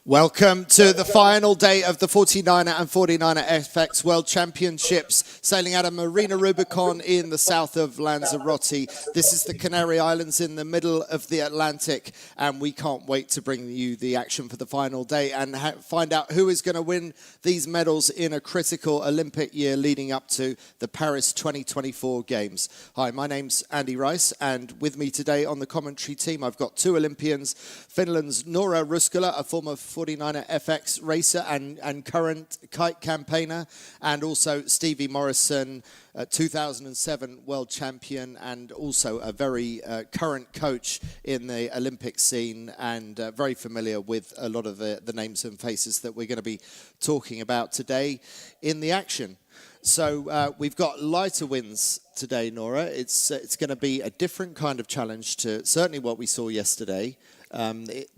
Welcome to the final day of the 49er and 49er FX World Championships, sailing out of Marina Rubicón in the south of Lanzarote. This is the Canary Islands in the middle of the Atlantic, and we can't wait to bring you the action for the final day and find out who is going to win these medals in a critical Olympic year leading up to the Paris 2024 Games. Hi, my name's Andy Rice, and with me today on the commentary team, I've got two Olympians, Finland's Noora Ruskala, a former 49er FX racer and current kite campaigner, and also Stevie Morrison, 2007 world champion and also a very current coach in the Olympic scene and very familiar with a lot of the names and faces that we're going to be talking about today in the action. So we've got lighter winds today, Noora. It's going to be a different kind of challenge to certainly what we saw yesterday.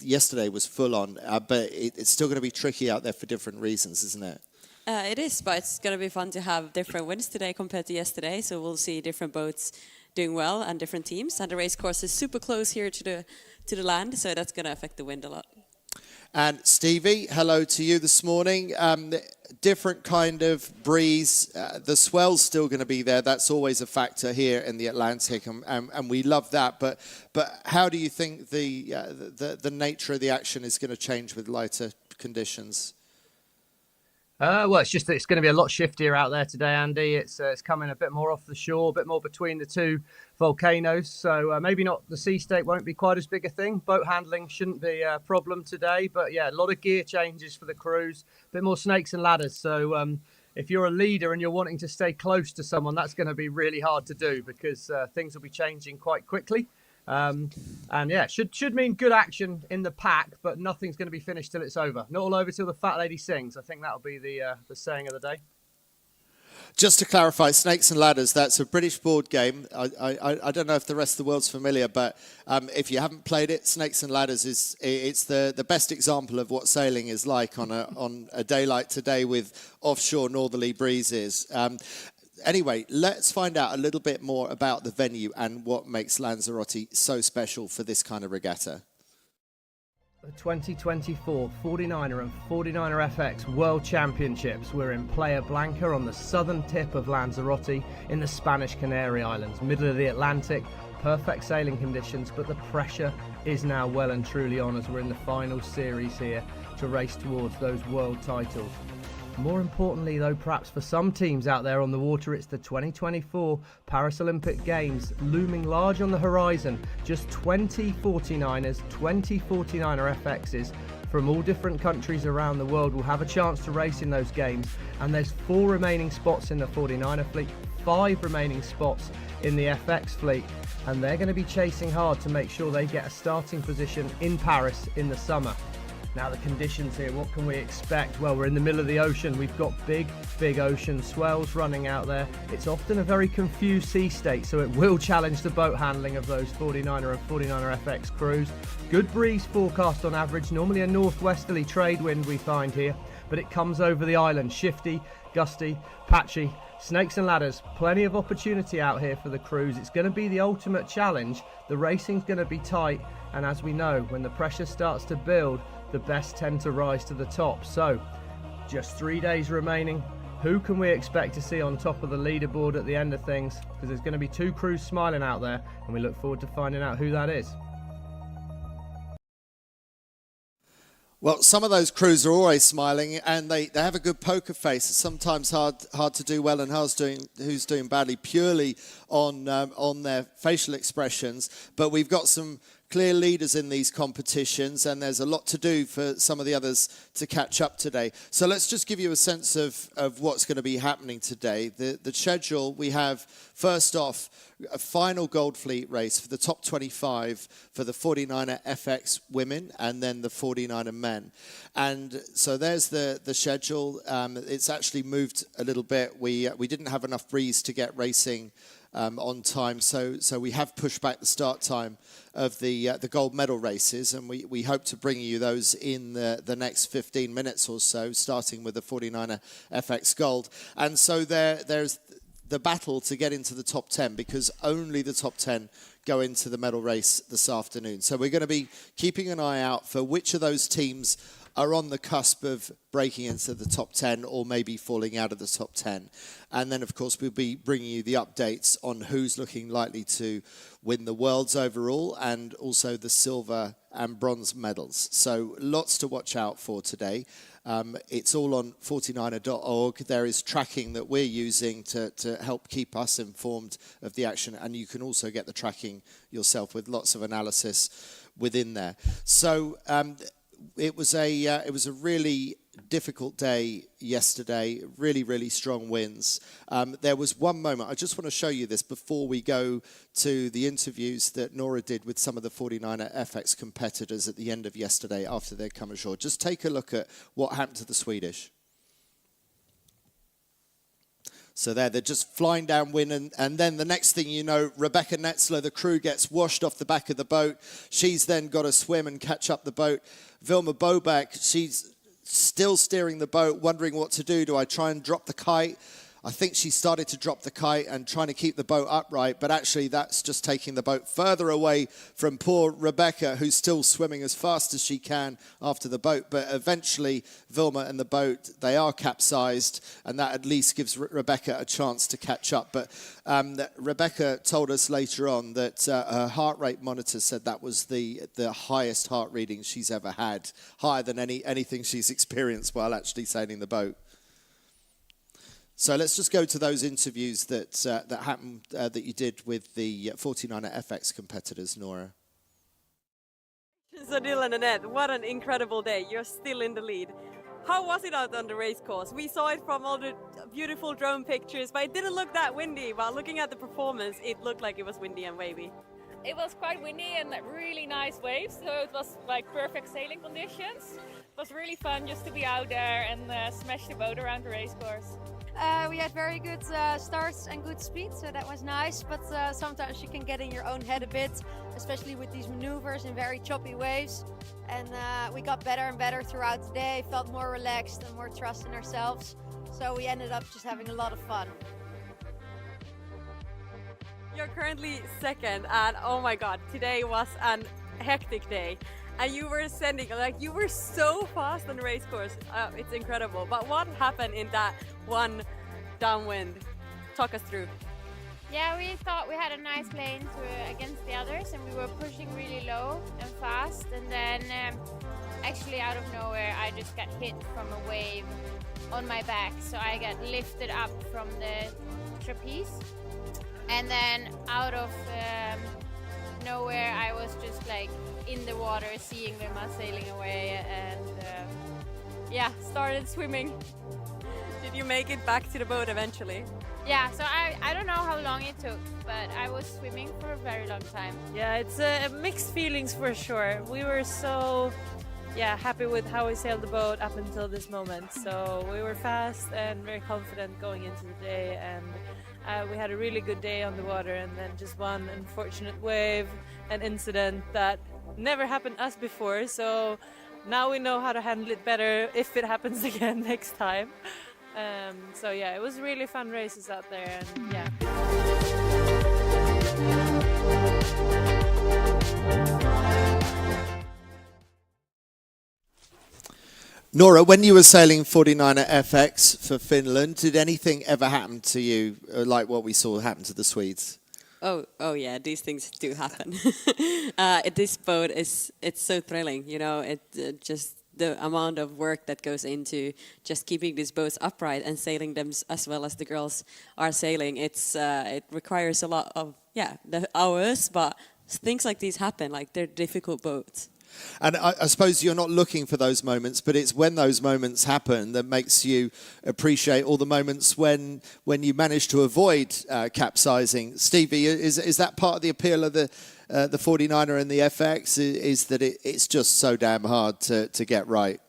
Yesterday was full on, but it's still going to be tricky out there for different reasons, isn't it? It is, but it's going to be fun to have different winds today compared to yesterday. So we'll see different boats doing well and different teams. And the race course is super close here to the land, so that's going to affect the wind a lot. And Stevie, hello to you this morning. Different kind of breeze. The swell's still going to be there. That's always a factor here in the Atlantic, and we love that. But how do you think the nature of the action is going to change with lighter conditions? Well, it's just that it's going to be a lot shiftier out there today, Andy. It's coming a bit more off the shore, a bit more between the two volcanoes. So maybe not the sea state won't be quite as big a thing. Boat handling shouldn't be a problem today. But yeah, a lot of gear changes for the crews, a bit more snakes and ladders. So if you're a leader and you're wanting to stay close to someone, that's going to be really hard to do because things will be changing quite quickly. And yeah, should mean good action in the pack, but nothing's going to be finished till it's over. Not all over till the fat lady sings. I think that'll be the saying of the day. Just to clarify, Snakes and Ladders, that's a British board game. I don't know if the rest of the world's familiar, but if you haven't played it, Snakes and Ladders it's the best example of what sailing is like on a day like today with offshore northerly breezes. Anyway, let's find out a little bit more about the venue and what makes Lanzarote so special for this kind of regatta. The 2024 49er and 49er FX World Championships. We're in Playa Blanca on the southern tip of Lanzarote in the Spanish Canary Islands, middle of the Atlantic. Perfect sailing conditions, but the pressure is now well and truly on as we're in the final series here to race towards those world titles. More importantly though, perhaps for some teams out there on the water, it's the 2024 Paris Olympic Games looming large on the horizon. Just 20 49ers, 20 49er FXs from all different countries around the world will have a chance to race in those games. And there's 4 remaining spots in the 49er fleet, 5 remaining spots in the FX fleet. And they're going to be chasing hard to make sure they get a starting position in Paris in the summer. Now the conditions here, what can we expect? Well, we're in the middle of the ocean. We've got big ocean swells running out there. It's often a very confused sea state, so it will challenge the boat handling of those 49er and 49er FX crews. Good breeze forecast on average, normally a northwesterly trade wind we find here, but it comes over the island, shifty, gusty, patchy. Snakes and ladders, plenty of opportunity out here for the crews. It's going to be the ultimate challenge. The racing's going to be tight, and as we know, when the pressure starts to build, the best tend to rise to the top. So, just 3 days remaining. Who can we expect to see on top of the leaderboard at the end of things? Because there's going to be 2 crews smiling out there, and we look forward to finding out who that is. Well, some of those crews are always smiling, and they have a good poker face. It's sometimes hard to do well and who's doing badly purely on their facial expressions. But we've got some clear leaders in these competitions, and there's a lot to do for some of the others to catch up today. So let's just give you a sense of what's going to be happening today. The schedule, we have first off a final Gold Fleet race for the top 25 for the 49er FX women and then the 49er men. And so there's the schedule. It's actually moved a little bit. We didn't have enough breeze to get racing on time, so we have pushed back the start time of the gold medal races, and we hope to bring you those in the next 15 minutes or so, starting with the 49er FX Gold. And so there's the battle to get into the top 10, because only the top 10 go into the medal race this afternoon. So we're going to be keeping an eye out for which of those teams are on the cusp of breaking into the top 10 or maybe falling out of the top 10. And then, of course, we'll be bringing you the updates on who's looking likely to win the Worlds overall and also the silver and bronze medals. So lots to watch out for today. It's all on 49er.org. There is tracking that we're using to help keep us informed of the action. And you can also get the tracking yourself with lots of analysis within there. So it was a really difficult day yesterday, really strong winds. There was one moment, I just want to show you this before we go to the interviews that Nora did with some of the 49er FX competitors at the end of yesterday after they'd come ashore. Just take a look at what happened to the Swedish. So they're just flying downwind, and then the next thing you know, Rebecca Netzler, the crew, gets washed off the back of the boat. She's then got to swim and catch up the boat. Vilma Bobak, she's still steering the boat, wondering what to do. Do I try and drop the kite? I think she started to drop the kite and trying to keep the boat upright, but actually that's just taking the boat further away from poor Rebecca, who's still swimming as fast as she can after the boat. But eventually, Vilma and the boat, they are capsized, and that at least gives Rebecca a chance to catch up. But Rebecca told us later on that her heart rate monitor said that was the highest heart reading she's ever had, higher than anything she's experienced while actually sailing the boat. So let's just go to those interviews that happened, that you did with the 49er FX competitors, Nora. So Dylan and Annette, what an incredible day. You're still in the lead. How was it out on the race course? We saw it from all the beautiful drone pictures, but it didn't look that windy. While looking at the performance, it looked like it was windy and wavy. It was quite windy and really nice waves, so it was like perfect sailing conditions. It was really fun just to be out there and smash the boat around the race course. We had very good starts and good speed, so that was nice, but sometimes you can get in your own head a bit, especially with these maneuvers in very choppy waves. And we got better and better throughout the day, felt more relaxed and more trust in ourselves, so we ended up just having a lot of fun. You're currently second, and oh my god, today was an hectic day. And you were you were so fast on the race course. It's incredible. But what happened in that one downwind? Talk us through. Yeah, we thought we had a nice lane against the others, and we were pushing really low and fast. And then, actually, out of nowhere, I just got hit from a wave on my back. So I got lifted up from the trapeze, and then out of nowhere, I was just like in the water, seeing Vilma sailing away, and started swimming. Did you make it back to the boat eventually? Yeah, so I don't know how long it took, but I was swimming for a very long time. Yeah, it's mixed feelings for sure. We were so happy with how we sailed the boat up until this moment. So we were fast and very confident going into the day, and we had a really good day on the water, and then just one unfortunate wave, an incident that never happened to us before, so now we know how to handle it better if it happens again next time. So yeah, it was really fun races out there, and yeah. Nora, when you were sailing 49er FX for Finland, did anything ever happen to you like what we saw happen to the Swedes? Oh yeah, these things do happen. This boat it's so thrilling, you know. It just the amount of work that goes into just keeping these boats upright and sailing them as well as the girls are sailing. It requires a lot of the hours, but things like these happen. Like, they're difficult boats. And I suppose you're not looking for those moments, but it's when those moments happen that makes you appreciate all the moments when you manage to avoid capsizing. Stevie, is that part of the appeal of the 49er and the FX, is that it's just so damn hard to get right?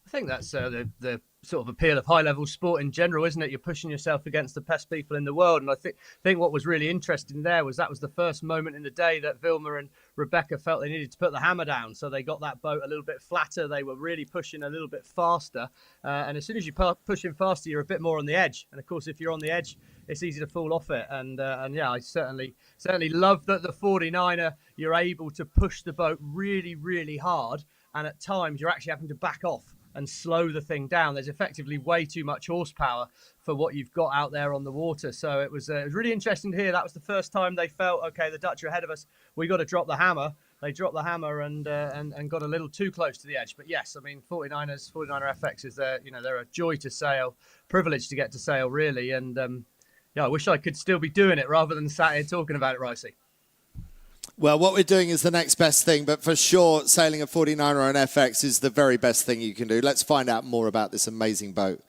I think that's the sort of appeal of high-level sport in general, isn't it? You're pushing yourself against the best people in the world, and I think what was really interesting there was that was the first moment in the day that Vilma and Rebecca felt they needed to put the hammer down, so they got that boat a little bit flatter. They were really pushing a little bit faster, and as soon as you push in faster, you're a bit more on the edge. And of course, if you're on the edge, it's easy to fall off it. And yeah, I certainly love that the 49er, you're able to push the boat really, really hard. and at times you're actually having to back off and slow the thing down. There's effectively way too much horsepower for what you've got out there on the water. So it was really interesting to hear. That was the first time they felt, okay, the Dutch are ahead of us, we got to drop the hammer. They dropped the hammer and got a little too close to the edge. But yes, I mean, 49er FX is they're a joy to sail, privilege to get to sail, really. And I wish I could still be doing it rather than sat here talking about it, Ricey. Well, what we're doing is the next best thing, but for sure, sailing a 49er on FX is the very best thing you can do. Let's find out more about this amazing boat.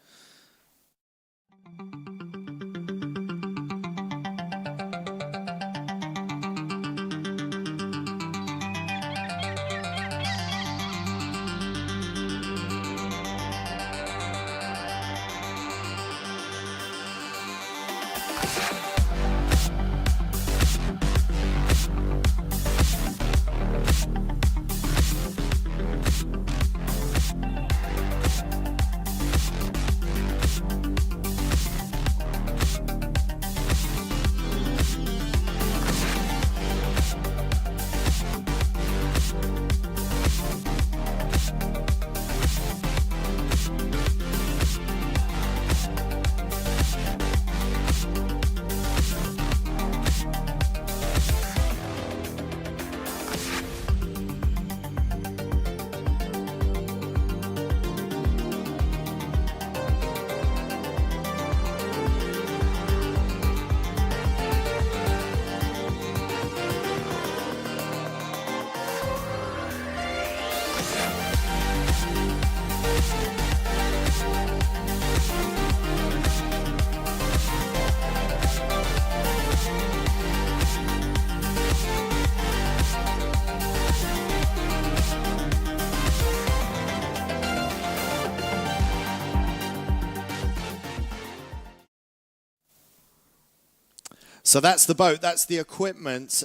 So that's the boat, that's the equipment.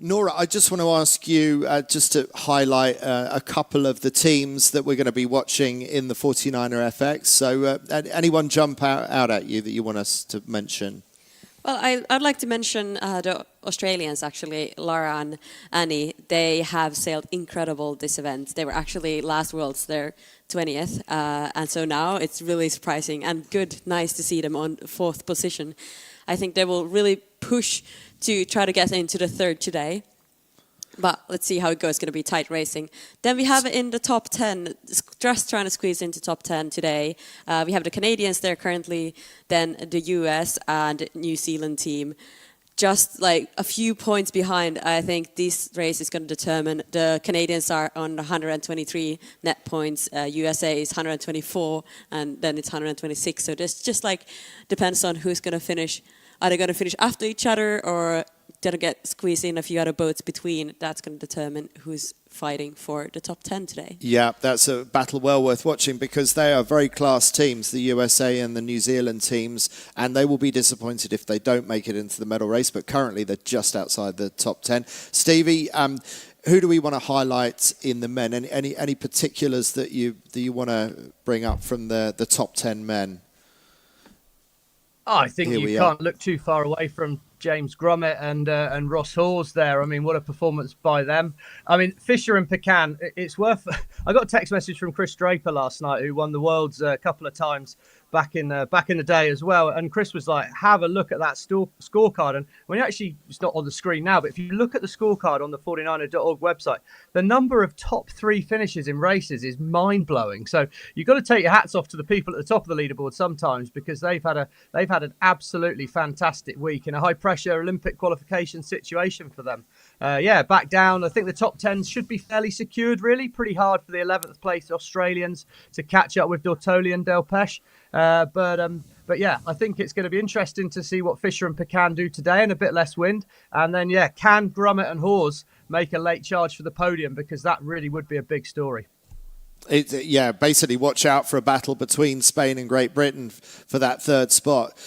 Nora, I just want to ask you just to highlight a couple of the teams that we're going to be watching in the 49er FX. So anyone jump out at you that you want us to mention? Well, I'd like to mention the Australians, actually, Lara and Annie. They have sailed incredible this event. They were actually last Worlds, their 20th. And so now it's really surprising and good, nice to see them on 4th position. I think they will really push to try to get into the 3rd today. But let's see how it goes. It's going to be tight racing. Then we have in the top 10, just trying to squeeze into top 10 today. We have the Canadians there currently, then the US and New Zealand team. Just like a few points behind, I think this race is going to determine. The Canadians are on 123 net points, USA is 124, and then it's 126. So this just like depends on who's going to finish. Are they going to finish after each other, or going to get squeezed in a few other boats between? That's going to determine who's fighting for the top 10 today. Yeah, that's a battle well worth watching because they are very class teams, the USA and the New Zealand teams, and they will be disappointed if they don't make it into the medal race, but currently they're just outside the top 10. Stevie, who do we want to highlight in the men? Any particulars that you want to bring up from the top 10 men? I think you can't look too far away from James Grummet and Ross Hawes there. I mean, what a performance by them. I mean, Fisher and Pecan, it's worth... I got a text message from Chris Draper last night, who won the Worlds a couple of times back in the day as well. And Chris was like, have a look at that scorecard. And when you actually, it's not on the screen now, but if you look at the scorecard on the 49er.org website, the number of top 3 finishes in races is mind-blowing. So you've got to take your hats off to the people at the top of the leaderboard sometimes, because they've had an absolutely fantastic week in a high-pressure Olympic qualification situation for them. Back down. I think the top 10 should be fairly secured, really. Pretty hard for the 11th place Australians to catch up with Dortoli and Del Peche. But yeah, I think it's going to be interesting to see what Fisher and Pecan do today in a bit less wind. And then, can Grummet and Hawes make a late charge for the podium? Because that really would be a big story. Basically watch out for a battle between Spain and Great Britain for that 3rd spot.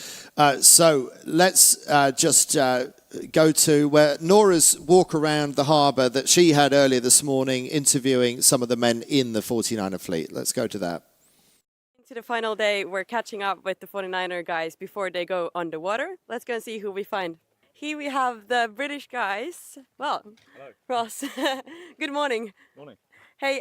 So let's just go to where Nora's walk around the harbour that she had earlier this morning, interviewing some of the men in the 49er fleet. Let's go to that. To the final day, we're catching up with the 49er guys before they go underwater. Let's go and see who we find. Here we have the British guys. Well, hello. Ross, good morning. Morning. Hey,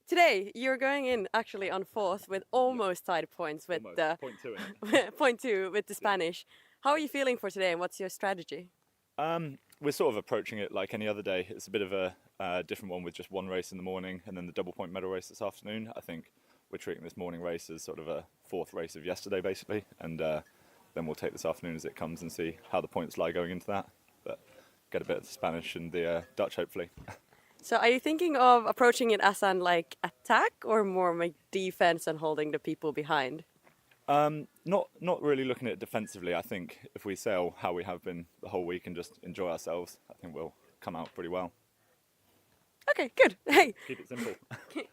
today you're going in actually on fourth with almost tied points with the point two in it. point two with the Spanish. How are you feeling for today, and what's your strategy? We're sort of approaching it like any other day. It's a bit of a different one with just one race in the morning and then the double point medal race this afternoon. I think we're treating this morning race as sort of a fourth race of yesterday, basically, and then we'll take this afternoon as it comes and see how the points lie going into that. But get a bit of the Spanish and the Dutch, hopefully. So, are you thinking of approaching it as an like attack or more like defense and holding the people behind? Not really looking at it defensively. I think if we sail how we have been the whole week and just enjoy ourselves, I think we'll come out pretty well. Okay, good. Hey, Keep it simple.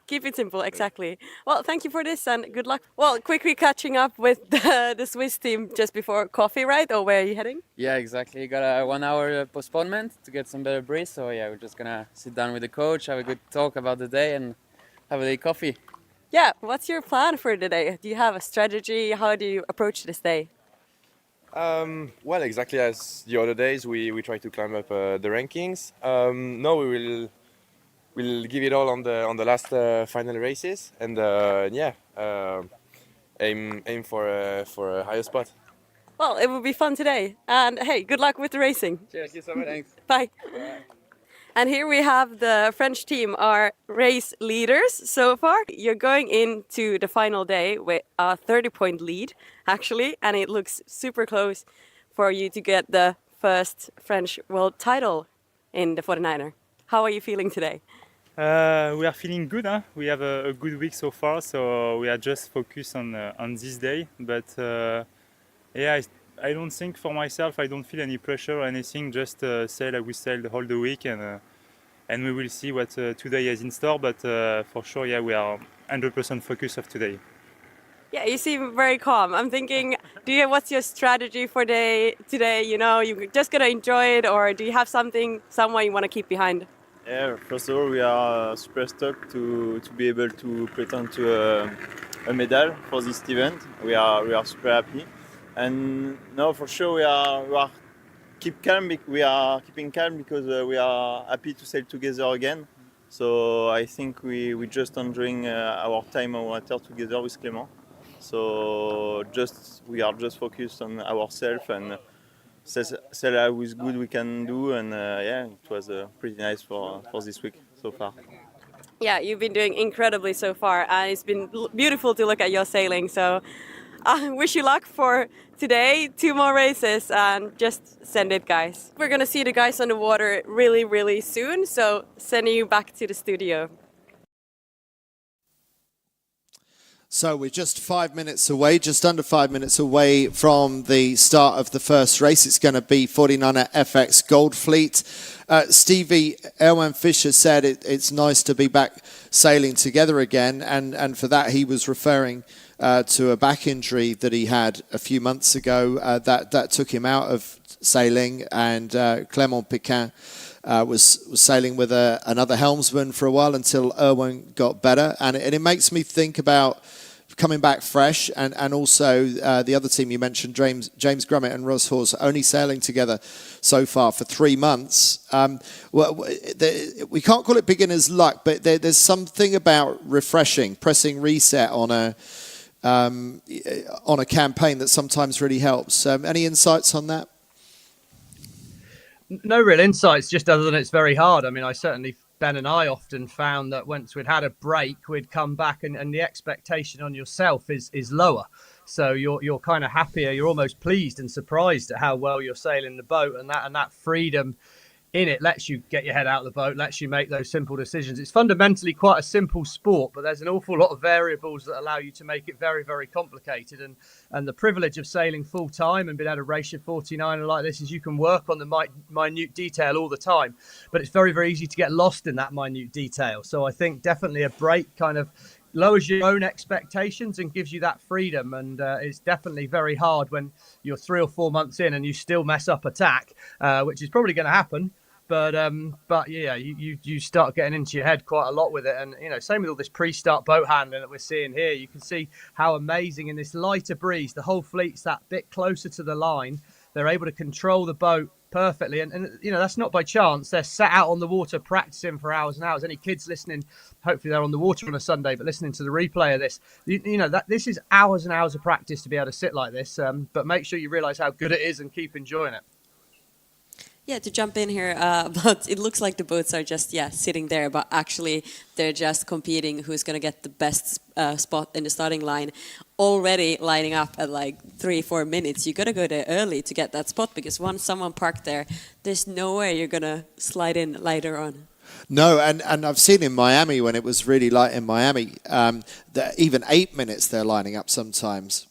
keep it simple, exactly. Well, thank you for this and good luck. Well, quickly catching up with the Swiss team just before coffee, right? Or where are you heading? Yeah, exactly. Got a 1 hour postponement to get some better breeze. So yeah, we're just gonna sit down with the coach, have a good talk about the day, and have a day coffee. Yeah, what's your plan for today? Do you have a strategy? How do you approach this day? Well, exactly as the other days, we try to climb up the rankings. No, we'll give it all on the last final races, and aim for a higher spot. Well, it will be fun today. And hey, good luck with the racing. Cheers, thank you so much. Thanks. Bye. And here we have the French team, our race leaders so far. You're going into the final day with a 30-point lead, actually, and it looks super close for you to get the first French world title in the 49er. How are you feeling today? We are feeling good. Huh? We have a good week so far, so we are just focused on this day. But yeah, I don't think for myself, I don't feel any pressure or anything. Just sail as we sailed all the week, and we will see what today is in store. But for sure, yeah, we are 100% focused of today. Yeah, you seem very calm. I'm thinking, what's your strategy for today? You know, you're just gonna enjoy it, or do you have someone you want to keep behind? Yeah, first of all, we are super stoked to be able to pretend to a medal for this event. We are super happy, and no, for sure we are we are keeping calm because we are happy to sail together again. So I think we just enjoying our time on water together with Clément. So we are just focused on ourselves and sail how is good we can do, and yeah, it was pretty nice for this week so far. Yeah, you've been doing incredibly so far, and it's been beautiful to look at your sailing. So I wish you luck for today, 2 more races, and just send it, guys. We're gonna see the guys on the water really, really soon, so sending you back to the studio. So we're just 5 minutes away, just under 5 minutes away from the start of the first race. It's going to be 49er FX Gold Fleet. Stevie, Erwan Fischer said it's nice to be back sailing together again, and for that he was referring to a back injury that he had a few months ago that took him out of sailing, and Clément Piquin was sailing with another helmsman for a while until Erwan got better, and it makes me think about coming back fresh, and also the other team you mentioned, James Grummett and Ross Hawes, only sailing together so far for 3 months. We can't call it beginner's luck, but there's something about refreshing, pressing reset on a campaign that sometimes really helps. Any insights on that? No real insights, just other than it's very hard. I mean, Ben and I often found that once we'd had a break, we'd come back and the expectation on yourself is lower. So you're kind of happier, you're almost pleased and surprised at how well you're sailing the boat, and that freedom in it lets you get your head out of the boat, lets you make those simple decisions. It's fundamentally quite a simple sport, but there's an awful lot of variables that allow you to make it very, very complicated. And the privilege of sailing full time and being able to race your 49er like this is you can work on the minute detail all the time, but it's very, very easy to get lost in that minute detail. So I think definitely a break kind of lowers your own expectations and gives you that freedom. And it's definitely very hard when you're 3 or 4 months in and you still mess up attack, which is probably going to happen. But yeah, you start getting into your head quite a lot with it. And, you know, same with all this pre-start boat handling that we're seeing here. You can see how amazing in this lighter breeze, the whole fleet's that bit closer to the line. They're able to control the boat perfectly. And you know, that's not by chance. They're sat out on the water practicing for hours and hours. Any kids listening, hopefully they're on the water on a Sunday, but listening to the replay of this, you know, that this is hours and hours of practice to be able to sit like this. But make sure you realise how good it is and keep enjoying it. Yeah, to jump in here, but it looks like the boats are just, sitting there, but actually they're just competing who's going to get the best spot in the starting line, already lining up at like 3-4 minutes. You got to go there early to get that spot, because once someone parked there, there's no way you're going to slide in later on. No, and I've seen in Miami, when it was really light in Miami, that even 8 minutes they're lining up sometimes.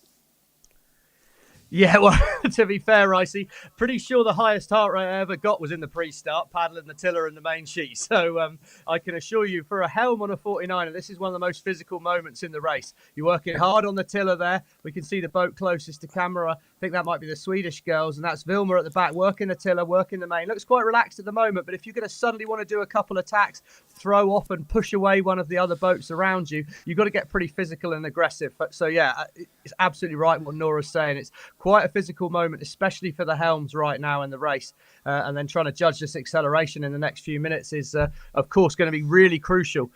Yeah, well, to be fair, Ricey, pretty sure the highest heart rate I ever got was in the pre-start, paddling the tiller and the main sheet. So I can assure you, for a helm on a 49er, this is one of the most physical moments in the race. You're working hard on the tiller there. We can see the boat closest to camera. I think that might be the Swedish girls, and that's Vilma at the back, working the tiller, working the main. Looks quite relaxed at the moment, but if you're going to suddenly want to do a couple of tacks, throw off and push away one of the other boats around you, you've got to get pretty physical and aggressive. So, yeah, it's absolutely right what Nora's saying. It's quite a physical moment, especially for the helms right now in the race. And then trying to judge this acceleration in the next few minutes is, of course, going to be really crucial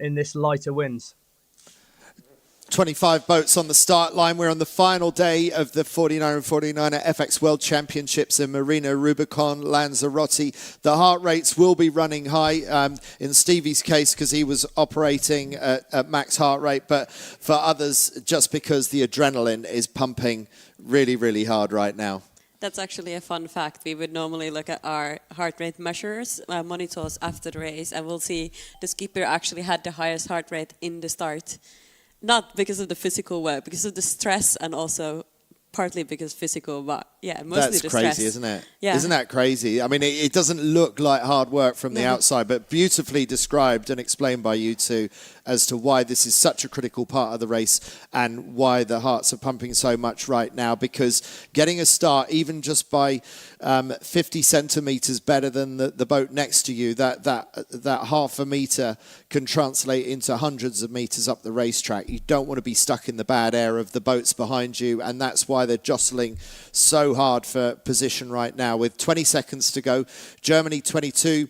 in this lighter winds. 25 boats on the start line. We're on the final day of the 49er and 49er FX World Championships in Marina Rubicón, Lanzarote. The heart rates will be running high in Stevie's case because he was operating at max heart rate, but for others, just because the adrenaline is pumping really, really hard right now. That's actually a fun fact. We would normally look at our heart rate measures, monitors after the race, and we'll see the skipper actually had the highest heart rate in the start. Not because of the physical work, because of the stress, and also partly because physical, but yeah, mostly That's the crazy, stress. Isn't it? Yeah. Isn't that crazy? I mean, it doesn't look like hard work from the outside, but beautifully described and explained by you two as to why this is such a critical part of the race and why the hearts are pumping so much right now, because getting a start, even just by 50 centimeters better than the boat next to you, that half a meter can translate into hundreds of meters up the racetrack. You don't want to be stuck in the bad air of the boats behind you, and that's why they're jostling so hard for position right now. With 20 seconds to go, Germany 22,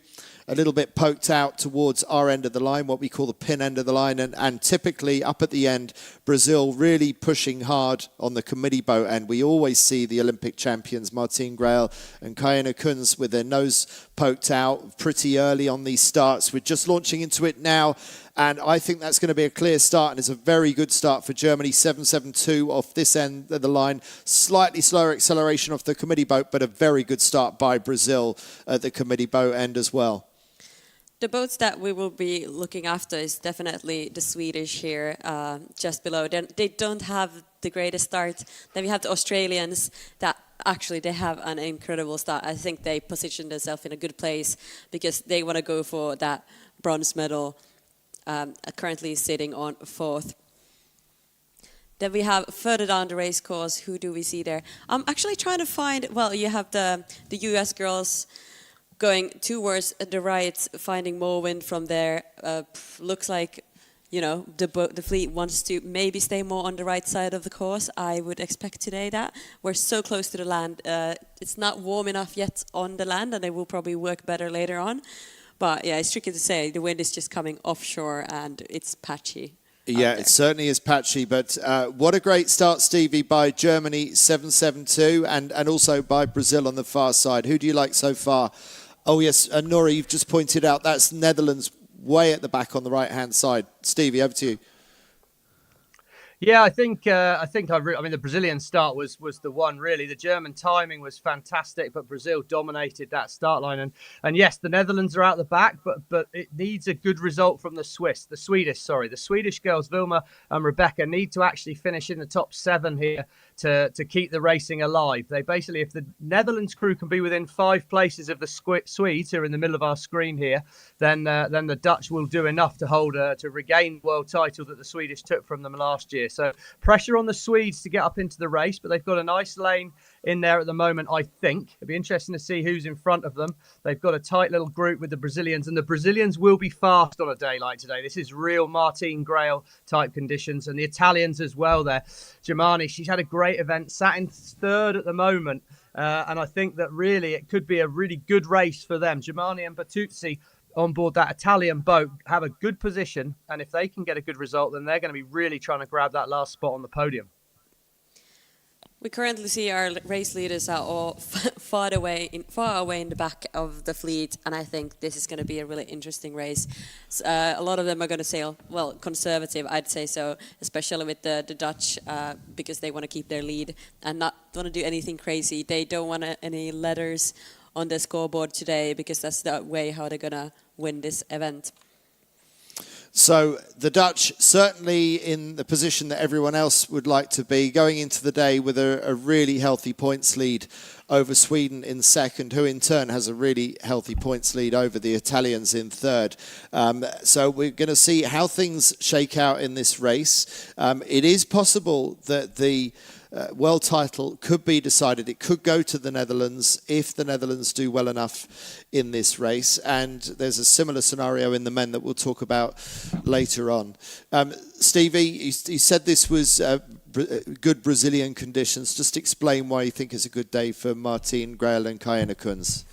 a little bit poked out towards our end of the line, what we call the pin end of the line, and typically up at the end, Brazil really pushing hard on the committee boat end. We always see the Olympic champions, Martine Grael and Kayana Kunz, with their nose poked out pretty early on these starts. We're just launching into it now, and I think that's going to be a clear start, and it's a very good start for Germany. 772 off this end of the line. Slightly slower acceleration off the committee boat, but a very good start by Brazil at the committee boat end as well. The boats that we will be looking after is definitely the Swedish here, just below. They don't have the greatest start. Then we have the Australians that actually they have an incredible start. I think they position themselves in a good place because they want to go for that bronze medal, currently sitting on 4th. Then we have further down the race course, who do we see there? I'm actually trying to find, well, you have the US girls going towards the right, finding more wind from there. Looks like, you know, the fleet wants to maybe stay more on the right side of the course. I would expect today that. We're so close to the land. It's not warm enough yet on the land, and they will probably work better later on. But yeah, it's tricky to say. The wind is just coming offshore, and it's patchy. Yeah, it certainly is patchy, but what a great start, Stevie, by Germany 772, and also by Brazil on the far side. Who do you like so far? Oh, yes, Nora, you've just pointed out that's Netherlands way at the back on the right-hand side. Stevie, over to you. Yeah, I mean, the Brazilian start was the one, really. The German timing was fantastic, but Brazil dominated that start line. And yes, the Netherlands are out the back, but it needs a good result from the Swedish girls, Vilma and Rebecca, need to actually finish in the top 7 here to keep the racing alive. They basically, if the Netherlands crew can be within 5 places of the Swedes, who are in the middle of our screen here, then the Dutch will do enough to regain the world title that the Swedish took from them last year. year. So pressure on the Swedes to get up into the race, but they've got a nice lane in there at the moment, I think. It'll be interesting to see who's in front of them. They've got a tight little group with the Brazilians, and the Brazilians will be fast on a day like today. This is real Martine Grail type conditions, and the Italians as well there. Germani, she's had a great event, sat in third at the moment, and I think that really it could be a really good race for them. Germani and Bertuzzi on board that Italian boat have a good position, and if they can get a good result, then they're going to be really trying to grab that last spot on the podium. We currently see our race leaders are all far away in the back of the fleet, and I think this is going to be a really interesting race. A lot of them are going to sail, well, conservative, I'd say so, especially with the Dutch, because they want to keep their lead and not want to do anything crazy. They don't want any letters on the scoreboard today, because that's the way how they're going to win this event. So the Dutch certainly in the position that everyone else would like to be, going into the day with a really healthy points lead over Sweden in second, who in turn has a really healthy points lead over the Italians in third. So we're going to see how things shake out in this race. It is possible that the world title could be decided. It could go to the Netherlands if the Netherlands do well enough in this race. And there's a similar scenario in the men that we'll talk about later on. Stevie, you said this was good Brazilian conditions. Just explain why you think it's a good day for Martine Grail and Kayana Kunz.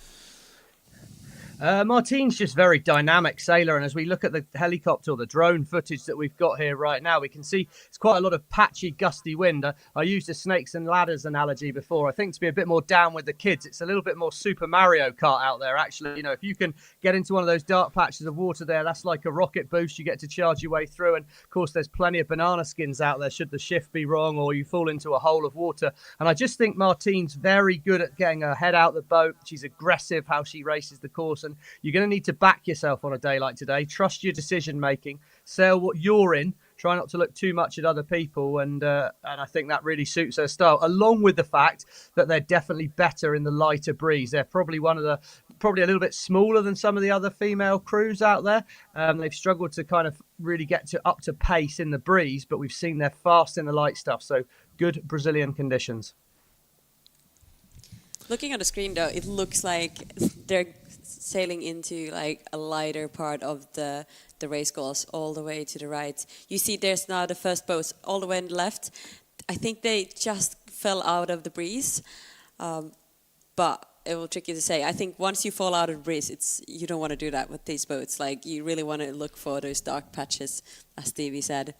Martine's just very dynamic sailor, and as we look at the helicopter or the drone footage that we've got here right now, we can see it's quite a lot of patchy, gusty wind. I used a snakes and ladders analogy before. I think to be a bit more down with the kids, it's a little bit more Super Mario Kart out there, actually. You know, if you can get into one of those dark patches of water there, that's like a rocket boost. You get to charge your way through, and of course there's plenty of banana skins out there should the shift be wrong or you fall into a hole of water. And I just think Martine's very good at getting her head out the boat. She's aggressive how she races the course, and you're going to need to back yourself on a day like today. Trust your decision making, sail what you're in, try not to look too much at other people, and I think that really suits her style, along with the fact that they're definitely better in the lighter breeze. They're probably a little bit smaller than some of the other female crews out there. They've struggled to kind of really get up to pace in the breeze, but we've seen they're fast in the light stuff, so good Brazilian conditions. Looking at the screen, though, it looks like they're sailing into like a lighter part of the race course all the way to the right. You see there's now the first boats all the way on the left. I think they just fell out of the breeze, but it will tricky to say. I think once you fall out of the breeze, you don't want to do that with these boats. Like, you really want to look for those dark patches, as Stevie said.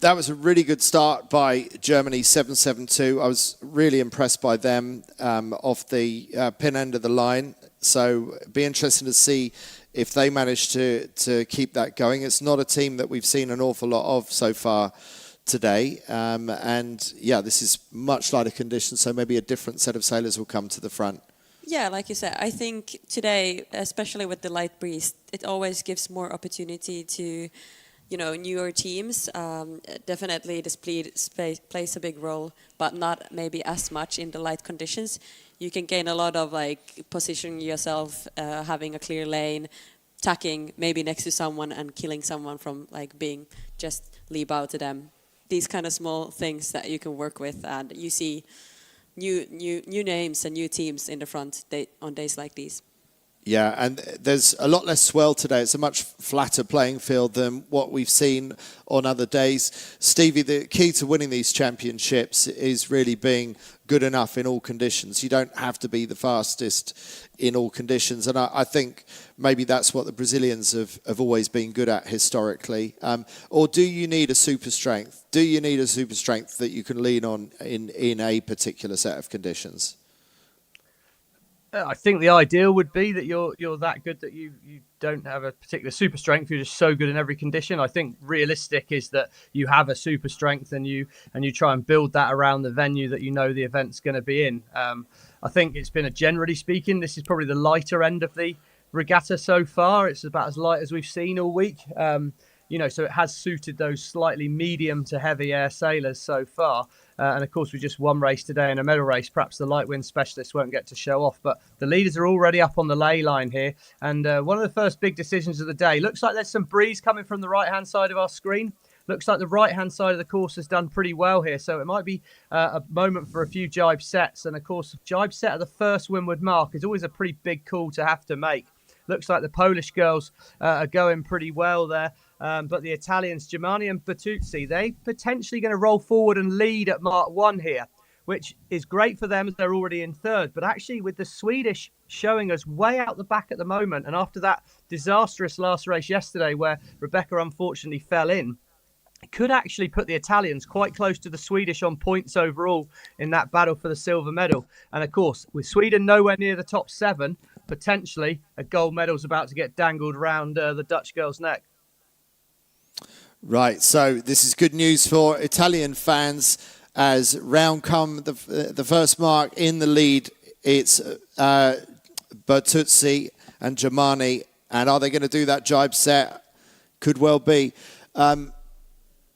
That was a really good start by Germany, 772. I was really impressed by them off the pin end of the line. So it'd be interesting to see if they manage to keep that going. It's not a team that we've seen an awful lot of so far today. And yeah, this is much lighter conditions, so maybe a different set of sailors will come to the front. Yeah, like you said, I think today, especially with the light breeze, it always gives more opportunity to, you know, newer teams. Definitely the speed plays a big role, but not maybe as much in the light conditions. You can gain a lot of like positioning yourself, having a clear lane, tacking maybe next to someone and killing someone from like being just lee bow to them. These kind of small things that you can work with, and you see new names and new teams in the front on days like these. Yeah, and there's a lot less swell today. It's a much flatter playing field than what we've seen on other days. Stevie, the key to winning these championships is really being good enough in all conditions. You don't have to be the fastest in all conditions. And I think maybe that's what the Brazilians have always been good at historically. Or do you need a super strength? Do you need a super strength that you can lean on in a particular set of conditions? I think the ideal would be that you're that good that you don't have a particular super strength. You're just so good in every condition. I think realistic is that you have a super strength and you try and build that around the venue that you know the event's going to be in. I think it's been generally speaking, this is probably the lighter end of the regatta so far. It's about as light as we've seen all week. So it has suited those slightly medium to heavy air sailors so far. And of course, we just one race today in a medal race. Perhaps the light wind specialists won't get to show off, but the leaders are already up on the lay line here. And one of the first big decisions of the day, looks like there's some breeze coming from the right-hand side of our screen. looks like the right-hand side of the course has done pretty well here. So it might be a moment for a few jibe sets. And of course, jibe set at the first windward mark is always a pretty big call to have to make. Looks like the Polish girls are going pretty well there. But the Italians, Germani and Bertuzzi, they potentially going to roll forward and lead at Mark 1 here, which is great for them as they're already in third. But actually with the Swedish showing us way out the back at the moment, and after that disastrous last race yesterday where Rebecca unfortunately fell in, it could actually put the Italians quite close to the Swedish on points overall in that battle for the silver medal. And of course, with Sweden nowhere near the top 7, potentially a gold medal's about to get dangled around the Dutch girl's neck. Right, so this is good news for Italian fans. As round come the first mark in the lead, it's Bertuzzi and Germani. And are they going to do that jibe set? Could well be.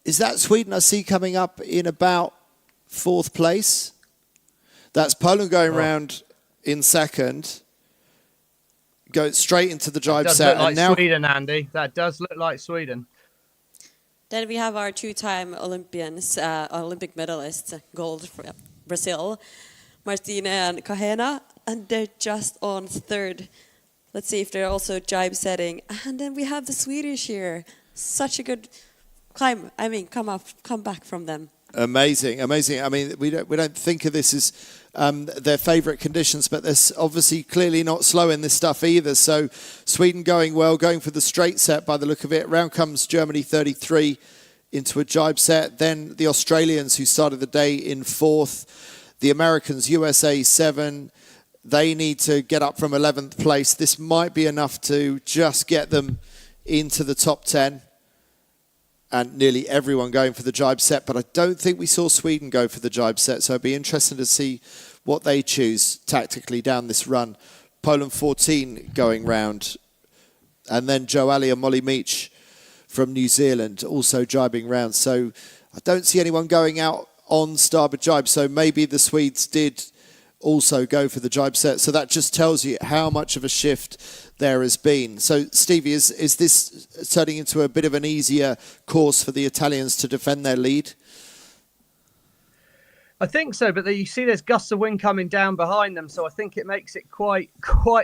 Is that Sweden I see coming up in about 4th place? That's Poland going round in second. Go straight into the jibe set. That does look like and now Sweden, Andy. That does look like Sweden. Then we have our 2-time Olympians, Olympic medalists, gold for Brazil, Martina and Kahena, and they're just on 3rd. Let's see if they're also jibe setting. And then we have the Swedish here. Such a good climb. I mean, come back from them. Amazing, amazing. I mean, we don't think of this as their favourite conditions, but they're obviously clearly not slow in this stuff either. So Sweden going well, going for the straight set by the look of it. Round comes Germany 33 into a jibe set. Then the Australians, who started the day in 4th. The Americans, USA 7. They need to get up from 11th place. This might be enough to just get them into the top 10. And nearly everyone going for the jibe set, but I don't think we saw Sweden go for the jibe set, so it'd be interesting to see what they choose tactically down this run. Poland 14 going round, and then Joali and Molly Meach from New Zealand also jibing round. So I don't see anyone going out on starboard jibe, so maybe the Swedes did also go for the jibe set. So that just tells you how much of a shift there has been. So, Stevie, is this turning into a bit of an easier course for the Italians to defend their lead? I think so, but you see there's gusts of wind coming down behind them, so I think it makes it quite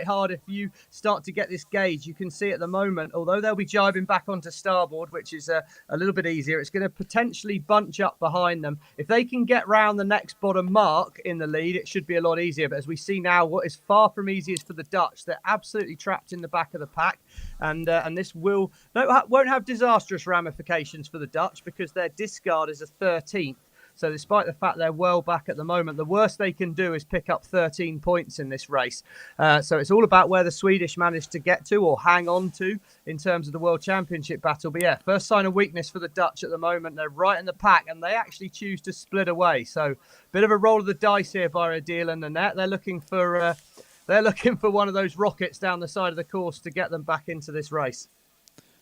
hard if you start to get this gauge. You can see at the moment, although they'll be jibing back onto starboard, which is a little bit easier, it's going to potentially bunch up behind them. If they can get round the next bottom mark in the lead, it should be a lot easier. But as we see now, what is far from easy is for the Dutch. They're absolutely trapped in the back of the pack, and this won't have disastrous ramifications for the Dutch because their discard is a 13th. So despite the fact they're well back at the moment, the worst they can do is pick up 13 points in this race. So it's all about where the Swedish managed to get to or hang on to in terms of the World Championship battle. But yeah, first sign of weakness for the Dutch at the moment. They're right in the pack and they actually choose to split away. So bit of a roll of the dice here by Adil and Nanette. They're looking for one of those rockets down the side of the course to get them back into this race.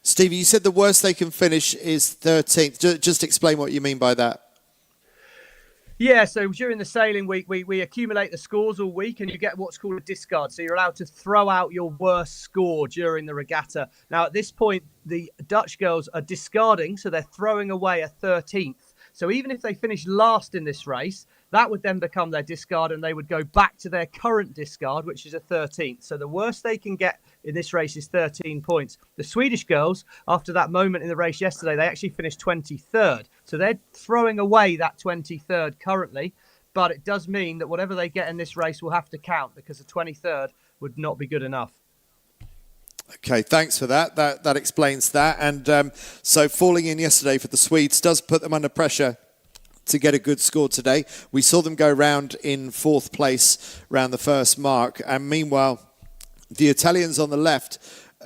Stevie, you said the worst they can finish is 13th. Just explain what you mean by that. Yeah, so during the sailing week, we accumulate the scores all week and you get what's called a discard. So you're allowed to throw out your worst score during the regatta. Now, at this point, the Dutch girls are discarding, so they're throwing away a 13th. So even if they finish last in this race, that would then become their discard and they would go back to their current discard, which is a 13th. So the worst they can get in this race is 13 points. The Swedish girls, after that moment in the race yesterday, they actually finished 23rd. So they're throwing away that 23rd currently. But it does mean that whatever they get in this race will have to count because the 23rd would not be good enough. Okay, thanks for that. That explains that. And so falling in yesterday for the Swedes does put them under pressure to get a good score today. We saw them go round in 4th place round the first mark. And meanwhile, the Italians on the left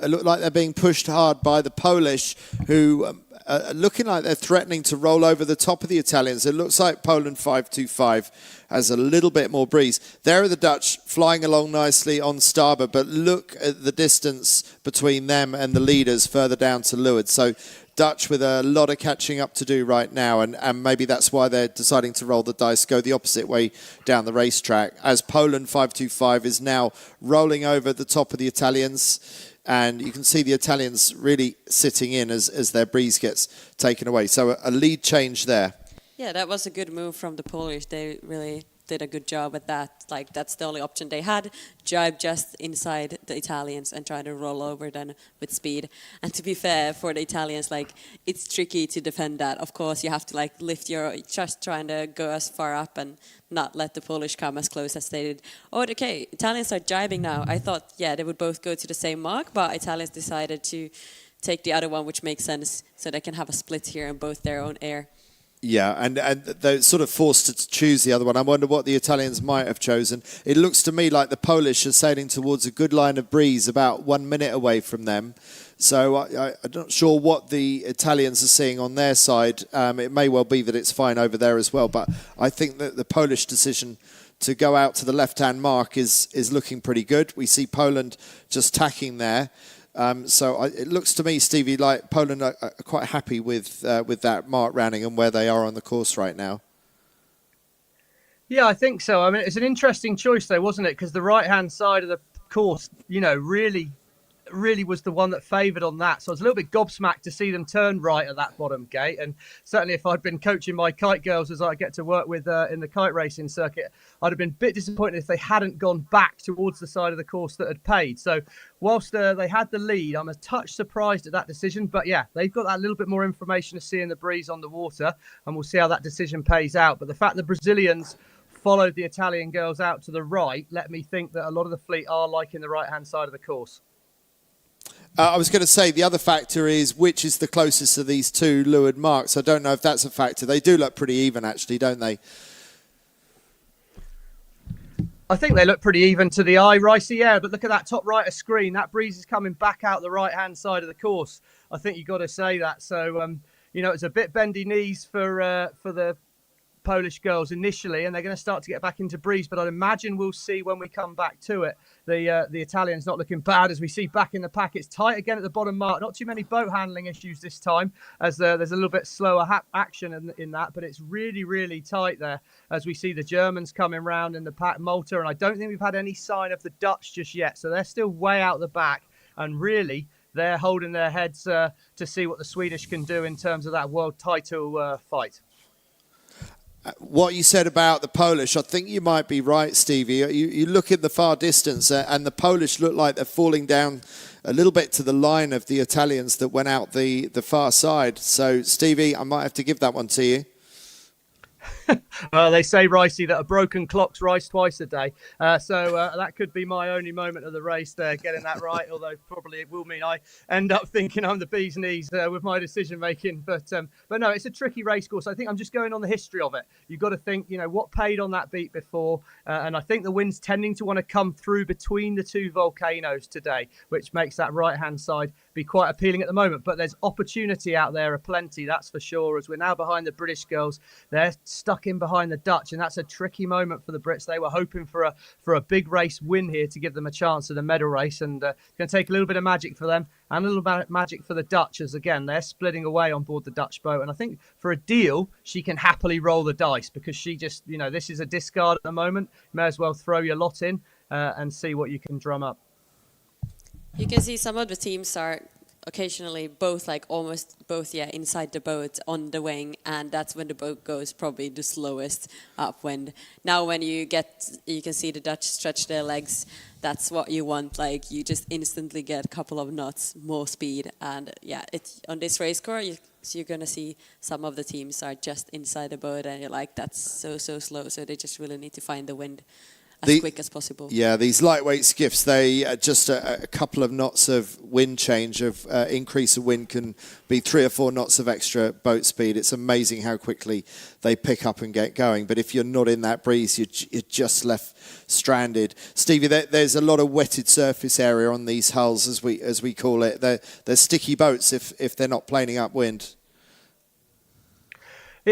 look like they're being pushed hard by the Polish, who are looking like they're threatening to roll over the top of the Italians. It looks like Poland 5-2-5 has a little bit more breeze. There are the Dutch flying along nicely on starboard, but look at the distance between them and the leaders further down to leeward. So Dutch with a lot of catching up to do right now, and maybe that's why they're deciding to roll the dice, go the opposite way down the racetrack, as Poland 5-2-5 is now rolling over the top of the Italians. and you can see the Italians really sitting in as their breeze gets taken away. So a lead change there. Yeah, that was a good move from the Polish. They really did a good job at that. Like, that's the only option they had. Drive just inside the Italians and try to roll over them with speed. And to be fair, for the Italians, like, it's tricky to defend that. Of course, you have to, like, lift your, just trying to go as far up and not let the Polish come as close as they did. Oh, okay, Italians are jibing now. I thought, yeah, they would both go to the same mark, but Italians decided to take the other one, which makes sense, so they can have a split here in both their own air. Yeah, and they're sort of forced to choose the other one. I wonder what the Italians might have chosen. It looks to me like the Polish are sailing towards a good line of breeze about 1 minute away from them. So I'm not sure what the Italians are seeing on their side. It may well be that it's fine over there as well, but I think that the Polish decision to go out to the left-hand mark is looking pretty good. We see Poland just tacking there. So it looks to me, Stevie, like Poland are quite happy with that mark rounding and where they are on the course right now. Yeah, I think so. I mean, it's an interesting choice, though, wasn't it? Because the right-hand side of the course, you know, really was the one that favoured on that. So I was a little bit gobsmacked to see them turn right at that bottom gate. And certainly if I'd been coaching my kite girls as I get to work with in the kite racing circuit, I'd have been a bit disappointed if they hadn't gone back towards the side of the course that had paid. So whilst they had the lead, I'm a touch surprised at that decision. But yeah, they've got that little bit more information of seeing the breeze on the water, and we'll see how that decision pays out. But the fact the Brazilians followed the Italian girls out to the right let me think that a lot of the fleet are liking the right-hand side of the course. I was going to say the other factor is which is the closest of these two lured marks. I don't know if that's a factor. They do look pretty even, actually, don't they? I think they look pretty even to the eye, Ricey, yeah. But look at that top right of screen. That breeze is coming back out the right-hand side of the course. I think you've got to say that. So, you know, it's a bit bendy knees for the Polish girls initially, and they're going to start to get back into breeze. But I'd imagine we'll see when we come back to it, the Italians not looking bad as we see back in the pack. It's tight again at the bottom mark. Not too many boat handling issues this time, as there's a little bit slower action in that. But it's really, really tight there as we see the Germans coming round in the pack, Malta, and I don't think we've had any sign of the Dutch just yet. So they're still way out the back, and really they're holding their heads to see what the Swedish can do in terms of that world title fight. What you said about the Polish, I think you might be right, Stevie. You look in the far distance and the Polish look like they're falling down a little bit to the line of the Italians that went out the far side. So, Stevie, I might have to give that one to you. They say, Ricey, that a broken clock's rise twice a day. So that could be my only moment of the race there, getting that right, although probably it will mean I end up thinking I'm the bee's knees with my decision making. But no, it's a tricky race course. I think I'm just going on the history of it. You've got to think, you know, what paid on that beat before. And I think the wind's tending to want to come through between the two volcanoes today, which makes that right-hand side be quite appealing at the moment. But there's opportunity out there aplenty, that's for sure, as we're now behind the British girls. They're stuck in behind the Dutch, and that's a tricky moment for the Brits. They were hoping for a big race win here to give them a chance at a medal race, and it's going to take a little bit of magic for them and a little bit of magic for the Dutch, as again they're splitting away on board the Dutch boat. And I think for a deal she can happily roll the dice, because she just, you know, this is a discard at the moment. You may as well throw your lot in and see what you can drum up. You can see some of the teams are occasionally almost both inside the boat on the wing, and that's when the boat goes probably the slowest upwind. Now when you can see the Dutch stretch their legs. That's what you want. Like, you just instantly get a couple of knots more speed, and yeah, it's on this race course you're gonna see some of the teams are just inside the boat, and you're like, that's so slow. So they just really need to find the wind as quick as possible. Yeah, these lightweight skiffs, they just a couple of knots of wind change, of increase of wind can be 3 or 4 knots of extra boat speed. It's amazing how quickly they pick up and get going. But if you're not in that breeze, you're just left stranded. Stevie, there's a lot of wetted surface area on these hulls, as we call it. They're sticky boats if they're not planing upwind.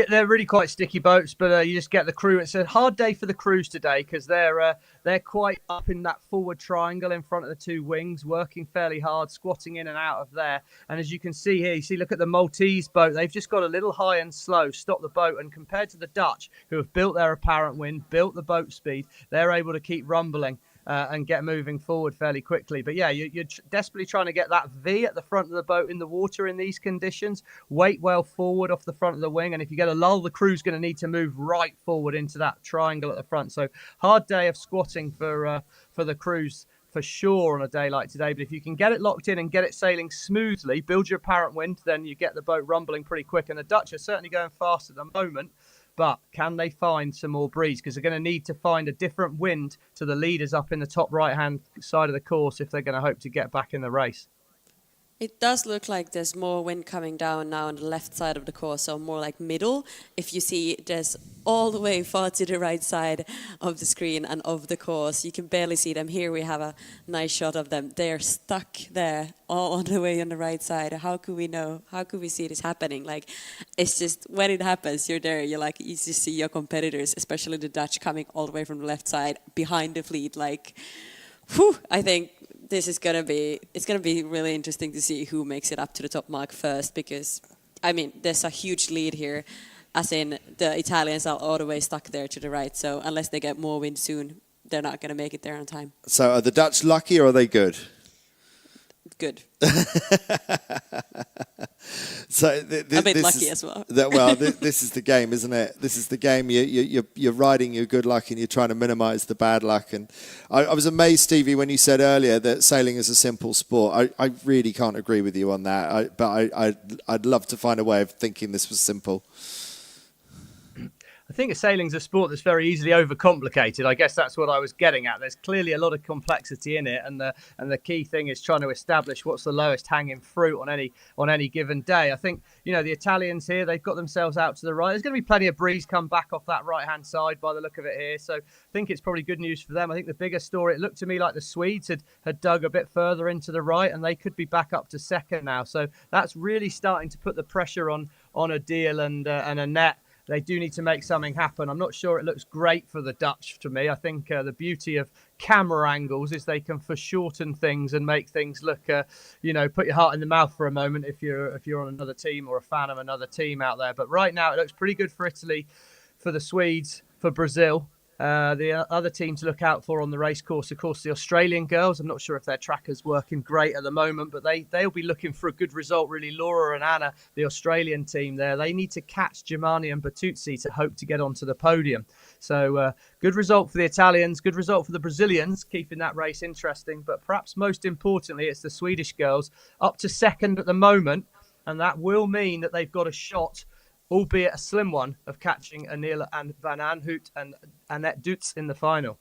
They're really quite sticky boats, but you just get the crew. It's a hard day for the crews today, because they're quite up in that forward triangle in front of the two wings, working fairly hard, squatting in and out of there. And as you can see here, look at the Maltese boat. They've just got a little high and slow, stop the boat. And compared to the Dutch, who have built their apparent wind, built the boat speed, they're able to keep rumbling. and get moving forward fairly quickly. But yeah, you're desperately trying to get that V at the front of the boat in the water in these conditions. Weight well forward off the front of the wing, and if you get a lull, the crew's going to need to move right forward into that triangle at the front. So hard day of squatting for the crews for sure on a day like today. But if you can get it locked in and get it sailing smoothly, build your apparent wind, then you get the boat rumbling pretty quick. And the Dutch are certainly going fast at the moment. But can they find some more breeze? Because they're going to need to find a different wind to the leaders up in the top right-hand side of the course if they're going to hope to get back in the race. It does look like there's more wind coming down now on the left side of the course, so more like middle. If you see there's all the way far to the right side of the screen and of the course, you can barely see them. Here we have a nice shot of them. They are stuck there all on the way on the right side. How could we know? How could we see this happening? Like, it's just when it happens, you're there. You're like, you just see your competitors, especially the Dutch, coming all the way from the left side behind the fleet. Like, whew, I think this is going to be really interesting to see who makes it up to the top mark first, because, I mean, there's a huge lead here, as in the Italians are all the way stuck there to the right. So unless they get more wind soon, they're not going to make it there on time. So are the Dutch lucky or are they good? Good. So a bit lucky as well. This is the game, isn't it? This is the game. You're riding your good luck and you're trying to minimise the bad luck. And I was amazed, Stevie, when you said earlier that sailing is a simple sport. I really can't agree with you on that. I'd love to find a way of thinking this was simple. I think sailing's a sport that's very easily overcomplicated. I guess that's what I was getting at. There's clearly a lot of complexity in it, and the key thing is trying to establish what's the lowest hanging fruit on any given day. I think, the Italians here, they've got themselves out to the right. There's going to be plenty of breeze come back off that right-hand side by the look of it here. So I think it's probably good news for them. I think the bigger story, it looked to me like the Swedes had dug a bit further into the right, and they could be back up to second now. So that's really starting to put the pressure on Adil and Annette. They do need to make something happen. I'm not sure it looks great for the Dutch to me. I think the beauty of camera angles is they can foreshorten things and make things look, put your heart in the mouth for a moment if you're on another team or a fan of another team out there. But right now it looks pretty good for Italy, for the Swedes, for Brazil. The other team to look out for on the race course, of course, the Australian girls. I'm not sure if their tracker's working great at the moment, but they'll be looking for a good result, really. Laura and Anna, the Australian team there, they need to catch Germani and Bertuzzi to hope to get onto the podium. So good result for the Italians, good result for the Brazilians, keeping that race interesting. But perhaps most importantly, it's the Swedish girls up to second at the moment, and that will mean that they've got a shot, albeit a slim one, of catching Anil and Van Aanhout and Annette Dutz in the final.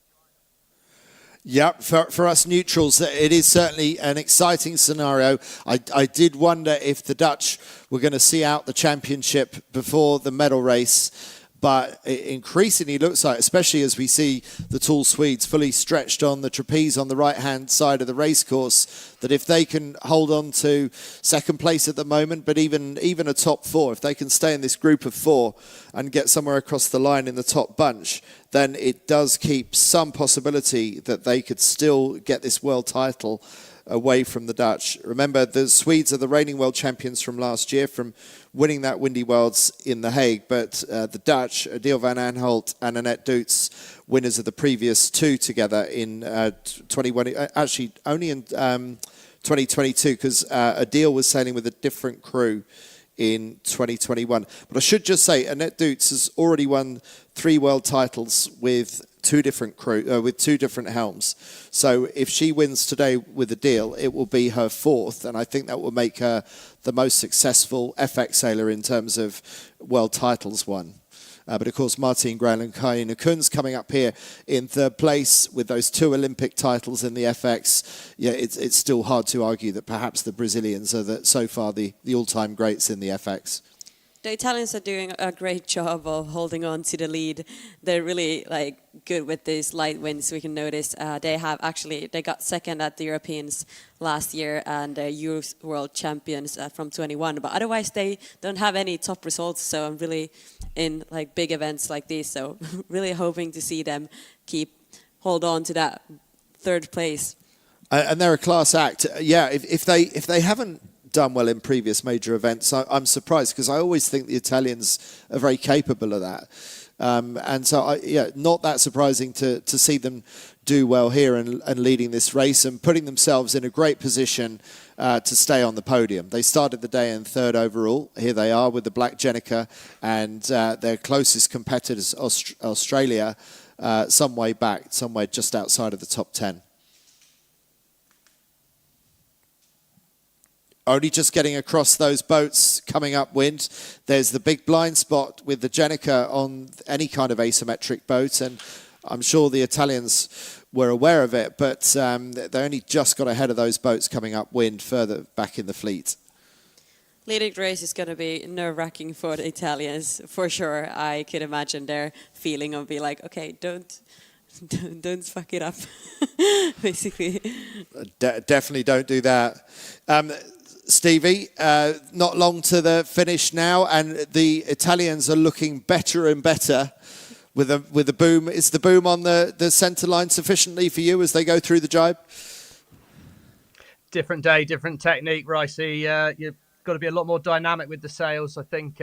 Yeah, for us neutrals, it is certainly an exciting scenario. I did wonder if the Dutch were going to see out the championship before the medal race, but it increasingly looks like, especially as we see the tall Swedes fully stretched on the trapeze on the right-hand side of the race course, that if they can hold on to second place at the moment, but even a top four, if they can stay in this group of four and get somewhere across the line in the top bunch, then it does keep some possibility that they could still get this world title away from the Dutch. Remember, the Swedes are the reigning world champions from last year, from winning that Windy Worlds in The Hague, but the Dutch, Adil van Aanholt and Annette Dutz, winners of the previous two together in 21, actually only in 2022, because Adil was sailing with a different crew in 2021. But I should just say, Annette Dutz has already won 3 world titles with two different helms. So if she wins today with Adil, it will be her 4th, and I think that will make her the most successful FX sailor in terms of world titles won. But of course, Martine Grael and Kaina Kunz coming up here in 3rd place with those 2 Olympic titles in the FX. Yeah, it's still hard to argue that perhaps the Brazilians are so far the all-time greats in the FX. The Italians are doing a great job of holding on to the lead. They're really good with these light winds. We can notice they got second at the Europeans last year and Youth World Champions from 21. But otherwise, they don't have any top results. So I'm really in big events like these. So really hoping to see them hold on to that 3rd place. And they're a class act. Yeah, if they haven't done well in previous major events. I'm surprised because I always think the Italians are very capable of that. And so, not that surprising to see them do well here and leading this race and putting themselves in a great position to stay on the podium. They started the day in 3rd overall. Here they are with the Black Jenica and their closest competitors, Australia, some way back, somewhere just outside of the top 10. Only just getting across those boats coming upwind. There's the big blind spot with the Jenica on any kind of asymmetric boat, and I'm sure the Italians were aware of it, but they only just got ahead of those boats coming upwind further back in the fleet. Leading the race is going to be nerve-wracking for the Italians, for sure. I could imagine their feeling of being like, okay, don't fuck it up, basically. Definitely don't do that. Stevie, not long to the finish now, and the Italians are looking better and better with the boom. Is the boom on the centre line sufficiently for you as they go through the jibe? Different day, different technique, Ricey. You've got to be a lot more dynamic with the sails, I think,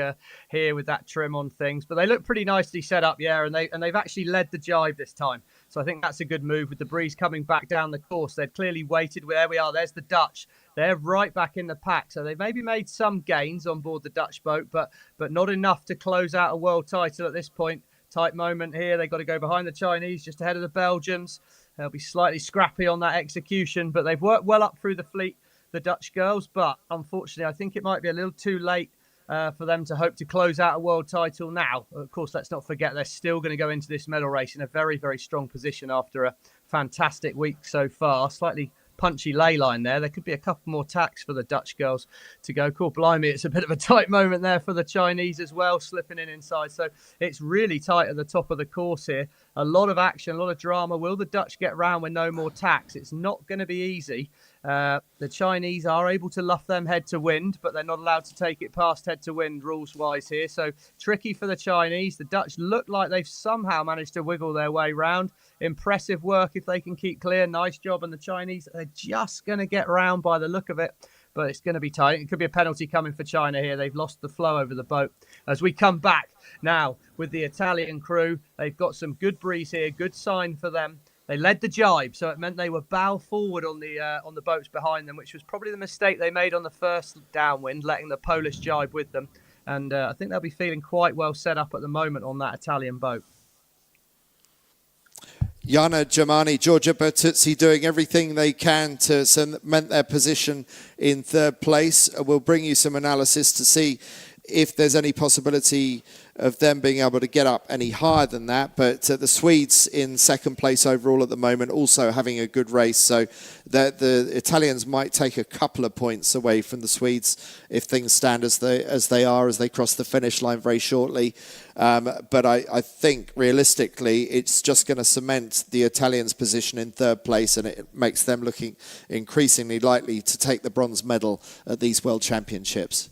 here with that trim on things. But they look pretty nicely set up, yeah, and they've actually led the jibe this time. So I think that's a good move with the breeze coming back down the course. They'd clearly waited. There we are. There's the Dutch. They're right back in the pack. So they've maybe made some gains on board the Dutch boat, but not enough to close out a world title at this point. Tight moment here. They've got to go behind the Chinese, just ahead of the Belgians. They'll be slightly scrappy on that execution, but they've worked well up through the fleet, the Dutch girls. But unfortunately, I think it might be a little too late for them to hope to close out a world title now. Of course, let's not forget they're still going to go into this medal race in a very, very strong position after a fantastic week so far. Slightly punchy ley line there. There could be a couple more tacks for the Dutch girls to go. Cool, blimey, it's a bit of a tight moment there for the Chinese as well, slipping in inside. So it's really tight at the top of the course here. A lot of action, a lot of drama. Will the Dutch get round with no more tacks? It's not going to be easy. The Chinese are able to luff them head to wind, but they're not allowed to take it past head to wind rules-wise here. So tricky for the Chinese. The Dutch look like they've somehow managed to wiggle their way round. Impressive work if they can keep clear. Nice job. And the Chinese are just going to get round by the look of it, but it's going to be tight. It could be a penalty coming for China here. They've lost the flow over the boat. As we come back now with the Italian crew, they've got some good breeze here. Good sign for them. They led the jibe, so it meant they were bow forward on the boats behind them, which was probably the mistake they made on the first downwind, letting the Polish jibe with them. And I think they'll be feeling quite well set up at the moment on that Italian boat. Jana, Germani, Georgia Bertuzzi doing everything they can to cement their position in 3rd place. We'll bring you some analysis to see if there's any possibility of them being able to get up any higher than that. But the Swedes in 2nd place overall at the moment, also having a good race. So the Italians might take a couple of points away from the Swedes if things stand as they cross the finish line very shortly. But I think realistically, it's just going to cement the Italians' position in 3rd place, and it makes them looking increasingly likely to take the bronze medal at these World Championships.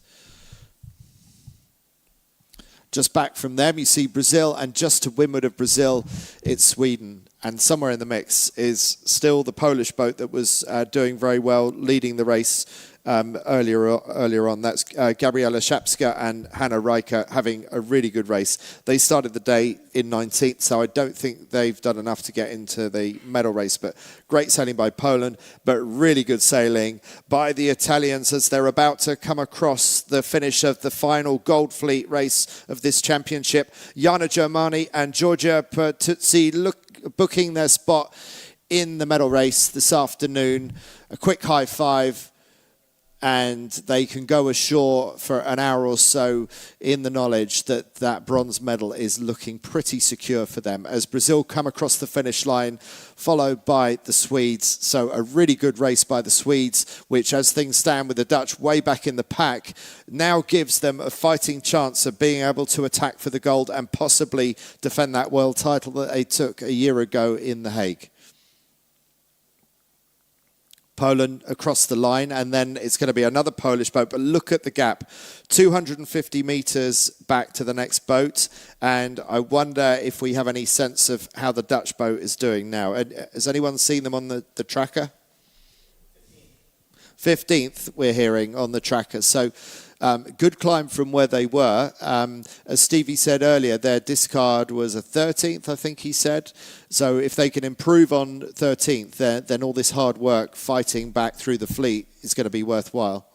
Just back from them, you see Brazil, and just to windward of Brazil, it's Sweden. And somewhere in the mix is still the Polish boat that was doing very well, leading the race earlier on. That's Gabriela Szapska and Hanna Riker having a really good race. They started the day in 19th, so I don't think they've done enough to get into the medal race. But great sailing by Poland, but really good sailing by the Italians as they're about to come across the finish of the final Gold Fleet race of this championship. Jana Germani and Georgia Bertuzzi booking their spot in the medal race this afternoon. A quick high five, and they can go ashore for an hour or so in the knowledge that that bronze medal is looking pretty secure for them as Brazil come across the finish line, followed by the Swedes. So a really good race by the Swedes, which as things stand with the Dutch way back in the pack, now gives them a fighting chance of being able to attack for the gold and possibly defend that world title that they took a year ago in The Hague. Poland across the line, and then it's going to be another Polish boat, but look at the gap, 250 meters back to the next boat, and I wonder if we have any sense of how the Dutch boat is doing now. Has anyone seen them on the tracker? 15th, we're hearing on the tracker. So good climb from where they were. As Stevie said earlier, their discard was a 13th, I think he said. So if they can improve on 13th, then all this hard work fighting back through the fleet is going to be worthwhile.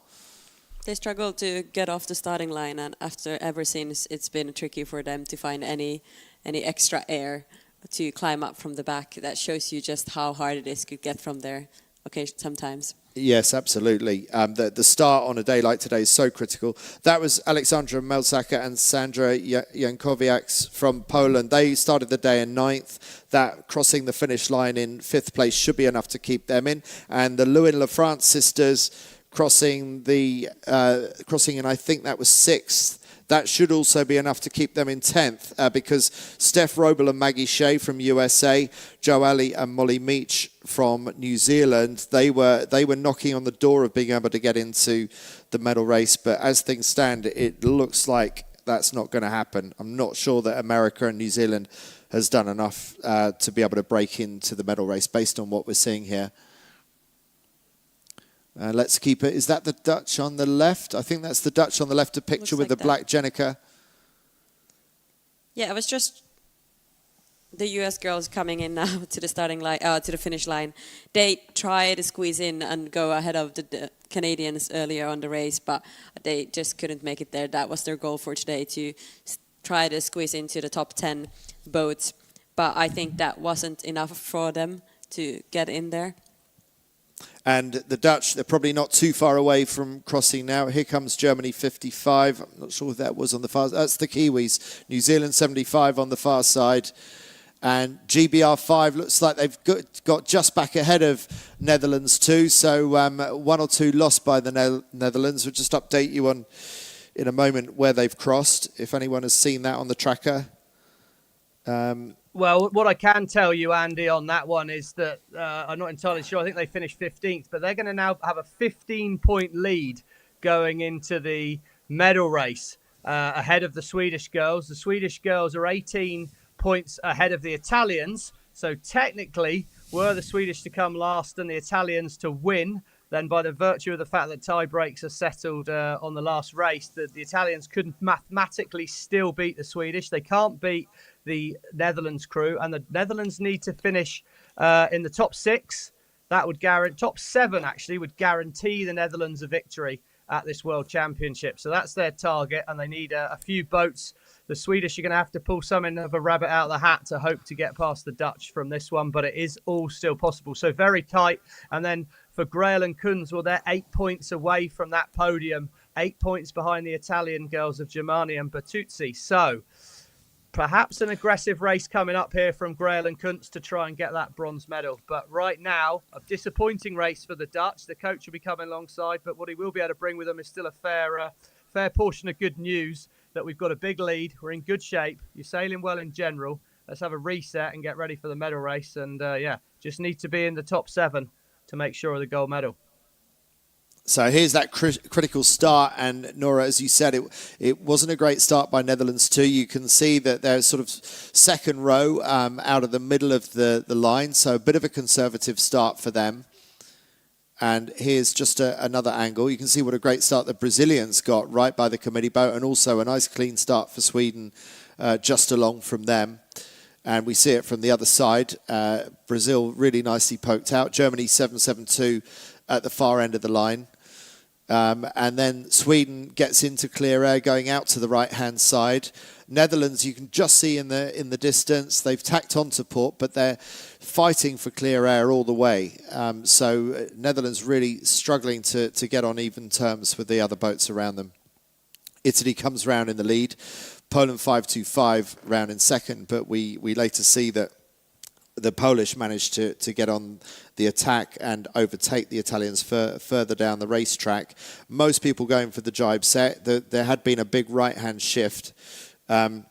They struggled to get off the starting line, and ever since, it's been tricky for them to find any extra air to climb up from the back. That shows you just how hard it is to get from there. Okay, sometimes. Yes, absolutely. The start on a day like today is so critical. That was Alexandra Melzaka and Sandra Jankowiak from Poland. They started the day in 9th. That crossing the finish line in 5th place should be enough to keep them in. And the Lewin-Lafrance sisters crossing in, I think that was 6th. That should also be enough to keep them in 10th because Steph Roble and Maggie Shea from USA, Jo Ali and Molly Meach from New Zealand, they were knocking on the door of being able to get into the medal race. But as things stand, it looks like that's not going to happen. I'm not sure that America and New Zealand has done enough to be able to break into the medal race based on what we're seeing here. Let's keep it. Is that the Dutch on the left? I think that's the Dutch on the left, a picture with the black Jenica. Yeah, it was just the US girls coming in now to the starting line, to the finish line. They tried to squeeze in and go ahead of the Canadians earlier on the race, but they just couldn't make it there. That was their goal for today, to try to squeeze into the top 10 boats. But I think that wasn't enough for them to get in there. And the Dutch, they're probably not too far away from crossing now. Here comes Germany 55. I'm not sure if that was on the far side. That's the Kiwis. New Zealand 75 on the far side. And GBR 5 looks like they've got just back ahead of Netherlands too. So 1 or 2 lost by the Netherlands. We'll just update you on in a moment where they've crossed, if anyone has seen that on the tracker. Well, what I can tell you, Andy, on that one is that I'm not entirely sure. I think they finished 15th, but they're going to now have a 15-point lead going into the medal race ahead of the Swedish girls. The Swedish girls are 18 points ahead of the Italians. So technically, were the Swedish to come last and the Italians to win, then by the virtue of the fact that tie breaks are settled on the last race, that the Italians couldn't mathematically still beat the Swedish. They can't beat the Netherlands crew, and the Netherlands need to finish in the top 6. That would guarantee, top 7 actually, would guarantee the Netherlands a victory at this World Championship. So that's their target, and they need a few boats. The Swedish are going to have to pull something of a rabbit out of the hat to hope to get past the Dutch from this one, but it is all still possible. So very tight. And then for Grail and Kunz, well, they're 8 points away from that podium, 8 points behind the Italian girls of Germani and Bertuzzi. So perhaps an aggressive race coming up here from Grail and Kunz to try and get that bronze medal. But right now, a disappointing race for the Dutch. The coach will be coming alongside, but what he will be able to bring with him is still a fair portion of good news, that we've got a big lead. We're in good shape. You're sailing well in general. Let's have a reset and get ready for the medal race. And just need to be in the top 7 to make sure of the gold medal. So here's that critical start, and Nora, as you said, it wasn't a great start by Netherlands too. You can see that they're sort of second row out of the middle of the line, so a bit of a conservative start for them. And here's just another angle. You can see what a great start the Brazilians got right by the committee boat, and also a nice clean start for Sweden just along from them. And we see it from the other side. Brazil really nicely poked out. Germany 772 at the far end of the line. And then Sweden gets into clear air going out to the right-hand side. Netherlands, you can just see in the distance, they've tacked onto port, but they're fighting for clear air all the way. So Netherlands really struggling to get on even terms with the other boats around them. Italy comes round in the lead. Poland 525 round in second, but we later see that the Polish managed to get on the attack and overtake the Italians further down the racetrack. Most people going for the jibe set. There had been a big right-hand shift. And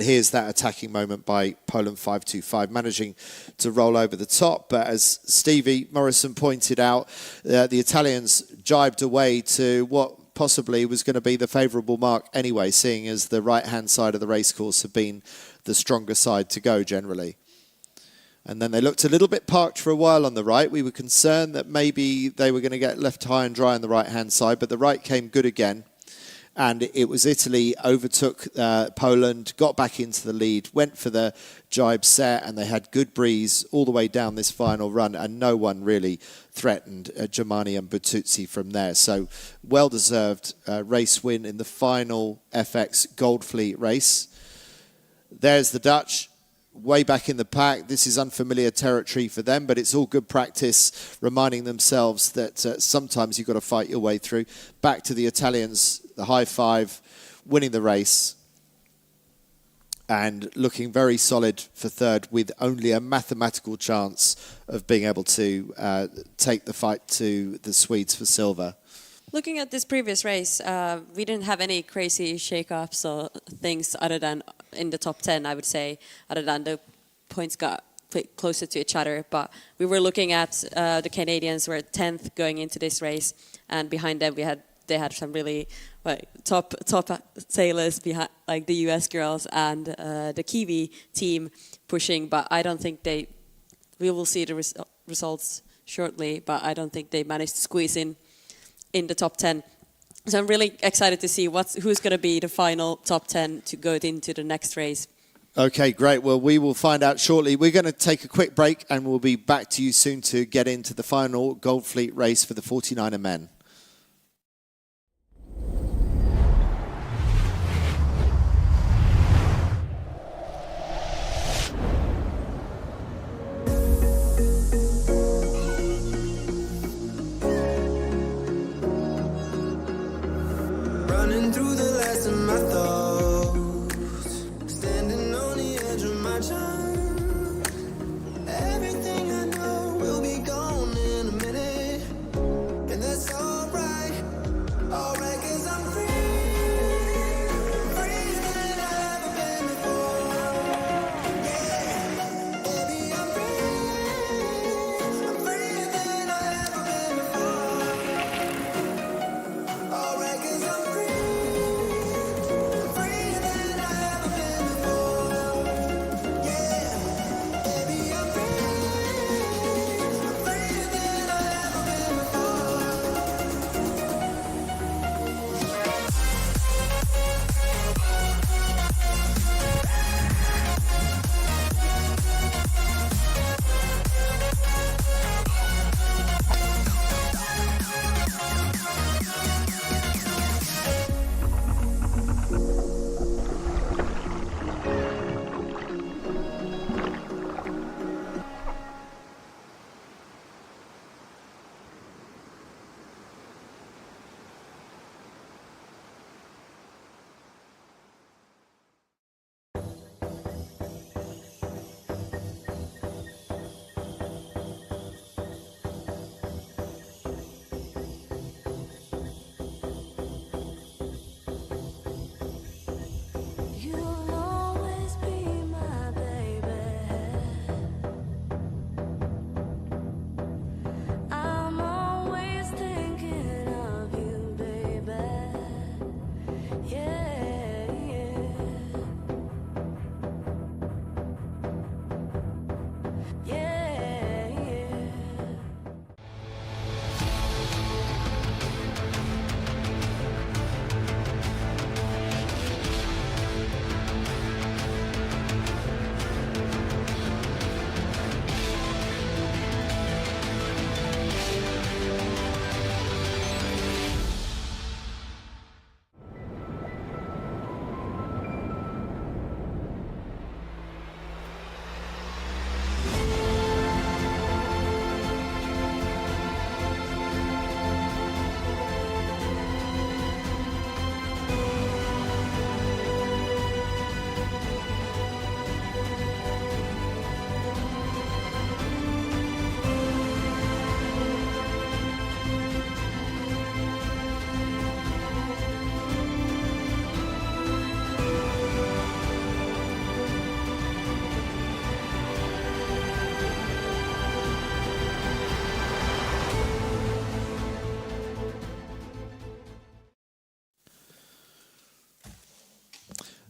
here's that attacking moment by Poland 525, managing to roll over the top. But as Stevie Morrison pointed out, the Italians jibed away to what possibly was going to be the favourable mark anyway, seeing as the right-hand side of the racecourse had been the stronger side to go generally. And then they looked a little bit parked for a while on the right. We were concerned that maybe they were going to get left high and dry on the right-hand side, but the right came good again. And it was Italy overtook Poland, got back into the lead, went for the jibe set, and they had good breeze all the way down this final run, and no one really threatened Germani and Bertuzzi from there. So well-deserved race win in the final FX Gold Fleet race. There's the Dutch, way back in the pack. This is unfamiliar territory for them, but it's all good practice, reminding themselves that sometimes you've got to fight your way through. Back to the Italians, the high five, winning the race, and looking very solid for third with only a mathematical chance of being able to take the fight to the Swedes for silver. Looking at this previous race, we didn't have any crazy shake-ups or things other than in the top 10, I would say, other than the points got closer to each other. But we were looking at the Canadians were 10th going into this race, and behind them they had some really top sailors behind, like the US girls and the Kiwi team pushing. But I don't think we will see the results shortly, but I don't think they managed to squeeze in the top 10. So I'm really excited to see who's going to be the final top 10 to go into the next race. Okay, great. Well, we will find out shortly. We're going to take a quick break, and we'll be back to you soon to get into the final Gold Fleet race for the 49er men. Running through the last of my thoughts, standing on the edge of my time. Everything I know will be gone in a minute, and that's alright, alright, 'cause I'm free, freer than I've ever been before. Yeah, baby, I'm freer than I've ever been before. Alright, 'cause I'm free. Freer than I've ever been before. Yeah.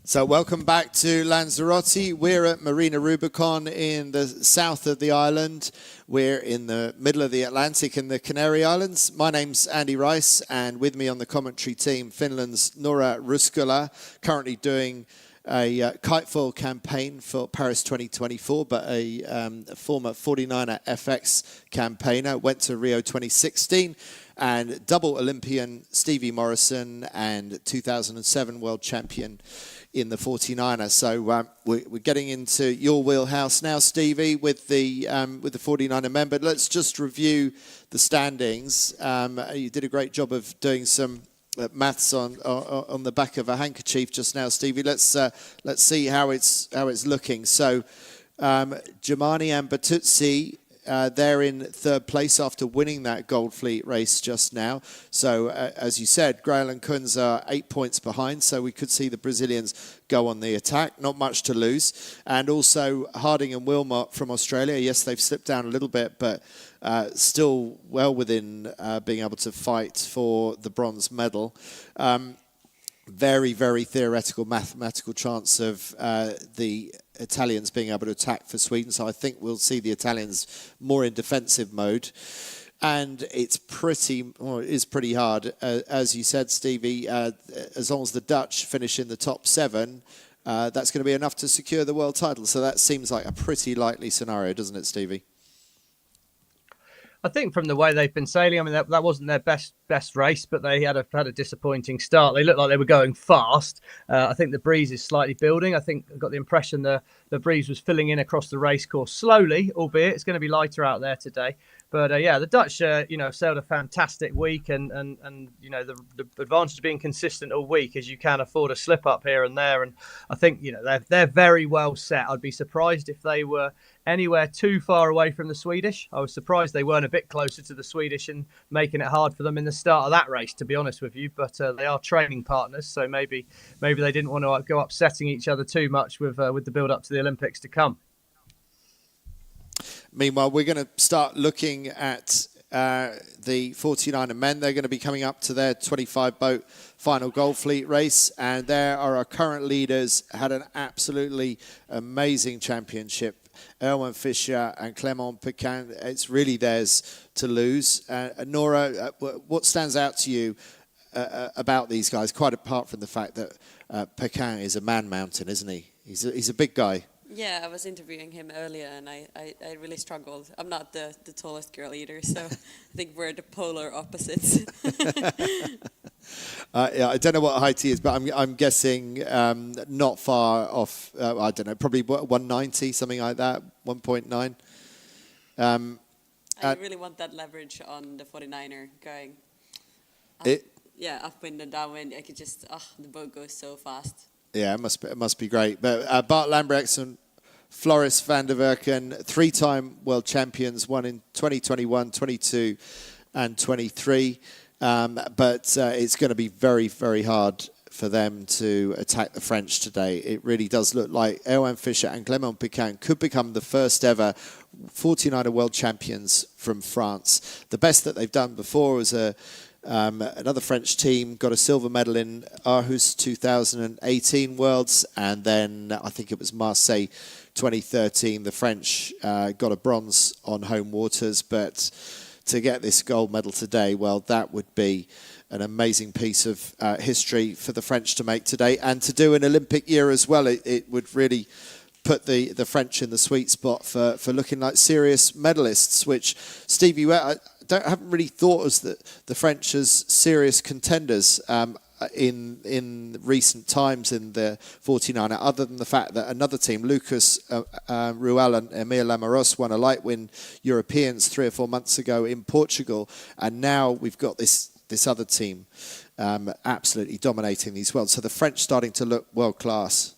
So welcome back to Lanzarote. We're at Marina Rubicón in the south of the island. We're in the middle of the Atlantic in the Canary Islands. My name's Andy Rice, and with me on the commentary team, Finland's Noora Ruskula, currently doing a kitefoil campaign for Paris 2024, but a former 49er FX campaigner, went to Rio 2016, and double Olympian Stevie Morrison and 2007 world champion in the 49er. So we're getting into your wheelhouse now, Stevie, with the 49er men. But let's just review the standings. You did a great job of doing some maths on the back of a handkerchief just now, Stevie. Let's see how it's looking. So Germani and Batutsi, they're in third place after winning that Gold Fleet race just now. So, as you said, Grail and Kunz are 8 points behind, so we could see the Brazilians go on the attack. Not much to lose. And also Harding and Wilmot from Australia. Yes, they've slipped down a little bit, but still well within being able to fight for the bronze medal. Very, very theoretical, mathematical chance of the Italians being able to attack for Sweden. So I think we'll see the Italians more in defensive mode. And it is pretty hard. As you said, Stevie, as long as the Dutch finish in the top 7, that's going to be enough to secure the world title. So that seems like a pretty likely scenario, doesn't it, Stevie? I think from the way they've been sailing, I mean, that wasn't their best race, but they had a disappointing start. They looked like they were going fast. I think the breeze is slightly building. I think I got the impression the breeze was filling in across the race course slowly, albeit it's going to be lighter out there today. But the Dutch, sailed a fantastic week, and the advantage of being consistent all week is you can afford a slip up here and there. And I think they're very well set. I'd be surprised if they were anywhere too far away from the Swedish. I was surprised they weren't a bit closer to the Swedish and making it hard for them in the start of that race, to be honest with you. But they are training partners, so maybe they didn't want to go upsetting each other too much with the build up to the Olympics to come. Meanwhile, we're going to start looking at the 49er men. They're going to be coming up to their 25-boat final Gold Fleet race, and there are our current leaders. Had an absolutely amazing championship. Erwin Fischer and Clément Pequin, it's really theirs to lose. Noora, what stands out to you about these guys, quite apart from the fact that Pequin is a man mountain, isn't he? He's a big guy. Yeah, I was interviewing him earlier, and I really struggled. I'm not the tallest girl either, so I think we're the polar opposites. I don't know what height he is, but I'm guessing not far off. I don't know, probably 190, something like that, 1.9. I really want that leverage on the 49er going. Upwind and downwind. I could just, the boat goes so fast. Yeah, it must be great. But Bart Lambrechts and Floris van der Werken, 3-time world champions, won in 2021, 22 and 23. But it's going to be very, very hard for them to attack the French today. It really does look like Erwin Fischer and Clément Pequin could become the first ever 49er world champions from France. The best that they've done before was another French team got a silver medal in Aarhus 2018 Worlds, and then I think it was Marseille 2013. The French got a bronze on home waters, but to get this gold medal today, well, that would be an amazing piece of history for the French to make today, and to do an Olympic year as well. It would really put the French in the sweet spot for looking like serious medalists, which, Stevie, I haven't really thought as the French as serious contenders in recent times in the 49er, other than the fact that another team, Lucas Ruel and Emile Lamaros, won a light win Europeans 3 or 4 months ago in Portugal, and now we've got this other team absolutely dominating these worlds. So the French starting to look world class.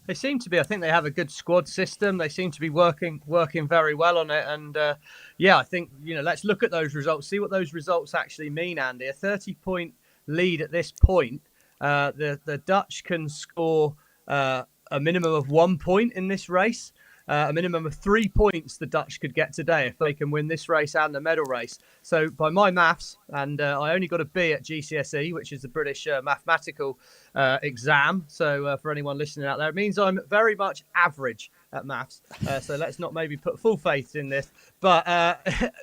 They seem to be. I think they have a good squad system. They seem to be working very well on it. And I think let's look at those results, see what those results actually mean, Andy. A 30-point lead at this point. The Dutch can score a minimum of 1 point in this race. a minimum of 3 points the Dutch could get today if they can win this race and the medal race. So by my maths, and I only got a B at GCSE, which is the British mathematical exam. So for anyone listening out there, it means I'm very much average at maths. So let's not maybe put full faith in this. But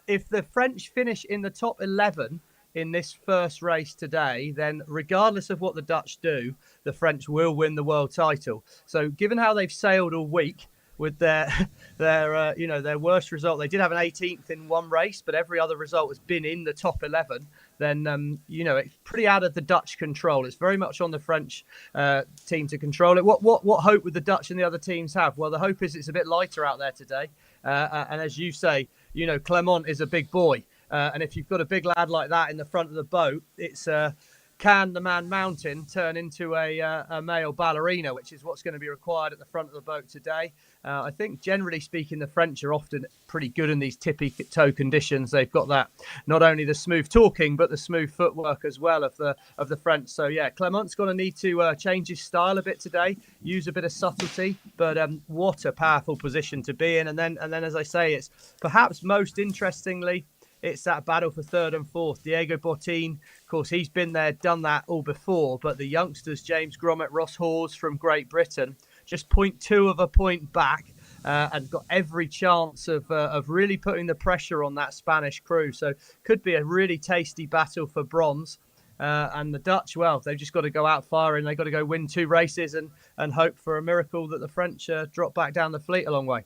if the French finish in the top 11 in this first race today, then regardless of what the Dutch do, the French will win the world title. So given how they've sailed all week with their worst result, they did have an 18th in one race, but every other result has been in the top 11. Then it's pretty out of the Dutch control. It's very much on the French team to control it. What hope would the Dutch and the other teams have? Well, the hope is it's a bit lighter out there today, and as you say, Clement is a big boy. And if you've got a big lad like that in the front of the boat, it's can the man mountain turn into a male ballerina, which is what's going to be required at the front of the boat today. I think generally speaking, the French are often pretty good in these tippy toe conditions. They've got that, not only the smooth talking, but the smooth footwork as well of the French. So yeah, Clement's going to need to change his style a bit today, use a bit of subtlety, but what a powerful position to be in. And then as I say, it's perhaps most interestingly, it's that battle for third and fourth. Diego Botín, of course, he's been there, done that all before. But the youngsters, James Grommet, Ross Hawes from Great Britain, just 0.2 of a point back and got every chance of really putting the pressure on that Spanish crew. So could be a really tasty battle for bronze. And the Dutch, well, they've just got to go out firing. They've got to go win 2 races and hope for a miracle that the French drop back down the fleet a long way.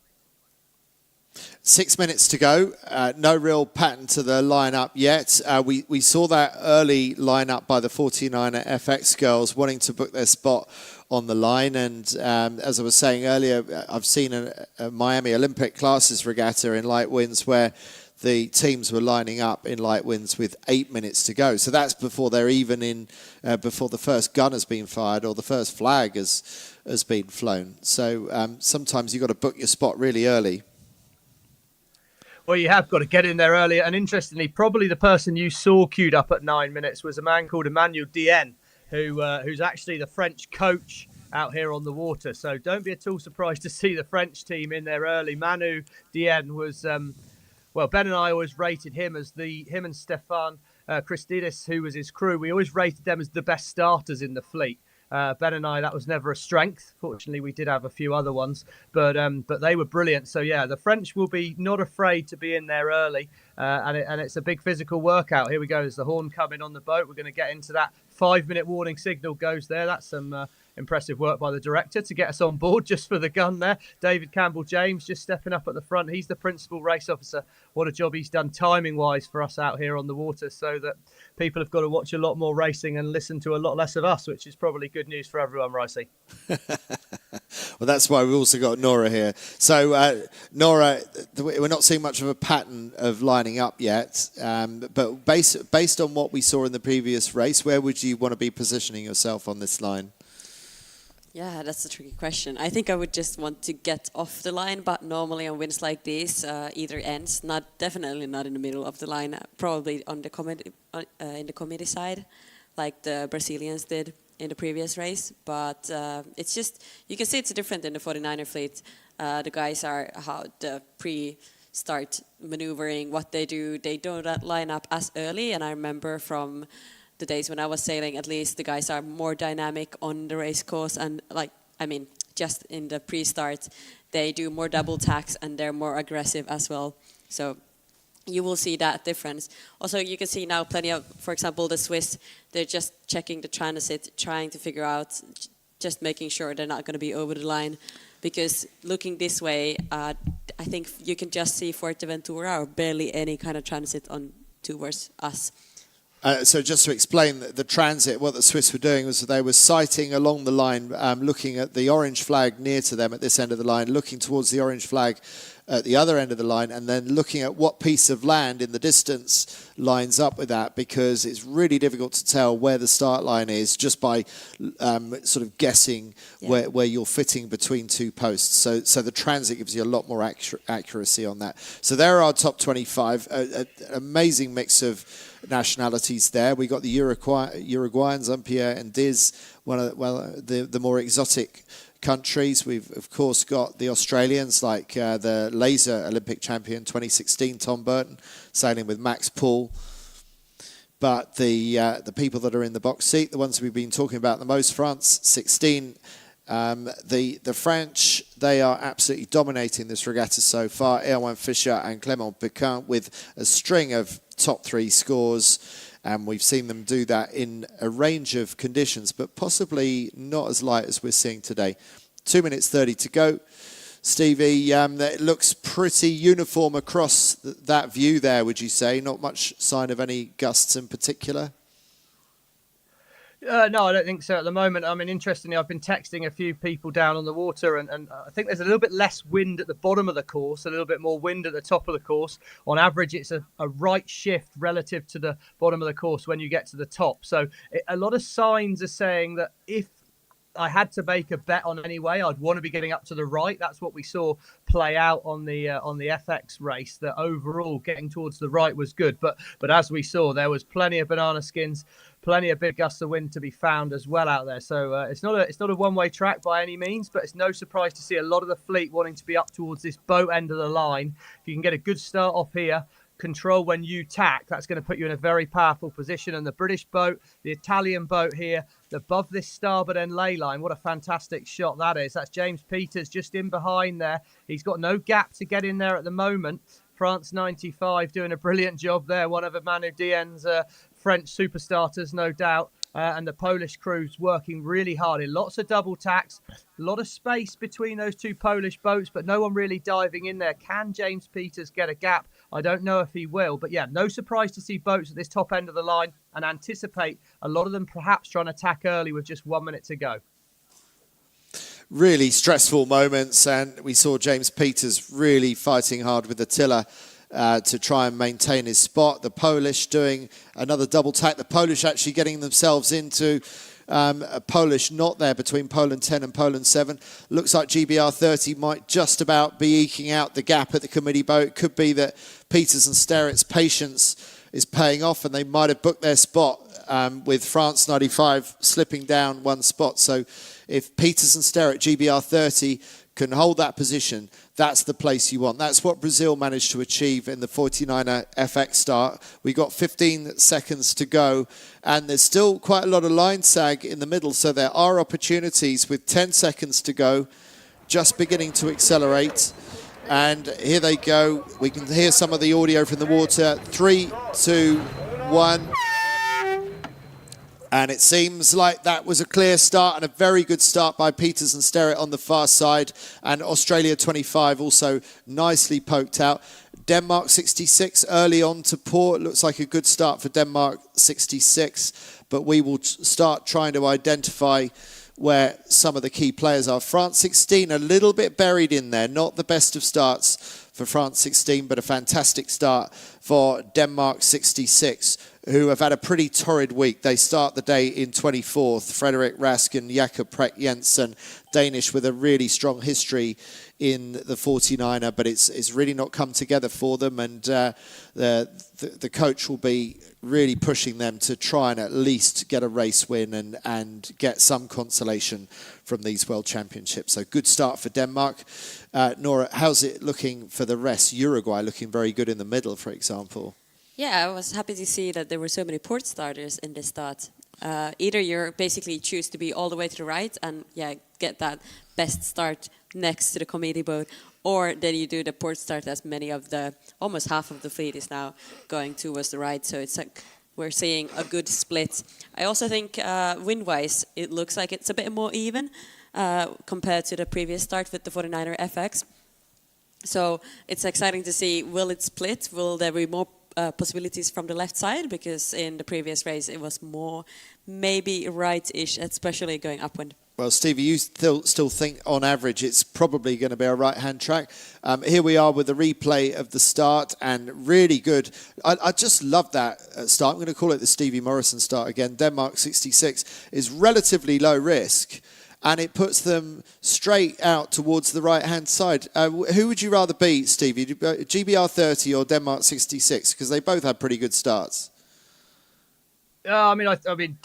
6 minutes to go. No real pattern to the lineup yet. We saw that early lineup by the 49er FX girls wanting to book their spot on the line. And as I was saying earlier, I've seen a Miami Olympic classes regatta in light winds where the teams were lining up in light winds with 8 minutes to go. So that's before they're even in, before the first gun has been fired or the first flag has been flown. So sometimes you've got to book your spot really early. Well, you have got to get in there earlier. And interestingly, probably the person you saw queued up at 9 minutes was a man called Emmanuel Dien, who's actually the French coach out here on the water. So don't be at all surprised to see the French team in there early. Manu Dien was, Ben and I always rated him as him and Stefan Christidis, who was his crew. We always rated them as the best starters in the fleet. Ben and I, that was never a strength. Fortunately, we did have a few other ones, but they were brilliant. So yeah, the French will be not afraid to be in there early, and it's a big physical workout. Here we go. There's the horn coming on the boat. We're going to get into that. 5-minute warning signal goes there. That's some impressive work by the director to get us on board just for the gun there. David Campbell-James just stepping up at the front. He's the principal race officer. What a job he's done timing-wise for us out here on the water, so that people have got to watch a lot more racing and listen to a lot less of us, which is probably good news for everyone, Ricey. Well, that's why we've also got Nora here. So, Nora, we're not seeing much of a pattern of lining up yet, but based on what we saw in the previous race, where would you want to be positioning yourself on this line? Yeah, that's a tricky question. I think I would just want to get off the line, but normally on winds like this, either ends, definitely not in the middle of the line, probably on the in the committee side, like the Brazilians did in the previous race. But it's just, you can see it's different in the 49er fleet. The guys are how the pre-start maneuvering, what they do. They don't line up as early, and I remember from the days when I was sailing, at least the guys are more dynamic on the race course, and just in the pre-start, they do more double tacks and they're more aggressive as well. So you will see that difference. Also, you can see now plenty of, for example, the Swiss, they're just checking the transit, trying to figure out, just making sure they're not going to be over the line. Because looking this way, I think you can just see Fuerteventura or barely any kind of transit on towards us. So just to explain the transit, what the Swiss were doing was they were sighting along the line, looking at the orange flag near to them at this end of the line, looking towards the orange flag at the other end of the line, and then looking at what piece of land in the distance lines up with that, because it's really difficult to tell where the start line is just by sort of guessing where you're fitting between two posts. So the transit gives you a lot more accuracy on that. So there are our top 25, an amazing mix of nationalities there. We got the Uruguayans, Jean-Pierre and Diz, one of the more exotic countries. We've, of course, got the Australians, like the laser Olympic champion 2016, Tom Burton, sailing with Max Paul. But the people that are in the box seat, the ones we've been talking about the most, France 16. The French, they are absolutely dominating this regatta so far. Erwan Fischer and Clément Piquin with a string of top 3 scores. And we've seen them do that in a range of conditions, but possibly not as light as we're seeing today. 2 minutes 30 to go. Stevie, it looks pretty uniform across that view there, would you say? Not much sign of any gusts in particular? No, I don't think so at the moment. I mean, interestingly, I've been texting a few people down on the water, and I think there's a little bit less wind at the bottom of the course, a little bit more wind at the top of the course. On average, it's a right shift relative to the bottom of the course when you get to the top. So a lot of signs are saying that if I had to make a bet on any way, I'd want to be getting up to the right. That's what we saw play out on the FX race, that overall getting towards the right was good. But as we saw, there was plenty of banana skins, plenty of big gusts of wind to be found as well out there. So it's not a one-way track by any means, but it's no surprise to see a lot of the fleet wanting to be up towards this boat end of the line. If you can get a good start off here, control when you tack, that's going to put you in a very powerful position. And the British boat, the Italian boat here, above this starboard end ley line, what a fantastic shot that is. That's James Peters just in behind there. He's got no gap to get in there at the moment. France 95 doing a brilliant job there. One of Manu Dien's French superstarters, no doubt. And the Polish crew's working really hard in lots of double tacks, a lot of space between those 2 Polish boats, but no one really diving in there. Can James Peters get a gap? I don't know if he will, but yeah, no surprise to see boats at this top end of the line, and anticipate a lot of them perhaps trying to tack early with just 1 minute to go. Really stressful moments, and we saw James Peters really fighting hard with the tiller to try and maintain his spot. The Polish doing another double tack. The Polish actually getting themselves into a Polish knot there between Poland 10 and Poland 7. Looks like GBR 30 might just about be eking out the gap at the committee boat. It could be that Peters and Sterrett's patience is paying off, and they might have booked their spot with France 95 slipping down 1 spot. So if Peters and Sterrett, GBR 30, can hold that position, that's the place you want. That's what Brazil managed to achieve in the 49er FX start. We got 15 seconds to go, and there's still quite a lot of line sag in the middle, so there are opportunities with 10 seconds to go, just beginning to accelerate. And here they go. We can hear some of the audio from the water. 3, 2, 1. And it seems like that was a clear start, and a very good start by Peters and Sterrett on the far side. And Australia 25 also nicely poked out. Denmark 66 early on to port. Looks like a good start for Denmark 66. But we will start trying to identify where some of the key players are. France 16 a little bit buried in there. Not the best of starts for France 16, but a fantastic start for Denmark 66, who have had a pretty torrid week. They start the day in 24th. Frederik Rask and Jakob Prek Jensen, Danish with a really strong history in the 49er, but it's really not come together for them, and the coach will be really pushing them to try and at least get a race win and get some consolation from these World Championships. So good start for Denmark. Nora, how's it looking for the rest? Uruguay looking very good in the middle, for example. Yeah, I was happy to see that there were so many port starters in this start. Either you basically choose to be all the way to the right and get that best start next to the committee boat, or then you do the port start, as many of almost half of the fleet is now going towards the right. So it's like we're seeing a good split. I also think wind-wise, it looks like it's a bit more even compared to the previous start with the 49er FX. So it's exciting to see, will it split? Will there be more possibilities from the left side? Because in the previous race it was more maybe right-ish, especially going upwind. Well, Stevie, you still think on average it's probably going to be a right-hand track. Here we are with the replay of the start, and really good. I just love that start. I'm going to call it the Stevie Morrison start again. Denmark 66 is relatively low risk, and it puts them straight out towards the right-hand side. Who would you rather be, Stevie, GBR 30 or Denmark 66? Because they both had pretty good starts. I mean,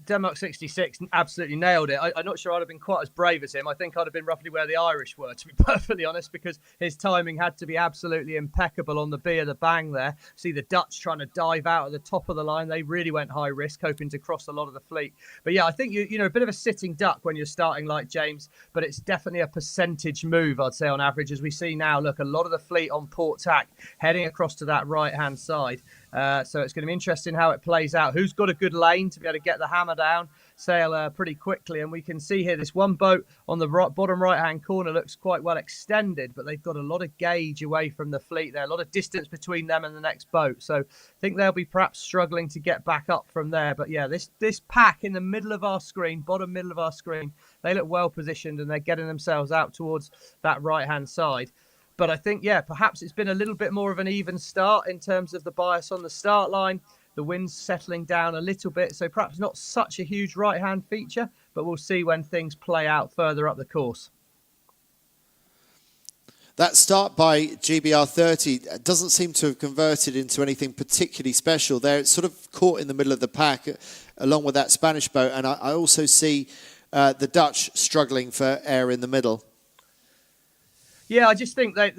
Denmark 66 absolutely nailed it. I'm not sure I'd have been quite as brave as him. I think I'd have been roughly where the Irish were, to be perfectly honest, because his timing had to be absolutely impeccable on the B of the bang there. See the Dutch trying to dive out at the top of the line. They really went high risk, hoping to cross a lot of the fleet. But yeah, I think you know a bit of a sitting duck when you're starting like James, but it's definitely a percentage move, I'd say, on average, as we see now. Look, a lot of the fleet on port tack heading across to that right-hand side. So it's going to be interesting how it plays out. Who's got a good lane to be able to get the hammer down, sail pretty quickly. And we can see here this one boat on the bottom right-hand corner looks quite well extended, but they've got a lot of gauge away from the fleet there, a lot of distance between them and the next boat. So I think they'll be perhaps struggling to get back up from there. But yeah, this pack in the middle of our screen, bottom middle of our screen, they look well positioned and they're getting themselves out towards that right-hand side. But I think, yeah, perhaps it's been a little bit more of an even start in terms of the bias on the start line. The wind's settling down a little bit, so perhaps not such a huge right-hand feature, but we'll see when things play out further up the course. That start by GBR 30 doesn't seem to have converted into anything particularly special. They're sort of caught in the middle of the pack along with that Spanish boat, and I also see the Dutch struggling for air in the middle. Yeah, I just think that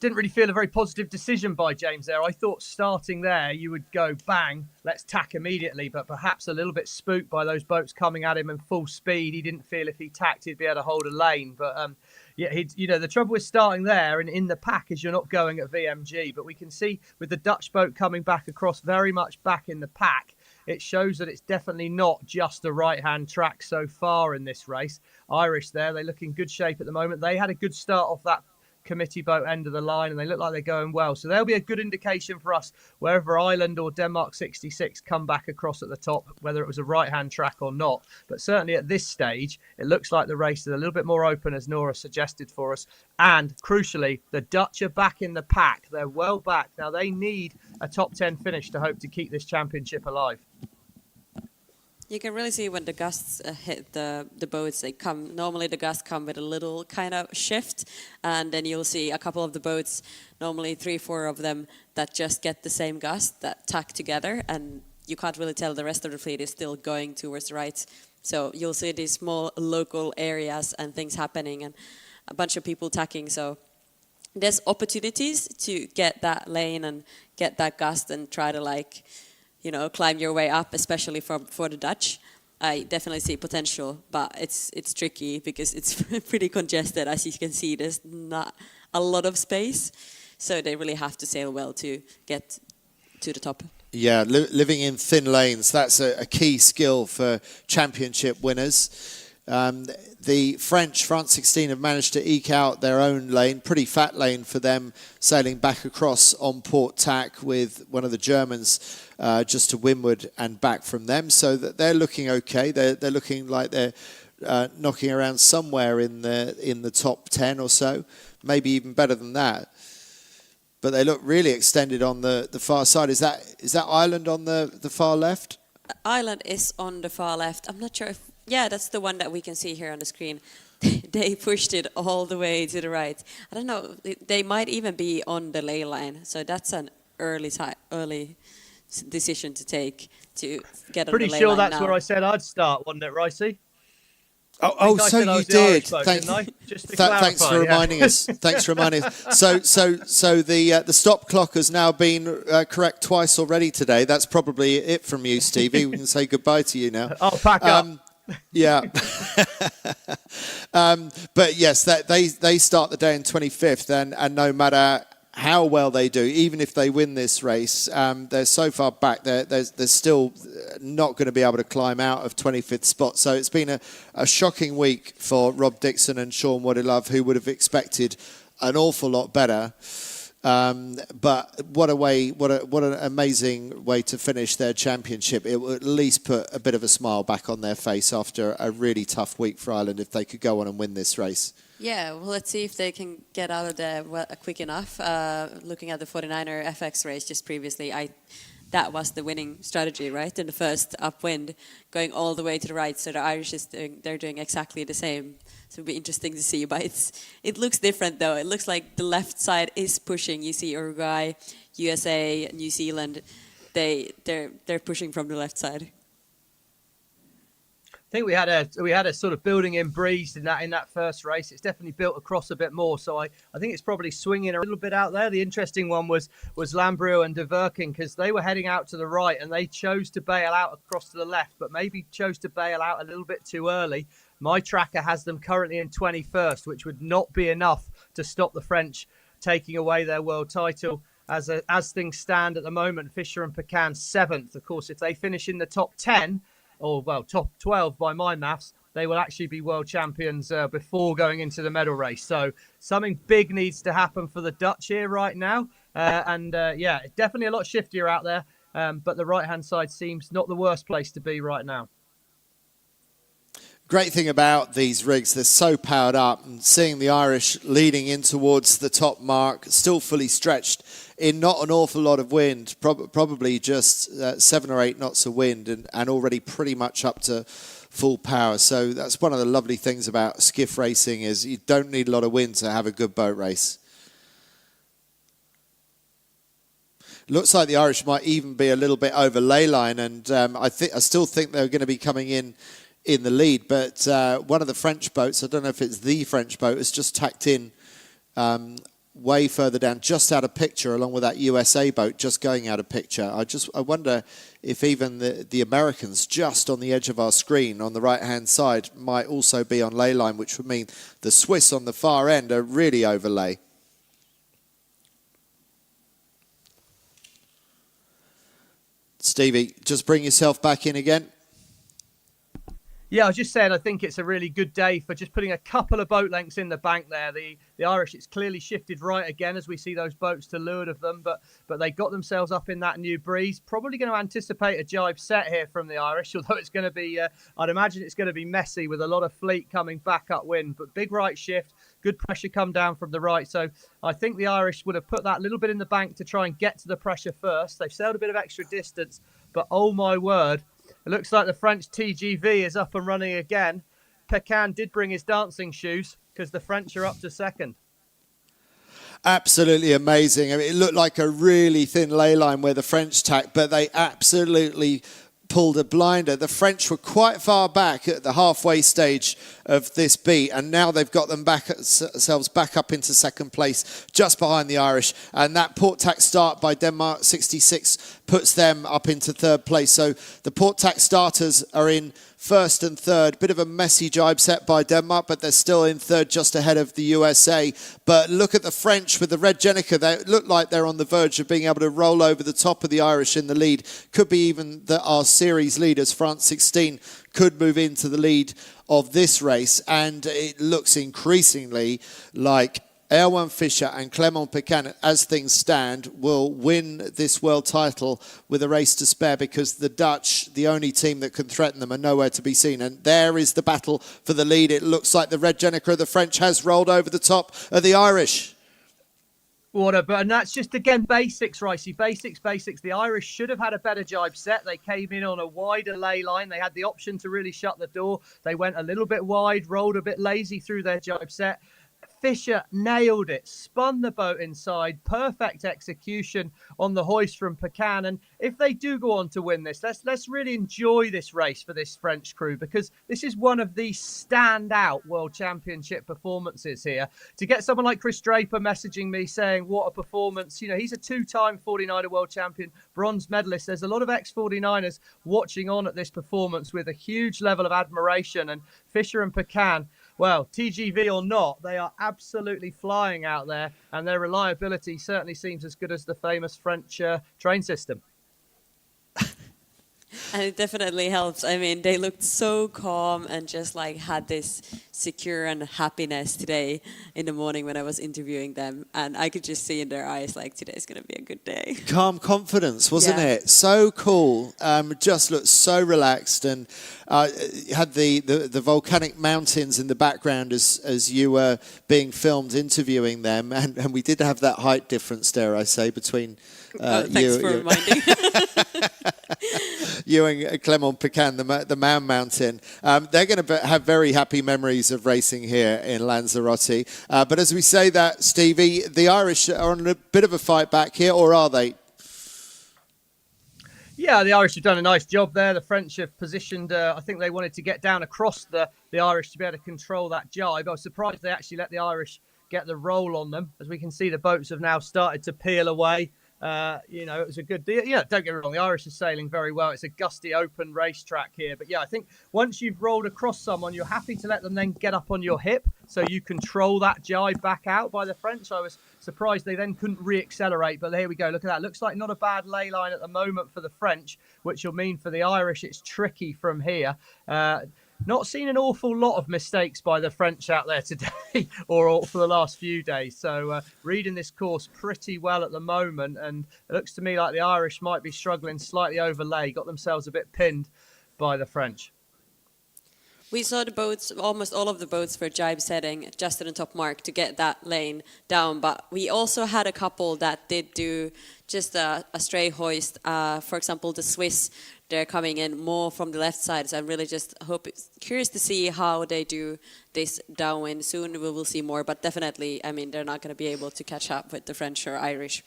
didn't really feel a very positive decision by James there. I thought starting there, you would go bang, let's tack immediately, but perhaps a little bit spooked by those boats coming at him in full speed. He didn't feel if he tacked, he'd be able to hold a lane. But yeah, the trouble with starting there and in the pack is you're not going at VMG. But we can see with the Dutch boat coming back across very much back in the pack, it shows that it's definitely not just a right-hand track so far in this race. Irish there, they look in good shape at the moment. They had a good start off that committee boat end of the line and they look like they're going well. So there'll be a good indication for us wherever Ireland or Denmark 66 come back across at the top, whether it was a right-hand track or not. But certainly at this stage, it looks like the race is a little bit more open, as Nora suggested for us. And crucially, the Dutch are back in the pack. They're well back. Now they need a top 10 finish to hope to keep this championship alive. You can really see when the gusts hit the boats. Normally the gusts come with a little kind of shift, and then you'll see a couple of the boats, normally 3-4 of them, that just get the same gust that tack together, and you can't really tell the rest of the fleet is still going towards the right. So you'll see these small local areas and things happening, and a bunch of people tacking. So there's opportunities to get that lane and get that gust and try to climb your way up, especially for the Dutch. I definitely see potential, but it's tricky because it's pretty congested. As you can see, there's not a lot of space, so they really have to sail well to get to the top. Yeah, living in thin lanes, that's a key skill for championship winners. The France 16 have managed to eke out their own lane, pretty fat lane for them, sailing back across on port tack with one of the Germans just to windward and back from them. So that they're looking okay. They're looking like they're knocking around somewhere in the top 10 or so, maybe even better than that. But they look really extended on the far side. Is that Ireland on the far left? Ireland is on the far left. I'm not sure if... Yeah, that's the one that we can see here on the screen. They pushed it all the way to the right. I don't know. They might even be on the ley line. So that's an early decision to take to get on the ley line. Pretty sure that's where I said I'd start, wasn't it, Ricey? Oh, so you did. Thanks for reminding us. Thanks for reminding us. So the stop clock has now been correct twice already today. That's probably it from you, Stevie. We can say goodbye to you now. I'll pack up. Yeah. But yes, they start the day in 25th, and no matter how well they do, even if they win this race, they're so far back, they're still not going to be able to climb out of 25th spot. So it's been a shocking week for Rob Dixon and Sean Woodilove, who would have expected an awful lot better. But what an amazing way to finish their championship. It will at least put a bit of a smile back on their face after a really tough week for Ireland if they could go on and win this race. Yeah, well, let's see if they can get out of there quick enough. Looking at the 49er FX race just previously, that was the winning strategy, right? In the first upwind, going all the way to the right. So the Irish they're doing exactly the same. So it'll be interesting to see. But it looks different, though. It looks like the left side is pushing. You see Uruguay, USA, New Zealand they're pushing from the left side. I think we had a sort of building in breeze in that first race. It's definitely built across a bit more. So I think it's probably swinging a little bit out there. The interesting one was Lambrio and De Verking, because they were heading out to the right and they chose to bail out across to the left, but maybe chose to bail out a little bit too early. My tracker has them currently in 21st, which would not be enough to stop the French taking away their world title. As things stand at the moment, Fischer and Pecan 7th. Of course, if they finish in the top 10, or well, top 12 by my maths, they will actually be world champions before going into the medal race. So something big needs to happen for the Dutch here right now. Yeah, definitely a lot shiftier out there. But the right-hand side seems not the worst place to be right now. Great thing about these rigs, they're so powered up, and seeing the Irish leading in towards the top mark, still fully stretched in not an awful lot of wind, probably just 7 or 8 knots of wind, and already pretty much up to full power. So that's one of the lovely things about skiff racing, is you don't need a lot of wind to have a good boat race. Looks like the Irish might even be a little bit over ley line, and I still think they're going to be coming in the lead, but one of the French boats, I don't know if it's the French boat, has just tacked in way further down, just out of picture, along with that USA boat just going out of picture. I wonder if even the Americans just on the edge of our screen on the right-hand side might also be on ley line, which would mean the Swiss on the far end are really over ley. Stevie, just bring yourself back in again. Yeah, I was just saying, I think it's a really good day for just putting a couple of boat lengths in the bank there. The Irish, it's clearly shifted right again as we see those boats to leeward of them, but they got themselves up in that new breeze. Probably going to anticipate a jibe set here from the Irish, although it's going to be, I'd imagine it's going to be messy with a lot of fleet coming back upwind, but big right shift, good pressure come down from the right. So I think the Irish would have put that little bit in the bank to try and get to the pressure first. They've sailed a bit of extra distance, but oh my word, it looks like the French TGV is up and running again. Pecan did bring his dancing shoes because the French are up to second. Absolutely amazing. I mean, it looked like a really thin ley line where the French tacked, but they absolutely pulled a blinder. The French were quite far back at the halfway stage of this beat, and now they've got themselves back up into second place, just behind the Irish. And that port tack start by Denmark 66 puts them up into third place. So the port tack starters are in first and third. Bit of a messy jibe set by Denmark, but they're still in third, just ahead of the USA. But look at the French with the red Jenica. They look like they're on the verge of being able to roll over the top of the Irish in the lead. Could be even our series leaders, France 16, could move into the lead of this race. And it looks increasingly like Erwan Fischer and Clement Pecan, as things stand, will win this world title with a race to spare, because the Dutch, the only team that can threaten them, are nowhere to be seen. And there is the battle for the lead. It looks like the red Jenica of the French has rolled over the top of the Irish. And that's just, again, basics, Ricey. Basics. The Irish should have had a better jibe set. They came in on a wider ley line. They had the option to really shut the door. They went a little bit wide, rolled a bit lazy through their jibe set. Fischer nailed it, spun the boat inside, perfect execution on the hoist from Pecan. And if they do go on to win this, let's really enjoy this race for this French crew, because this is one of the standout World Championship performances here. To get someone like Chris Draper messaging me saying, what a performance, you know, he's a 2-time 49er World Champion, bronze medalist. There's a lot of ex-49ers watching on at this performance with a huge level of admiration. And Fischer and Pecan, well, TGV or not, they are absolutely flying out there, and their reliability certainly seems as good as the famous French train system. And it definitely helps. I mean, they looked so calm and just like had this secure and happiness today in the morning when I was interviewing them. And I could just see in their eyes, like, today's going to be a good day. Calm confidence, wasn't it? So cool. Just looked so relaxed, and had the volcanic mountains in the background as you were being filmed interviewing them. And we did have that height difference, dare I say, between thanks for reminding. You and Clement Pecan, the Man Mountain. They're going to have very happy memories of racing here in Lanzarote. But as we say that, Stevie, the Irish are on a bit of a fight back here, or are they? Yeah, the Irish have done a nice job there. The French have positioned, I think they wanted to get down across the Irish to be able to control that jibe. I was surprised they actually let the Irish get the roll on them. As we can see, the boats have now started to peel away. It was a good deal. Yeah, don't get me wrong, the Irish are sailing very well. It's a gusty open racetrack here. But yeah, I think once you've rolled across someone, you're happy to let them then get up on your hip so you control that jibe back out by the French. I was surprised they then couldn't re-accelerate, but here we go. Look at that. Looks like not a bad ley line at the moment for the French, which will mean for the Irish it's tricky from here. Not seen an awful lot of mistakes by the French out there today or for the last few days. So reading this course pretty well at the moment. And it looks to me like the Irish might be struggling slightly over lay, got themselves a bit pinned by the French. We saw the boats, almost all of the boats for jibe setting just in the top mark to get that lane down. But we also had a couple that did do just a stray hoist. For example, the Swiss, they're coming in more from the left side. So I'm really just curious to see how they do this downwind. Soon we will see more. But definitely, I mean, they're not going to be able to catch up with the French or Irish.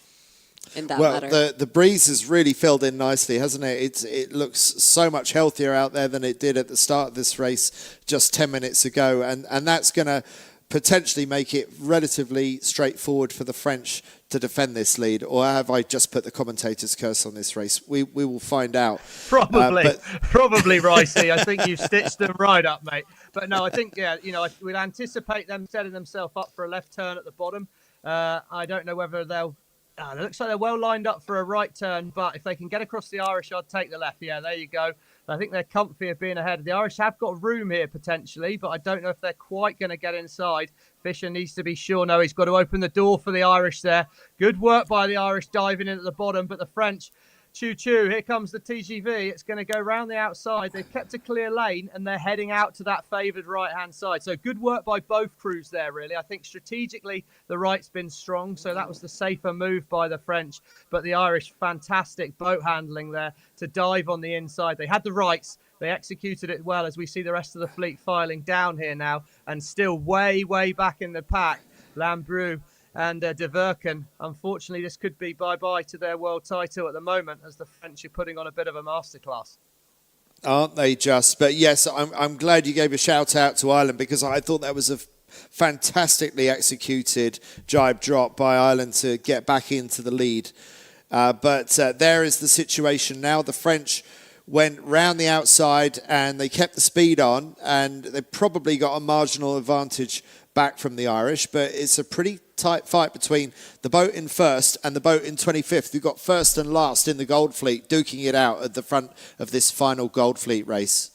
Well, the breeze has really filled in nicely, hasn't it? It looks so much healthier out there than it did at the start of this race just 10 minutes ago. And that's going to potentially make it relatively straightforward for the French to defend this lead. Or have I just put the commentator's curse on this race? We will find out. Probably, Ricey. I think you've stitched them right up, mate. But no, I think, we'd anticipate them setting themselves up for a left turn at the bottom. I don't know whether they'll... it looks like they're well lined up for a right turn, but if they can get across the Irish, I'd take the left. Yeah, there you go. I think they're comfy of being ahead. The Irish have got room here potentially, but I don't know if they're quite going to get inside. Fisher needs to be sure. No, he's got to open the door for the Irish there. Good work by the Irish diving in at the bottom, but the French... Choo-choo, here comes the TGV. It's going to go round the outside. They've kept a clear lane and they're heading out to that favoured right-hand side. So good work by both crews there, really. I think strategically the right's been strong, so that was the safer move by the French. But the Irish, fantastic boat handling there to dive on the inside. They had the rights. They executed it well as we see the rest of the fleet filing down here now and still way, way back in the pack. Lambrou and De Verken. Unfortunately, this could be bye-bye to their world title at the moment as the French are putting on a bit of a masterclass. Aren't they just? But yes, I'm glad you gave a shout out to Ireland because I thought that was a fantastically executed jibe drop by Ireland to get back into the lead. But there is the situation now. The French went round the outside and they kept the speed on and they probably got a marginal advantage back from the Irish, but it's a pretty tight fight between the boat in first and the boat in 25th, who got first and last in the Gold Fleet, duking it out at the front of this final Gold Fleet race.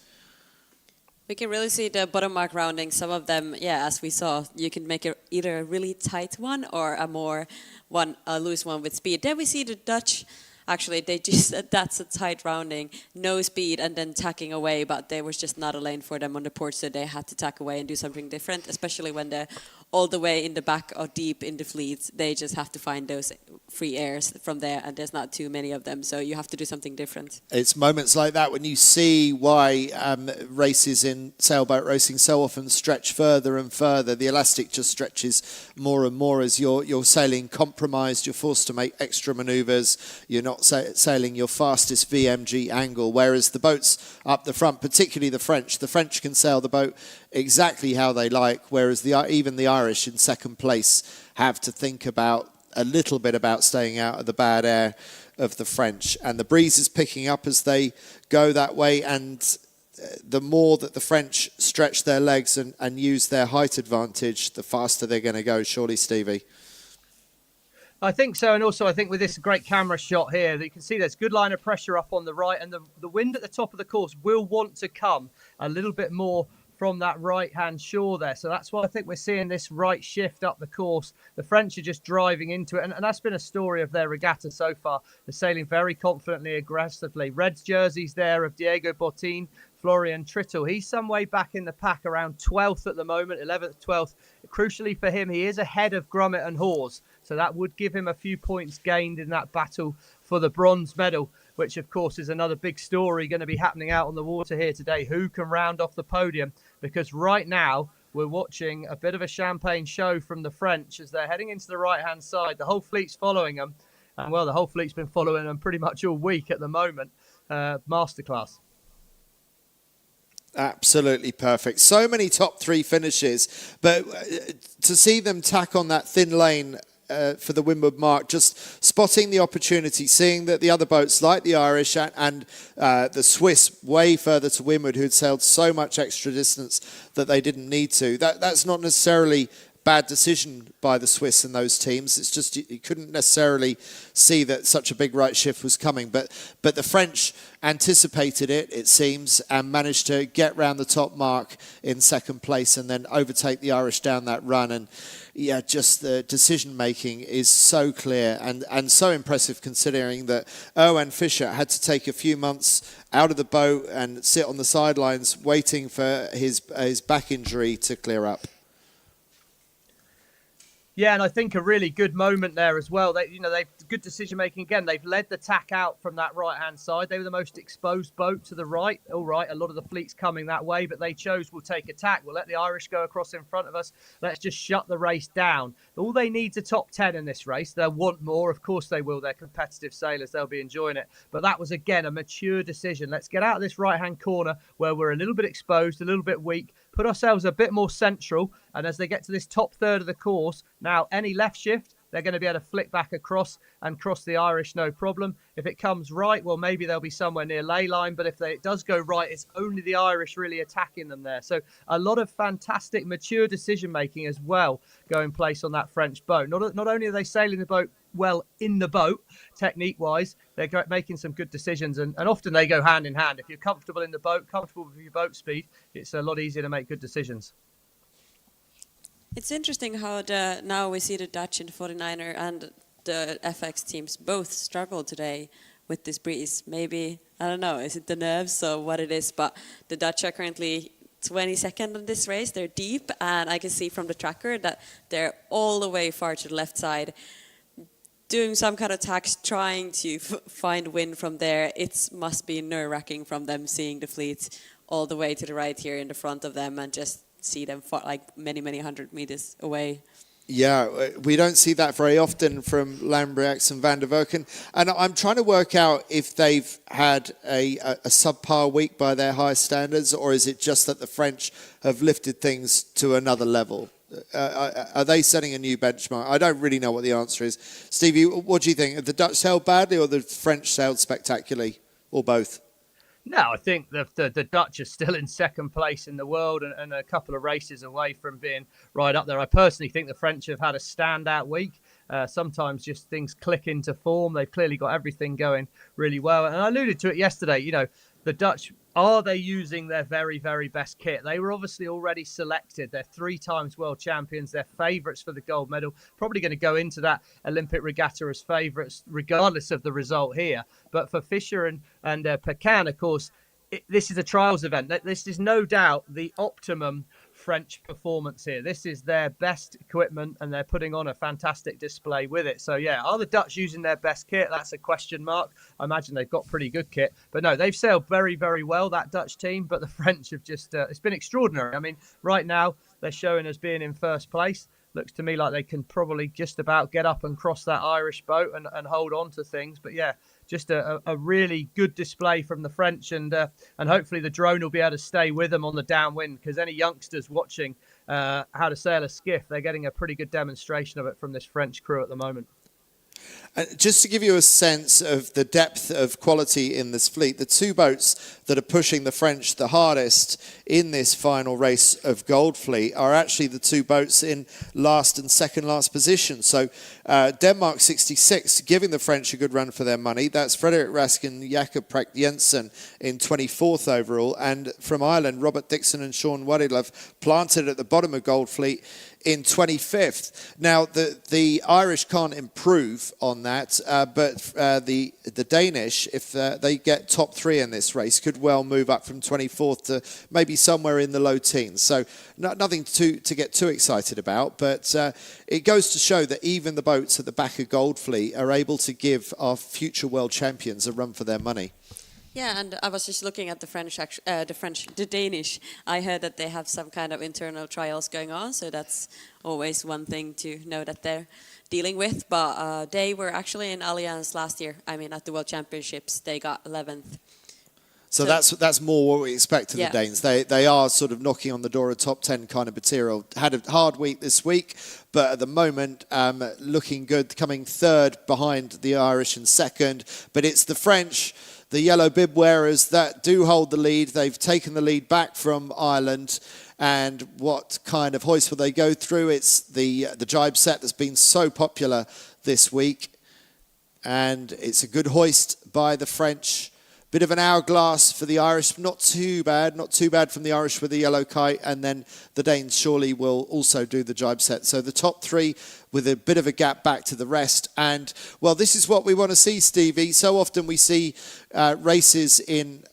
We can really see the bottom mark rounding. Some of them, as we saw, you can make it either a really tight one or a loose one with speed. Then we see the Dutch. Actually, they just that's a tight rounding, no speed, and then tacking away. But there was just not a lane for them on the port, so they had to tack away and do something different. Especially when they're all the way in the back or deep in the fleet, they just have to find those free airs from there, and there's not too many of them. So you have to do something different. It's moments like that when you see why races in sailboat racing so often stretch further and further. The elastic just stretches more and more as you're sailing compromised. You're forced to make extra manoeuvres. You're not sailing your fastest VMG angle, whereas the boats up the front, particularly the French can sail the boat exactly how they like, whereas even the Irish in second place have to think about a little bit about staying out of the bad air of the French. And the breeze is picking up as they go that way, and the more that the French stretch their legs and use their height advantage, the faster they're going to go, surely, Stevie? I think so, and also I think with this great camera shot here, that you can see there's good line of pressure up on the right, and the wind at the top of the course will want to come a little bit more from that right-hand shore there. So that's why I think we're seeing this right shift up the course. The French are just driving into it, and that's been a story of their regatta so far. They're sailing very confidently, aggressively. Red jerseys there of Diego Bottin, Florian Trittel. He's some way back in the pack, around 12th at the moment, 11th, 12th. Crucially for him, he is ahead of Grummet and Hawes. So that would give him a few points gained in that battle for the bronze medal, which of course is another big story going to be happening out on the water here today. Who can round off the podium? Because right now we're watching a bit of a champagne show from the French as they're heading into the right-hand side. The whole fleet's following them. And well, the whole fleet's been following them pretty much all week at the moment. masterclass. Absolutely perfect. So many top three finishes, but to see them tack on that thin lane for the windward mark, just spotting the opportunity, seeing that the other boats like the Irish and the Swiss way further to windward, who'd sailed so much extra distance that they didn't need to. That's not necessarily bad decision by the Swiss and those teams. It's just you couldn't necessarily see that such a big right shift was coming. But the French anticipated it, it seems, and managed to get round the top mark in second place and then overtake the Irish down that run. And yeah, just the decision making is so clear and so impressive, considering that Erwan Fischer had to take a few months out of the boat and sit on the sidelines waiting for his back injury to clear up. Yeah, and I think a really good moment there as well. They've good decision making again. They've led the tack out from that right hand side. They were the most exposed boat to the right. All right, a lot of the fleet's coming that way, but they chose, we'll take attack. We'll let the Irish go across in front of us. Let's just shut the race down. All they need is a top 10 in this race. They'll want more. Of course they will. They're competitive sailors. They'll be enjoying it. But that was, again, a mature decision. Let's get out of this right hand corner where we're a little bit exposed, a little bit weak, put ourselves a bit more central. And as they get to this top third of the course, now any left shift, they're going to be able to flick back across and cross the Irish, no problem. If it comes right, well, maybe they'll be somewhere near ley line. But if it does go right, it's only the Irish really attacking them there. So a lot of fantastic, mature decision-making as well going place on that French boat. Not only are they sailing the boat well in the boat, technique-wise, they're making some good decisions. And often they go hand in hand. If you're comfortable in the boat, comfortable with your boat speed, it's a lot easier to make good decisions. It's interesting how now we see the Dutch and the 49er and the FX teams both struggle today with this breeze. Maybe, I don't know, is it the nerves or what it is, but the Dutch are currently 22nd in this race. They're deep, and I can see from the tracker that they're all the way far to the left side, doing some kind of tacks, trying to find wind from there. It must be nerve-wracking from them seeing the fleet all the way to the right here in the front of them and just see them like many hundred meters away. Yeah, we don't see that very often from Lambriax and Van der Werken. And I'm trying to work out if they've had a subpar week by their high standards, or is it just that the French have lifted things to another level? Are they setting a new benchmark? I don't really know what the answer is. Stevie, what do you think? Have the Dutch sailed badly or the French sailed spectacularly, or both? No, I think the Dutch are still in second place in the world and a couple of races away from being right up there. I personally think the French have had a standout week. Sometimes just things click into form. They've clearly got everything going really well. And I alluded to it yesterday, you know, the Dutch, are they using their very, very best kit? They were obviously already selected. They're 3 times world champions. They're favourites for the gold medal. Probably going to go into that Olympic regatta as favourites, regardless of the result here. But for Fischer and Pecan, of course, this is a trials event. This is no doubt the optimum French performance here. This is their best equipment and they're putting on a fantastic display with it. So yeah, are the Dutch using their best kit? That's a question mark. I imagine they've got pretty good kit, but no, they've sailed very, very well, that Dutch team, but the French have just, it's been extraordinary. I mean, right now they're showing as being in first place. Looks to me like they can probably just about get up and cross that Irish boat and hold on to things. But yeah, just a really good display from the French, and hopefully the drone will be able to stay with them on the downwind, because any youngsters watching how to sail a skiff, they're getting a pretty good demonstration of it from this French crew at the moment. Just to give you a sense of the depth of quality in this fleet, the 2 boats that are pushing the French the hardest in this final race of Gold Fleet are actually the 2 boats in last and second last position. So Denmark 66, giving the French a good run for their money. That's Frederik Rask and Jakob Precht Jensen in 24th overall. And from Ireland, Robert Dixon and Sean Wadilove planted at the bottom of Gold Fleet in 25th. Now, the Irish can't improve on that, but the Danish, if they get top 3 in this race, could well move up from 24th to maybe somewhere in the low teens. So nothing to get too excited about, but it goes to show that even the boats at the back of Gold Fleet are able to give our future world champions a run for their money. Yeah, and I was just looking at the Danish. I heard that they have some kind of internal trials going on, so that's always one thing to know that they're dealing with. But they were actually in Allianz last year. I mean, at the World Championships, they got 11th. So that's more what we expect of Yeah. the Danes. They are sort of knocking on the door of top 10 kind of material. Had a hard week this week, but at the moment looking good, coming third behind the Irish and second. But it's the French, the yellow bib wearers, that do hold the lead. They've taken the lead back from Ireland. And what kind of hoist will they go through? It's the jibe set that's been so popular this week. And it's a good hoist by the French. Bit of an hourglass for the Irish, not too bad from the Irish with the yellow kite, and then the Danes surely will also do the jibe set. So the top three with a bit of a gap back to the rest. And, well, this is what we want to see, Stevie. So often we see races in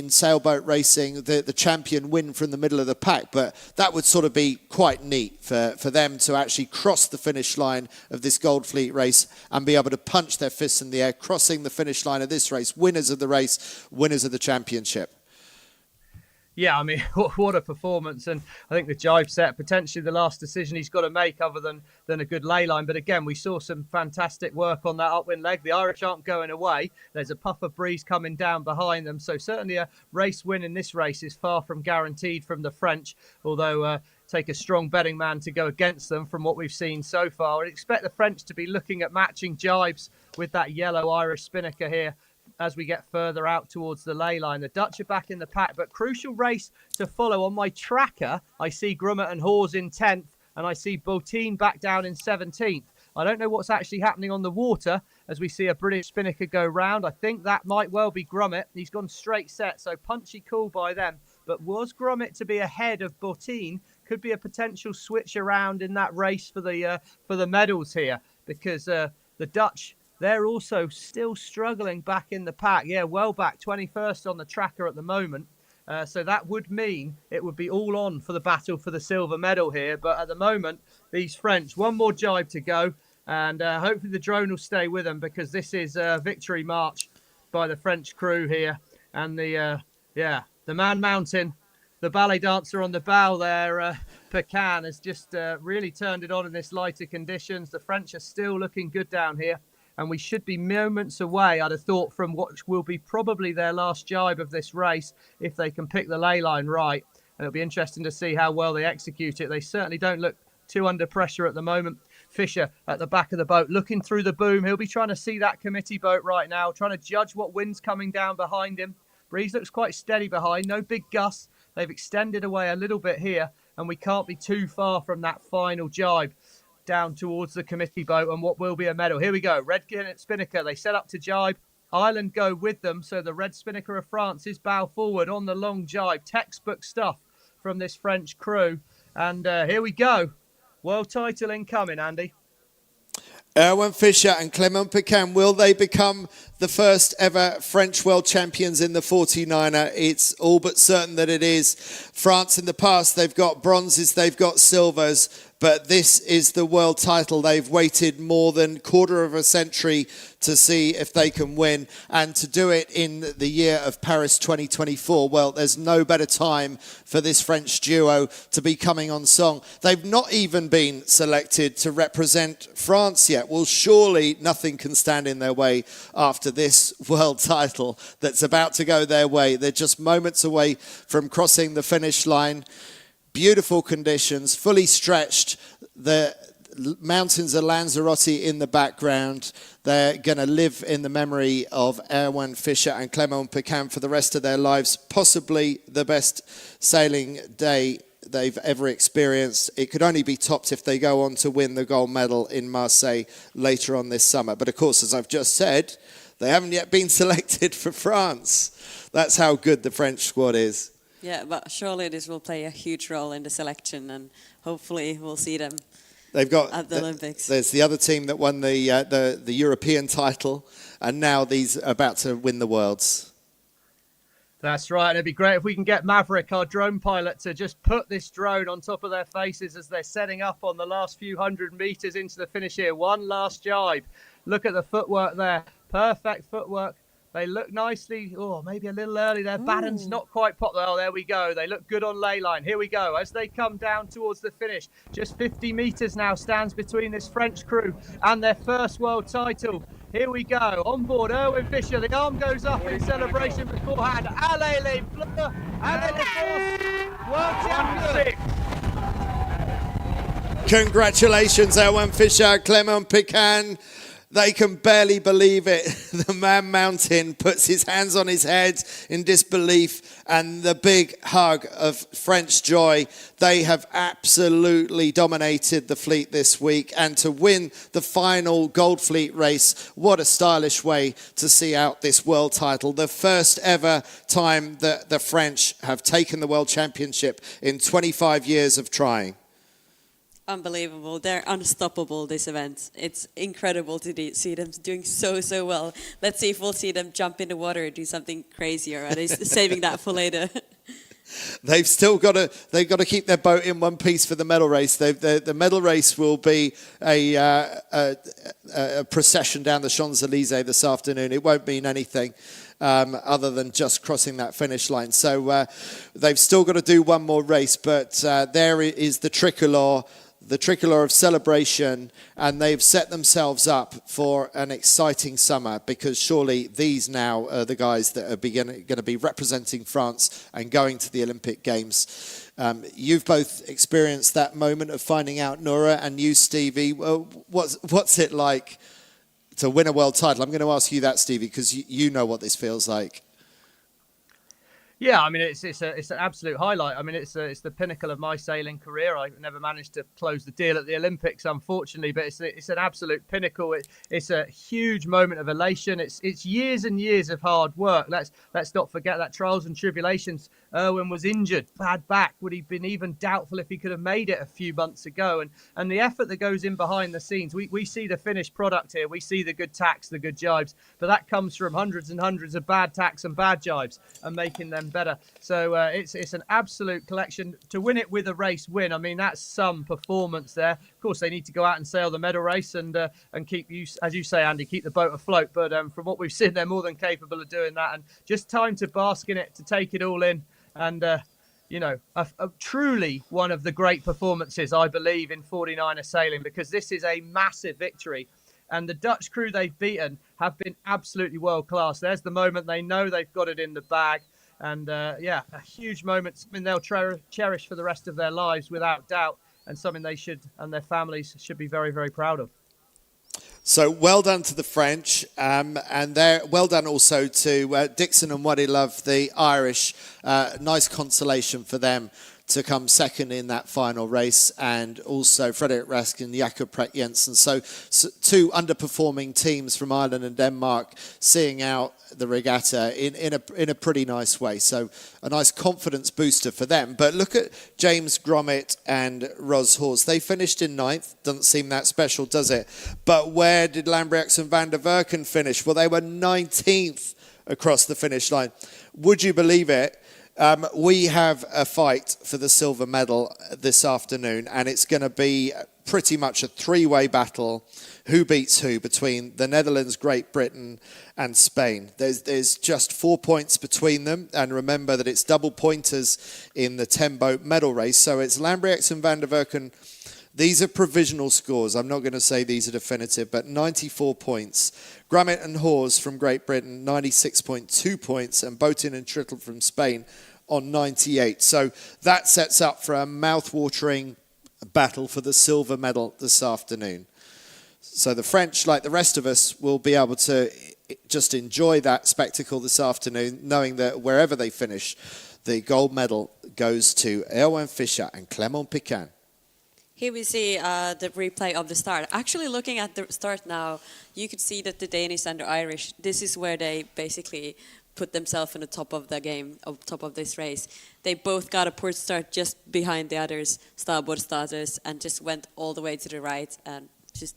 sailboat racing, the champion win from the middle of the pack, but that would sort of be quite neat for them to actually cross the finish line of this Gold Fleet race and be able to punch their fists in the air, crossing the finish line of this race, winners of the race, winners of the championship. Yeah, I mean, what a performance. And I think the jibe set, potentially the last decision he's got to make other than a good lay line. But again, we saw some fantastic work on that upwind leg. The Irish aren't going away. There's a puff of breeze coming down behind them. So certainly a race win in this race is far from guaranteed from the French, although take a strong betting man to go against them from what we've seen so far. I'd expect the French to be looking at matching jibes with that yellow Irish spinnaker here as we get further out towards the lay line. The Dutch are back in the pack, but crucial race to follow. On my tracker, I see Grummett and Hawes in 10th, and I see Bottine back down in 17th. I don't know what's actually happening on the water as we see a British spinnaker go round. I think that might well be Grummett. He's gone straight set, so punchy call by them. But was Grummett to be ahead of Bottine? Could be a potential switch around in that race for the medals here, because the Dutch, they're also still struggling back in the pack. Yeah, well back, 21st on the tracker at the moment. So that would mean it would be all on for the battle for the silver medal here. But at the moment, these French, one more jibe to go. And hopefully the drone will stay with them, because this is a victory march by the French crew here. And the man mountain, the ballet dancer on the bow there, Pecan, has just really turned it on in this lighter conditions. The French are still looking good down here. And we should be moments away, I'd have thought, from what will be probably their last jibe of this race, if they can pick the lay line right. And it'll be interesting to see how well they execute it. They certainly don't look too under pressure at the moment. Fisher at the back of the boat, looking through the boom. He'll be trying to see that committee boat right now, trying to judge what wind's coming down behind him. Breeze looks quite steady behind, no big gusts. They've extended away a little bit here, and we can't be too far from that final jibe down towards the committee boat and what will be a medal. Here we go. Red spinnaker, they set up to jibe. Ireland go with them, so the red spinnaker of France is bow forward on the long jibe. Textbook stuff from this French crew. And here we go. World title incoming, Andy. Erwin Fischer and Clément Pecan, will they become the first ever French world champions in the 49er? It's all but certain that it is. France in the past, they've got bronzes, they've got silvers, but this is the world title. They've waited more than quarter of a century to see if they can win, and to do it in the year of Paris 2024. Well, there's no better time for this French duo to be coming on song. They've not even been selected to represent France yet. Well, surely nothing can stand in their way after this world title that's about to go their way. They're just moments away from crossing the finish line. Beautiful conditions, fully stretched. The mountains of Lanzarote in the background. They're going to live in the memory of Erwin Fischer and Clément Pecan for the rest of their lives. Possibly the best sailing day they've ever experienced. It could only be topped if they go on to win the gold medal in Marseille later on this summer. But of course, as I've just said, they haven't yet been selected for France. That's how good the French squad is. Yeah, but surely this will play a huge role in the selection, and hopefully we'll see them They've got at the Olympics. There's the other team that won the European title, and now these are about to win the Worlds. That's right. And it'd be great if we can get Maverick, our drone pilot, to just put this drone on top of their faces as they're setting up on the last few hundred meters into the finish here. One last jibe. Look at the footwork there. Perfect footwork They look nicely. Oh, maybe a little early there. Baden's not quite popped. Oh, there we go. They look good on lay line. Here we go. As they come down towards the finish, just 50 metres now stands between this French crew and their first world title. Here we go. On board, Erwin Fischer. The arm goes up in celebration beforehand. Allez les Bleus! Allez les France! World Championship! Congratulations, Erwin Fischer, Clement Pican. They can barely believe it. The man mountain puts his hands on his head in disbelief, and the big hug of French joy. They have absolutely dominated the fleet this week, and to win the final Gold Fleet race, what a stylish way to see out this world title. The first ever time that the French have taken the World Championship in 25 years of trying. Unbelievable. They're unstoppable, this event. It's incredible to see them doing so well. Let's see if we'll see them jump in the water or do something crazy, or are they saving that for later? They've got to keep their boat in one piece for the medal race. The medal race will be a procession down the Champs-Élysées this afternoon. It won't mean anything other than just crossing that finish line. So they've still got to do one more race, but there is the tricolour of celebration, and they've set themselves up for an exciting summer, because surely these now are the guys that are going to be representing France and going to the Olympic Games. You've both experienced that moment of finding out, Nora, and you, Stevie. What's it like to win a world title? I'm going to ask you that, Stevie, because you know what this feels like. Yeah, I mean, it's an absolute highlight. I mean, it's the pinnacle of my sailing career. I never managed to close the deal at the Olympics, unfortunately, but it's an absolute pinnacle. It's a huge moment of elation. It's years and years of hard work. Let's not forget that trials and tribulations. Erwin was injured, bad back. Would he have been even doubtful if he could have made it a few months ago? And the effort that goes in behind the scenes, we see the finished product here. We see the good tacks, the good jibes, but that comes from hundreds and hundreds of bad tacks and bad jibes and making them better. So it's an absolute collection. To win it with a race win, I mean, that's some performance there. Of course, they need to go out and sail the medal race and keep, as you say, Andy, keep the boat afloat. But from what we've seen, they're more than capable of doing that. And just time to bask in it, to take it all in. And, truly one of the great performances, I believe, in 49er sailing, because this is a massive victory. And the Dutch crew they've beaten have been absolutely world class. There's the moment they know they've got it in the bag. And, a huge moment, something they'll cherish for the rest of their lives, without doubt, and something they should, and their families should be very, very proud of. So well done to the French, and well done also to Dixon and Waddy Love, the Irish. Nice consolation for them to come second in that final race, and also Frederik Rask and Jakob Pret Jensen. So two underperforming teams from Ireland and Denmark seeing out the regatta in a pretty nice way. So a nice confidence booster for them. But look at James Gromit and Ros Hors. They finished in 9th. Doesn't seem that special, does it? But where did Lambriax and Van der Werken finish? Well, they were 19th across the finish line. Would you believe it? We have a fight for the silver medal this afternoon, and it's going to be pretty much a three-way battle, who beats who, between the Netherlands, Great Britain and Spain. There's just 4 points between them, and remember that it's double pointers in the 10-boat medal race. So it's Lambriax and Van der Werken. These are provisional scores. I'm not going to say these are definitive, but 94 points. Grummet and Hors from Great Britain, 96.2 points, and Botin and Trittle from Spain on 98. So that sets up for a mouth-watering battle for the silver medal this afternoon. So the French, like the rest of us, will be able to just enjoy that spectacle this afternoon, knowing that wherever they finish, the gold medal goes to Erwin Fischer and Clement Pican. Here we see the replay of the start. Actually, looking at the start now, you could see that the Danish and the Irish, this is where they basically put themselves in the top of the game, top of this race. They both got a port start just behind the others, starboard starters, and just went all the way to the right and just,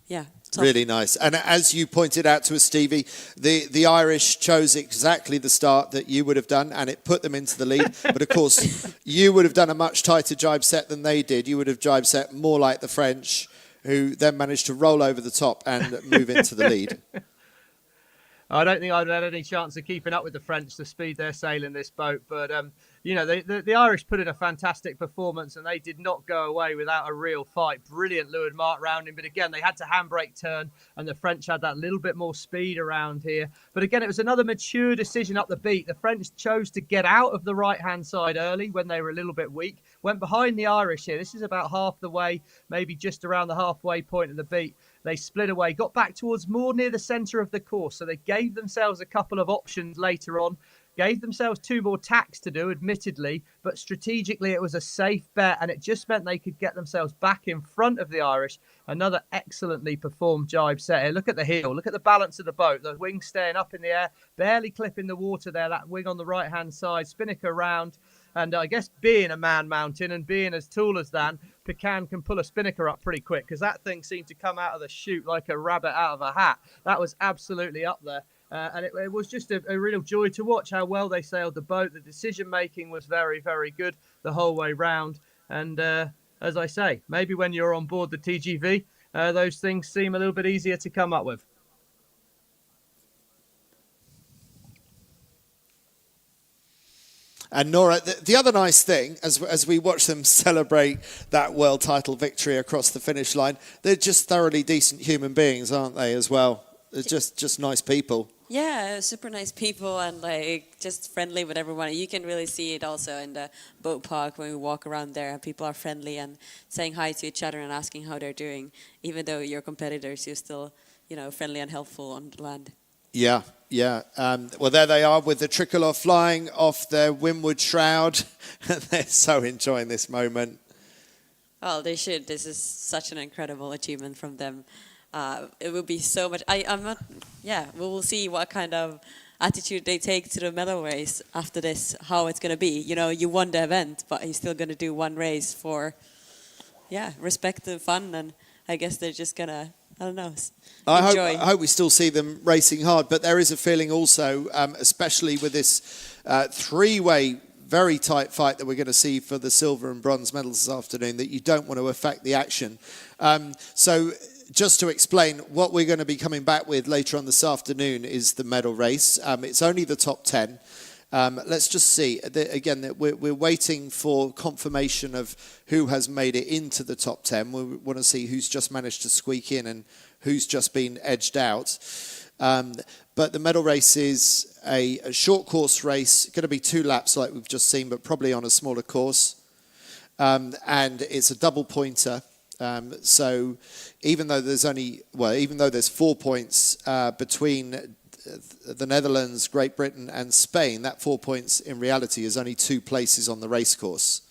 yeah. Tough. Really nice. And as you pointed out to us, Stevie, the Irish chose exactly the start that you would have done, and it put them into the lead. But of course, you would have done a much tighter jibe set than they did. You would have jibe set more like the French, who then managed to roll over the top and move into the lead. I don't think I'd had any chance of keeping up with the French, the speed they're sailing this boat. But, the Irish put in a fantastic performance and they did not go away without a real fight. Brilliant leeward mark rounding. But again, they had to handbrake turn and the French had that little bit more speed around here. But again, it was another mature decision up the beat. The French chose to get out of the right-hand side early when they were a little bit weak. Went behind the Irish here. This is about half the way, maybe just around the halfway point of the beat. They split away, got back towards more near the centre of the course. So they gave themselves a couple of options later on, gave themselves 2 more tacks to do, admittedly, but strategically it was a safe bet and it just meant they could get themselves back in front of the Irish. Another excellently performed jibe set here. Look at the heel, look at the balance of the boat, the wing staying up in the air, barely clipping the water there, that wing on the right-hand side, spinnaker round. And I guess being a man mountain and being as tall as Dan, Pecan can pull a spinnaker up pretty quick because that thing seemed to come out of the chute like a rabbit out of a hat. That was absolutely up there. And it was just a real joy to watch how well they sailed the boat. The decision-making was very, very good the whole way round. And as I say, maybe when you're on board the TGV, those things seem a little bit easier to come up with. And Nora, the other nice thing, as we watch them celebrate that world title victory across the finish line, they're just thoroughly decent human beings, aren't they, as well? They're just nice people. Yeah, super nice people and like just friendly with everyone. You can really see it also in the boat park when we walk around there. People are friendly and saying hi to each other and asking how they're doing. Even though you're competitors, you're still, friendly and helpful on the land. Yeah. Well, there they are with the tricolour flying off their windward shroud. They're so enjoying this moment. Well, they should. This is such an incredible achievement from them. It will be so much. I'm not. Yeah, we will see what kind of attitude they take to the medal race after this. How it's going to be. You won the event, but you're still going to do one race for, respect and fun. And I guess they're just gonna. I don't know. I hope we still see them racing hard, but there is a feeling also, especially with this 3-way, very tight fight that we're going to see for the silver and bronze medals this afternoon, that you don't want to affect the action. So just to explain, what we're going to be coming back with later on this afternoon is the medal race. It's only the top 10. Let's just see. Again, we're waiting for confirmation of who has made it into the top 10. We want to see who's just managed to squeak in and who's just been edged out. But the medal race is a short course race, going to be 2 laps like we've just seen, but probably on a smaller course. And it's a double pointer. So even though there's 4 points between the Netherlands, Great Britain and Spain, that 4 points in reality is only 2 places on the race course.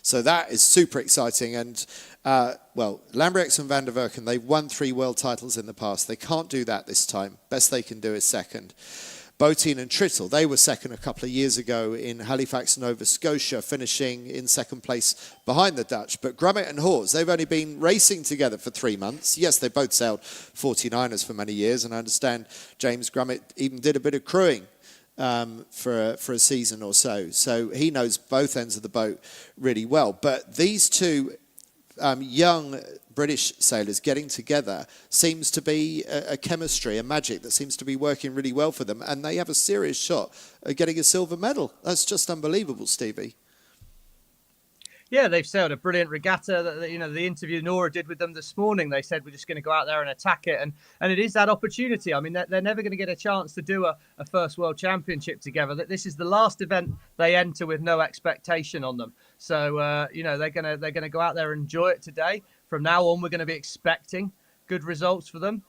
So that is super exciting. And, Lambrechts and Van der Werken, they've won 3 world titles in the past. They can't do that this time. Best they can do is second. Boteen and Trittel, they were second a couple of years ago in Halifax, Nova Scotia, finishing in second place behind the Dutch. But Grummet and Hawes, they've only been racing together for 3 months. Yes, they both sailed 49ers for many years, and I understand James Grummet even did a bit of crewing for a season or so. So he knows both ends of the boat really well. But these two young British sailors getting together seems to be a chemistry, a magic that seems to be working really well for them, and they have a serious shot at getting a silver medal. That's just unbelievable, Stevie. Yeah, they've sailed a brilliant regatta. The interview Nora did with them this morning, they said we're just going to go out there and attack it, and it is that opportunity. I mean, they're never going to get a chance to do a first World Championship together. This is the last event they enter with no expectation on them. So they're going to go out there and enjoy it today. From now on, we're going to be expecting good results for them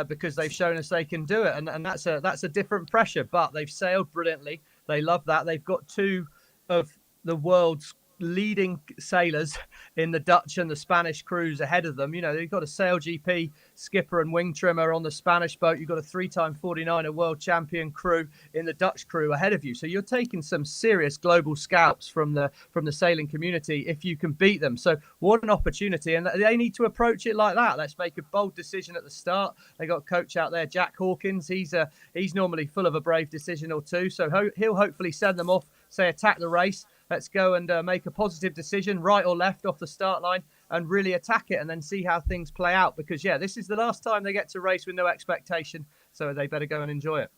because they've shown us they can do it, and that's a different pressure. But they've sailed brilliantly. They love that. They've got 2 of the world's leading sailors in the Dutch and the Spanish crews ahead of them. You've got a Sail GP skipper and wing trimmer on the Spanish boat. You've got a 3-time 49er world champion crew in the Dutch crew ahead of you. So you're taking some serious global scalps from the sailing community if you can beat them. So what an opportunity, and they need to approach it like that. Let's make a bold decision at the start. They got a coach out there, Jack Hawkins. He's normally full of a brave decision or two. So he'll hopefully send them off, say attack the race. Let's go and make a positive decision, right or left off the start line, and really attack it and then see how things play out. Because, this is the last time they get to race with no expectation, so they better go and enjoy it.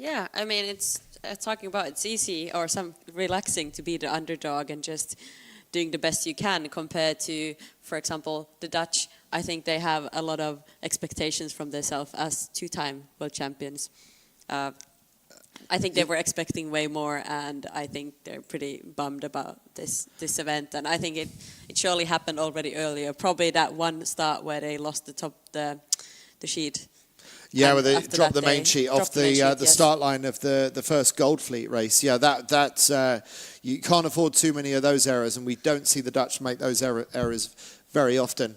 Yeah, I mean, it's talking about it's easy or some relaxing to be the underdog and just doing the best you can compared to, for example, the Dutch. I think they have a lot of expectations from themselves as two-time world champions. I think they were expecting way more, and I think they're pretty bummed about this event. And I think it surely happened already earlier. Probably that one start where they lost the sheet. Yeah, where they after dropped that the main day, sheet off the yes. start line of the first Gold Fleet race. Yeah, that you can't afford too many of those errors, and we don't see the Dutch make those errors very often.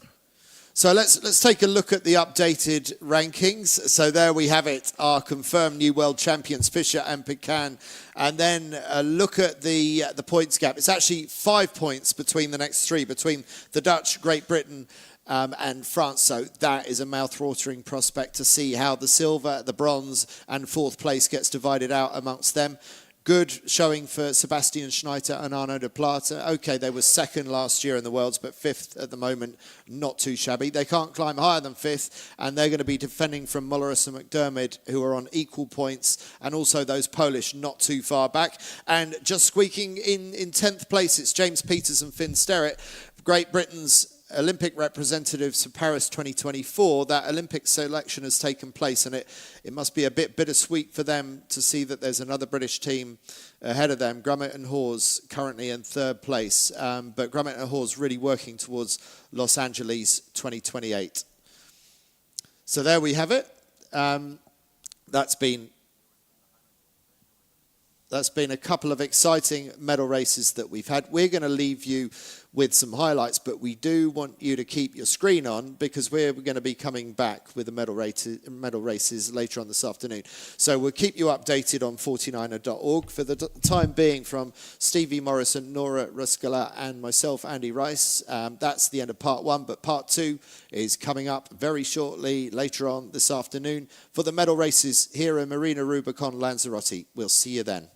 So let's take a look at the updated rankings. So there we have it, our confirmed new world champions, Fischer and Pecan. And then look at the points gap. It's actually 5 points between the next three, between the Dutch, Great Britain, and France. So that is a mouth-watering prospect to see how the silver, the bronze, and fourth place gets divided out amongst them. Good showing for Sebastian Schneider and Arnaud de Plata. Okay, they were second last year in the Worlds, but fifth at the moment, not too shabby. They can't climb higher than fifth, and they're going to be defending from Mulleris and McDermott, who are on equal points, and also those Polish not too far back. And just squeaking in 10th place, it's James Peters and Finn Sterrett, Great Britain's Olympic representatives for Paris 2024. That Olympic selection has taken place, and it must be a bit bittersweet for them to see that there's another British team ahead of them. Grummett and Hawes currently in third place, but Grummett and Hawes really working towards Los Angeles 2028. So there we have it. That's been a couple of exciting medal races that we've had. We're going to leave you with some highlights, but we do want you to keep your screen on because we're going to be coming back with the medal races later on this afternoon. So we'll keep you updated on 49er.org. For the time being, from Stevie Morrison, Nora Ruskala, and myself, Andy Rice, that's the end of part one, but part two is coming up very shortly later on this afternoon for the medal races here in Marina Rubicón, Lanzarote. We'll see you then.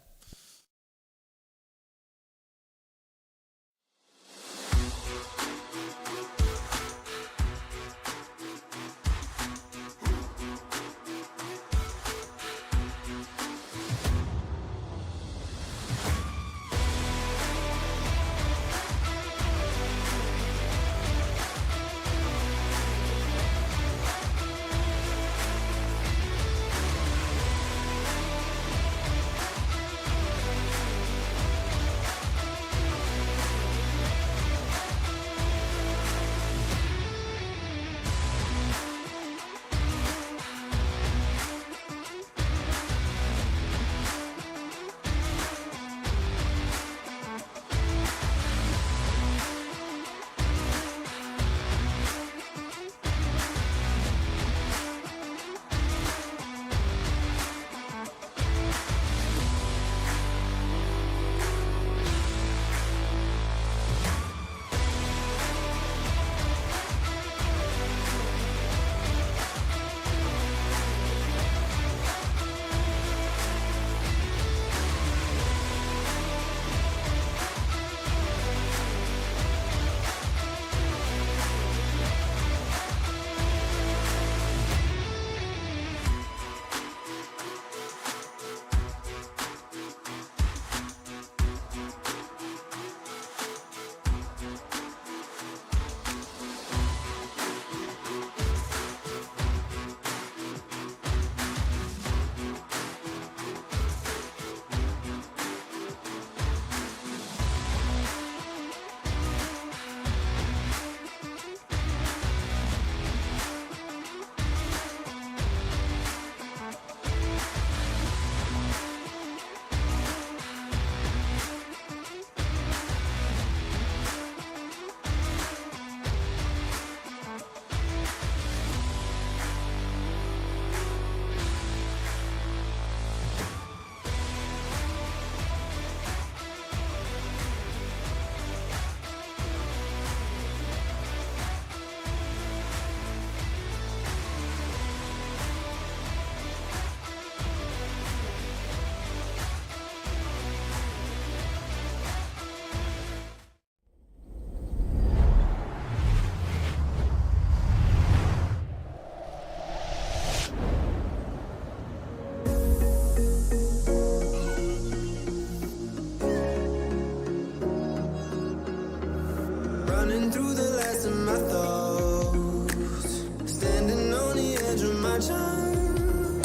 my charm.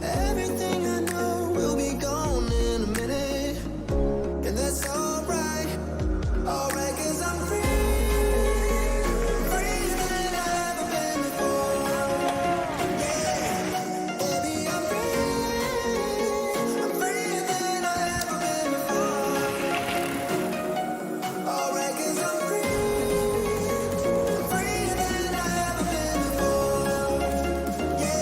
Everything I know will be gone in a minute, and that's alright, alright, 'cause I'm free, freer than I've ever been before. Yeah, baby, I'm freer than I've ever been before. Alright, 'cause I'm freer than I've ever been before. Yeah.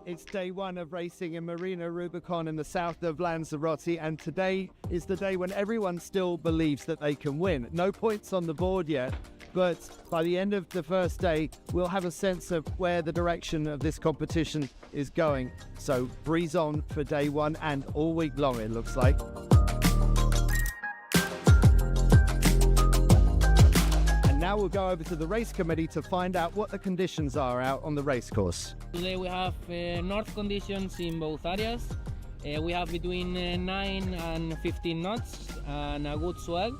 It's day one of racing in Marina Rubicón in the south of Lanzarote, and today is the day when everyone still believes that they can win. No points on the board yet, but by the end of the first day, we'll have a sense of where the direction of this competition is going. So breeze on for day one and all week long, it looks like. Now we'll go over to the race committee to find out what the conditions are out on the race course. Today we have north conditions in both areas. We have between 9 and 15 knots and a good swell.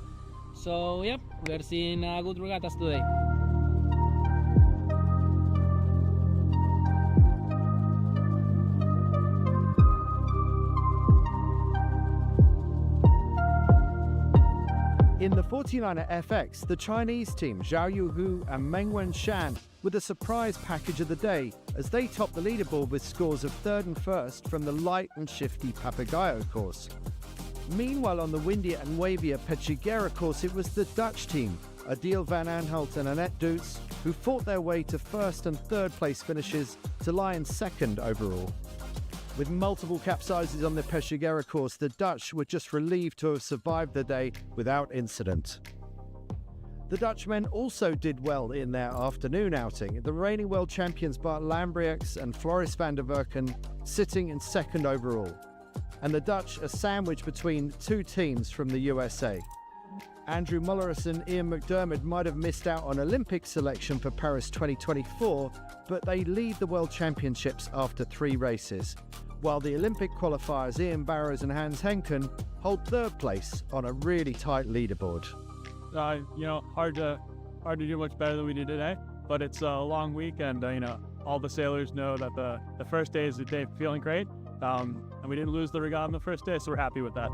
So yep, we're seeing good regattas today. In the 49er FX, the Chinese team Zhao Yuhu and Meng Wenshan were the surprise package of the day as they topped the leaderboard with scores of third and first from the light and shifty Papagayo course. Meanwhile, on the windier and wavier Pechiguera course, it was the Dutch team, Adil van Aanholt and Annette Doets, who fought their way to first and third place finishes to lie in second overall. With multiple capsizes on the Pechiguera course, the Dutch were just relieved to have survived the day without incident. The Dutchmen also did well in their afternoon outing, the reigning world champions Bart Lambriax and Floris van der Werken sitting in second overall. And the Dutch are sandwiched between two teams from the USA. Andrew Mulleris and Ian McDermott might have missed out on Olympic selection for Paris 2024, but they lead the World Championships after 3 races, while the Olympic qualifiers Ian Barrows and Hans Henken hold third place on a really tight leaderboard. Hard to do much better than we did today, but it's a long week, and all the sailors know that the first day is the day feeling great, and we didn't lose the regatta on the first day, so we're happy with that.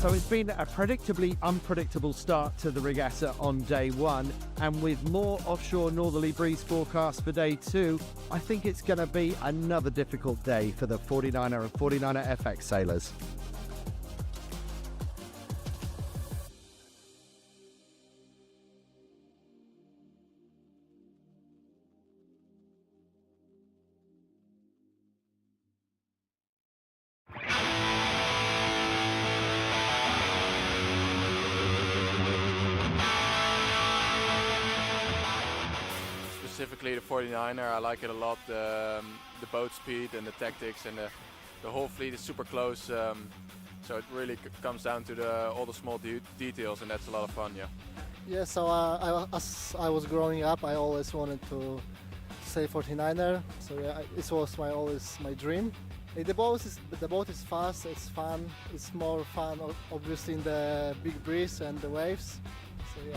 So it's been a predictably unpredictable start to the regatta on day one, and with more offshore northerly breeze forecast for day 2, I think it's going to be another difficult day for the 49er and 49er FX sailors. Specifically the 49er, I like it a lot, the boat speed and the tactics, and the whole fleet is super close, so it really comes down to all the small details, and that's a lot of fun, yeah. Yeah, so as I was growing up, I always wanted to say 49er, so yeah, it was always my dream. The boat is fast, it's fun, it's more fun obviously in the big breeze and the waves, so yeah.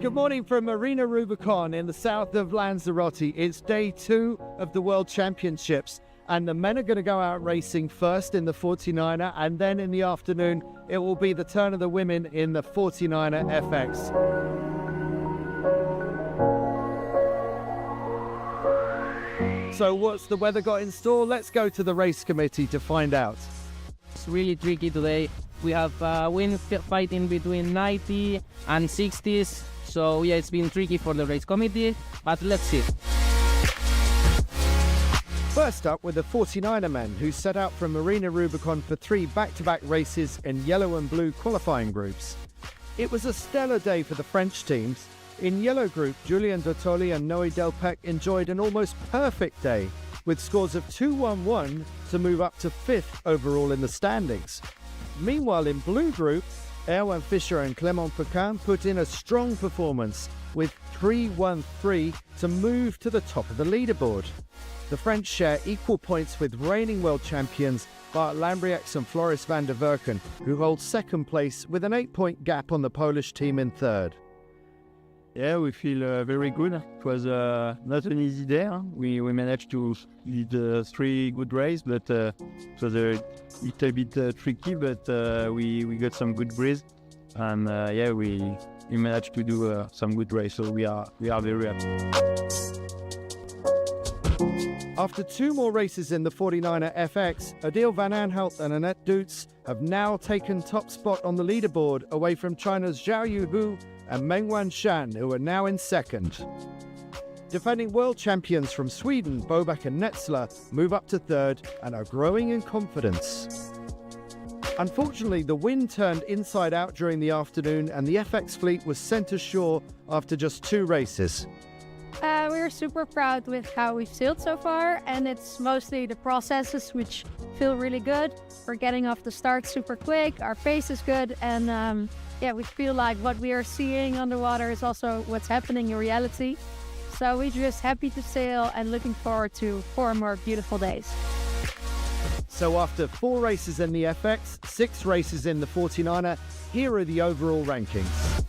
Good morning from Marina Rubicón in the south of Lanzarote. It's day 2 of the World Championships, and the men are going to go out racing first in the 49er, and then in the afternoon it will be the turn of the women in the 49er FX. So what's the weather got in store? Let's go to the race committee to find out. It's really tricky today. We have wind fighting between 90 and 60s. So yeah, it's been tricky for the race committee, but let's see. First up were the 49er men, who set out from Marina Rubicón for 3 back-to-back races in yellow and blue qualifying groups. It was a stellar day for the French teams. In yellow group, Julien Dottoli and Noé Delpech enjoyed an almost perfect day, with scores of 2-1-1 to move up to 5th overall in the standings. Meanwhile, in blue group, Erwan Fischer and Clément Pequin put in a strong performance with 3-1-3 to move to the top of the leaderboard. The French share equal points with reigning world champions Bart Lambriax and Floris van der Werken, who hold second place with an 8-point gap on the Polish team in third. Yeah, we feel very good. It was not an easy day. We managed to lead 3 good races, but it was a little bit tricky, but we got some good breeze. And yeah, we managed to do some good race, so we are very happy. After 2 more races in the 49er FX, Adil van Aanholt and Annette Doets have now taken top spot on the leaderboard away from China's Zhao Yuhu and Mengwan Shan, who are now in second. Defending world champions from Sweden, Bobak and Netzler, move up to third and are growing in confidence. Unfortunately, the wind turned inside out during the afternoon and the FX fleet was sent ashore after just 2 races. We're super proud with how we've sailed so far, and it's mostly the processes which feel really good. We're getting off the start super quick, our pace is good, and yeah, we feel like what we are seeing underwater is also what's happening in reality. So we're just happy to sail and looking forward to 4 more beautiful days. So after 4 races in the FX, 6 races in the 49er, here are the overall rankings.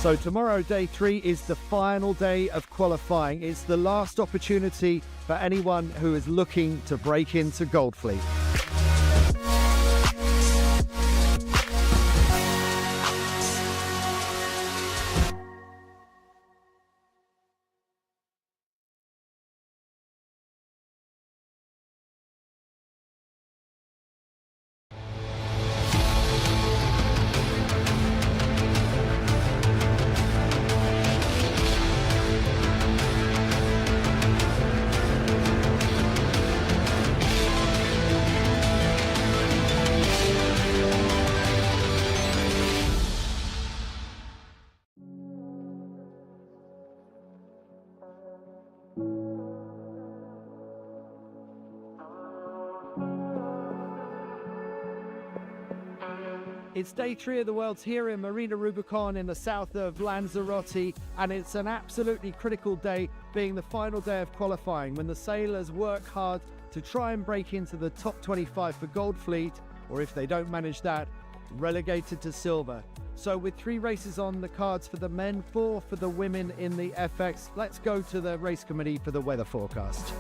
So tomorrow, day 3, is the final day of qualifying. It's the last opportunity for anyone who is looking to break into Goldfleet. It's day 3 of the Worlds here in Marina Rubicón in the south of Lanzarote, and it's an absolutely critical day, being the final day of qualifying, when the sailors work hard to try and break into the top 25 for Goldfleet, or if they don't manage that, relegated to silver. So with 3 races on the cards for the men, 4 for the women in the FX, let's go to the race committee for the weather forecast.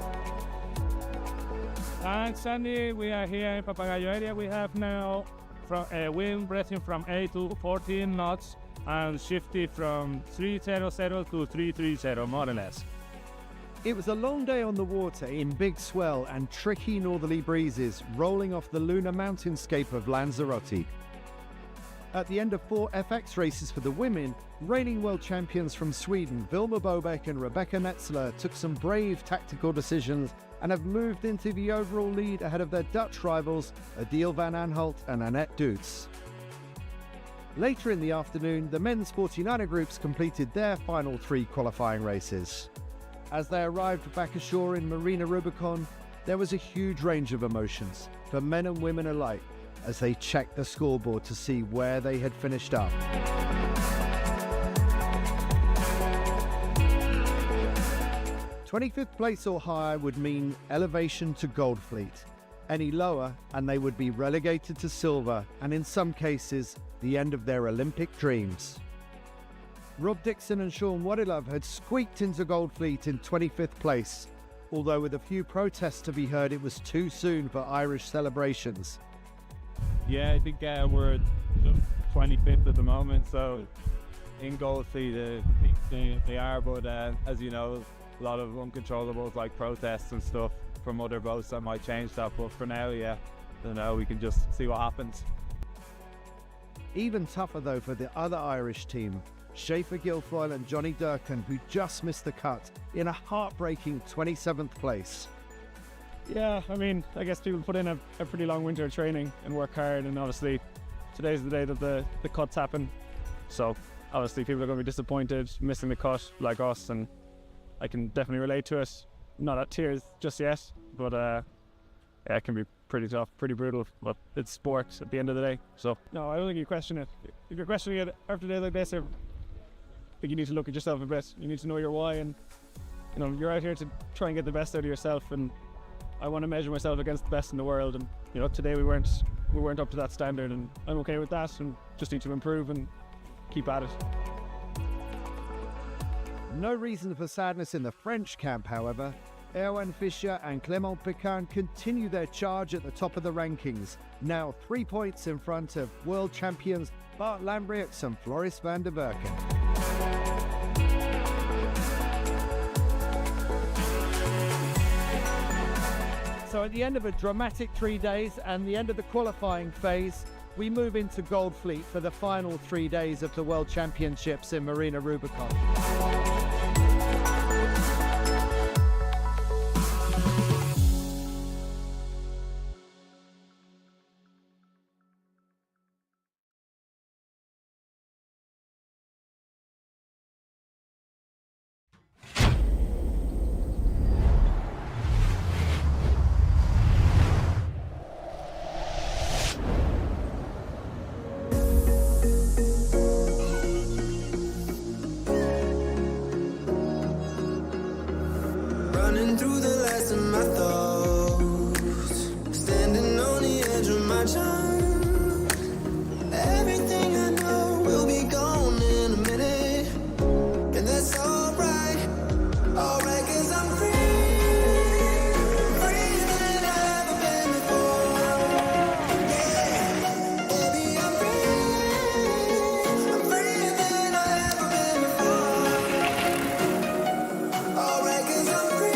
Thanks, Sandy. We are here in Papagayo area. We have now wind breathing from 8 to 14 knots and shifty from 300 to 330, more or less. It was a long day on the water in big swell and tricky northerly breezes rolling off the lunar mountainscape of Lanzarote. At the end of 4 FX races for the women, reigning world champions from Sweden, Vilma Bobek and Rebecca Netzler, took some brave tactical decisions and have moved into the overall lead ahead of their Dutch rivals Adil van Aanholt and Annette Doets. Later in the afternoon, the men's 49er groups completed their final 3 qualifying races. As they arrived back ashore in Marina Rubicón, there was a huge range of emotions for men and women alike as they checked the scoreboard to see where they had finished up. 25th place or higher would mean elevation to Goldfleet. Any lower and they would be relegated to silver, and in some cases, the end of their Olympic dreams. Rob Dixon and Sean Wadilove had squeaked into Goldfleet in 25th place, although with a few protests to be heard, it was too soon for Irish celebrations. Yeah, I think we're 25th at the moment, so in Goldfleet they are, but as you know, a lot of uncontrollables like protests and stuff from other boats that might change that, but for now, yeah, you know, we can just see what happens. Even tougher though for the other Irish team, Schaefer Guilfoyle and Johnny Durkin, who just missed the cut in a heartbreaking 27th place. Yeah, I mean, I guess people put in a pretty long winter of training and work hard, and obviously today's the day that the cuts happen. So obviously people are going to be disappointed, missing the cut like us, and I can definitely relate to it. Not at tears just yet, but yeah, it can be pretty tough, pretty brutal, but it's sport at the end of the day. So no, I don't think you question it. If you're questioning it after a day like this, I think you need to look at yourself a bit. You need to know your why, and you know, you're out here to try and get the best out of yourself, and I want to measure myself against the best in the world, and you know, today we weren't up to that standard, and I'm okay with that, and just need to improve and keep at it. No reason for sadness in the French camp, however. Erwan Fischer and Clément Pécan continue their charge at the top of the rankings, now 3 points in front of world champions Bart Lambriox and Floris van der Berken. So at the end of a dramatic 3 days and the end of the qualifying phase, we move into Gold Fleet for the final 3 days of the World Championships in Marina Rubicón. Running through the last of my thoughts, standing on the edge of my time. Everything I know will be gone in a minute, and that's alright, alright, 'cause I'm free, freer than I've ever been before. Yeah, baby, I'm free, freer than I've ever been before. Alright, 'cause I'm free.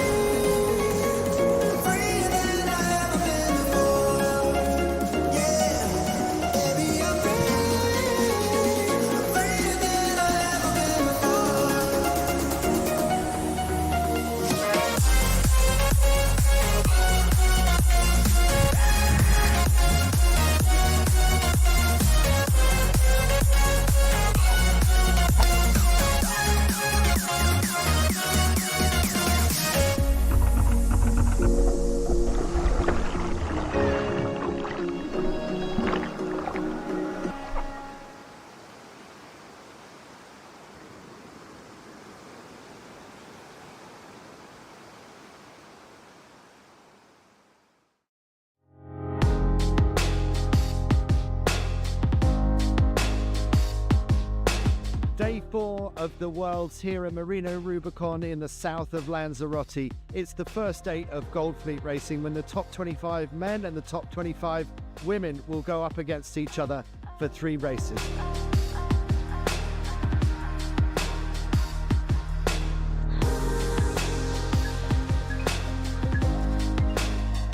Day 4 of the Worlds here in Marina Rubicón in the south of Lanzarote. It's the first day of Gold Fleet racing when the top 25 men and the top 25 women will go up against each other for 3 races.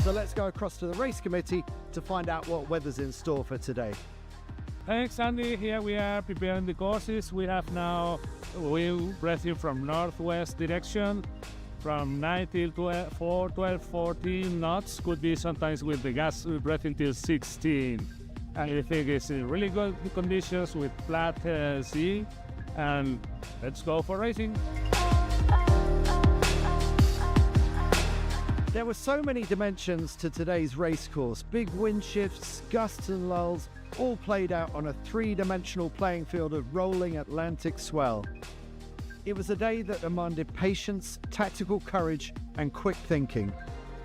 So let's go across to the race committee to find out what weather's in store for today. Thanks, Andy. Here we are preparing the courses. We have now wind breathing from northwest direction from 9 till 12, 14 knots. Could be sometimes with the gas breathing till 16. And I think it's in really good conditions with flat sea. And let's go for racing. There were so many dimensions to today's race course. Big wind shifts, gusts and lulls, all played out on a 3-dimensional playing field of rolling Atlantic swell. It was a day that demanded patience, tactical courage and quick thinking.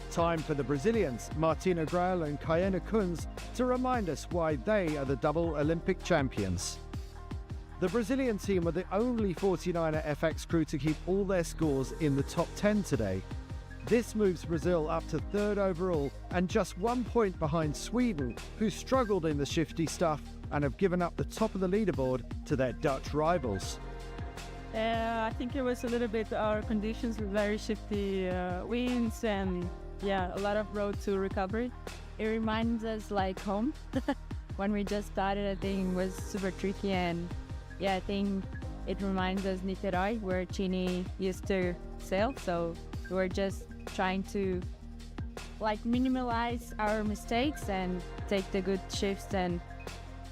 Time for the Brazilians, Martina Grael and Cayena Kunz, to remind us why they are the double Olympic champions. The Brazilian team were the only 49er FX crew to keep all their scores in the top 10 today. This moves Brazil up to 3rd overall and just 1 point behind Sweden, who struggled in the shifty stuff and have given up the top of the leaderboard to their Dutch rivals. I think it was a little bit, our conditions were very shifty winds and a lot of road to recovery. It reminds us like home. When we just started, I think it was super tricky, and I think it reminds us Niterói, where Chini used to sail, so we're just trying to minimize our mistakes and take the good shifts and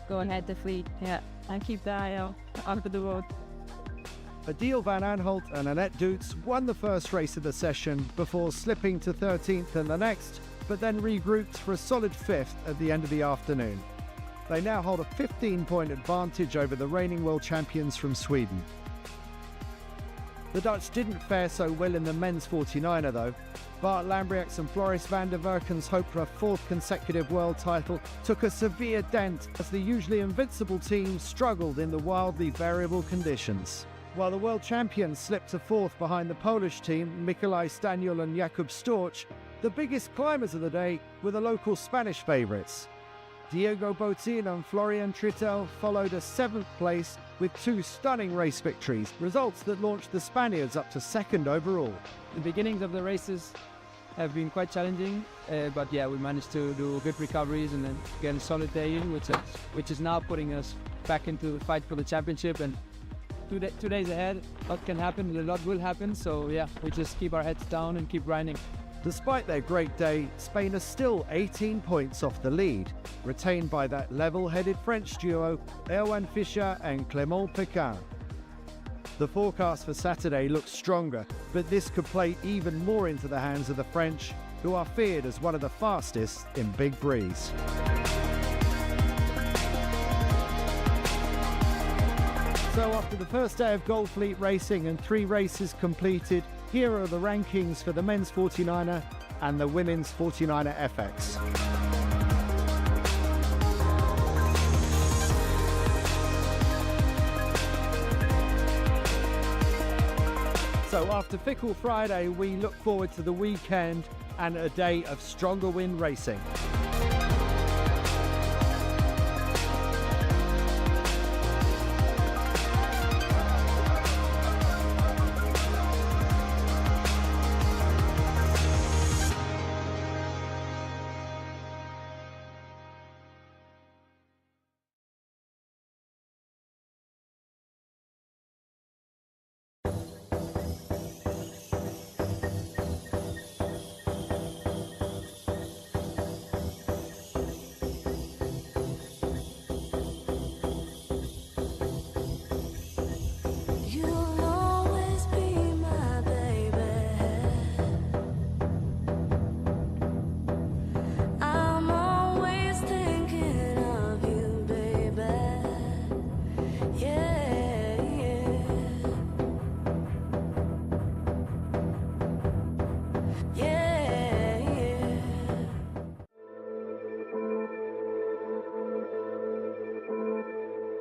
go ahead the fleet, yeah, and keep the eye out onto the road. Adil van Aanholt and Annette Doets won the first race of the session before slipping to 13th in the next, but then regrouped for a solid 5th at the end of the afternoon. They now hold a 15-point advantage over the reigning world champions from Sweden. The Dutch didn't fare so well in the men's 49er though. Bart Lambriax and Floris van der Werken's hope for a 4th consecutive world title took a severe dent as the usually invincible team struggled in the wildly variable conditions. While the world champions slipped to 4th behind the Polish team, Mikołaj Staniel and Jakub Storch, the biggest climbers of the day were the local Spanish favourites. Diego Botín and Florian Trittel followed a 7th place with 2 stunning race victories, results that launched the Spaniards up to 2nd overall. The beginnings of the races have been quite challenging, but yeah, we managed to do good recoveries and then get a solid day in, which is now putting us back into the fight for the championship. And 2 days ahead, a lot can happen, a lot will happen, so yeah, we just keep our heads down and keep grinding. Despite their great day, Spain are still 18 points off the lead, retained by that level-headed French duo, Erwan Fischer and Clément Péquin. The forecast for Saturday looks stronger, but this could play even more into the hands of the French, who are feared as one of the fastest in Big Breeze. So after the first day of Gold Fleet racing and 3 races completed, here are the rankings for the men's 49er and the women's 49er FX. So after Fickle Friday, we look forward to the weekend and a day of stronger wind racing.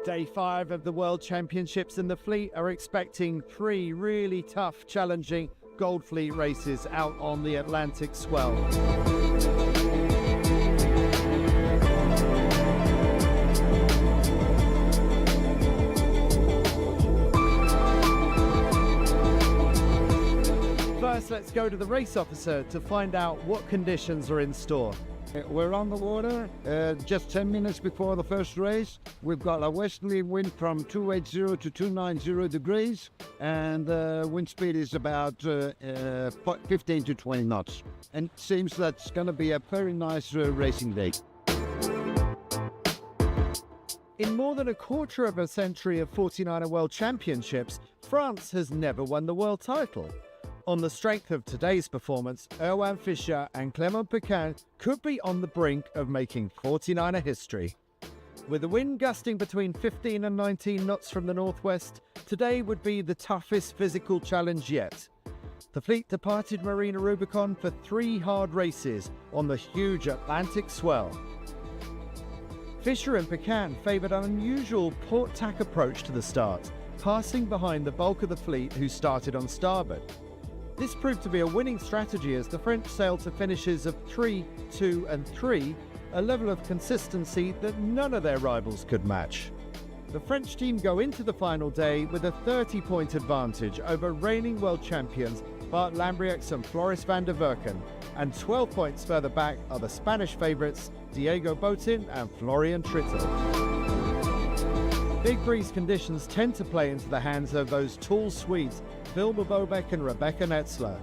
Day 5 of the World Championships in the Fleet are expecting 3 really tough, challenging Gold Fleet races out on the Atlantic swell. First, let's go to the race officer to find out what conditions are in store. We're on the water just 10 minutes before the first race. We've got a westerly wind from 280 to 290 degrees, and the wind speed is about 15 to 20 knots. And it seems that's going to be a very nice racing day. In more than a quarter of a century of 49er World Championships, France has never won the world title. On the strength of today's performance, Erwan Fischer and Clément Péquin could be on the brink of making 49er history. With the wind gusting between 15 and 19 knots from the northwest, today would be the toughest physical challenge yet. The fleet departed Marina Rubicón for 3 hard races on the huge Atlantic swell. Fischer and Péquin favoured an unusual port-tack approach to the start, passing behind the bulk of the fleet who started on starboard. This proved to be a winning strategy as the French sailed to finishes of 3, 2 and 3, a level of consistency that none of their rivals could match. The French team go into the final day with a 30-point advantage over reigning world champions Bart Lambriax and Floris van der Werken, and 12 points further back are the Spanish favourites Diego Botín and Florian Trittel. Big breeze conditions tend to play into the hands of those tall Swedes, Vilma Bobeck and Rebecca Netzler.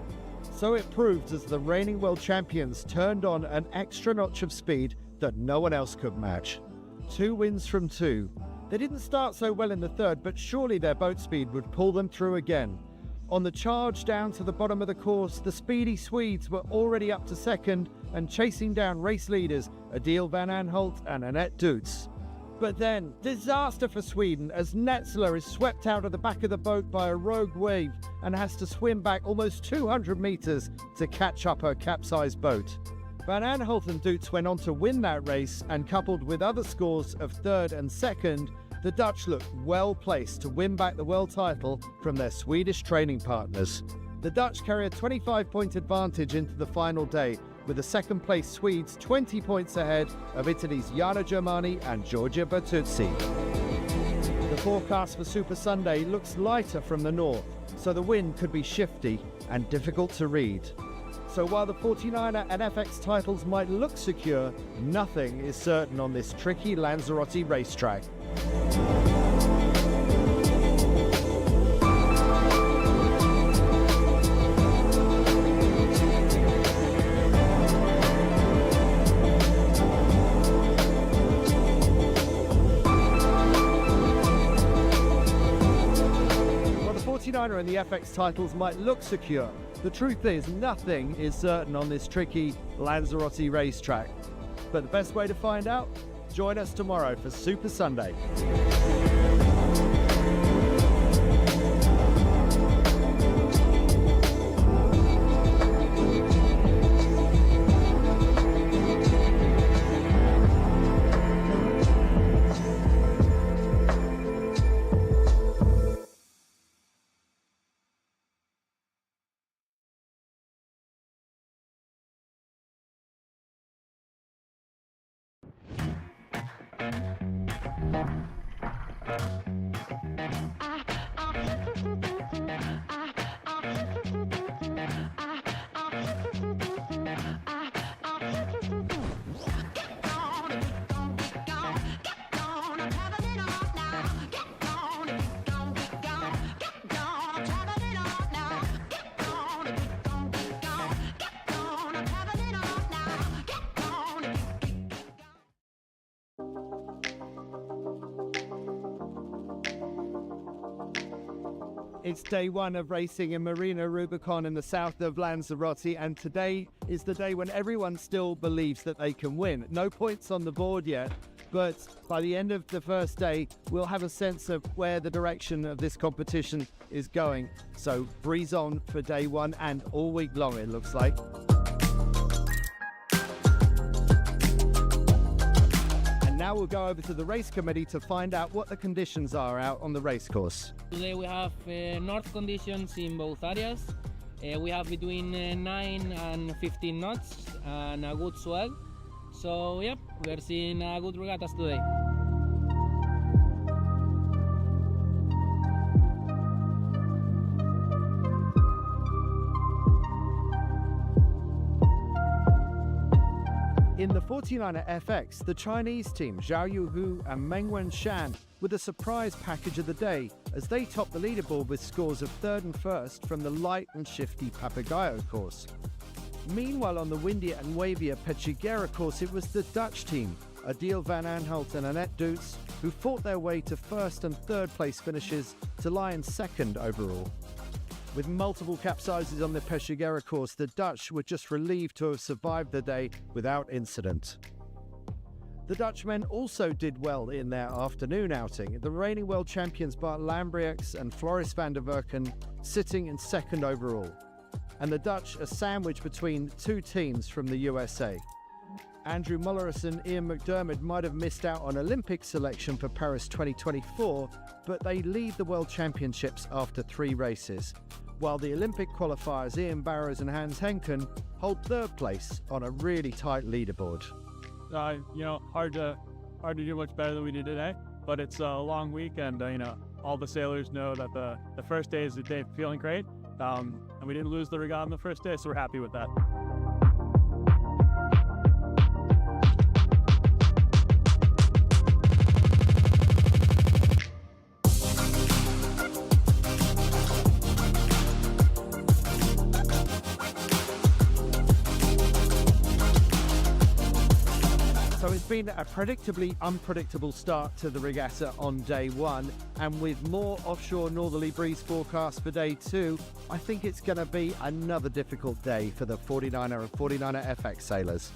So it proved as the reigning world champions turned on an extra notch of speed that no one else could match. 2 wins from 2. They didn't start so well in the third, but surely their boat speed would pull them through again. On the charge down to the bottom of the course, the speedy Swedes were already up to second and chasing down race leaders Adil van Aanholt and Annette Dutz. But then, disaster for Sweden as Netzler is swept out of the back of the boat by a rogue wave and has to swim back almost 200 meters to catch up her capsized boat. Van Aanholt and Dutz went on to win that race, and coupled with other scores of third and second, the Dutch looked well placed to win back the world title from their Swedish training partners. The Dutch carry a 25-point advantage into the final day, with the second place Swedes 20 points ahead of Italy's Jana Germani and Giorgia Bertuzzi. The forecast for Super Sunday looks lighter from the north, so the wind could be shifty and difficult to read. So while the 49er and FX titles might look secure, nothing is certain on this tricky Lanzarote racetrack. While the 49er and the FX titles might look secure, the truth is nothing is certain on this tricky Lanzarote racetrack. But the best way to find out? Join us tomorrow for Super Sunday. It's day one of racing in Marina Rubicón in the south of Lanzarote, and today is the day when everyone still believes that they can win. No points on the board yet, but by the end of the first day, we'll have a sense of where the direction of this competition is going. So breeze on for day one and all week long, it looks like. Now we'll go over to the race committee to find out what the conditions are out on the race course. Today we have north conditions in both areas. We have between 9 and 15 knots and a good swell. So yep, we're seeing good regattas today. In the 49er FX, the Chinese team Zhao Yuhu and Meng Wenshan were the surprise package of the day as they topped the leaderboard with scores of third and first from the light and shifty Papagayo course. Meanwhile, on the windier and wavier Pechiguera course, it was the Dutch team, Adil van Aanholt and Annette Dutz, who fought their way to first and third place finishes to lie in second overall. With multiple capsizes on the Pechiguera course, the Dutch were just relieved to have survived the day without incident. The Dutchmen also did well in their afternoon outing, the reigning world champions Bart Lambriax and Floris van der Werken sitting in second overall. And the Dutch are sandwiched between two teams from the USA. Andrew Mulleris and Ian McDermott might have missed out on Olympic selection for Paris 2024, but they lead the World Championships after 3 races, while the Olympic qualifiers Ian Barrows and Hans Henken hold third place on a really tight leaderboard. Hard to do much better than we did today, but it's a long week, and all the sailors know that the first day is the day of feeling great, and we didn't lose the regatta on the first day, so we're happy with that. So it's been a predictably unpredictable start to the regatta on day one, and with more offshore northerly breeze forecast for day two, I think it's going to be another difficult day for the 49er and 49er FX sailors.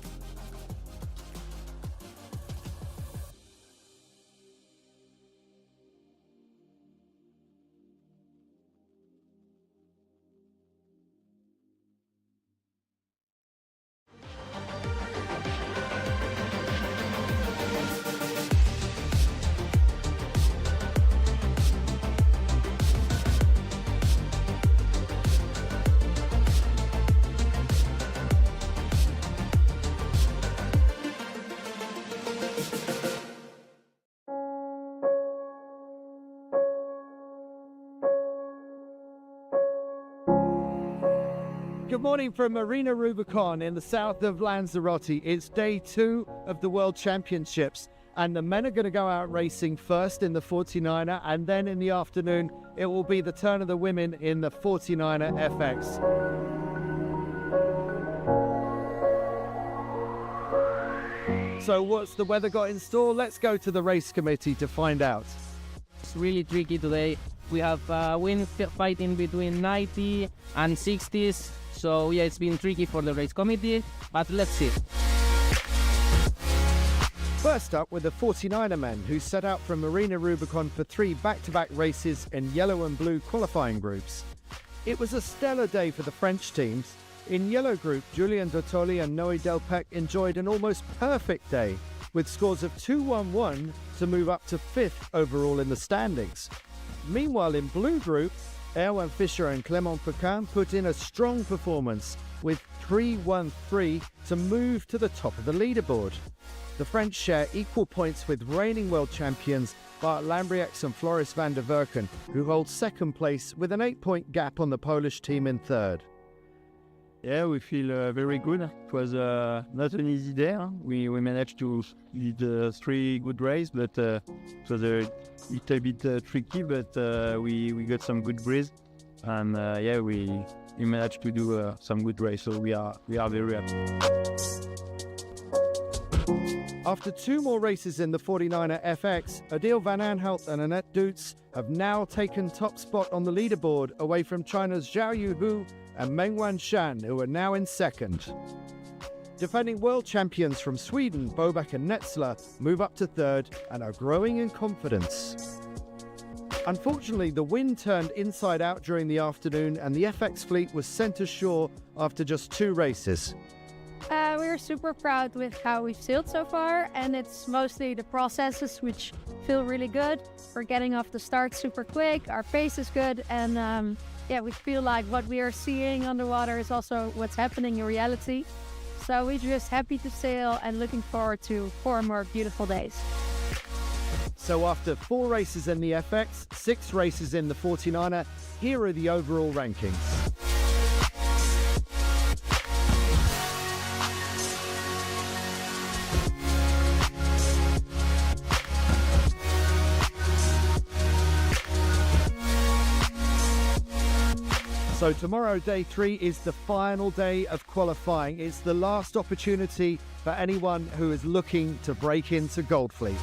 Good morning from Marina Rubicón in the south of Lanzarote. It's day two of the World Championships, and the men are going to go out racing first in the 49er, and then in the afternoon it will be the turn of the women in the 49er FX. So what's the weather got in store? Let's go to the race committee to find out. It's really tricky today. We have wind fighting between 90 and 60s. So yeah, it's been tricky for the race committee, but let's see. First up were the 49er men, who set out from Marina Rubicón for 3 back-to-back races in yellow and blue qualifying groups. It was a stellar day for the French teams. In yellow group, Julien Dottoli and Noé Delpech enjoyed an almost perfect day, with scores of 2-1-1 to move up to 5th overall in the standings. Meanwhile, in blue group, Erwan Fischer and Clément Pequin put in a strong performance with 3-1-3 to move to the top of the leaderboard. The French share equal points with reigning world champions Bart Lambriax and Floris van der Werken, who hold second place with an 8-point gap on the Polish team in third. Yeah, we feel very good. It was not an easy day. We managed to lead 3 good races, but it was a little bit tricky, but we got some good breeze. And yeah, we managed to do some good race, so we are very happy. After 2 more races in the 49er FX, Adil Van Aanholt and Annette Doets have now taken top spot on the leaderboard, away from China's Zhao Yuhu and Mengwan Shan, who are now in second. Defending world champions from Sweden, Bobak and Netzler, move up to third and are growing in confidence. Unfortunately, the wind turned inside out during the afternoon, and the FX fleet was sent ashore after just 2 races. We're super proud with how we've sailed so far, and it's mostly the processes which feel really good. We're getting off the start super quick, our pace is good, and yeah, we feel like what we are seeing on the water is also what's happening in reality. So we're just happy to sail and looking forward to 4 more beautiful days. So after 4 races in the FX, 6 races in the 49er, here are the overall rankings. So tomorrow, day 3, is the final day of qualifying. It's the last opportunity for anyone who is looking to break into Goldfleet.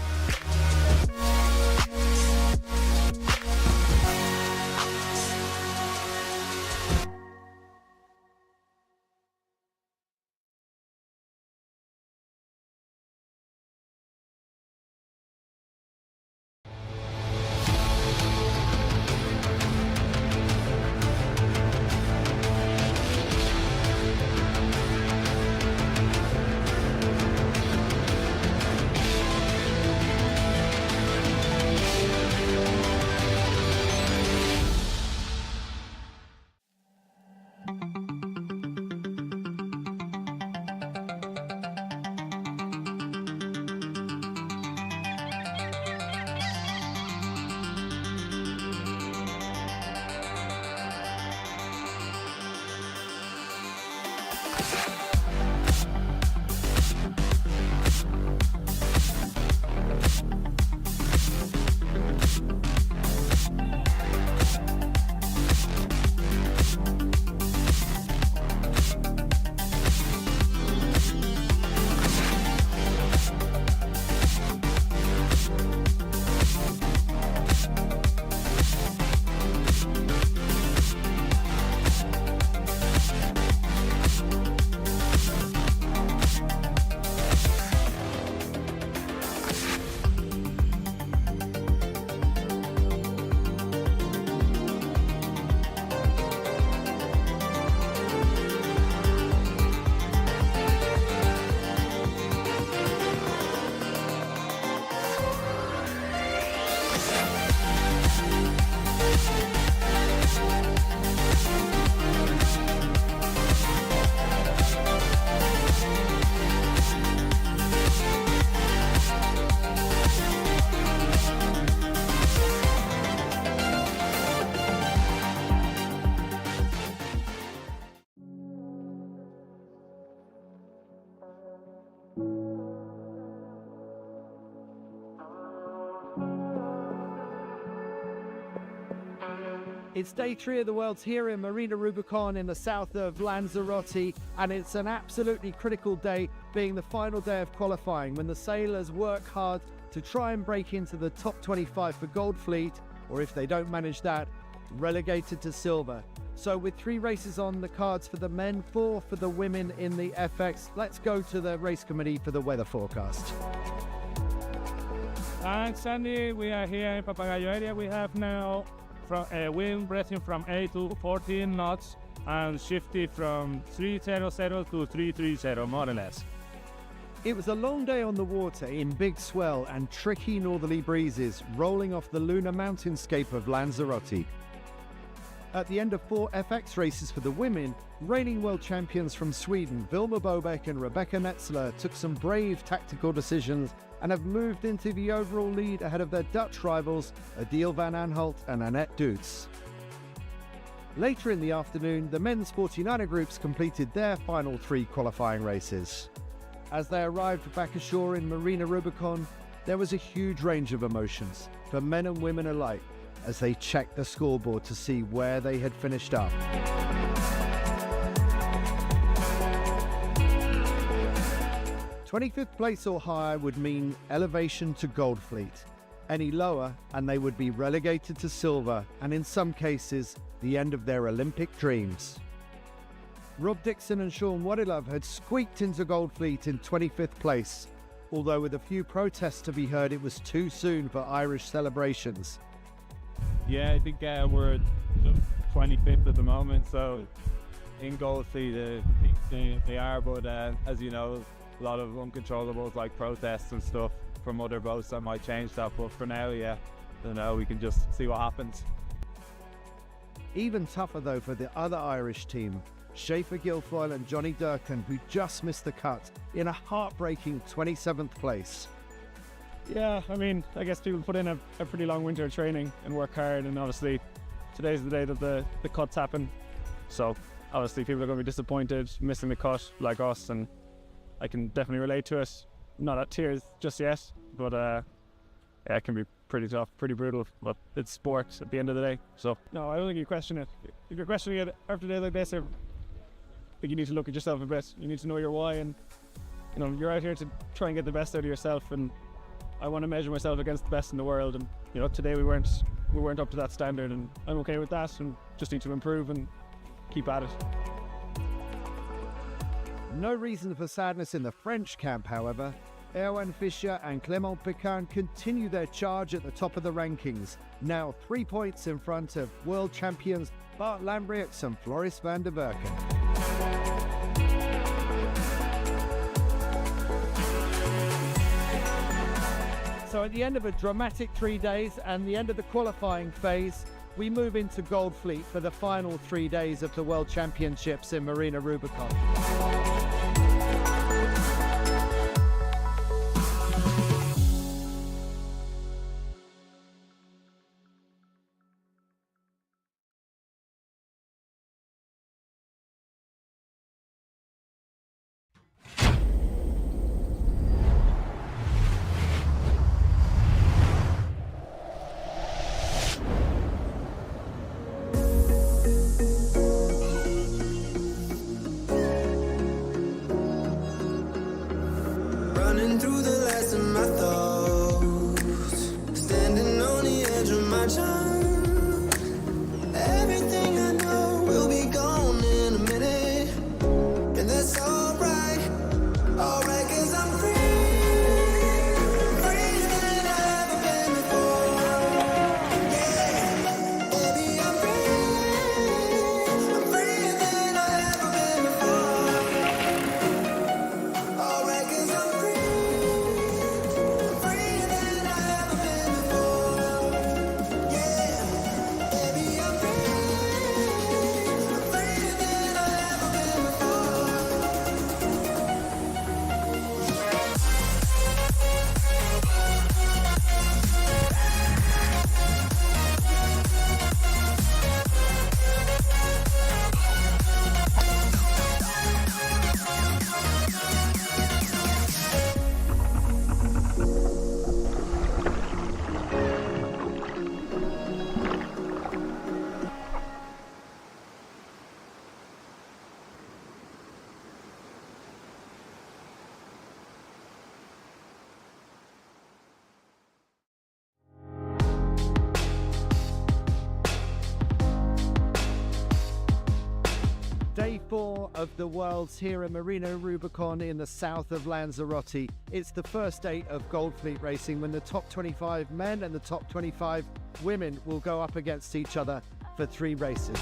It's day 3 of the Worlds here in Marina Rubicón in the south of Lanzarote, and it's an absolutely critical day, being the final day of qualifying when the sailors work hard to try and break into the top 25 for Gold Fleet, or if they don't manage that, relegated to silver. So with 3 races on the cards for the men, 4 for the women in the FX, let's go to the race committee for the weather forecast. Thanks, Sandy. We are here in Papagayo area. We have now wind breathing from 8 to 14 knots and shifty from 300 to 330, more or less. It was a long day on the water in big swell and tricky northerly breezes rolling off the lunar mountainscape of Lanzarote. At the end of 4 FX races for the women, reigning world champions from Sweden, Vilma Bobeck and Rebecca Netzler, took some brave tactical decisions and have moved into the overall lead ahead of their Dutch rivals, Adele van Aanholt and Annette Doets. Later in the afternoon, the men's 49er groups completed their final 3 qualifying races. As they arrived back ashore in Marina Rubicón, there was a huge range of emotions for men and women alike as they checked the scoreboard to see where they had finished up. 25th place or higher would mean elevation to Gold Fleet. Any lower and they would be relegated to silver, and in some cases, the end of their Olympic dreams. Rob Dixon and Sean Wadilove had squeaked into Gold Fleet in 25th place, although with a few protests to be heard, it was too soon for Irish celebrations. Yeah, I think we're 25th at the moment, so in Gold Fleet they are, but as you know, a lot of uncontrollables like protests and stuff from other boats that might change that, but for now, yeah, you know, we can just see what happens. Even tougher though for the other Irish team, Schaefer Guilfoyle and Johnny Durkin, who just missed the cut in a heartbreaking 27th place. Yeah, I mean, I guess people put in a pretty long winter of training and work hard, and obviously today's the day that the cuts happen. So obviously people are going to be disappointed missing the cut like us, and I can definitely relate to it. Not at tears just yet, but yeah, it can be pretty tough, pretty brutal, but it's sport at the end of the day. So no, I don't think you question it. If you're questioning it after a day like this, I think you need to look at yourself a bit. You need to know your why, and you know, you're out here to try and get the best out of yourself, and I want to measure myself against the best in the world, and you know, today we weren't up to that standard, and I'm okay with that, and just need to improve and keep at it. No reason for sadness in the French camp, however. Erwan Fischer and Clément Picard continue their charge at the top of the rankings, now 3 points in front of world champions Bart Lambriox and Floris van der Berken. So at the end of a dramatic 3 days and the end of the qualifying phase, we move into Gold Fleet for the final 3 days of the World Championships in Marina Rubicón. Running through the last of my thoughts, standing on the edge of my time. Everything I know will be gone in a minute, and that's alright, alright, 'cause I'm free, freer than I've ever been before. Yeah, baby, I'm freer than I've ever been before. Alright, 'cause I'm freer than I've ever been before. Yeah. of the Worlds here in Marina Rubicón in the south of Lanzarote. It's the first day of Gold Fleet racing when the top 25 men and the top 25 women will go up against each other for 3 races.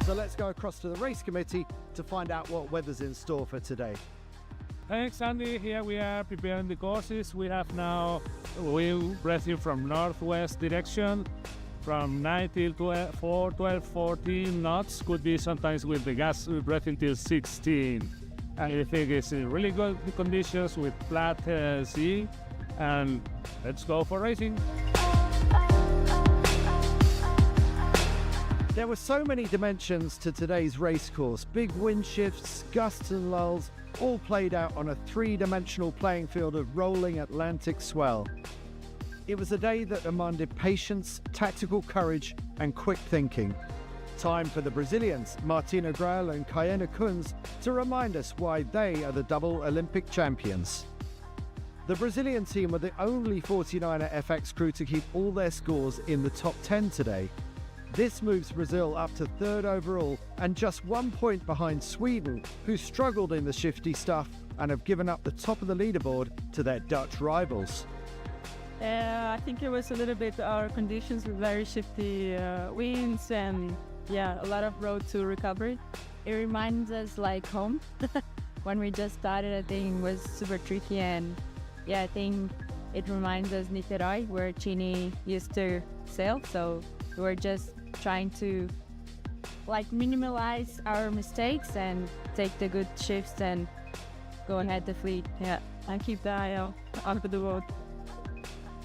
So let's go across to the race committee to find out what weather's in store for today. Thanks, Andy. Here we are preparing the courses. We have now wind breathing from northwest direction from 9 till 12, 14 knots. Could be sometimes with the gas breathing till 16. And I think it's in really good conditions with flat sea. And let's go for racing. There were so many dimensions to today's race course. Big wind shifts, gusts and lulls, all played out on a 3-dimensional playing field of rolling Atlantic swell. It was a day that demanded patience, tactical courage and quick thinking. Time for the Brazilians, Martina Grael and Cayena Kunz, to remind us why they are the double Olympic champions. The Brazilian team were the only 49er FX crew to keep all their scores in the top 10 today. This moves Brazil up to 3rd overall and just 1 point behind Sweden, who struggled in the shifty stuff and have given up the top of the leaderboard to their Dutch rivals. I think it was a little bit, our conditions were very shifty winds and a lot of road to recovery. It reminds us like home. When we just started, I think it was super tricky, and I think it reminds us Niterói, where Chini used to sail, so we were just trying to minimize our mistakes and take the good shifts and go ahead the fleet, and keep the eye out onto the road.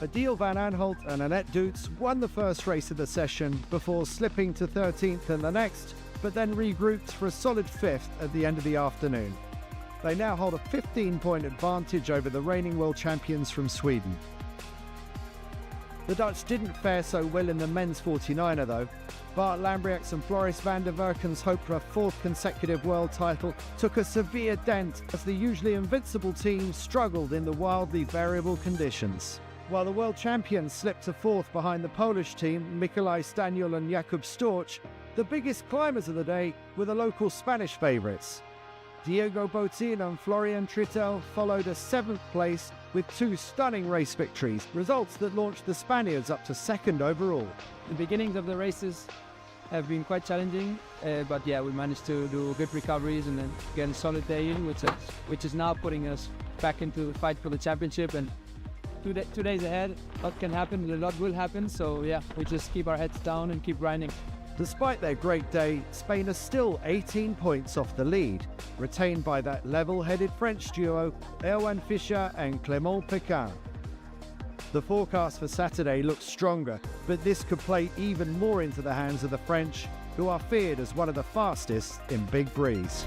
Adele van Aanholt and Annette Doets won the first race of the session before slipping to 13th in the next, but then regrouped for a solid 5th at the end of the afternoon. They now hold a 15-point advantage over the reigning world champions from Sweden. The Dutch didn't fare so well in the men's 49er though. Bart Lambriax and Floris van der Werken's hope for a 4th consecutive world title took a severe dent as the usually invincible team struggled in the wildly variable conditions. While the world champions slipped to 4th behind the Polish team, Mikołaj Staniel and Jakub Storch, the biggest climbers of the day were the local Spanish favourites. Diego Botin and Florian Trittel followed a 7th place with 2 stunning race victories, results that launched the Spaniards up to 2nd overall. The beginnings of the races have been quite challenging, but we managed to do good recoveries and then get a solid day in, which is now putting us back into the fight for the championship. And 2 days ahead, a lot can happen, a lot will happen, so we just keep our heads down and keep grinding. Despite their great day, Spain are still 18 points off the lead, retained by that level-headed French duo, Erwan Fischer and Clément Pékin. The forecast for Saturday looks stronger, but this could play even more into the hands of the French, who are feared as one of the fastest in Big Breeze.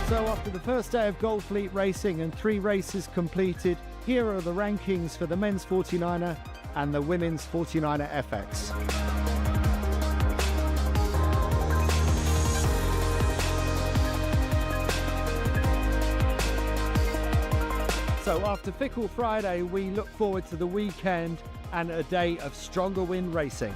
So after the first day of Gold Fleet racing and 3 races completed, here are the rankings for the men's 49er and the women's 49er FX. So after Fickle Friday, we look forward to the weekend and a day of stronger wind racing.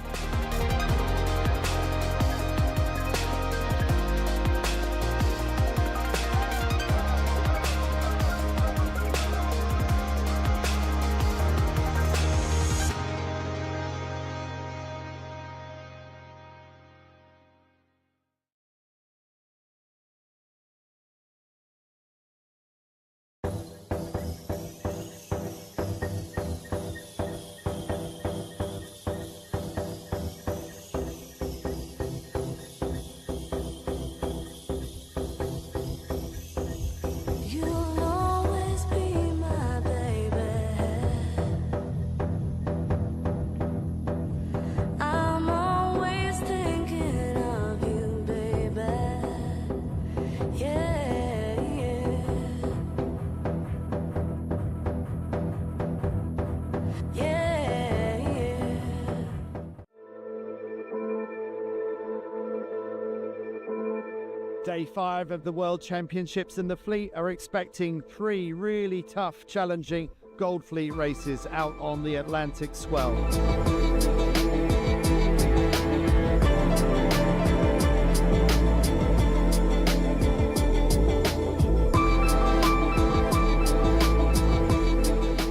Day 5 of the World Championships, and the fleet are expecting 3 really tough, challenging Gold Fleet races out on the Atlantic swell.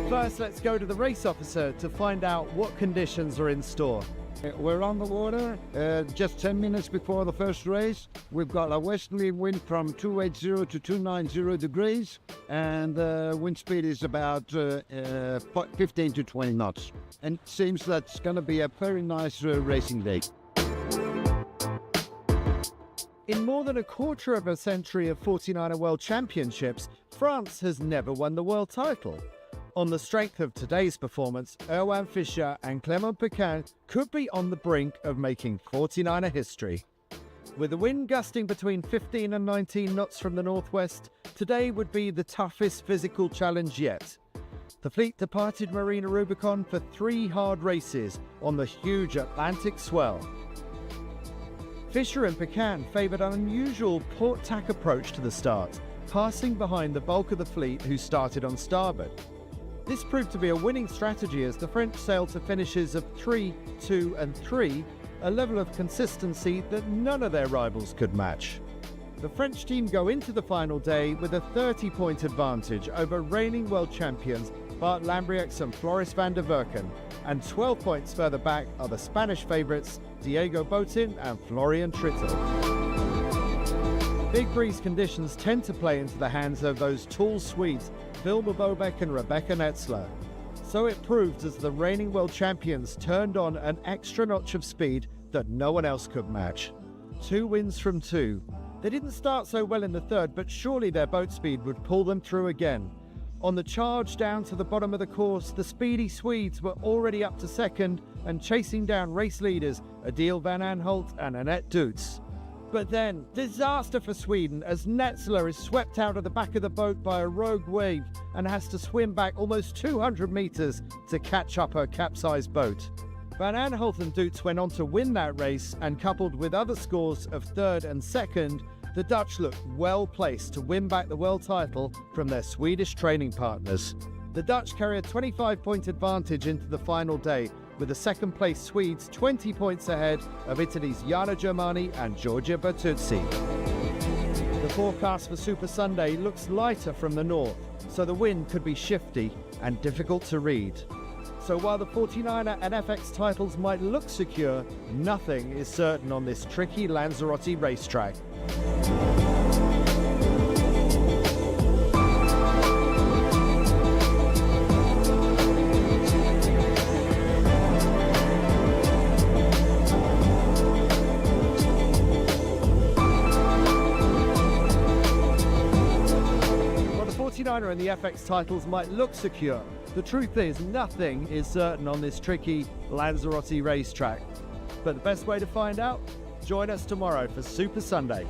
First, let's go to the race officer to find out what conditions are in store. We're on the water just 10 minutes before the first race. We've got a westerly wind from 280 to 290 degrees, and the wind speed is about 15 to 20 knots. And it seems that's going to be a very nice racing day. In more than a quarter of a century of 49er World Championships, France has never won the world title. On the strength of today's performance, Erwan Fischer and Clément Pequin could be on the brink of making 49er history. With the wind gusting between 15 and 19 knots from the northwest, today would be the toughest physical challenge yet. The fleet departed Marina Rubicón for 3 hard races on the huge Atlantic swell. Fischer and Pequin favoured an unusual port-tack approach to the start, passing behind the bulk of the fleet who started on starboard. This proved to be a winning strategy as the French sailed to finishes of 3, 2 and 3, a level of consistency that none of their rivals could match. The French team go into the final day with a 30-point advantage over reigning world champions Bart Lambriax and Floris van der Werken, and 12 points further back are the Spanish favourites Diego Botin and Florian Trittel. Big breeze conditions tend to play into the hands of those tall Swedes, Wilma Bobeck and Rebecca Netzler. So it proved as the reigning world champions turned on an extra notch of speed that no one else could match. 2 wins from 2. They didn't start so well in the third, but surely their boat speed would pull them through again. On the charge down to the bottom of the course, the speedy Swedes were already up to second and chasing down race leaders Adil van Aanholt and Annette Doets. But then, disaster for Sweden as Netzler is swept out of the back of the boat by a rogue wave and has to swim back almost 200 metres to catch up her capsized boat. Van Aanholt and Doets went on to win that race, and coupled with other scores of third and second, the Dutch looked well placed to win back the world title from their Swedish training partners. The Dutch carry a 25-point advantage into the final day, with the second-place Swedes 20 points ahead of Italy's Jana Germani and Giorgia Bertuzzi. The forecast for Super Sunday looks lighter from the north, so the wind could be shifty and difficult to read. So while the 49er and FX titles might look secure, nothing is certain on this tricky Lanzarote racetrack. And the FX titles might look secure. The truth is, nothing is certain on this tricky Lanzarote racetrack. But the best way to find out? Join us tomorrow for Super Sunday.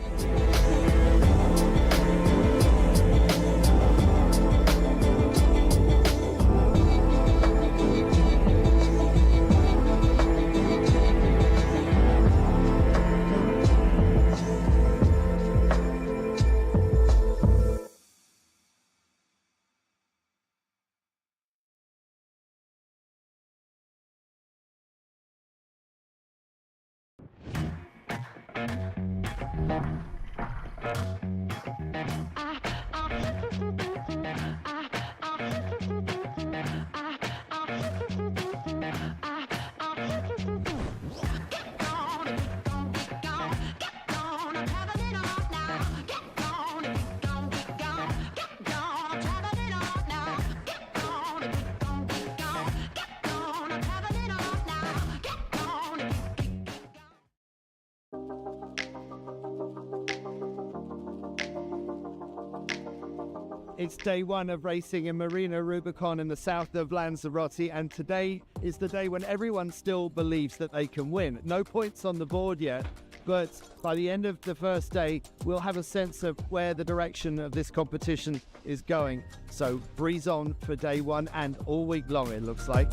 It's day 1 of racing in Marina Rubicón in the south of Lanzarote, and today is the day when everyone still believes that they can win. No points on the board yet, but by the end of the first day, we'll have a sense of where the direction of this competition is going. So breeze on for day 1 and all week long, it looks like.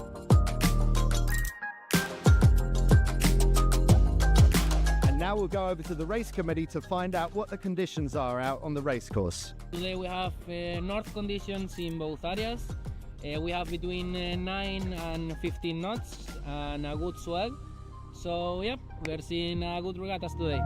Now we'll go over to the race committee to find out what the conditions are out on the race course. Today we have north conditions in both areas. We have between 9 and 15 knots and a good swell. So yep, we're seeing good regattas today.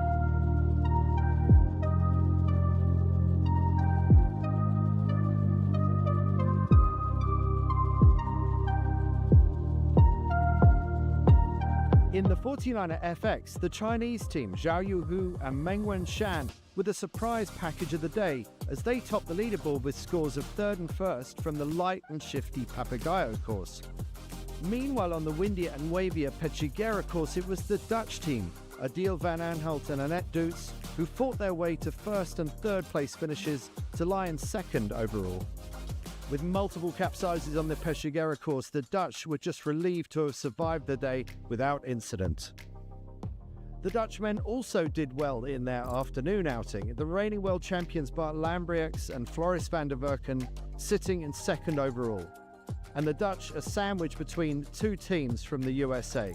In the 49er FX, the Chinese team Zhao Yuhu and Meng Wenshan were the surprise package of the day as they topped the leaderboard with scores of 3rd and 1st from the light and shifty Papagayo course. Meanwhile, on the windier and wavier Pechiguera course, it was the Dutch team, Adil van Aanholt and Annette Doets, who fought their way to 1st and 3rd place finishes to lie in 2nd overall. With multiple capsizes on the Pechiguera course, the Dutch were just relieved to have survived the day without incident. The Dutchmen also did well in their afternoon outing, the reigning world champions Bart Lambriax and Floris van der Werken sitting in 2nd overall. And the Dutch are sandwiched between two teams from the USA.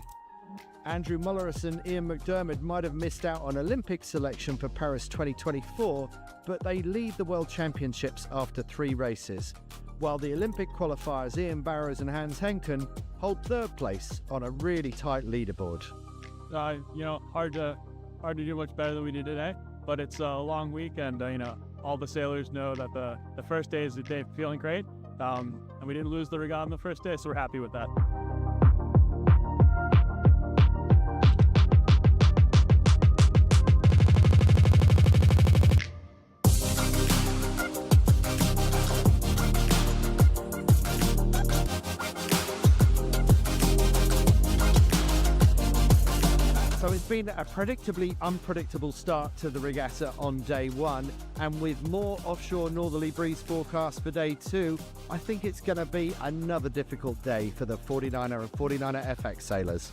Andrew Mulleris and Ian McDermott might have missed out on Olympic selection for Paris 2024, but they lead the World Championships after 3 races, while the Olympic qualifiers Ian Barrows and Hans Henken hold 3rd place on a really tight leaderboard. Hard to do much better than we did today, but it's a long week, and all the sailors know that the first day is the day feeling great, and we didn't lose the regatta on the first day, so we're happy with that. So it's been a predictably unpredictable start to the regatta on day 1, and with more offshore northerly breeze forecast for day 2, I think it's going to be another difficult day for the 49er and 49er FX sailors.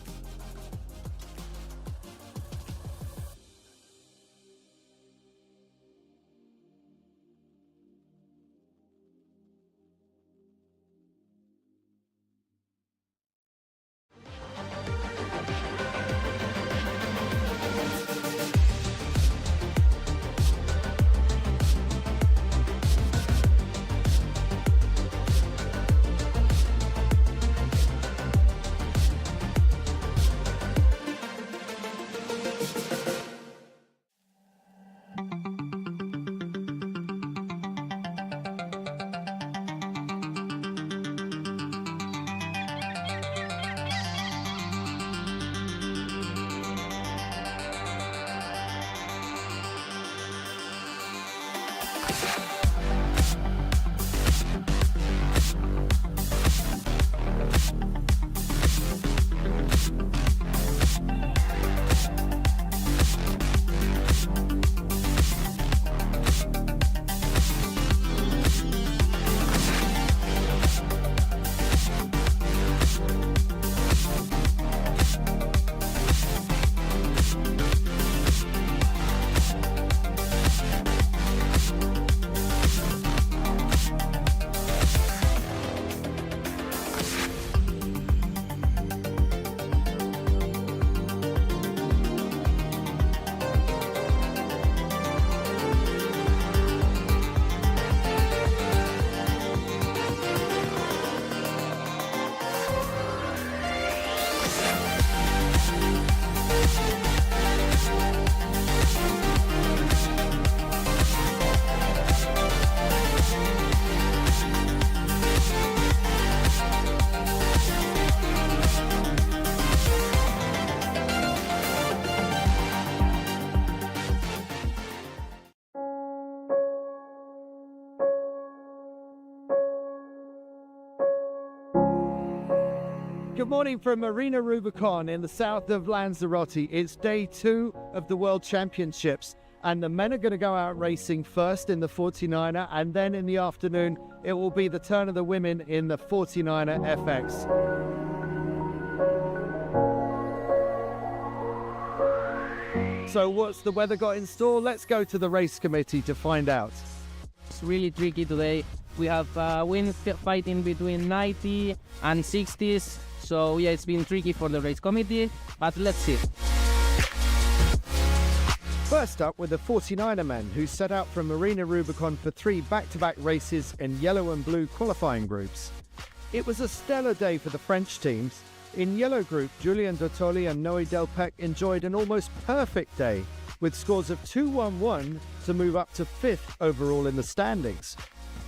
Good morning from Marina Rubicón in the south of Lanzarote. It's day 2 of the World Championships, and the men are going to go out racing first in the 49er, and then in the afternoon it will be the turn of the women in the 49er FX. So what's the weather got in store? Let's go to the race committee to find out. It's really tricky today. We have wind fighting between 90 and 60s. So yeah, it's been tricky for the race committee, but let's see. First up were the 49er men, who set out from Marina Rubicón for 3 back-to-back races in yellow and blue qualifying groups. It was a stellar day for the French teams. In yellow group, Julien Dottoli and Noé Delpech enjoyed an almost perfect day, with scores of 2-1-1 to move up to 5th overall in the standings.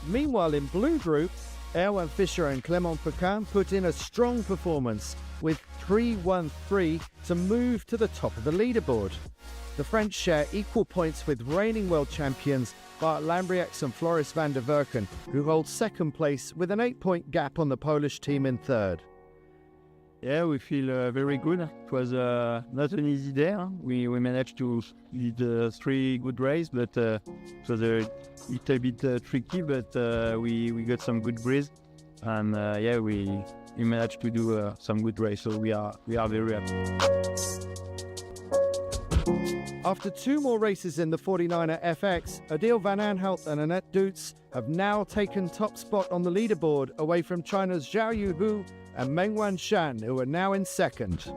Meanwhile, in blue group, Erwan Fischer and Clément Pequin put in a strong performance with 3-1-3 to move to the top of the leaderboard. The French share equal points with reigning world champions Bart Lambriax and Floris van der Werken, who hold second place with an 8-point gap on the Polish team in third. Yeah, we feel very good. It was not an easy day. We managed to lead 3 good races, but it was a little bit tricky, but we got some good breeze. And yeah, we managed to do some good race, so we are very happy. After 2 more races in the 49er FX, Adil Van Aanholt and Annette Doets have now taken top spot on the leaderboard, away from China's Zhao Yuhu and Mengwan Shan, who are now in second.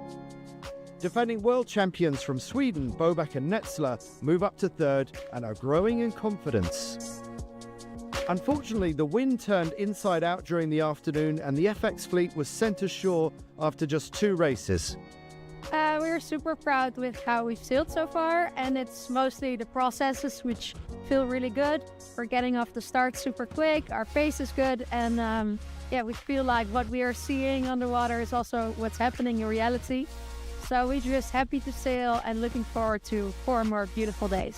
Defending world champions from Sweden, Bobek and Netzler, move up to third and are growing in confidence. Unfortunately, the wind turned inside out during the afternoon and the FX fleet was sent ashore after just 2 races. We're super proud with how we've sailed so far, and it's mostly the processes which feel really good. We're getting off the start super quick, our pace is good, and yeah, we feel like what we are seeing on the water is also what's happening in reality. So we're just happy to sail and looking forward to 4 more beautiful days.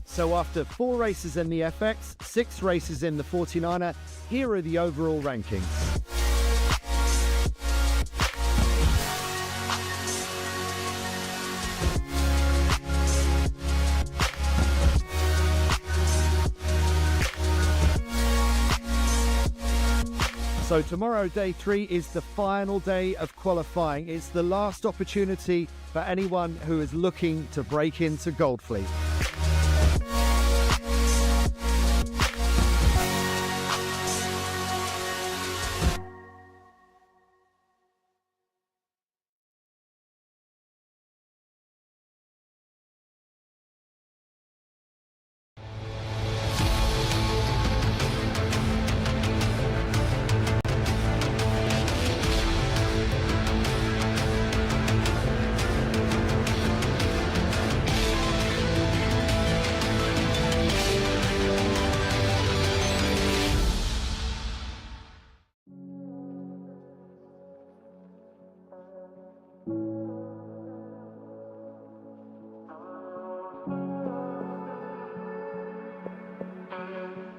So after 4 races in the FX, 6 races in the 49er, here are the overall rankings. So tomorrow, day 3, is the final day of qualifying. It's the last opportunity for anyone who is looking to break into Gold Fleet.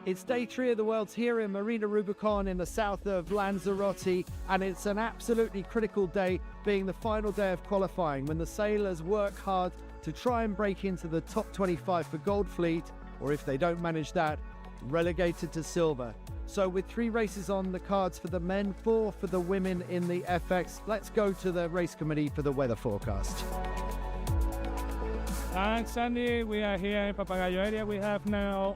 It's day 3 of the Worlds here in Marina Rubicón in the south of Lanzarote, and it's an absolutely critical day, being the final day of qualifying, when the sailors work hard to try and break into the top 25 for Gold Fleet, or if they don't manage that, relegated to silver. So with 3 races on the cards for the men, 4 for the women in the FX, let's go to the race committee for the weather forecast. Thanks, Andy. We are here in Papagayo area. We have now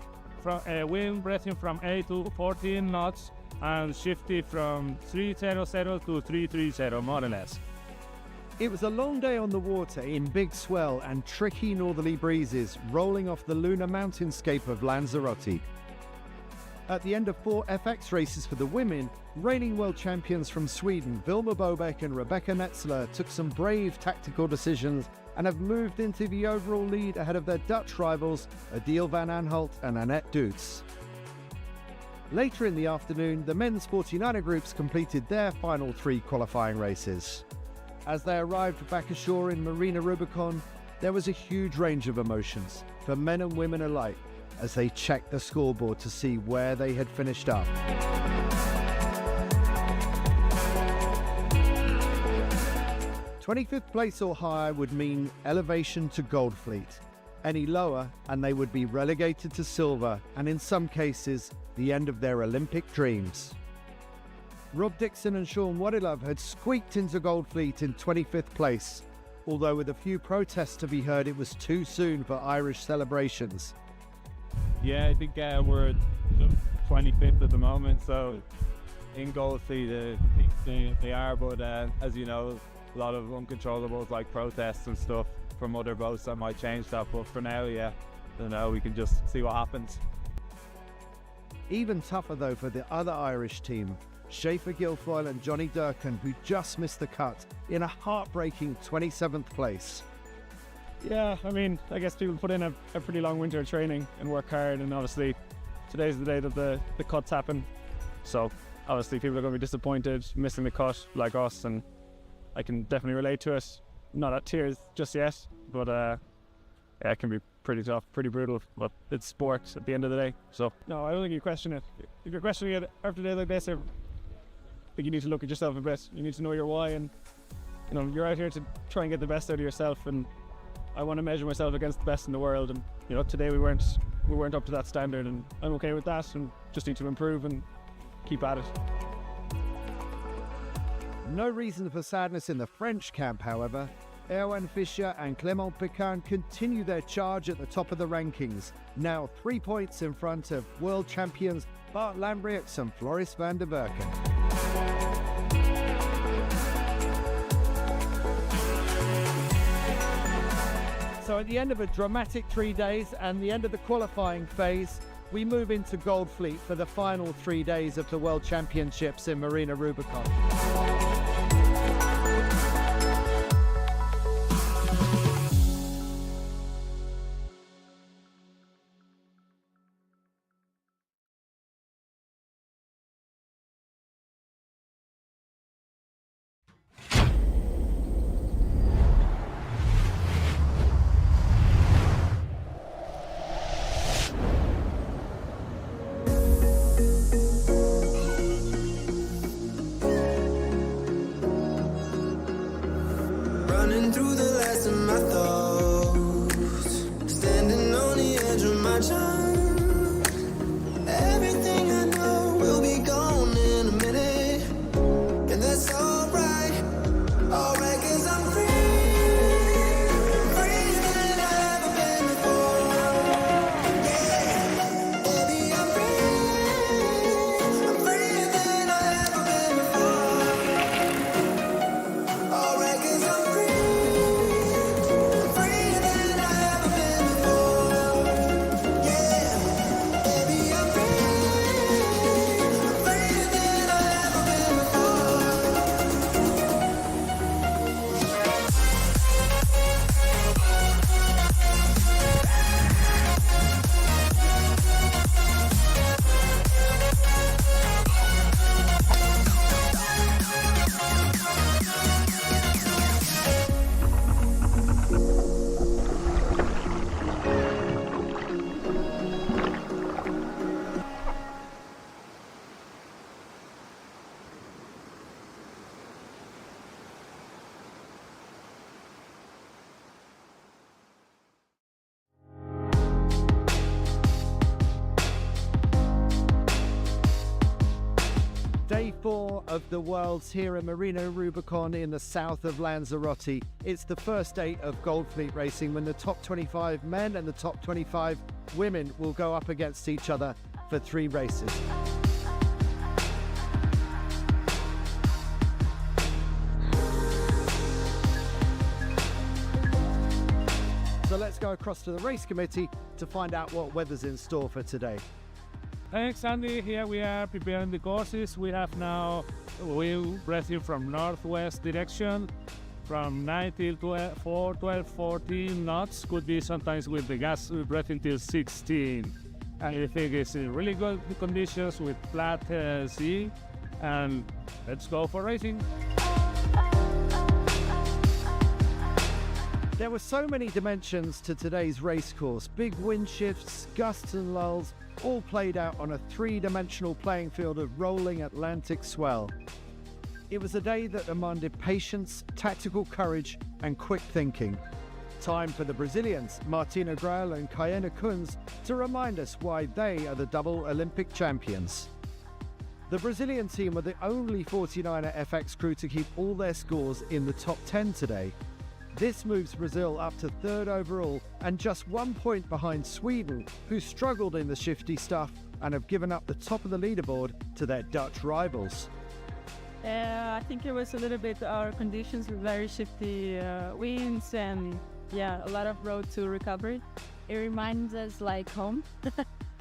wind breathing from 8 to 14 knots and shifty from 300 to 330, more or less. It was a long day on the water in big swell and tricky northerly breezes rolling off the lunar mountainscape of Lanzarote. At the end of 4 FX races for the women, reigning world champions from Sweden, Vilma Bobek and Rebecca Netzler, took some brave tactical decisions and have moved into the overall lead ahead of their Dutch rivals, Adil Van Aanholt and Annette Doets. Later in the afternoon, the men's 49er groups completed their final 3 qualifying races. As they arrived back ashore in Marina Rubicón, there was a huge range of emotions for men and women alike as they checked the scoreboard to see where they had finished up. 25th place or higher would mean elevation to Gold Fleet. Any lower and they would be relegated to silver, and in some cases, the end of their Olympic dreams. Rob Dixon and Sean Wadilove had squeaked into Gold Fleet in 25th place, although with a few protests to be heard, it was too soon for Irish celebrations. Yeah, I think we're 25th at the moment, so in Gold Fleet they are, but as you know, lot of uncontrollables like protests and stuff from other boats that might change that. But for now, yeah, I don't know, we can just see what happens. Even tougher though for the other Irish team, Schaefer Guilfoyle and Johnny Durkin, who just missed the cut in a heartbreaking 27th place. Yeah, I mean, I guess people put in a pretty long winter of training and work hard, and obviously today's the day that the cuts happen. So obviously people are going to be disappointed missing the cut like us, and I can definitely relate to it. Not at tears just yet, but yeah, it can be pretty tough, pretty brutal, but it's sport at the end of the day. So no, I don't think you question it. If you're questioning it after a day like this, I think you need to look at yourself a bit. You need to know your why, and you know, you're out here to try and get the best out of yourself, and I want to measure myself against the best in the world, and you know, today we weren't up to that standard, and I'm okay with that, and just need to improve and keep at it. No reason for sadness in the French camp, however. Erwan Fischer and Clément Pécan continue their charge at the top of the rankings, now 3 points in front of world champions Bart Lambriax and Floris van der Werken. So at the end of a dramatic 3 days and the end of the qualifying phase, we move into Goldfleet for the final 3 days of the World Championships in Marina Rubicón. Running through the last of my thoughts, standing on the edge of my time. Everything I know will be gone in a minute, and that's alright, alright, 'cause I'm free, freer than I've ever been before. Yeah, baby, I'm freer than I've ever been before. Alright, 'cause I'm Day 4 of the Worlds here in Marina Rubicón in the south of Lanzarote. It's the first day of Goldfleet racing when the top 25 men and the top 25 women will go up against each other for 3 races. So let's go across to the race committee to find out what weather's in store for today. Thanks, Andy. Here we are preparing the courses. We have now wind breathing from northwest direction from 9 till 12, 14 knots. Could be sometimes with the gas breathing till 16. And I think it's in really good conditions with flat sea. And let's go for racing. There were so many dimensions to today's race course. Big wind shifts, gusts and lulls, all played out on a 3-dimensional playing field of rolling Atlantic swell. It was a day that demanded patience, tactical courage and quick thinking. Time for the Brazilians, Martina Grael and Cayena Kunz, to remind us why they are the double Olympic champions. The Brazilian team were the only 49er FX crew to keep all their scores in the top 10 today. This moves Brazil up to 3rd overall and just 1 point behind Sweden, who struggled in the shifty stuff and have given up the top of the leaderboard to their Dutch rivals. I think it was a little bit, our conditions were very shifty winds and yeah, a lot of road to recovery. It reminds us like home.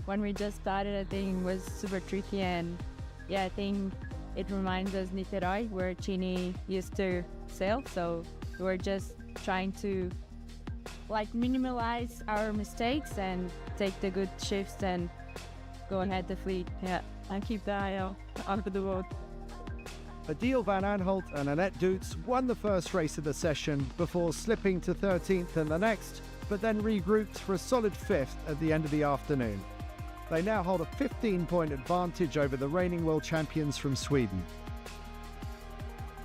When we just started, I think it was super tricky, and yeah, I think it reminds us Niterói, where Chini used to sail. So we're just trying to like minimize our mistakes and take the good shifts and go ahead the fleet. Yeah, and keep the eye out onto the boat. Adil van Aanholt and Annette Doets won the first race of the session before slipping to 13th in the next, but then regrouped for a solid 5th at the end of the afternoon. They now hold a 15-point advantage over the reigning world champions from Sweden.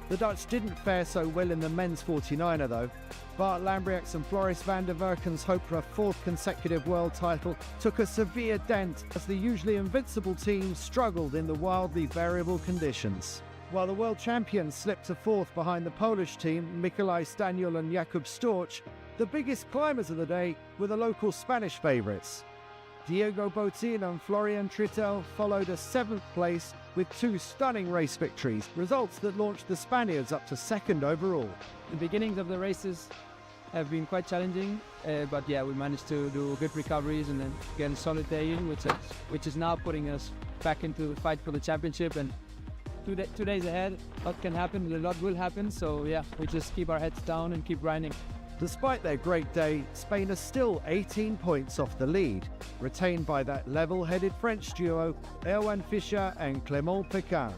The Dutch didn't fare so well in the men's 49er though. Bart Lambrechts and Floris van der Werken's hope for a 4th consecutive world title took a severe dent as the usually invincible team struggled in the wildly variable conditions. While the world champions slipped to 4th behind the Polish team, Mikołaj Staniel and Jakub Storch, the biggest climbers of the day were the local Spanish favourites. Diego Botín and Florian Trittel followed a 7th place with 2 stunning race victories, results that launched the Spaniards up to 2nd overall. The beginnings of the races have been quite challenging, but yeah, we managed to do good recoveries and then get a solid day in, which is now putting us back into the fight for the championship. And 2 days ahead, a lot can happen, a lot will happen, so yeah, we just keep our heads down and keep grinding. Despite their great day, Spain are still 18 points off the lead, retained by that level-headed French duo, Erwan Fischer and Clément Pékin.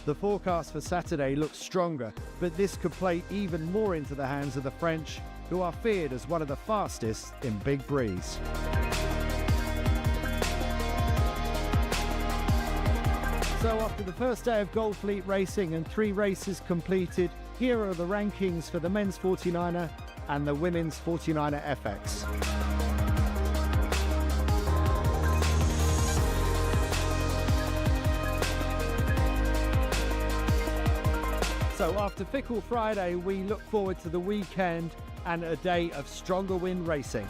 The forecast for Saturday looks stronger, but this could play even more into the hands of the French, who are feared as one of the fastest in Big Breeze. So after the first day of Gold Fleet racing and 3 races completed, here are the rankings for the men's 49er and the women's 49er FX. So after Fickle Friday, we look forward to the weekend and a day of stronger wind racing.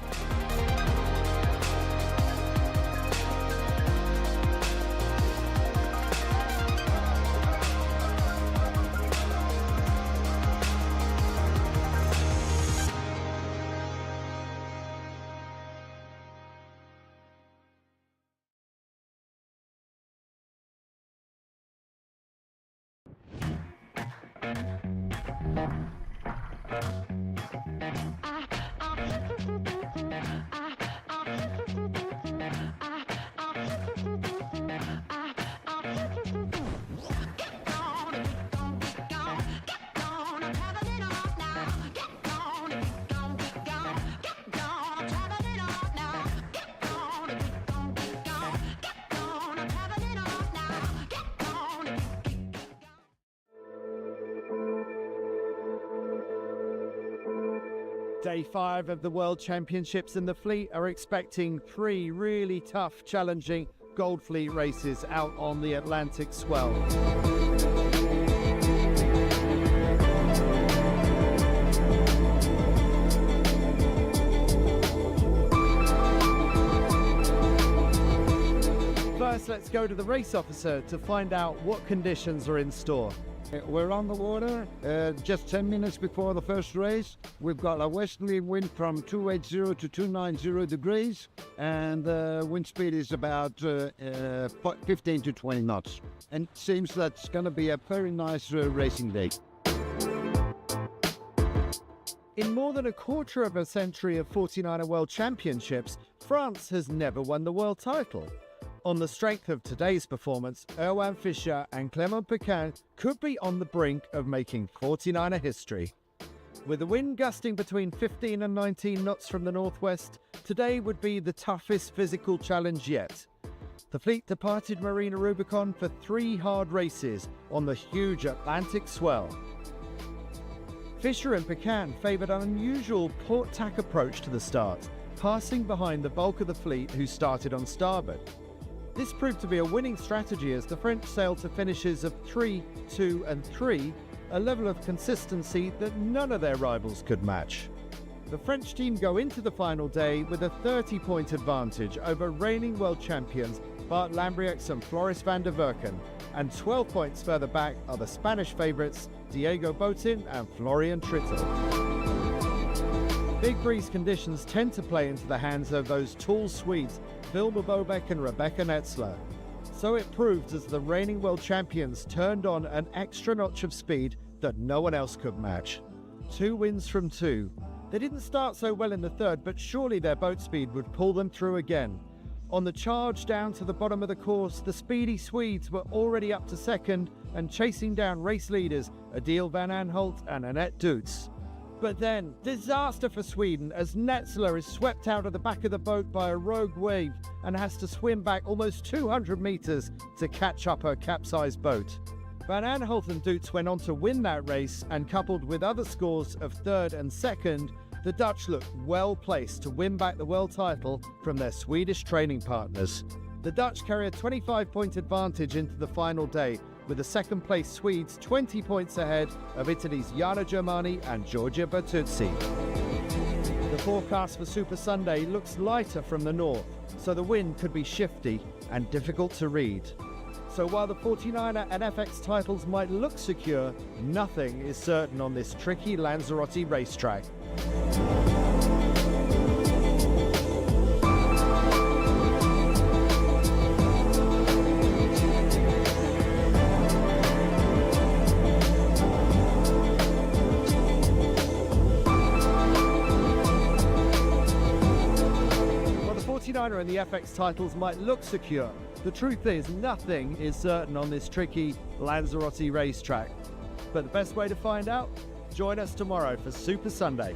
Day 5 of the World Championships in the fleet are expecting 3 really tough, challenging Gold Fleet races out on the Atlantic swell. First, let's go to the race officer to find out what conditions are in store. We're on the water just 10 minutes before the first race. We've got a westerly wind from 280 to 290 degrees, and the wind speed is about 15 to 20 knots. And it seems that's going to be a very nice racing day. In more than a quarter of a century of 49er World Championships, France has never won the world title. On the strength of today's performance, Erwan Fischer and Clément Pékin could be on the brink of making 49er history. With the wind gusting between 15 and 19 knots from the northwest, today would be the toughest physical challenge yet. The fleet departed Marina Rubicón for 3 hard races on the huge Atlantic swell. Fischer and Pékin favoured an unusual port-tack approach to the start, passing behind the bulk of the fleet who started on starboard. This proved to be a winning strategy as the French sailed to finishes of 3, 2 and 3, a level of consistency that none of their rivals could match. The French team go into the final day with a 30-point advantage over reigning world champions Bart Lambrechts and Floris van der Werken, and 12 points further back are the Spanish favourites Diego Botin and Florian Trittel. Big breeze conditions tend to play into the hands of those tall Swedes, Vilma Bobek and Rebecca Netzler. So it proved as the reigning world champions turned on an extra notch of speed that no one else could match. 2 wins from 2. They didn't start so well in the third, but surely their boat speed would pull them through again. On the charge down to the bottom of the course, the speedy Swedes were already up to second and chasing down race leaders Adil van Aanholt and Annette Doets. But then, disaster for Sweden as Netzler is swept out of the back of the boat by a rogue wave and has to swim back almost 200 metres to catch up her capsized boat. Van Aanholt and Doets went on to win that race, and coupled with other scores of third and second, the Dutch looked well placed to win back the world title from their Swedish training partners. The Dutch carry a 25-point advantage into the final day, with the second-place Swedes 20 points ahead of Italy's Jana Germani and Giorgia Bertuzzi. The forecast for Super Sunday looks lighter from the north, so the wind could be shifty and difficult to read. So while the 49er and FX titles might look secure, nothing is certain on this tricky Lanzarote racetrack. While the 49er and the FX titles might look secure, the truth is nothing is certain on this tricky Lanzarote racetrack. But the best way to find out? Join us tomorrow for Super Sunday.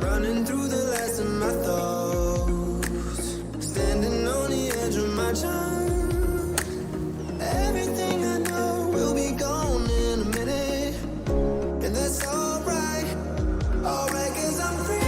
Running through the last of my thoughts, standing on the edge of my time. Everything I know will be gone in a minute, and that's alright, 'cause I'm free.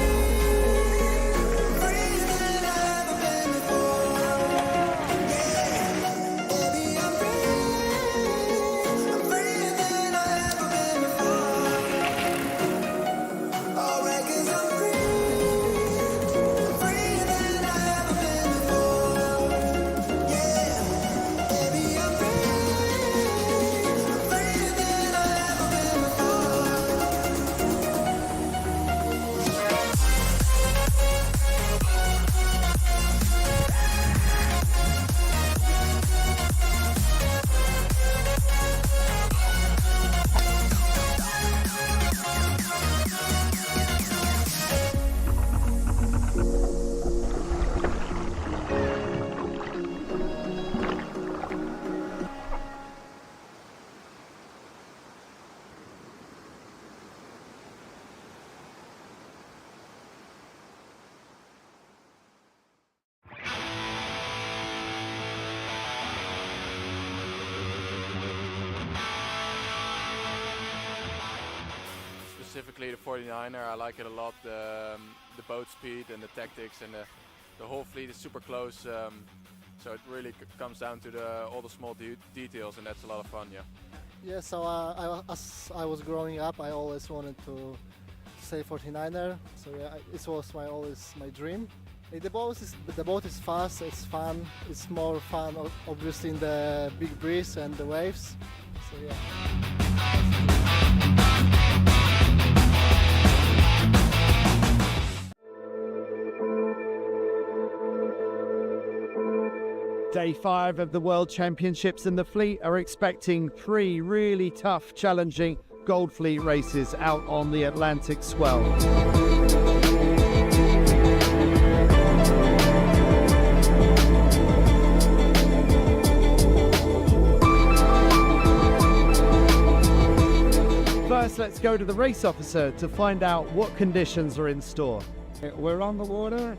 specifically the 49er. I like it a lot. The boat speed and the tactics, and the whole fleet is super close. So it really comes down to all the small details, and that's a lot of fun. Yeah. Yeah, so as I was growing up, I always wanted to say 49er. So yeah, it was always my dream. The boat is fast, it's fun. It's more fun, obviously, in the big breeze and the waves. So yeah. Day 5 of the World Championships, and the fleet are expecting 3 really tough, challenging Gold Fleet races out on the Atlantic swell. First, let's go to the race officer to find out what conditions are in store. We're on the water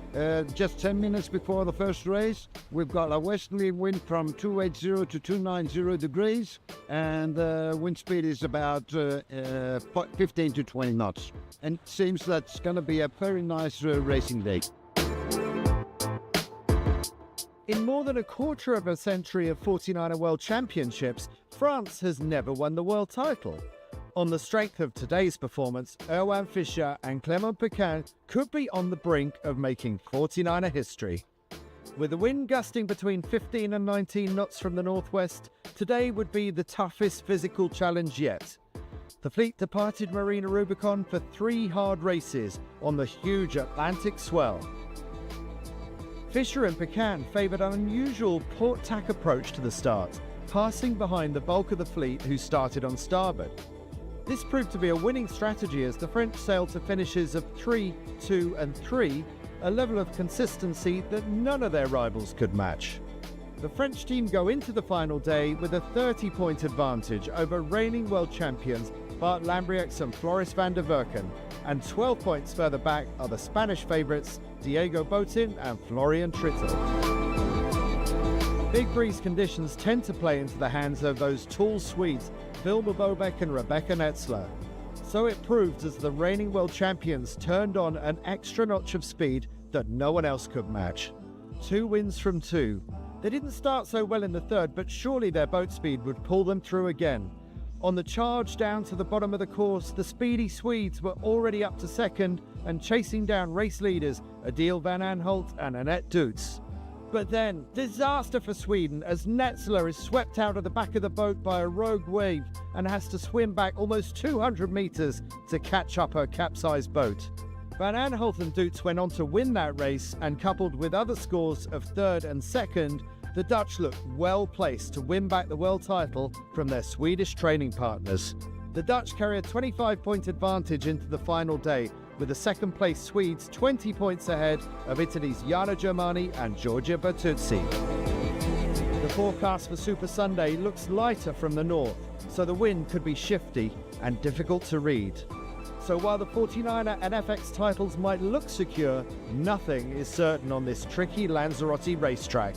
just 10 minutes before the first race. We've got a westerly wind from 280 to 290 degrees, and the wind speed is about 15 to 20 knots. And it seems that's going to be a very nice racing day. In more than a quarter of a century of 49er World Championships, France has never won the world title. On the strength of today's performance, Erwan Fischer and Clément Pequin could be on the brink of making 49er history. With the wind gusting between 15 and 19 knots from the northwest, today would be the toughest physical challenge yet. The fleet departed Marina Rubicón for 3 hard races on the huge Atlantic swell. Fischer and Pequin favoured an unusual port-tack approach to the start, passing behind the bulk of the fleet who started on starboard. This proved to be a winning strategy as the French sailed to finishes of 3, 2 and 3, a level of consistency that none of their rivals could match. The French team go into the final day with a 30-point advantage over reigning world champions Bart Lambriax and Floris van der Werken, and 12 points further back are the Spanish favourites Diego Botin and Florian Trittel. Big breeze conditions tend to play into the hands of those tall Swedes Wilma Bobeck and Rebecca Netzler. So it proved as the reigning world champions turned on an extra notch of speed that no one else could match. 2 wins from 2. They didn't start so well in the third, but surely their boat speed would pull them through again. On the charge down to the bottom of the course, the speedy Swedes were already up to second and chasing down race leaders Adil van Aanholt and Annette Doets. But then, disaster for Sweden as Netzler is swept out of the back of the boat by a rogue wave and has to swim back almost 200 metres to catch up her capsized boat. Van Aanholt and Doets went on to win that race, and coupled with other scores of third and second, the Dutch looked well placed to win back the world title from their Swedish training partners. The Dutch carry a 25-point advantage into the final day, with the second-place Swedes 20 points ahead of Italy's Jana Germani and Giorgia Bertuzzi. The forecast for Super Sunday looks lighter from the north, so the wind could be shifty and difficult to read. So while the 49er and FX titles might look secure, nothing is certain on this tricky Lanzarote racetrack.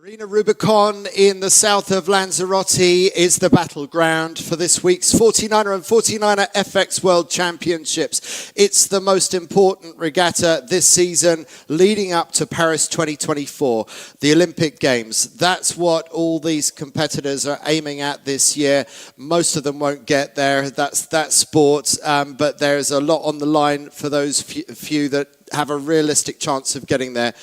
Marina Rubicón in the south of Lanzarote is the battleground for this week's 49er and 49er FX World Championships. It's the most important regatta this season leading up to Paris 2024, the Olympic Games. That's what all these competitors are aiming at this year. Most of them won't get there. That's sport, but there's a lot on the line for those few that have a realistic chance of getting there.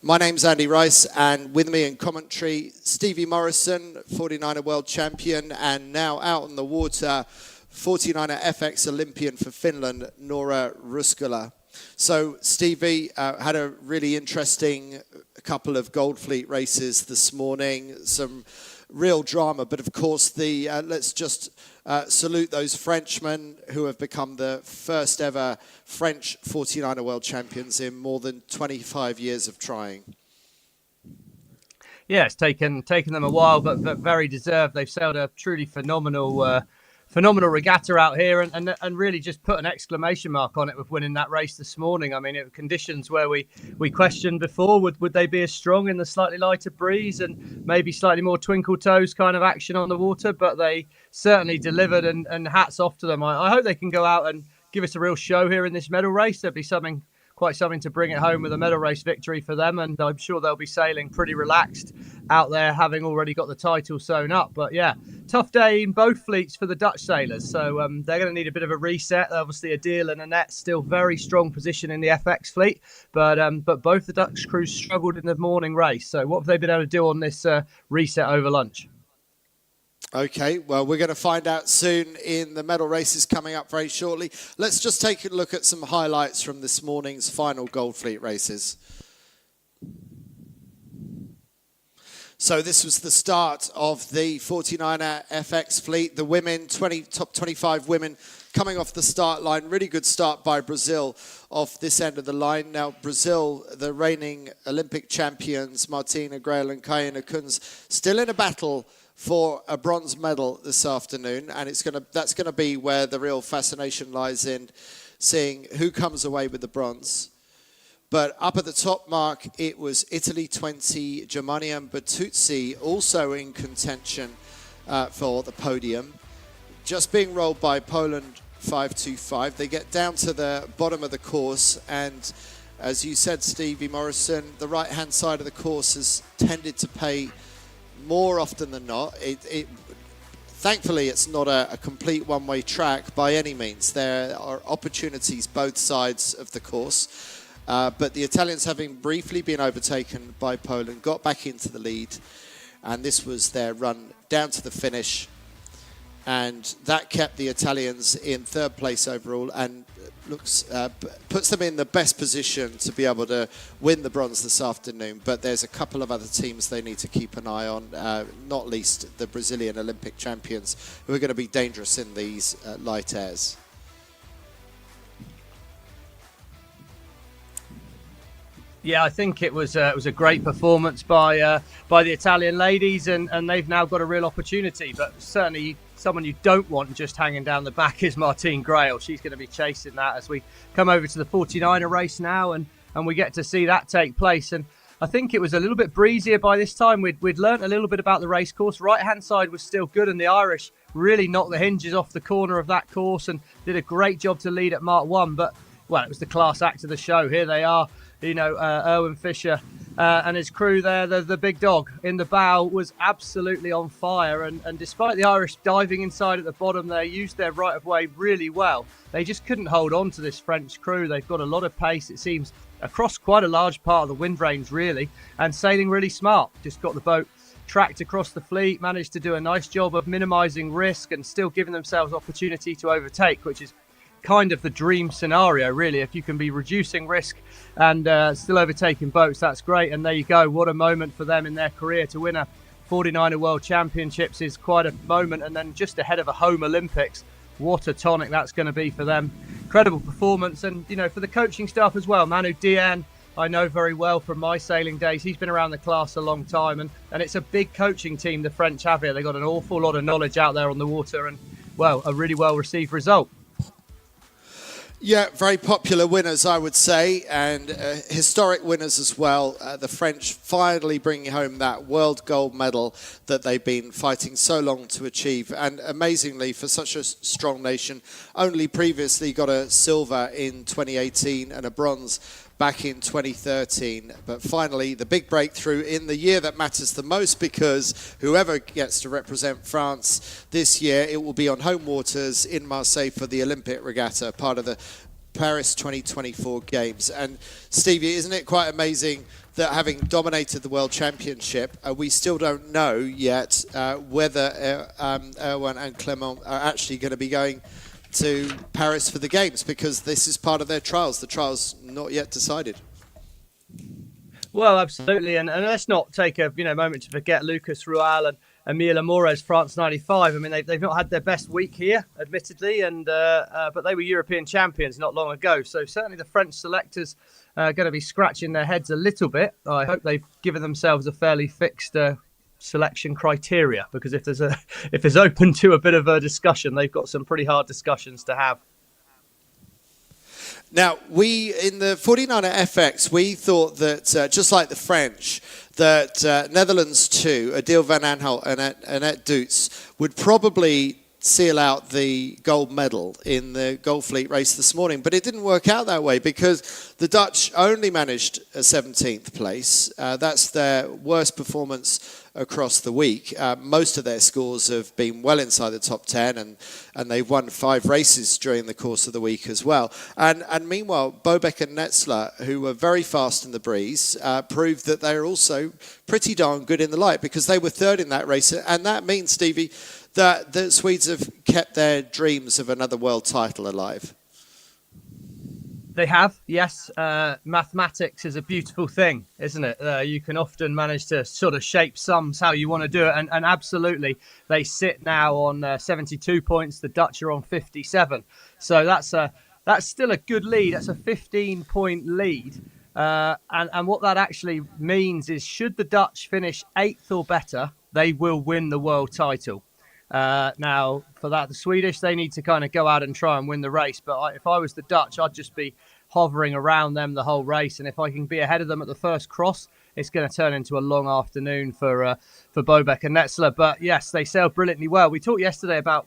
My name's Andy Rice, and with me in commentary, Stevie Morrison, 49er world champion, and now out on the water, 49er FX Olympian for Finland, Noora Ruskula. So Stevie had a really interesting couple of Gold Fleet races this morning, some real drama, but of course let's just salute those Frenchmen who have become the first ever French 49er world champions in more than 25 years of trying. Yeah, it's taken them a while, but very deserved. They've sailed a truly phenomenal regatta out here, and really just put an exclamation mark on it with winning that race this morning. I mean, it were conditions where we questioned before, would they be as strong in the slightly lighter breeze and maybe slightly more twinkle toes kind of action on the water, but they certainly delivered, and hats off to them. I hope they can go out and give us a real show here in this medal race. There'd be quite something to bring it home with a medal race victory for them, and I'm sure they'll be sailing pretty relaxed out there, having already got the title sewn up. But yeah, tough day in both fleets for the Dutch sailors, so they're going to need a bit of a reset. Obviously, Adil and Annette still very strong position in the FX fleet, but both the Dutch crews struggled in the morning race. So what have they been able to do on this reset over lunch? Okay, well, we're going to find out soon in the medal races coming up very shortly. Let's just take a look at some highlights from this morning's final Gold Fleet races. So this was the start of the 49er FX fleet. The women, top 25 women coming off the start line. Really good start by Brazil off this end of the line. Now Brazil, the reigning Olympic champions, Martina Grael and Kayana Kunz, still in a battle for a bronze medal this afternoon, and that's going to be where the real fascination lies, in seeing who comes away with the bronze. But up at the top mark, it was Italy 20, Germania and Bertuzzi also in contention for the podium. Just being rolled by Poland 5-2-5. They get down to the bottom of the course, and as you said, Stevie Morrison, the right-hand side of the course has tended to pay more often than not. Thankfully, it's not a complete one-way track by any means. There are opportunities both sides of the course. But the Italians, having briefly been overtaken by Poland, got back into the lead. And this was their run down to the finish. And that kept the Italians in third place overall, and puts them in the best position to be able to win the bronze this afternoon. But there's a couple of other teams they need to keep an eye on, not least the Brazilian Olympic champions, who are going to be dangerous in these light airs. Yeah, I think it was a great performance by the Italian ladies, and they've now got a real opportunity. But certainly someone you don't want just hanging down the back is Martine Grael. She's going to be chasing that as we come over to the 49er race now, and we get to see that take place. And I think it was a little bit breezier by this time. We'd learnt a little bit about the race course. Right-hand side was still good, and the Irish really knocked the hinges off the corner of that course and did a great job to lead at Mark 1. But, well, it was the class act of the show. Here they are. Erwin Fisher and his crew there, the big dog in the bow was absolutely on fire. And despite the Irish diving inside at the bottom, they used their right of way really well. They just couldn't hold on to this French crew. They've got a lot of pace, it seems, across quite a large part of the wind range, really, and sailing really smart. Just got the boat tracked across the fleet, managed to do a nice job of minimising risk and still giving themselves opportunity to overtake, which is kind of the dream scenario, really. If you can be reducing risk and still overtaking boats, that's great. And there you go, what a moment for them in their career. To win a 49er World Championships is quite a moment, and then just ahead of a home Olympics, what a tonic that's going to be for them. Incredible performance. And for the coaching staff as well, Manu Dian, I know very well from my sailing days. He's been around the class a long time, and it's a big coaching team the French have here. They've got an awful lot of knowledge out there on the water, and, well, a really well received result. Yeah, very popular winners, I would say, and historic winners as well. The French finally bringing home that world gold medal that they've been fighting so long to achieve. And amazingly, for such a strong nation, only previously got a silver in 2018 and a bronze back in 2013. But finally, the big breakthrough in the year that matters the most, because whoever gets to represent France this year, it will be on home waters in Marseille for the Olympic Regatta, part of the Paris 2024 Games. And Stevie, isn't it quite amazing that having dominated the World Championship, we still don't know yet whether Erwan and Clement are actually going to be going to Paris for the Games, because this is part of their trials. The trials not yet decided. Well, absolutely, and let's not take a moment to forget Lucas Rual and Emile Amores, France '95. I mean, they've not had their best week here, admittedly, and but they were European champions not long ago. So certainly the French selectors are going to be scratching their heads a little bit. I hope they've given themselves a fairly fixed selection criteria, because if there's open to a bit of a discussion, they've got some pretty hard discussions to have. Now, we, in the 49er FX, we thought that, just like the French, that Netherlands 2, Adil van Aanholt and Annette Doets, would probably seal out the gold medal in the Gold Fleet race this morning. But it didn't work out that way, because the Dutch only managed a 17th place. That's their worst performance across the week. Most of their scores have been well inside the top 10, and they've won 5 races during the course of the week as well. And meanwhile, Bobek and Netzler, who were very fast in the breeze, proved that they're also pretty darn good in the light, because they were third in that race. And that means, Stevie, that the Swedes have kept their dreams of another world title alive. They have, yes. Mathematics is a beautiful thing, isn't it? You can often manage to sort of shape sums how you want to do it. And absolutely, they sit now on 72 points. The Dutch are on 57. So that's still a good lead. That's a 15-point lead. And what that actually means is, should the Dutch finish 8th or better, they will win the world title. Now, for that, the Swedish, they need to kind of go out and try and win the race. But if I was the Dutch, I'd just be hovering around them the whole race. And if I can be ahead of them at the first cross, it's going to turn into a long afternoon for Bobek and Netzler. But yes, they sailed brilliantly well. We talked yesterday about,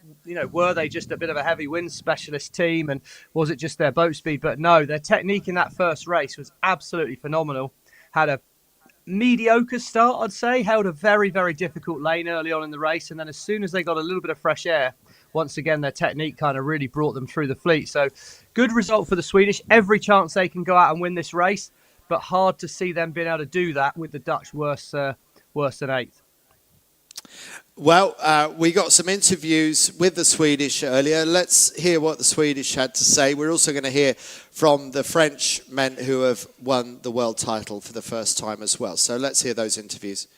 were they just a bit of a heavy wind specialist team, and was it just their boat speed? But no, their technique in that first race was absolutely phenomenal. Had a mediocre start, I'd say, held a very, very difficult lane early on in the race, and then as soon as they got a little bit of fresh air, once again their technique kind of really brought them through the fleet. So good result for the Swedish. Every chance they can go out and win this race, but hard to see them being able to do that with the Dutch worse than 8th. Well, we got some interviews with the Swedish earlier. Let's hear what the Swedish had to say. We're also going to hear from the French men who have won the world title for the first time as well. So let's hear those interviews.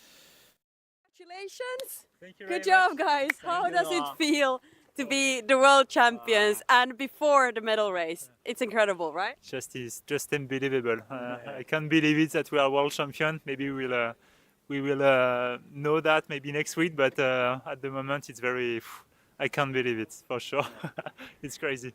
Congratulations. Thank you Good very job, much. guys. How Thank you, does it Laura. feel to be the world champions and before the medal race? It's incredible, right? Just unbelievable. I can't believe it that we are world champion. Maybe we will know that maybe next week, but at the moment it's I can't believe it for sure. It's crazy.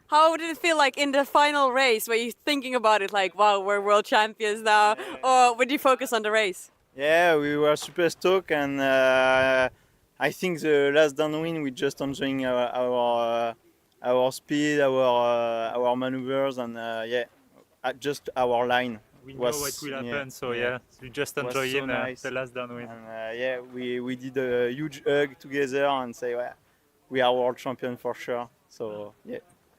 How did it feel like in the final race? Were you thinking about it like, wow, we're world champions now? Or would you focus on the race? Yeah, we were super stoked, and I think the last downwind we just enjoying our speed, our maneuvers, and just our line. We know what will happen, so yeah, we just enjoy so nice. the last downwind. And we did a huge hug together and say, well, we are world champion for sure. So yeah,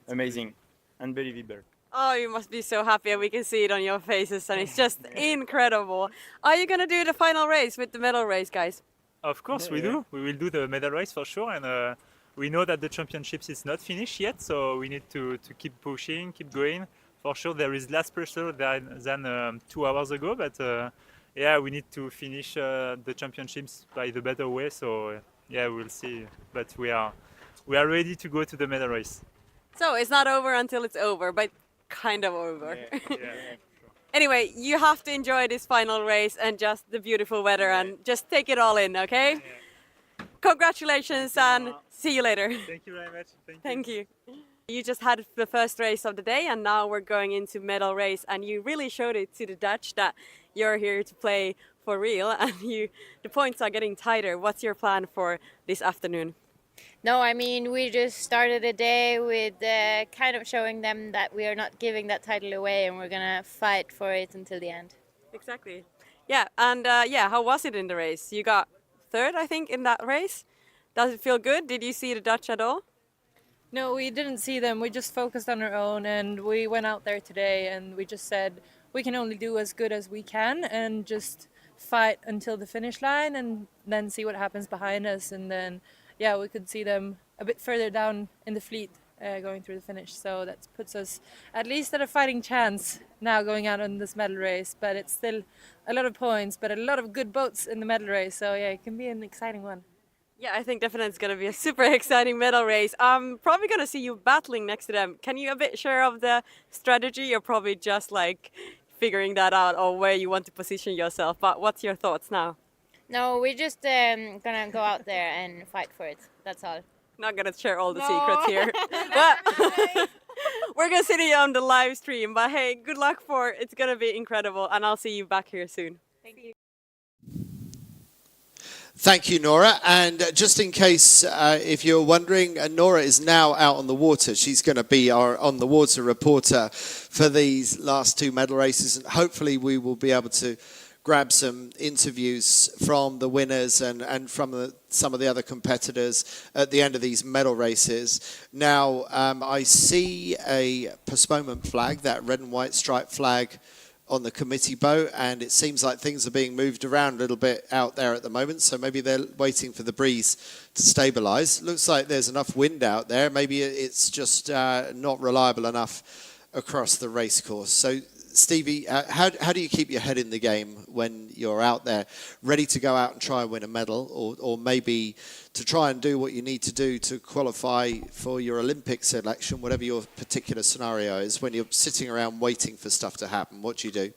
amazing, unbelievable. Oh, you must be so happy, and we can see it on your faces, and it's just incredible. Are you gonna do the final race with the medal race, guys? Of course we do. We will do the medal race for sure, and we know that the championships is not finished yet, so we need to keep pushing, keep going. For sure, there is less pressure than 2 hours ago, but we need to finish the championships by the better way. So we'll see. But we are ready to go to the medal race. So it's not over until it's over, but kind of over. Yeah, for sure. Anyway, you have to enjoy this final race and just the beautiful weather and just take it all in, okay? Yeah. Congratulations and see you later. Thank you very much. Thank you. You just had the first race of the day, and now we're going into medal race, and you really showed it to the Dutch that you're here to play for real, and the points are getting tighter. What's your plan for this afternoon? No, I mean, we just started the day with kind of showing them that we are not giving that title away, and we're going to fight for it until the end. Exactly. Yeah, and how was it in the race? You got third, I think, in that race. Does it feel good? Did you see the Dutch at all? No, we didn't see them. We just focused on our own, and we went out there today and we just said we can only do as good as we can and just fight until the finish line and then see what happens behind us. And then, yeah, we could see them a bit further down in the fleet going through the finish. So that puts us at least at a fighting chance now going out on this medal race. But it's still a lot of points, but a lot of good boats in the medal race. So, yeah, it can be an exciting one. Yeah, I think definitely it's going to be a super exciting medal race. I'm probably going to see you battling next to them. Can you a bit share of the strategy? You're probably just like figuring that out or where you want to position yourself. But what's your thoughts now? No, we're just going to go out there and fight for it. That's all. Not going to share all the secrets here. But we're going to see you on the live stream. But hey, good luck for it. It's going to be incredible. And I'll see you back here soon. Thank you. Thank you, Nora. And just in case, if you're wondering, Nora is now out on the water. She's going to be our on-the-water reporter for these last two medal races. And hopefully we will be able to grab some interviews from the winners and from some of the other competitors at the end of these medal races. Now, I see a postponement flag, that red and white striped flag on the committee boat, and it seems like things are being moved around a little bit out there at the moment, so maybe they're waiting for the breeze to stabilize. Looks like there's enough wind out there. Maybe it's just not reliable enough across the race course. So Stevie, how do you keep your head in the game when you're out there ready to go out and try and win a medal, or maybe to try and do what you need to do to qualify for your Olympic selection, whatever your particular scenario is, when you're sitting around waiting for stuff to happen? What do you do?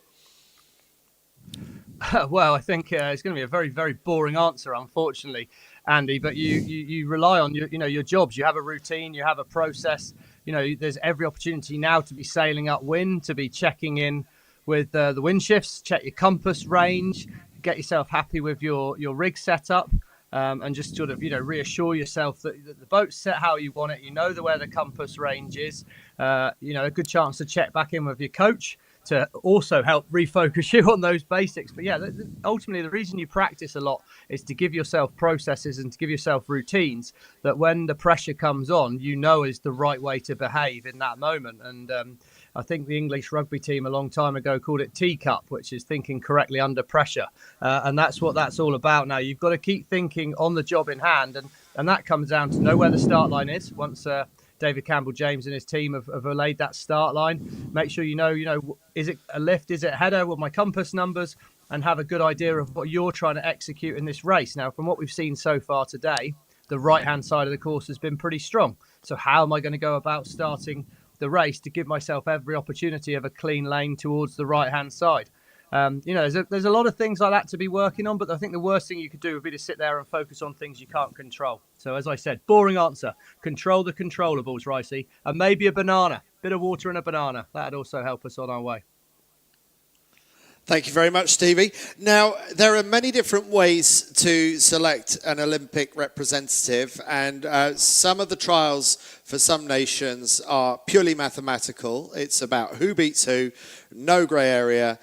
Well, I think it's going to be a very, very boring answer, unfortunately, Andy. But you rely on your jobs. You have a routine. You have a process. There's every opportunity now to be sailing upwind, to be checking in with the wind shifts, check your compass range, get yourself happy with your rig setup, and just sort of reassure yourself that the boat's set how you want it. You know where the compass range is. A good chance to check back in with your coach to also help refocus you on those basics. But yeah, ultimately the reason you practice a lot is to give yourself processes and to give yourself routines that when the pressure comes on, is the right way to behave in that moment. And I think the English rugby team a long time ago called it teacup, which is thinking correctly under pressure. And that's what that's all about now. You've got to keep thinking on the job in hand. And that comes down to know where the start line is. Once David Campbell-James and his team have laid that start line, make sure you know, is it a lift, is it a header, with my compass numbers, and have a good idea of what you're trying to execute in this race. Now, from what we've seen so far today, the right-hand side of the course has been pretty strong. So how am I going to go about starting the race to give myself every opportunity of a clean lane towards the right-hand side? There's a lot of things like that to be working on, but I think the worst thing you could do would be to sit there and focus on things you can't control. So as I said, boring answer. Control the controllables, Ricey, and maybe a banana, bit of water and a banana. That'd also help us on our way. Thank you very much, Stevie. Now, there are many different ways to select an Olympic representative, and some of the trials for some nations are purely mathematical. It's about who beats who, no grey area.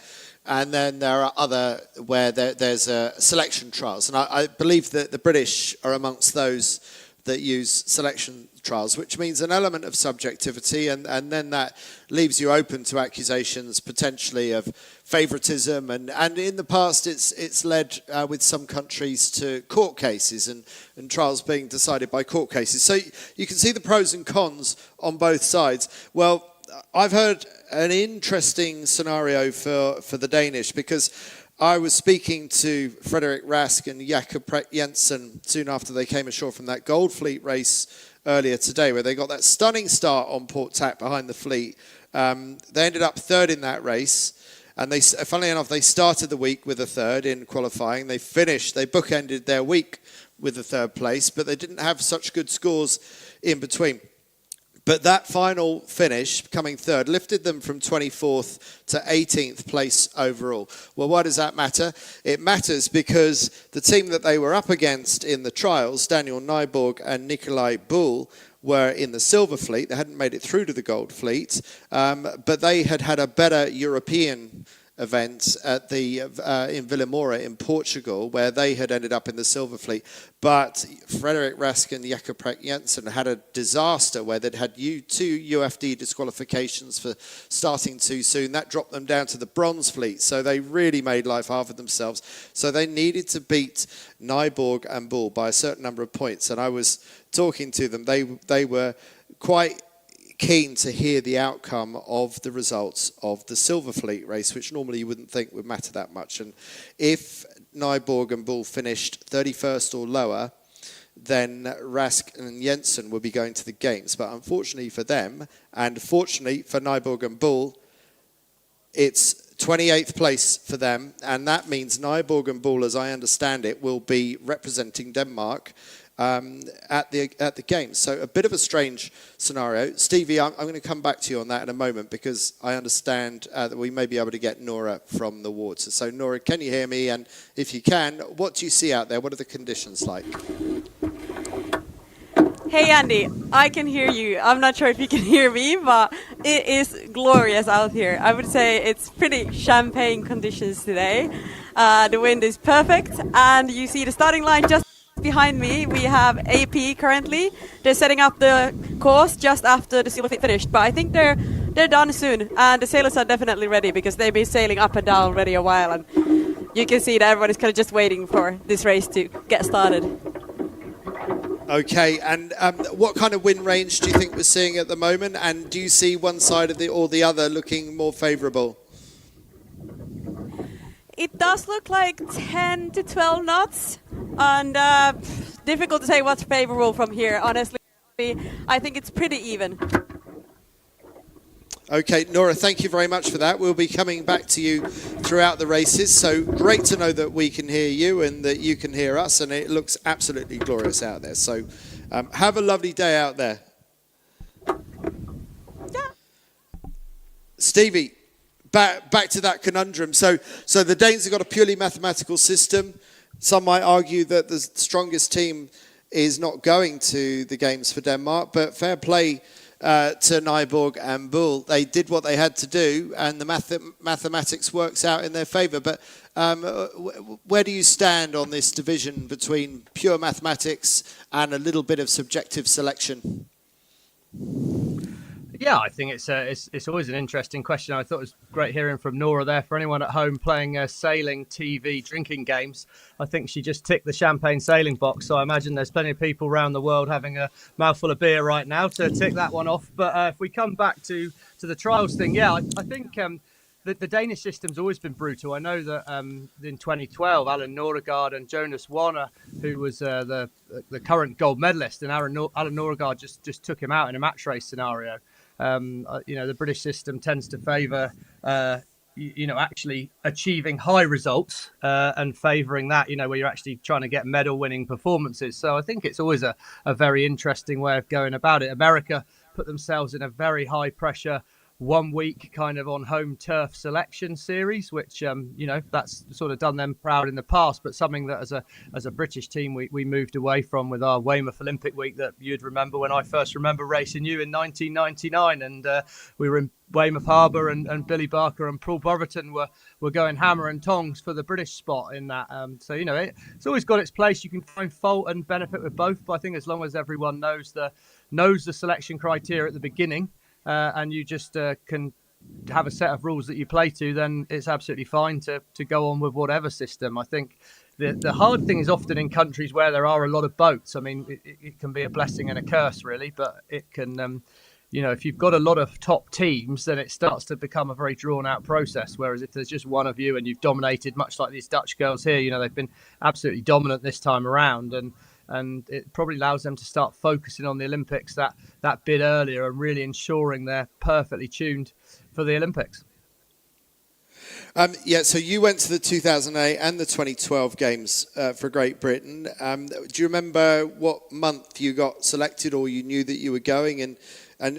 And then there are other where there's selection trials. And I believe that the British are amongst those that use selection trials, which means an element of subjectivity. And then that leaves you open to accusations potentially of favouritism. And in the past, it's led with some countries to court cases and trials being decided by court cases. So you can see the pros and cons on both sides. Well, I've heard an interesting scenario for the Danish, because I was speaking to Frederik Rask and Jakob Jensen soon after they came ashore from that Gold Fleet race earlier today, where they got that stunning start on Port Tack behind the fleet. They ended up third in that race, and funnily enough, they started the week with a third in qualifying. They bookended their week with the third place, but they didn't have such good scores in between. But that final finish, coming third, lifted them from 24th to 18th place overall. Well, why does that matter? It matters because the team that they were up against in the trials, Daniel Nyborg and Nikolai Bull, were in the silver fleet. They hadn't made it through to the gold fleet, but they had had a better European event at the in Vila Moura in Portugal, where they had ended up in the silver fleet. But Frederik Rask and Jakob Jensen had a disaster where they'd had two UFD disqualifications for starting too soon. That dropped them down to the bronze fleet, so they really made life hard for themselves. So they needed to beat Nyborg and Bull by a certain number of points, and I was talking to them. They were quite keen to hear the outcome of the results of the Silver Fleet race, which normally you wouldn't think would matter that much. And if Nyborg and Bull finished 31st or lower, then Rask and Jensen would be going to the games. But unfortunately for them, and fortunately for Nyborg and Bull, it's 28th place for them, and that means Nyborg and Bull, as I understand it, will be representing Denmark at the games. So a bit of a strange scenario. Stevie, I'm going to come back to you on that in a moment, because I understand that we may be able to get Nora from the water. So Nora, can you hear me? And if you can, what do you see out there? What are the conditions like? Hey Andy, I can hear you. I'm not sure if you can hear me, but it is glorious out here. I would say it's pretty champagne conditions today. The wind is perfect, and you see the starting line just behind me. We have AP currently. They're setting up the course just after the Silver Fleet finished, but I think they're done soon, and the sailors are definitely ready because they've been sailing up and down already a while, and you can see that everyone is kind of just waiting for this race to get started. Okay, and what kind of wind range do you think we're seeing at the moment, and do you see one side of or the other looking more favourable? It does look like 10 to 12 knots, and difficult to say what's favorable from here. Honestly, I think it's pretty even. Okay, Nora, thank you very much for that. We'll be coming back to you throughout the races. So great to know that we can hear you and that you can hear us, and it looks absolutely glorious out there. So have a lovely day out there. Yeah. Stevie, back to that conundrum. So the Danes have got a purely mathematical system. Some might argue that the strongest team is not going to the games for Denmark, but fair play to Nyborg and Bull. They did what they had to do, and the mathematics works out in their favour. But where do you stand on this division between pure mathematics and a little bit of subjective selection? Yeah, I think it's always an interesting question. I thought it was great hearing from Nora there. For anyone at home playing sailing TV drinking games, I think she just ticked the champagne sailing box. So I imagine there's plenty of people around the world having a mouthful of beer right now to tick that one off. But if we come back to the trials thing, yeah, I think the Danish system's always been brutal. I know that in 2012, Alan Nordgaard and Jonas Warner, who was the current gold medalist, and Alan Nordgaard just took him out in a match race scenario. The British system tends to favour, actually achieving high results and favouring that, where you're actually trying to get medal-winning performances. So I think it's always a very interesting way of going about it. America put themselves in a very high-pressure 1 week kind of on home turf selection series, which that's sort of done them proud in the past, but something that as a British team we moved away from with our Weymouth Olympic week that you'd remember when I first remember racing you in 1999, and we were in Weymouth Harbour, and Billy Barker and Paul Boverton were going hammer and tongs for the British spot in that. So it's always got its place. You can find fault and benefit with both, but I think as long as everyone knows the selection criteria at the beginning, and you just can have a set of rules that you play to, then it's absolutely fine to go on with whatever system. I think the hard thing is often in countries where there are a lot of boats. I mean, it can be a blessing and a curse, really, but it can, if you've got a lot of top teams, then it starts to become a very drawn-out process, whereas if there's just one of you and you've dominated, much like these Dutch girls here, they've been absolutely dominant this time around, and it probably allows them to start focusing on the Olympics that bit earlier and really ensuring they're perfectly tuned for the Olympics. So you went to the 2008 and the 2012 games for Great Britain. Do you remember what month you got selected, or you knew that you were going? And And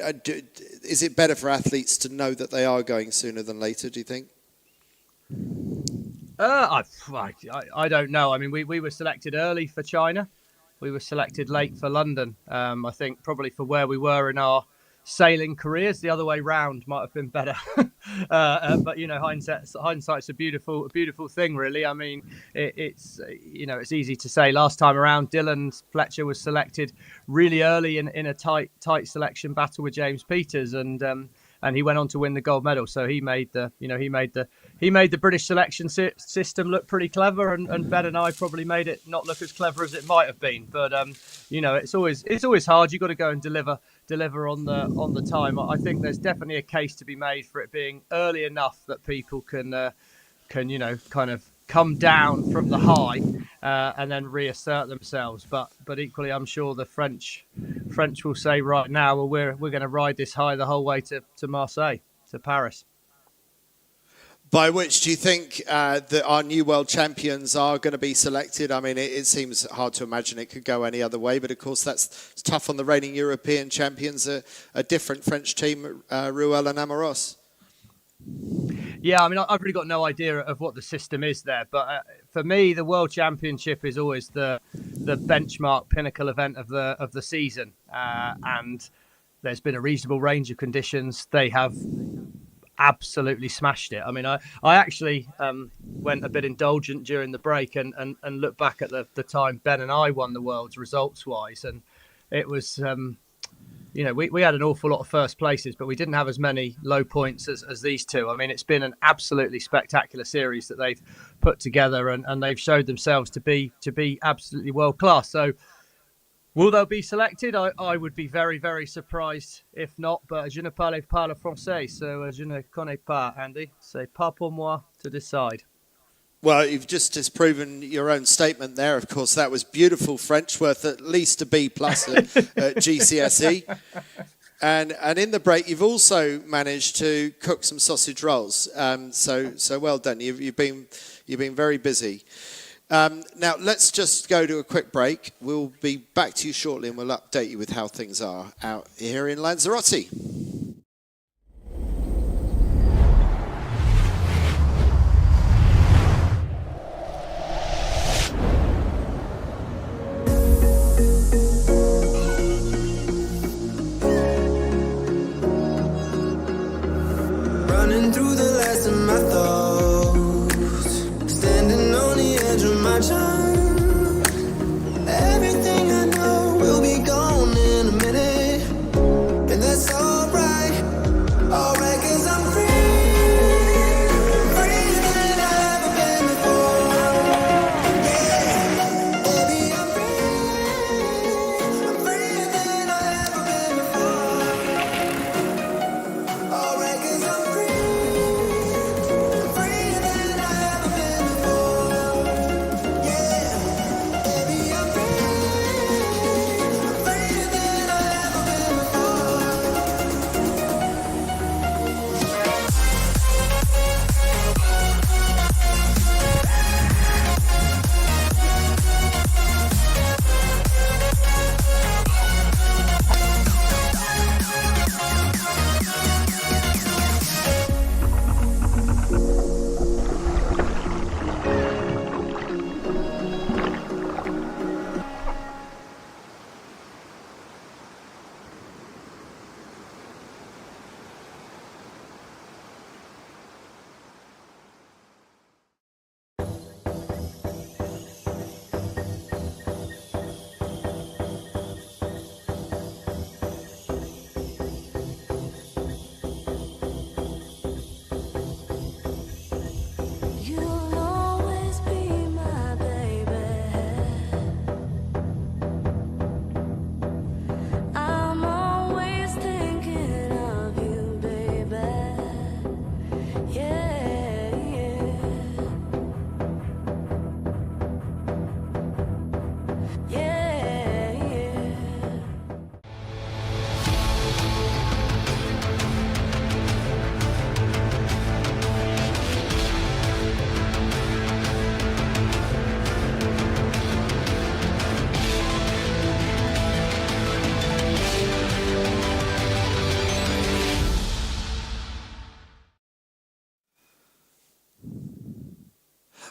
is it better for athletes to know that they are going sooner than later, do you think? I don't know. I mean, we were selected early for China. We were selected late for London. I think probably for where we were in our sailing careers, the other way round might have been better. But you know, hindsight's a beautiful thing, really. I mean, it's easy to say. Last time around, Dylan Fletcher was selected really early in a tight selection battle with James Peters, and he went on to win the gold medal. So he made the British selection system look pretty clever, and Ben and I probably made it not look as clever as it might have been. But it's always hard. You've got to go and deliver on the time. I think there's definitely a case to be made for it being early enough that people can kind of come down from the high and then reassert themselves. But equally, I'm sure the French will say right now, well, we're going to ride this high the whole way to Marseille, to Paris. By which do you think that our new world champions are going to be selected? I mean, it seems hard to imagine it could go any other way, but of course that's tough on the reigning European champions, a different French team, Ruel and Amoros. Yeah, I mean, I've really got no idea of what the system is there, but for me, the World Championship is always the benchmark pinnacle event of the season, and there's been a reasonable range of conditions. They have absolutely smashed it. I mean, I actually went a bit indulgent during the break and looked back at the time Ben and I won the Worlds results-wise, and it was... we had an awful lot of first places, but we didn't have as many low points as these two. I mean, it's been an absolutely spectacular series that they've put together, and they've showed themselves to be absolutely world class. So, will they be selected? I would be very, very surprised if not. But je ne parle pas le français, so je ne connais pas, Andy. C'est pas pour moi to decide. Well, you've just disproven your own statement there. Of course, that was beautiful French, worth at least a B+ at GCSE. And in the break, you've also managed to cook some sausage rolls. So well done. You've been very busy. Now let's just go to a quick break. We'll be back to you shortly, and we'll update you with how things are out here in Lanzarote. Running through the last of my thoughts, standing on the edge of my time. Everything I know will be gone in a minute, and that's alright, alright, 'cause I'm free.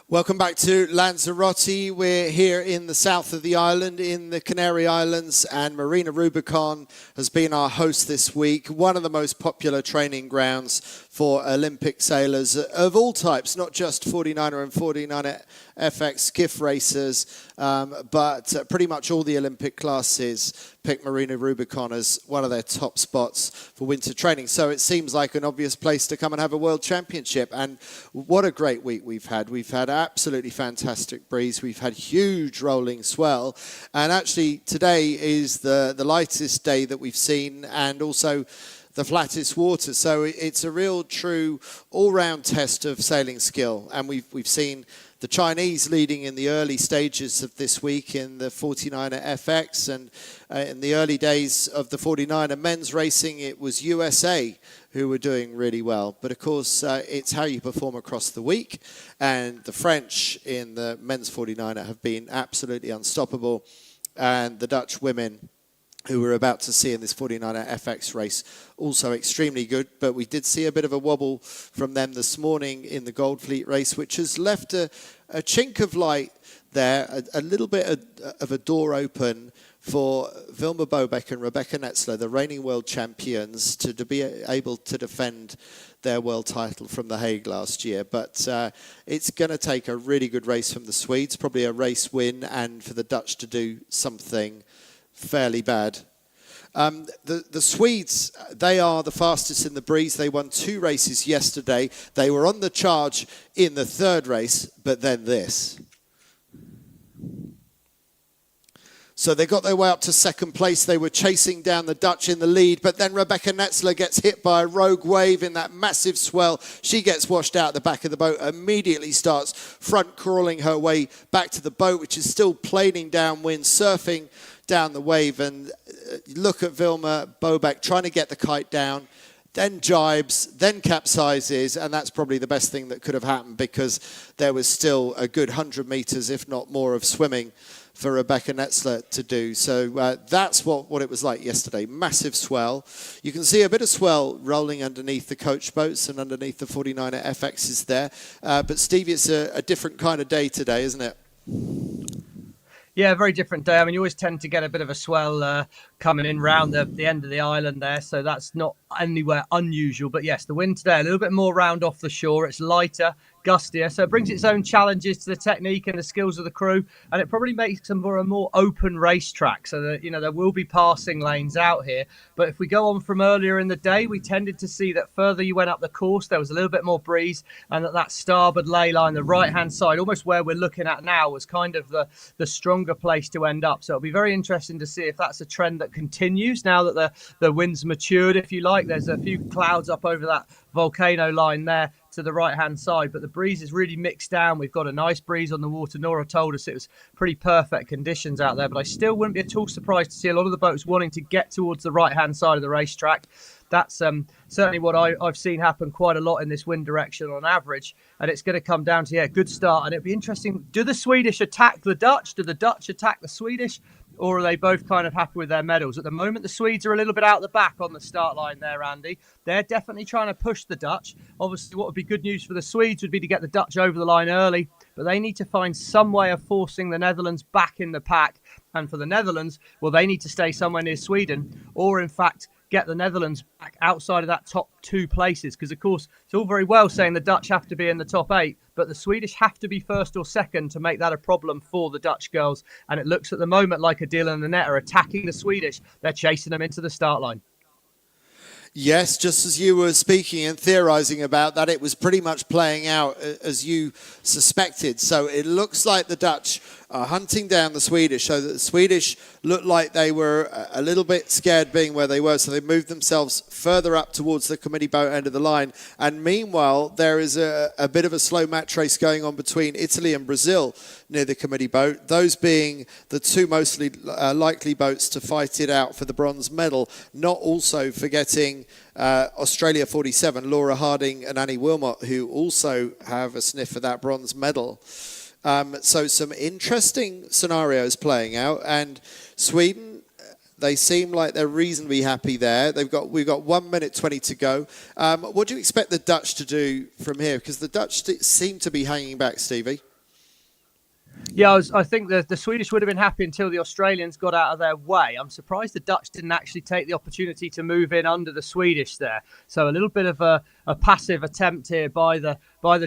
Welcome back to Lanzarote. We're here in the south of the island, in the Canary Islands, and Marina Rubicón has been our host this week. One of the most popular training grounds for Olympic sailors of all types, not just 49er and 49er FX skiff racers, but pretty much all the Olympic classes pick Marina Rubicón as one of their top spots for winter training. So it seems like an obvious place to come and have a world championship. And what a great week we've had. We've had absolutely fantastic breeze. We've had huge rolling swell. And actually today is the lightest day that we've seen, and also the flattest water. So it's a real true all-round test of sailing skill. And we've seen the Chinese leading in the early stages of this week in the 49er FX, and in the early days of the 49er men's racing, it was USA who were doing really well. But of course, it's how you perform across the week, and the French in the men's 49er have been absolutely unstoppable, and the Dutch women who we're about to see in this 49er FX race, also extremely good. But we did see a bit of a wobble from them this morning in the Gold Fleet race, which has left a chink of light there, a little bit of a door open for Vilma Bobeck and Rebecca Netzler, the reigning world champions, to be able to defend their world title from The Hague last year. But it's going to take a really good race from the Swedes, probably a race win, and for the Dutch to do something fairly bad. The Swedes, they are the fastest in the breeze. They won 2 races yesterday. They were on the charge in the 3rd race, but then this. So they got their way up to 2nd place. They were chasing down the Dutch in the lead, but then Rebecca Netzler gets hit by a rogue wave in that massive swell. She gets washed out the back of the boat, immediately starts front crawling her way back to the boat, which is still planing downwind, surfing down the wave. And look at Vilma Bobeck trying to get the kite down, then jibes, then capsizes, and that's probably the best thing that could have happened, because there was still a good 100 meters, if not more, of swimming for Rebecca Netzler to do. So that's what it was like yesterday. Massive swell. You can see a bit of swell rolling underneath the coach boats and underneath the 49er FXs there. But Stevie, it's a different kind of day today, isn't it? Yeah, very different day. I mean, you always tend to get a bit of a swell coming in round the end of the island there, so that's not anywhere unusual. But yes, the wind today a little bit more round off the shore. It's lighter, gustier, so it brings its own challenges to the technique and the skills of the crew, and it probably makes them for a more open racetrack, so that, you know, there will be passing lanes out here. But if we go on from earlier in the day, we tended to see that further you went up the course, there was a little bit more breeze, and that starboard ley line, the right hand side, almost where we're looking at now, was kind of the stronger place to end up. So it'll be very interesting to see if that's a trend that continues now that the wind's matured, if you like. There's a few clouds up over that volcano line there to the right hand side, but the breeze is really mixed down. We've got a nice breeze on the water. Nora told us it was pretty perfect conditions out there, but I still wouldn't be at all surprised to see a lot of the boats wanting to get towards the right hand side of the racetrack. That's certainly what I've seen happen quite a lot in this wind direction on average, and it's going to come down to, good start. And it'll be interesting, do the Swedish attack the Dutch? Do the Dutch attack the Swedish? Or are they both kind of happy with their medals? At the moment, the Swedes are a little bit out the back on the start line there, Andy. They're definitely trying to push the Dutch. Obviously, what would be good news for the Swedes would be to get the Dutch over the line early, but they need to find some way of forcing the Netherlands back in the pack. And for the Netherlands, well, they need to stay somewhere near Sweden, or in fact, get the Netherlands back outside of that top 2 places. Because, of course, it's all very well saying the Dutch have to be in the top 8, but the Swedish have to be first or second to make that a problem for the Dutch girls. And it looks at the moment like Adil and Annette are attacking the Swedish. They're chasing them into the start line. Yes, just as you were speaking and theorising about that, it was pretty much playing out as you suspected. So it looks like the Dutch are hunting down the Swedish, so that the Swedish looked like they were a little bit scared being where they were, so they moved themselves further up towards the committee boat end of the line. And meanwhile, there is a bit of a slow match race going on between Italy and Brazil near the committee boat, those being the 2 mostly likely boats to fight it out for the bronze medal, not also forgetting Australia 47, Laura Harding and Annie Wilmot, who also have a sniff of that bronze medal. So some interesting scenarios playing out, and Sweden, they seem like they're reasonably happy there. We've got 1 minute 20 to go. What do you expect the Dutch to do from here? Because the Dutch seem to be hanging back, Stevie. Yeah, I think the Swedish would have been happy until the Australians got out of their way. I'm surprised the Dutch didn't actually take the opportunity to move in under the Swedish there. So a little bit of a passive attempt here by the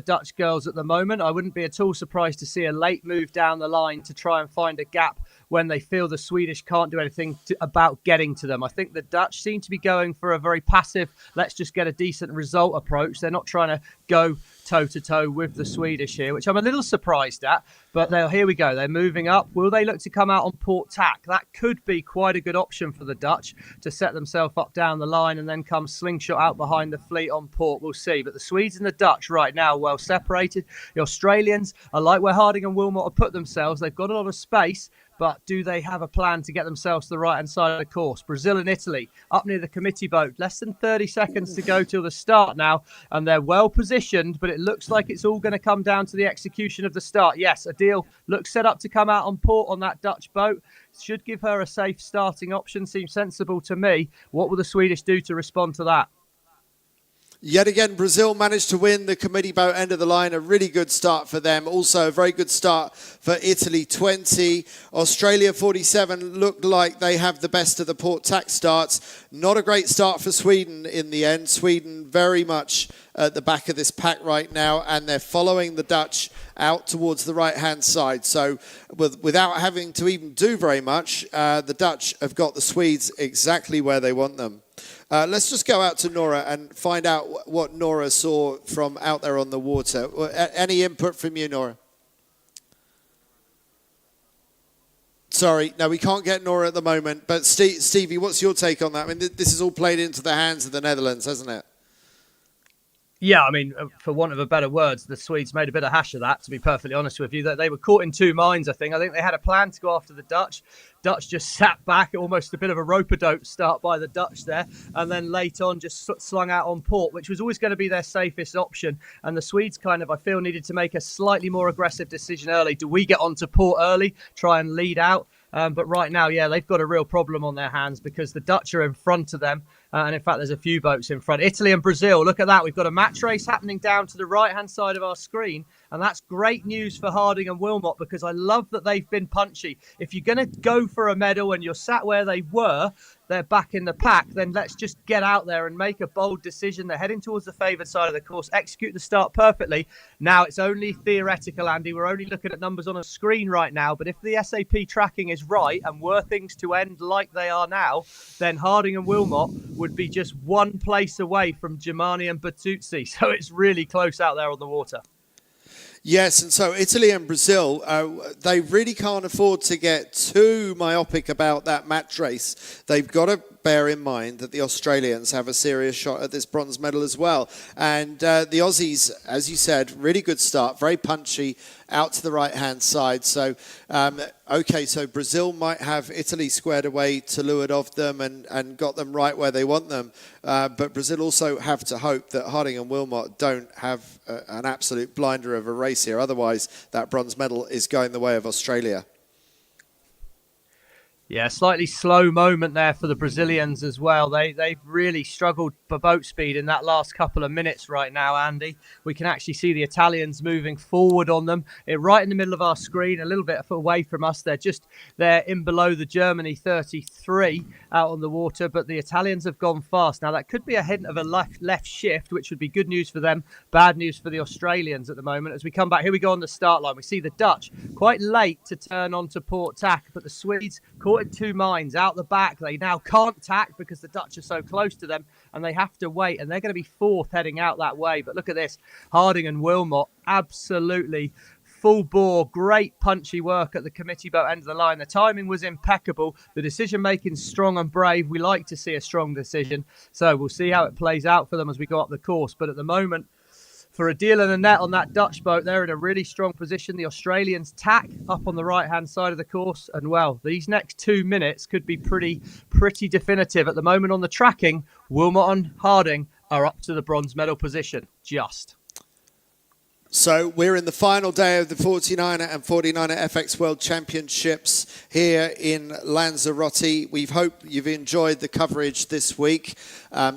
Dutch girls at the moment. I wouldn't be at all surprised to see a late move down the line to try and find a gap when they feel the Swedish can't do anything about getting to them. I think the Dutch seem to be going for a very passive, let's just get a decent result approach. They're not trying to go toe-to-toe with the Swedish here, which I'm a little surprised at. But here we go. They're moving up. Will they look to come out on port tack? That could be quite a good option for the Dutch to set themselves up down the line and then come slingshot out behind the fleet on port. We'll see. But the Swedes and the Dutch right now well separated. The Australians are like where Harding and Wilmot have put themselves. They've got a lot of space. But do they have a plan to get themselves to the right-hand side of the course? Brazil and Italy up near the committee boat. Less than 30 seconds to go till the start now. And they're well positioned, but it looks like it's all going to come down to the execution of the start. Yes, Adil looks set up to come out on port on that Dutch boat. Should give her a safe starting option. Seems sensible to me. What will the Swedish do to respond to that? Yet again, Brazil managed to win the committee boat end of the line. A really good start for them. Also, a very good start for Italy, 20. Australia, 47, looked like they have the best of the port tack starts. Not a great start for Sweden in the end. Sweden very much at the back of this pack right now, and they're following the Dutch out towards the right-hand side. So without having to even do very much, the Dutch have got the Swedes exactly where they want them. Let's just go out to Nora and find out what Nora saw from out there on the water. Any input from you, Nora? Sorry, no, we can't get Nora at the moment. But Stevie, what's your take on that? I mean, this is all played into the hands of the Netherlands, hasn't it? Yeah, I mean, for want of a better words, the Swedes made a bit of hash of that, to be perfectly honest with you. That they were caught in two minds, I think. I think they had a plan to go after the Dutch. Dutch just sat back, almost a bit of a rope-a-dope start by the Dutch there, and then late on just slung out on port, which was always going to be their safest option. And the Swedes kind of, I feel, needed to make a slightly more aggressive decision early. Do we get onto port early, try and lead out? But right now, yeah, they've got a real problem on their hands because the Dutch are in front of them. And in fact, there's a few boats in front. Italy and Brazil, look at that. We've got a match race happening down to the right-hand side of our screen. And that's great news for Harding and Wilmot because I love that they've been punchy. If you're going to go for a medal and you're sat where they were, they're back in the pack, then let's just get out there and make a bold decision. They're heading towards the favoured side of the course, execute the start perfectly. Now, it's only theoretical, Andy. We're only looking at numbers on a screen right now. But if the SAP tracking is right and were things to end like they are now, then Harding and Wilmot would be just one place away from Germani and Bertuzzi. So it's really close out there on the water. Yes, and so Italy and Brazil, they really can't afford to get too myopic about that match race. They've got to bear in mind that the Australians have a serious shot at this bronze medal as well. And the Aussies, as you said, really good start, very punchy, out to the right-hand side. So, okay, so Brazil might have Italy squared away to lured off them and got them right where they want them. But Brazil also have to hope that Harding and Wilmot don't have an absolute blinder of a race here. Otherwise, that bronze medal is going the way of Australia. Yeah, slightly slow moment there for the Brazilians as well. They've really struggled for boat speed in that last couple of minutes right now, Andy. We can actually see the Italians moving forward on them. Right in the middle of our screen, a little bit away from us. They're in below the Germany 33 out on the water, but the Italians have gone fast. Now, that could be a hint of a left shift, which would be good news for them, bad news for the Australians at the moment. As we come back, here we go on the start line. We see the Dutch quite late to turn onto port tack, but the Swedes caught in two minds out the back. They now can't tack because the Dutch are so close to them and they have to wait, and they're going to be fourth heading out that way. But look at this, Harding and Wilmot, absolutely full bore, great punchy work at the committee boat end of the line. The timing was impeccable, the decision making strong and brave. We like to see a strong decision, so we'll see how it plays out for them as we go up the course. But at the moment, for Adil and Annette on that Dutch boat, they're in a really strong position. The Australians tack up on the right-hand side of the course. And, well, these next 2 minutes could be pretty definitive. At the moment on the tracking, Wilmot and Harding are up to the bronze medal position. Just. So we're in the final day of the 49er and 49er FX World Championships here in Lanzarote. We hope you've enjoyed the coverage this week.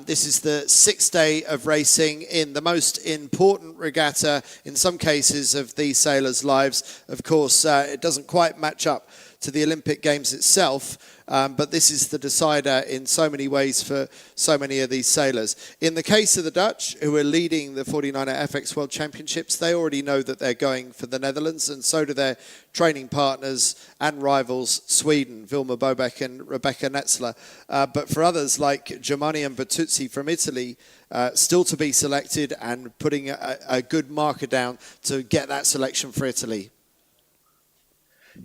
This is the 6th day of racing in the most important regatta, in some cases, of these sailors' lives. Of course, it doesn't quite match up to the Olympic Games itself, but this is the decider in so many ways for so many of these sailors. In the case of the Dutch, who are leading the 49er FX World Championships, they already know that they're going for the Netherlands, and so do their training partners and rivals, Sweden, Vilma Bobeck and Rebecca Netzler. But for others like Germani and Bertuzzi from Italy, still to be selected and putting a good marker down to get that selection for Italy.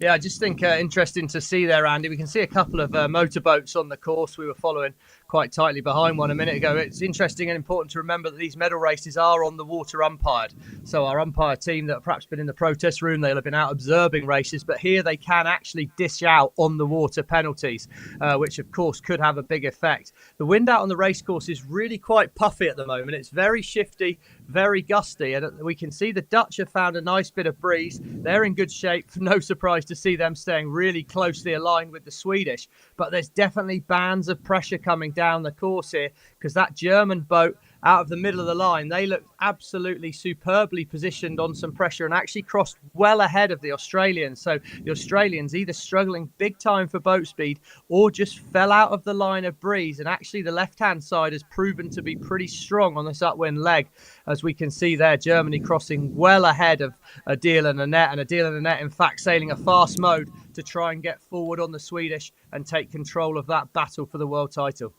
Yeah, I just think interesting to see there, Andy. We can see a couple of motorboats on the course. We were following quite tightly behind one a minute ago. It's interesting and important to remember that these medal races are on the water umpired. So our umpire team that have perhaps been in the protest room, they'll have been out observing races, but here they can actually dish out on the water penalties, which of course could have a big effect. The wind out on the racecourse is really quite puffy at the moment. It's very shifty, very gusty, and we can see the Dutch have found a nice bit of breeze. They're in good shape. No surprise to see them staying really closely aligned with the Swedish, but there's definitely bands of pressure coming down the course here, because that German boat out of the middle of the line, they looked absolutely superbly positioned on some pressure and actually crossed well ahead of the Australians. So the Australians either struggling big time for boat speed or just fell out of the line of breeze, and actually the left-hand side has proven to be pretty strong on this upwind leg. As we can see there, Germany crossing well ahead of Adil and Annette, and Adil and Annette in fact sailing a fast mode to try and get forward on the Swedish and take control of that battle for the world title.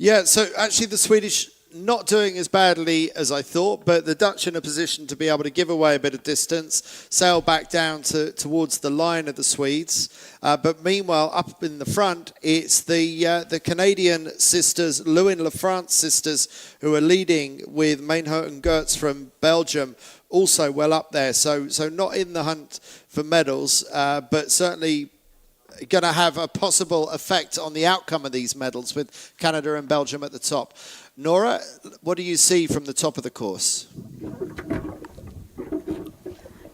Yeah, so actually the Swedish not doing as badly as I thought, but the Dutch in a position to be able to give away a bit of distance, sail back down towards the line of the Swedes. But meanwhile, up in the front, it's the Canadian sisters, Lewin LaFrance sisters, who are leading with Mainhout and Gertz from Belgium, also well up there. So not in the hunt for medals, but certainly going to have a possible effect on the outcome of these medals with Canada and Belgium at the top. Nora, what do you see from the top of the course?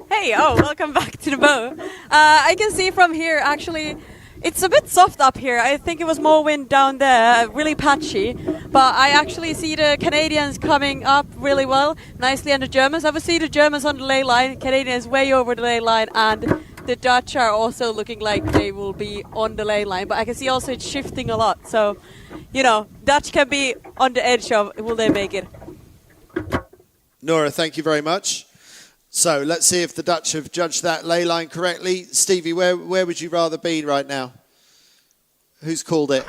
Hey, welcome back to the boat. I can see from here, actually, it's a bit soft up here. I think it was more wind down there, really patchy. But I actually see the Canadians coming up really well, nicely, and the Germans. I would see the Germans on the lay line, Canadians way over the lay line, and the Dutch are also looking like they will be on the lay line. But I can see also it's shifting a lot. So, Dutch can be on the edge of, will they make it? Nora, thank you very much. So let's see if the Dutch have judged that lay line correctly. Stevie, where would you rather be right now? Who's called it?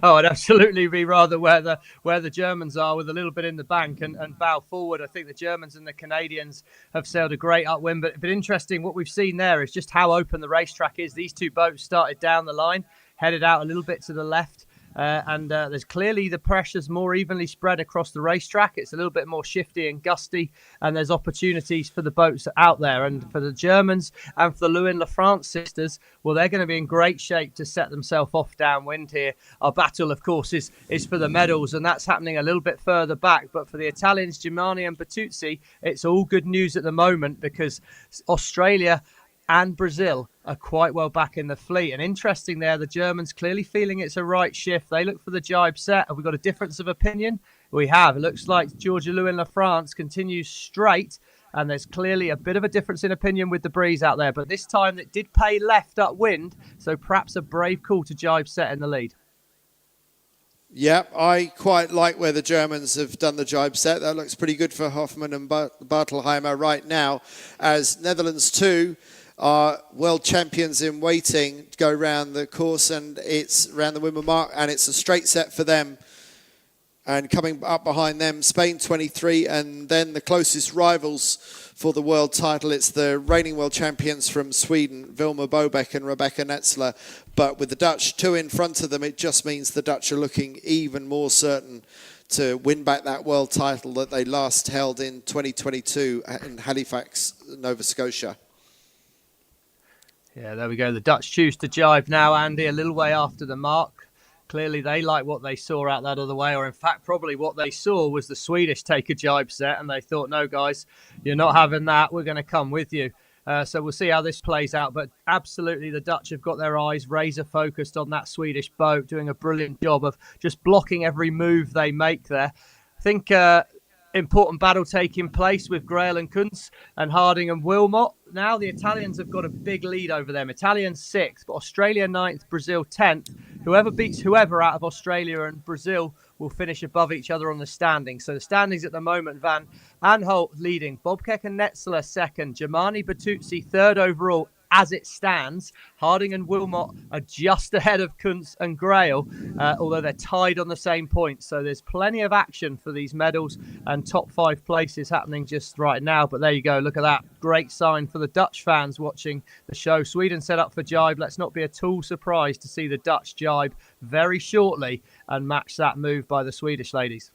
I'd absolutely be rather where the Germans are, with a little bit in the bank and bow forward. I think the Germans and the Canadians have sailed a great upwind, but interesting what we've seen there is just how open the racetrack is. These two boats started down the line, headed out a little bit to the left. And there's clearly the pressure's more evenly spread across the racetrack. It's a little bit more shifty and gusty, and there's opportunities for the boats out there. And for the Germans and for the Lewin LaFrance sisters, well, they're going to be in great shape to set themselves off downwind here. Our battle, of course, is for the medals, and that's happening a little bit further back. But for the Italians, Germani and Bertuzzi, it's all good news at the moment, because Australia and Brazil are quite well back in the fleet. And interesting there, the Germans clearly feeling it's a right shift. They look for the jibe set. Have we got a difference of opinion? We have. It looks like Georgia Lewin LaFrance continues straight, and there's clearly a bit of a difference in opinion with the breeze out there. But this time it did pay left upwind, so perhaps a brave call to jibe set in the lead. Yeah, I quite like where the Germans have done the jibe set. That looks pretty good for Hoffmann and Bartelheimer right now, as Netherlands 2 are world champions in waiting to go round the course, and it's round the windward mark, and it's a straight set for them. And coming up behind them, Spain 23, and then the closest rivals for the world title, it's the reigning world champions from Sweden, Vilma Bobeck and Rebecca Netzler. But with the Dutch 2 in front of them, it just means the Dutch are looking even more certain to win back that world title that they last held in 2022 in Halifax, Nova Scotia. Yeah, there we go. The Dutch choose to jibe now, Andy, a little way after the mark. Clearly, they like what they saw out that other way, or in fact, probably what they saw was the Swedish take a jibe set, and they thought, no, guys, you're not having that. We're going to come with you. So we'll see how this plays out. But absolutely, the Dutch have got their eyes razor focused on that Swedish boat, doing a brilliant job of just blocking every move they make there. I think important battle taking place with Grail and Kuntz and Harding and Wilmot. Now the Italians have got a big lead over them. Italians 6th, but Australia 9th, Brazil 10th. Whoever beats whoever out of Australia and Brazil will finish above each other on the standings. So the standings at the moment, Van Aanholt leading, Bobkek and Netzler 2nd, Germani Bertuzzi 3rd overall. As it stands, Harding and Wilmot are just ahead of Kuntz and Grail, although they're tied on the same points. So there's plenty of action for these medals and top 5 places happening just right now. But there you go. Look at that. Great sign for the Dutch fans watching the show. Sweden set up for jibe. Let's not be at all surprised to see the Dutch jibe very shortly and match that move by the Swedish ladies.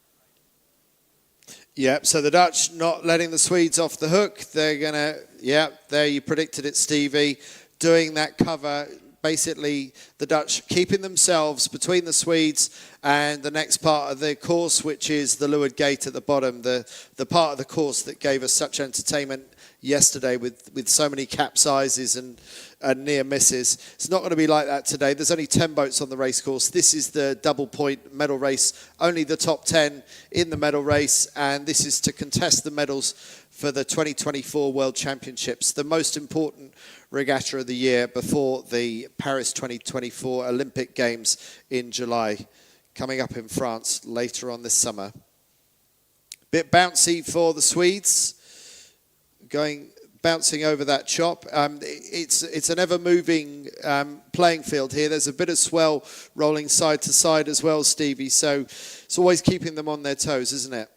Yep, so the Dutch not letting the Swedes off the hook. They're going to, yeah, there you predicted it, Stevie, doing that cover. Basically, the Dutch keeping themselves between the Swedes and the next part of the course, which is the leeward gate at the bottom, the part of the course that gave us such entertainment yesterday with so many capsizes and near misses. It's not going to be like that today. There's only 10 boats on the race course. This is the double point medal race, only the top 10 in the medal race, and this is to contest the medals for the 2024 World Championships, the most important regatta of the year before the Paris 2024 Olympic Games in July, coming up in France later on this summer. Bit bouncy for the Swedes, bouncing over that chop. It's an ever-moving playing field here. There's a bit of swell rolling side to side as well, Stevie, so it's always keeping them on their toes, isn't it?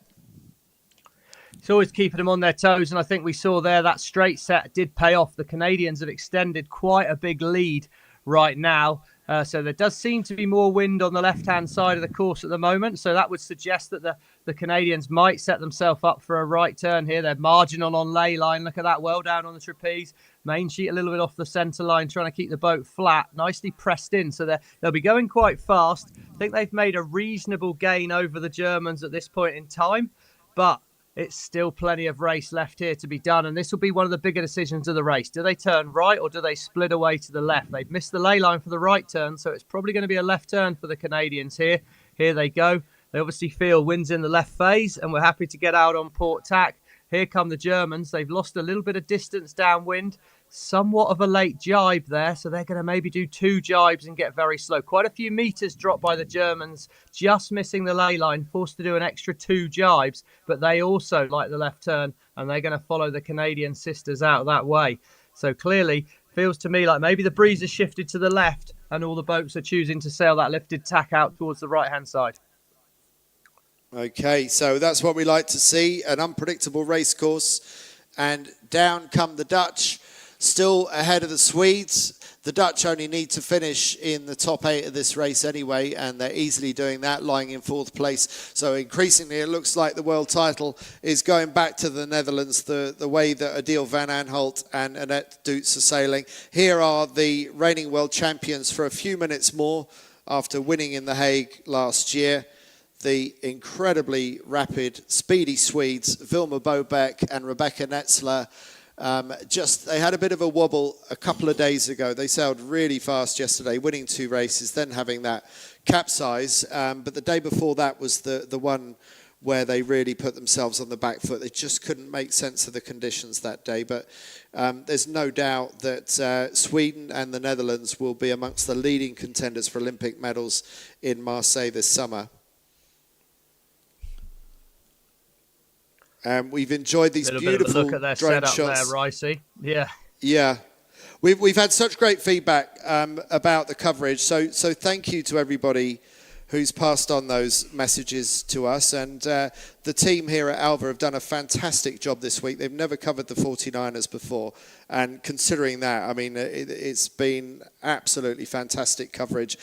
It's always keeping them on their toes, and I think we saw there that straight set did pay off. The Canadians have extended quite a big lead right now. So there does seem to be more wind on the left-hand side of the course at the moment. So that would suggest that the Canadians might set themselves up for a right turn here. They're marginal on lay line. Look at that, well down on the trapeze. Main sheet a little bit off the centre line, trying to keep the boat flat. Nicely pressed in. So they'll be going quite fast. I think they've made a reasonable gain over the Germans at this point in time. But it's still plenty of race left here to be done, and this will be one of the bigger decisions of the race. Do they turn right or do they split away to the left? They've missed the lay line for the right turn, so it's probably going to be a left turn for the Canadians here. Here they go. They obviously feel wind's in the left phase, and we're happy to get out on port tack. Here come the Germans. They've lost a little bit of distance downwind. Somewhat of a late jibe there, so they're going to maybe do 2 jibes and get very slow. Quite a few meters dropped by the Germans, just missing the lay line, forced to do an extra 2 jibes, but they also like the left turn, and they're going to follow the Canadian sisters out that way. So clearly, feels to me like maybe the breeze has shifted to the left, and all the boats are choosing to sail that lifted tack out towards the right-hand side. Okay, so that's what we like to see, an unpredictable race course, and down come the Dutch. Still ahead of the Swedes. The Dutch only need to finish in the top 8 of this race anyway, and they're easily doing that, lying in 4th place. So increasingly, it looks like the world title is going back to the Netherlands, the way that Adele van Aanholt and Annette Doets are sailing. Here are the reigning world champions for a few minutes more after winning in The Hague last year. The incredibly rapid, speedy Swedes, Vilma Bobeck and Rebecca Netzler. They had a bit of a wobble a couple of days ago. They sailed really fast yesterday, winning 2 races, then having that capsize. But the day before that was the one where they really put themselves on the back foot. They just couldn't make sense of the conditions that day. But there's no doubt that Sweden and the Netherlands will be amongst the leading contenders for Olympic medals in Marseille this summer. We've enjoyed these beautiful look at their drone setup shots. there, Ricey. Yeah. Yeah. We've had such great feedback about the coverage. So thank you to everybody who's passed on those messages to us. And the team here at Alva have done a fantastic job this week. They've never covered the 49ers before. And considering that, I mean, it's been absolutely fantastic coverage.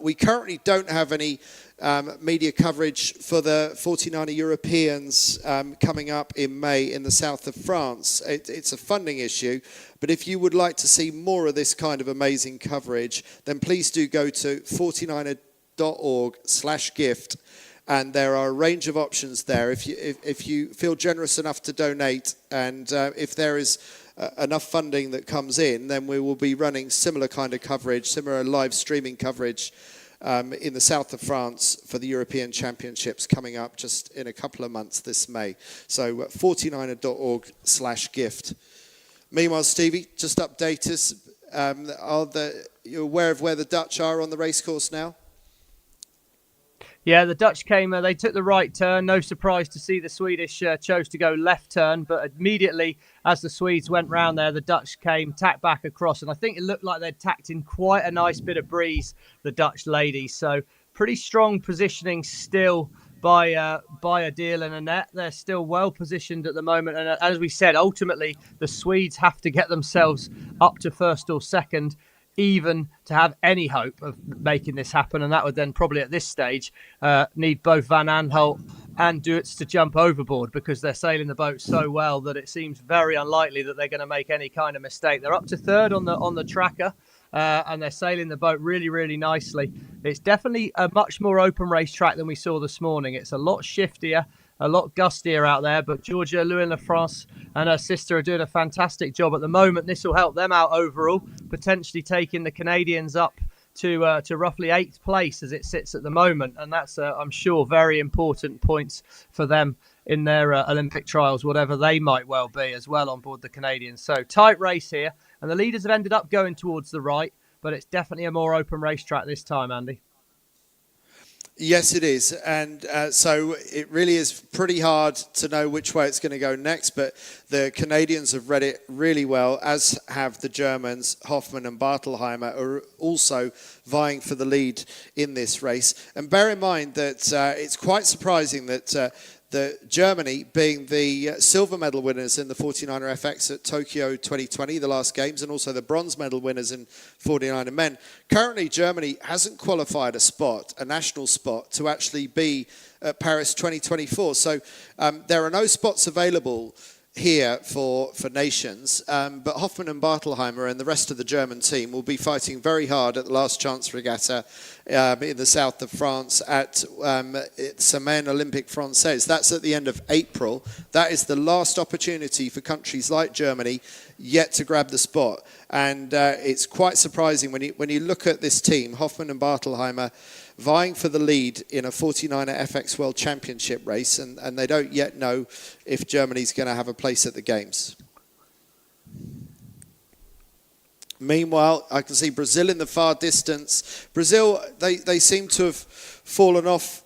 We currently don't have any media coverage for the 49er Europeans coming up in May in the south of France. It's a funding issue, but if you would like to see more of this kind of amazing coverage, then please do go to 49er 49er.org/gift. And there are a range of options there. If you feel generous enough to donate, and if there is enough funding that comes in, then we will be running similar kind of coverage, similar live streaming coverage in the south of France for the European Championships coming up just in a couple of months this May. So 49er.org/gift. Meanwhile, Stevie, just update us. You're aware of where the Dutch are on the racecourse now? Yeah, the Dutch came, they took the right turn. No surprise to see the Swedish chose to go left turn, but immediately as the Swedes went round there, the Dutch came, tacked back across, and I think it looked like they'd tacked in quite a nice bit of breeze, the Dutch ladies. So pretty strong positioning still by Adil and Annette. They're still well positioned at the moment, and as we said, ultimately the Swedes have to get themselves up to first or second even to have any hope of making this happen, and that would then probably at this stage need both Van Aanholt and Duets to jump overboard, because they're sailing the boat so well that it seems very unlikely that they're going to make any kind of mistake. They're up to third on the tracker, and they're sailing the boat really, really nicely. It's definitely a much more open racetrack than we saw this morning. It's a lot shiftier, a lot gustier out there, but Georgia Lewin-Lafrance and her sister are doing a fantastic job at the moment. This will help them out overall, potentially taking the Canadians up to roughly 8th place as it sits at the moment, and that's I'm sure very important points for them in their Olympic trials, whatever they might well be as well on board the Canadians. So tight race here, and the leaders have ended up going towards the right, but it's definitely a more open racetrack this time, Andy. Yes, it is. And so it really is pretty hard to know which way it's going to go next. But the Canadians have read it really well, as have the Germans. Hoffmann and Bartelheimer are also vying for the lead in this race. And bear in mind that it's quite surprising that Germany, being the silver medal winners in the 49er FX at Tokyo 2020, the last games, and also the bronze medal winners in 49er men. Currently, Germany hasn't qualified a national spot, to actually be at Paris 2024. So there are no spots available here for nations, but Hoffmann and Bartelheimer and the rest of the German team will be fighting very hard at the last chance regatta in the south of France at Semaine Olympique Française. That's at the end of April. That is the last opportunity for countries like Germany yet to grab the spot. And it's quite surprising when you look at this team, Hoffmann and Bartelheimer, vying for the lead in a 49er FX World Championship race, and they don't yet know if Germany's going to have a place at the Games. Meanwhile, I can see Brazil in the far distance. Brazil, they seem to have fallen off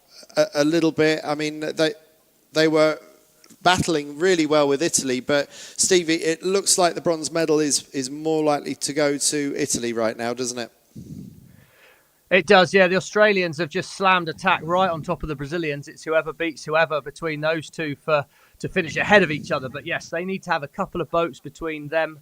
a little bit. I mean, they were battling really well with Italy, but Stevie, it looks like the bronze medal is more likely to go to Italy right now, doesn't it? It does, yeah. The Australians have just slammed attack right on top of the Brazilians. It's whoever beats whoever between those two to finish ahead of each other. But yes, they need to have a couple of boats between them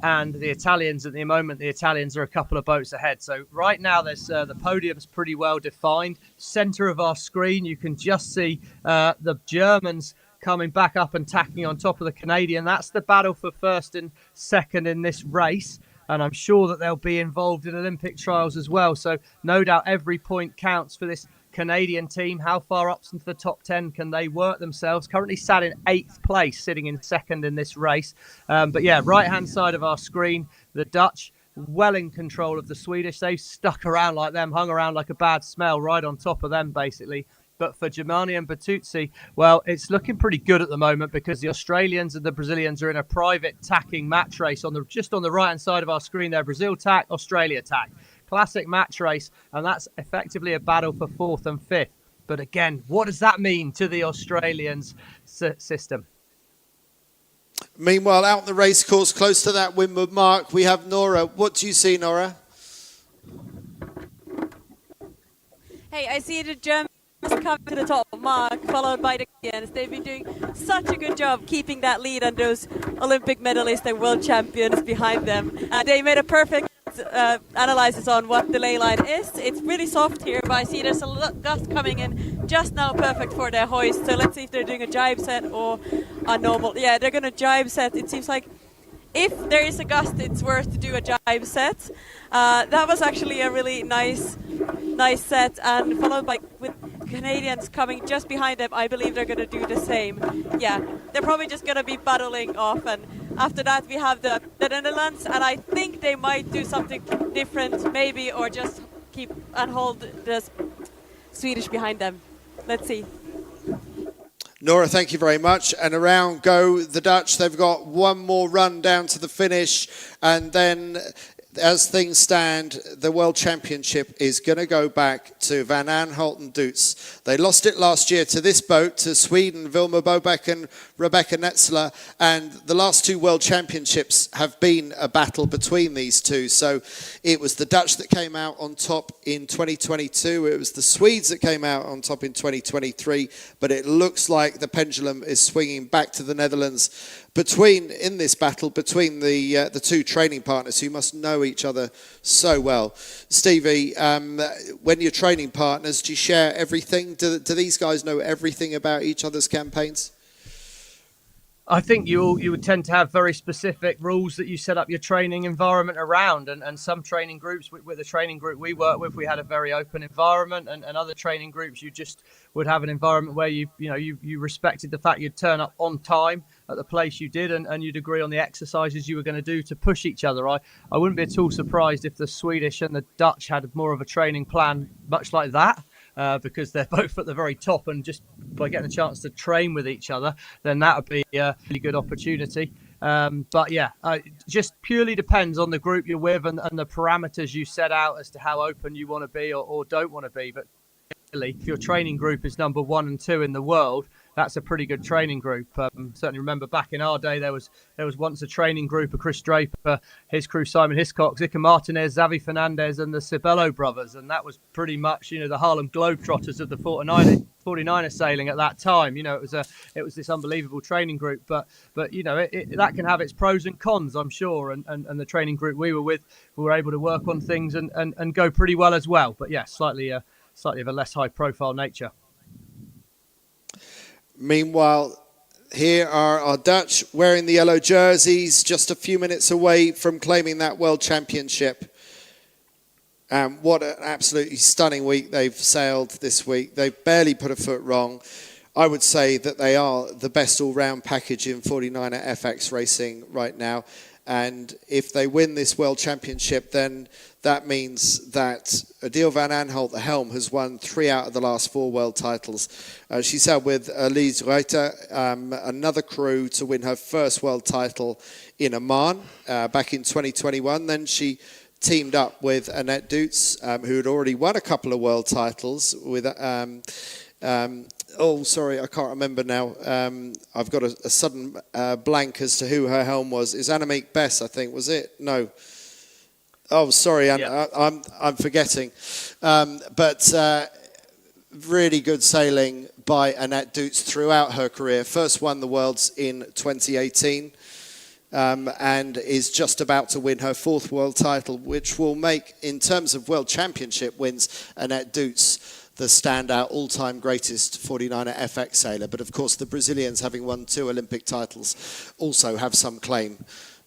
and the Italians. At the moment, the Italians are a couple of boats ahead. So right now, there's the podium's pretty well defined. Centre of our screen, you can just see the Germans coming back up and tacking on top of the Canadian. That's the battle for first and second in this race. And I'm sure that they'll be involved in Olympic trials as well. So no doubt every point counts for this Canadian team. How far up into the top 10 can they work themselves? Currently sat in 8th place, sitting in second in this race. But yeah, right-hand side of our screen, the Dutch well in control of the Swedish. They've stuck around like them, hung around like a bad smell right on top of them, basically. But for Germani and Bertuzzi, well, it's looking pretty good at the moment, because the Australians and the Brazilians are in a private tacking match race just on the right-hand side of our screen there. Brazil tack, Australia tack. Classic match race, and that's effectively a battle for 4th and 5th. But again, what does that mean to the Australians' system? Meanwhile, out on the race course, close to that windward mark, we have Nora. What do you see, Nora? Hey, I see the Germans come to the top mark, followed by the Canadians. They've been doing such a good job keeping that lead on those Olympic medalists and world champions behind them. They made a perfect analysis on what the ley line is. It's really soft here, but I see there's a lot gust coming in just now, perfect for their hoist. So let's see if they're doing a jibe set or a normal. Yeah, they're going to jibe set. It seems like if there is a gust, it's worth to do a jibe set. That was actually a really nice nice set, and followed by with Canadians coming just behind them. I believe they're going to do the same. Yeah, they're probably just going to be battling off, and after that we have the Netherlands, and I think they might do something different, maybe, or just keep and hold the Swedish behind them. Let's see. Nora, thank you very much. And around go the Dutch. They've got one more run down to the finish, and then as things stand, the World Championship is going to go back to Van Aanholt and Dutz. They lost it last year to this boat, to Sweden, Vilma Bobeck and Rebecca Netzler, and the last two World Championships have been a battle between these two. So it was the Dutch that came out on top in 2022, it was the Swedes that came out on top in 2023, but it looks like the pendulum is swinging back to the Netherlands in this battle between the two training partners who must know each other so well. Stevie, when you're training partners, do you share everything? Do these guys know everything about each other's campaigns? I think you would tend to have very specific rules that you set up your training environment around, and some training groups, with the training group we work with, we had a very open environment, and other training groups you just would have an environment where you respected the fact you'd turn up on time at the place you did, and you'd agree on the exercises you were going to do to push each other. I wouldn't be at all surprised if the Swedish and the Dutch had more of a training plan much like that. Because they're both at the very top, and just by getting a chance to train with each other, then that would be a really good opportunity. But yeah, just purely depends on the group you're with and the parameters you set out as to how open you want to be or don't want to be. But really, if your training group is number 1 and 2 in the world, that's a pretty good training group. Certainly remember back in our day, there was once a training group of Chris Draper, his crew Simon Hiscox, Iker Martinez, Xavi Fernandez, and the Cibello brothers, and that was pretty much the Harlem Globetrotters of the 49er sailing at that time. It was this unbelievable training group, but that can have its pros and cons, I'm sure. And the training group we were with, we were able to work on things and go pretty well as well. But yeah, slightly of a less high profile nature. Meanwhile, here are our Dutch wearing the yellow jerseys, just a few minutes away from claiming that World Championship. What an absolutely stunning week they've sailed this week. They've barely put a foot wrong. I would say that they are the best all-round package in 49er FX racing right now. And if they win this World Championship, then that means that Adele van Aanholt, the helm, has won 3 out of the last 4 world titles. She sailed with Elise Regatta, another crew, to win her first world title in Oman back in 2021. Then she teamed up with Annette Dutz, who had already won a couple of world titles with... oh, sorry, I can't remember now. I've got a sudden blank as to who her helm was. Is Annemiek Bess, I think, was it? No. Oh, sorry, yeah. I'm forgetting. But really good sailing by Annette Dutz throughout her career. First won the Worlds in 2018 and is just about to win her 4th world title, which will make, in terms of World Championship wins, Annette Dutz the standout all-time greatest 49er FX sailor. But of course, the Brazilians, having won 2 Olympic titles, also have some claim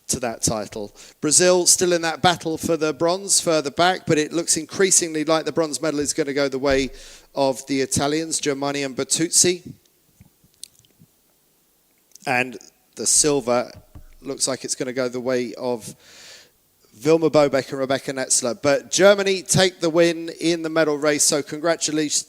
to that title. Brazil still in that battle for the bronze further back, but it looks increasingly like the bronze medal is going to go the way of the Italians, Germani and Bertuzzi. And the silver looks like it's going to go the way of Vilma Bobeck and Rebecca Netzler. But Germany take the win in the medal race, so congratulations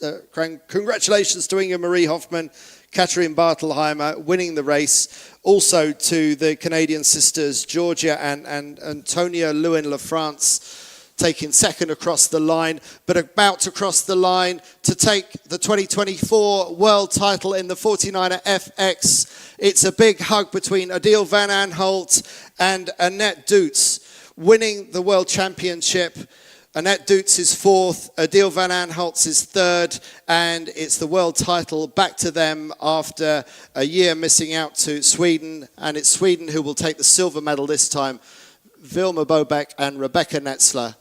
to Inga Marie Hoffmann, Katharine Bartelheimer winning the race. Also to the Canadian sisters Georgia and Antonia Lewin-LaFrance taking second across the line, but about to cross the line to take the 2024 world title in the 49er FX. It's a big hug between Adele van Aanholt and Annette Dutz, winning the World Championship. Annette Dutz is 4th, Adele van Aanholt's is 3rd, and it's the world title back to them after a year missing out to Sweden, and it's Sweden who will take the silver medal this time. Vilma Bobeck and Rebecca Netzler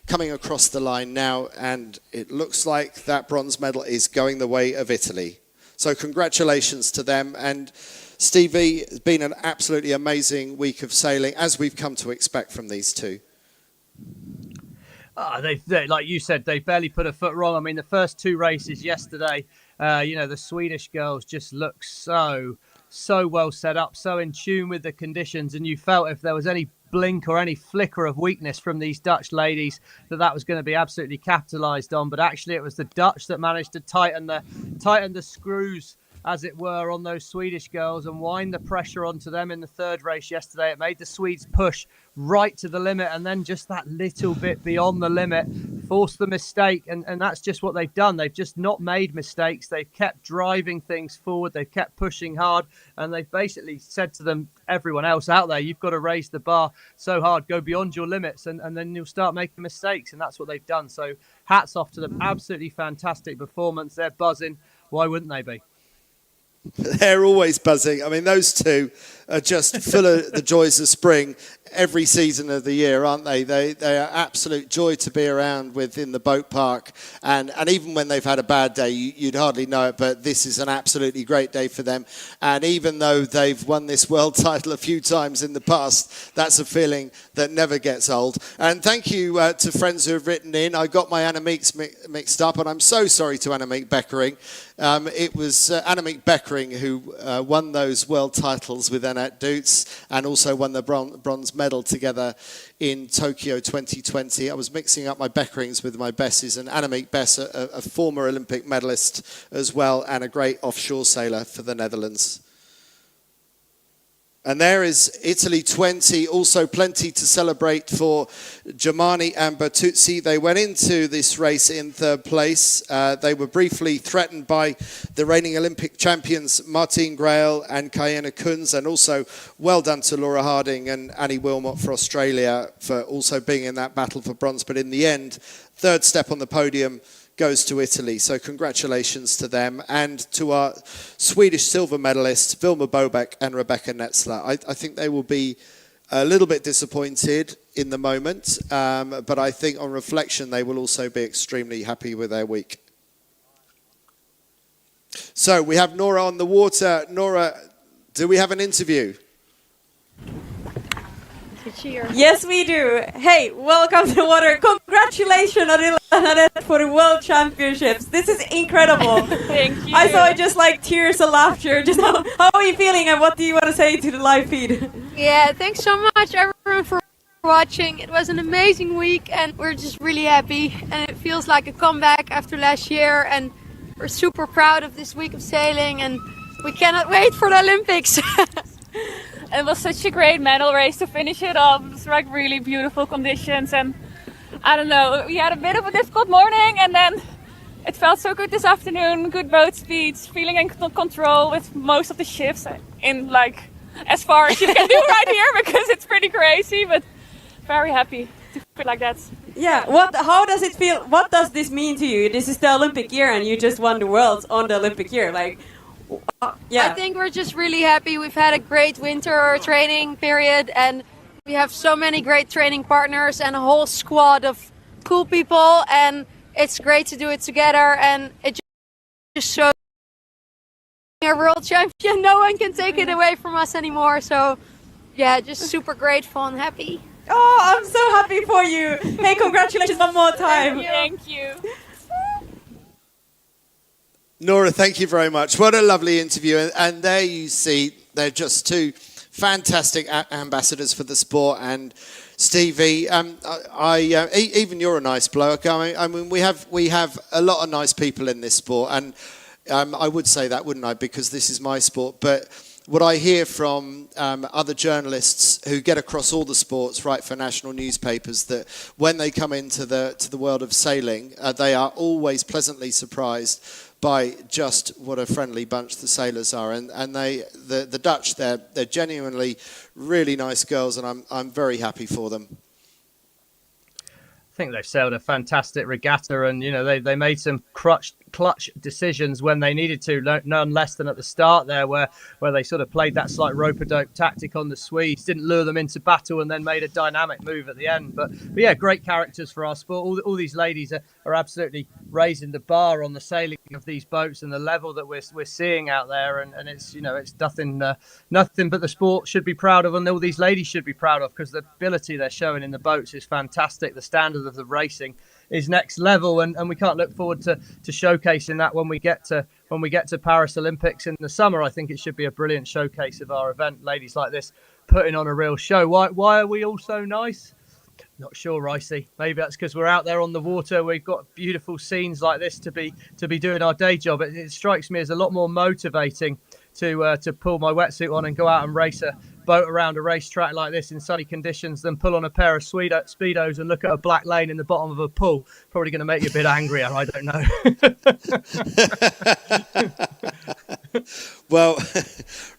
coming across the line now, and it looks like that bronze medal is going the way of Italy. So congratulations to them. And Stevie, it's been an absolutely amazing week of sailing, as we've come to expect from these two. They, like you said, they barely put a foot wrong. I mean, the first two races yesterday, the Swedish girls just looked so well set up, so in tune with the conditions, and you felt if there was any blink or any flicker of weakness from these Dutch ladies, that was going to be absolutely capitalised on. But actually, it was the Dutch that managed to tighten the screws, as it were, on those Swedish girls and wind the pressure onto them in the third race yesterday. It made the Swedes push right to the limit, and then just that little bit beyond the limit forced the mistake, and that's just what they've done. They've just not made mistakes. They've kept driving things forward. They've kept pushing hard, and they've basically said to them, everyone else out there, you've got to raise the bar so hard, go beyond your limits, and then you'll start making mistakes, and that's what they've done. So hats off to them. Absolutely fantastic performance. They're buzzing. Why wouldn't they be? They're always buzzing. I mean, those two are just full of the joys of spring every season of the year, aren't they? They are absolute joy to be around with in the boat park. And even when they've had a bad day, you'd hardly know it, but this is an absolutely great day for them. And even though they've won this world title a few times in the past, that's a feeling that never gets old. And thank you to friends who have written in. I got my Annemiek's mixed up, and I'm so sorry to Annemiek Beckering. It was Annemiek Beckering who won those world titles with Annette Dutz and also won the bronze medal together in Tokyo 2020. I was mixing up my Beckerings with my Besses, and Annemiek Bess, a former Olympic medalist as well and a great offshore sailor for the Netherlands. And there is Italy 20, also plenty to celebrate for Germani and Bertuzzi. They went into this race in third place. They were briefly threatened by the reigning Olympic champions Martine Grael and Kayena Kunz, and also well done to Laura Harding and Annie Wilmot for Australia for also being in that battle for bronze. But in the end, third step on the podium goes to Italy. So congratulations to them and to our Swedish silver medalists, Vilma Bobeck and Rebecca Netzler. I think they will be a little bit disappointed in the moment, but I think on reflection, they will also be extremely happy with their week. So we have Nora on the water. Nora, do we have an interview? Yes, we do. Hey, welcome to the water. Congratulations, Adela, for the World Championships. This is incredible. Thank you. I saw just like tears of laughter. Just how are you feeling, and what do you want to say to the live feed? Yeah, thanks so much everyone for watching. It was an amazing week, and we're just really happy. And it feels like a comeback after last year, and we're super proud of this week of sailing, and we cannot wait for the Olympics. It was such a great medal race to finish it off. It was like really beautiful conditions, and I don't know, we had a bit of a difficult morning, and then it felt so good this afternoon. Good boat speeds, feeling in control with most of the shifts in like as far as you can do right here, because it's pretty crazy, but very happy to feel like that. Yeah, how does it feel? What does this mean to you? This is the Olympic year, and you just won the world on the Olympic year. Like, yeah. I think we're just really happy. We've had a great winter training period, and we have so many great training partners and a whole squad of cool people, and it's great to do it together, and it just shows we're a world champion. No one can take it away from us anymore, so yeah, just super grateful and happy. Oh, I'm so happy for you. Hey, congratulations one more time. Thank you. Nora, thank you very much. What a lovely interview. And there you see, they're just two fantastic ambassadors for the sport. And Stevie, even you're a nice bloke. I mean, we have a lot of nice people in this sport. And I would say that, wouldn't I? Because this is my sport. But what I hear from other journalists who get across all the sports, write for national newspapers, that when they come into the world of sailing, they are always pleasantly surprised by just what a friendly bunch the sailors are, and the Dutch, they're genuinely really nice girls, and I'm very happy for them. I think they've sailed a fantastic regatta, and they made some crutch clutch decisions when they needed to, none less than at the start there, where they sort of played that slight rope-a-dope tactic on the Swedes, didn't lure them into battle, and then made a dynamic move at the end. But yeah, great characters for our sport. All these ladies are absolutely raising the bar on the sailing of these boats and the level that we're seeing out there, and it's it's nothing but the sport should be proud of, and all these ladies should be proud of, because the ability they're showing in the boats is fantastic. The standard of the racing is next level, and we can't look forward to showcasing that when we get to Paris Olympics in the summer. I think it should be a brilliant showcase of our event. Ladies like this putting on a real show. Why are we all so nice? Not sure, Ricey. Maybe that's because we're out there on the water. We've got beautiful scenes like this to be doing our day job. It strikes me as a lot more motivating to pull my wetsuit on and go out and race a boat around a racetrack like this in sunny conditions than pull on a pair of Speedos and look at a black lane in the bottom of a pool. Probably going to make you a bit angrier, I don't know. Well,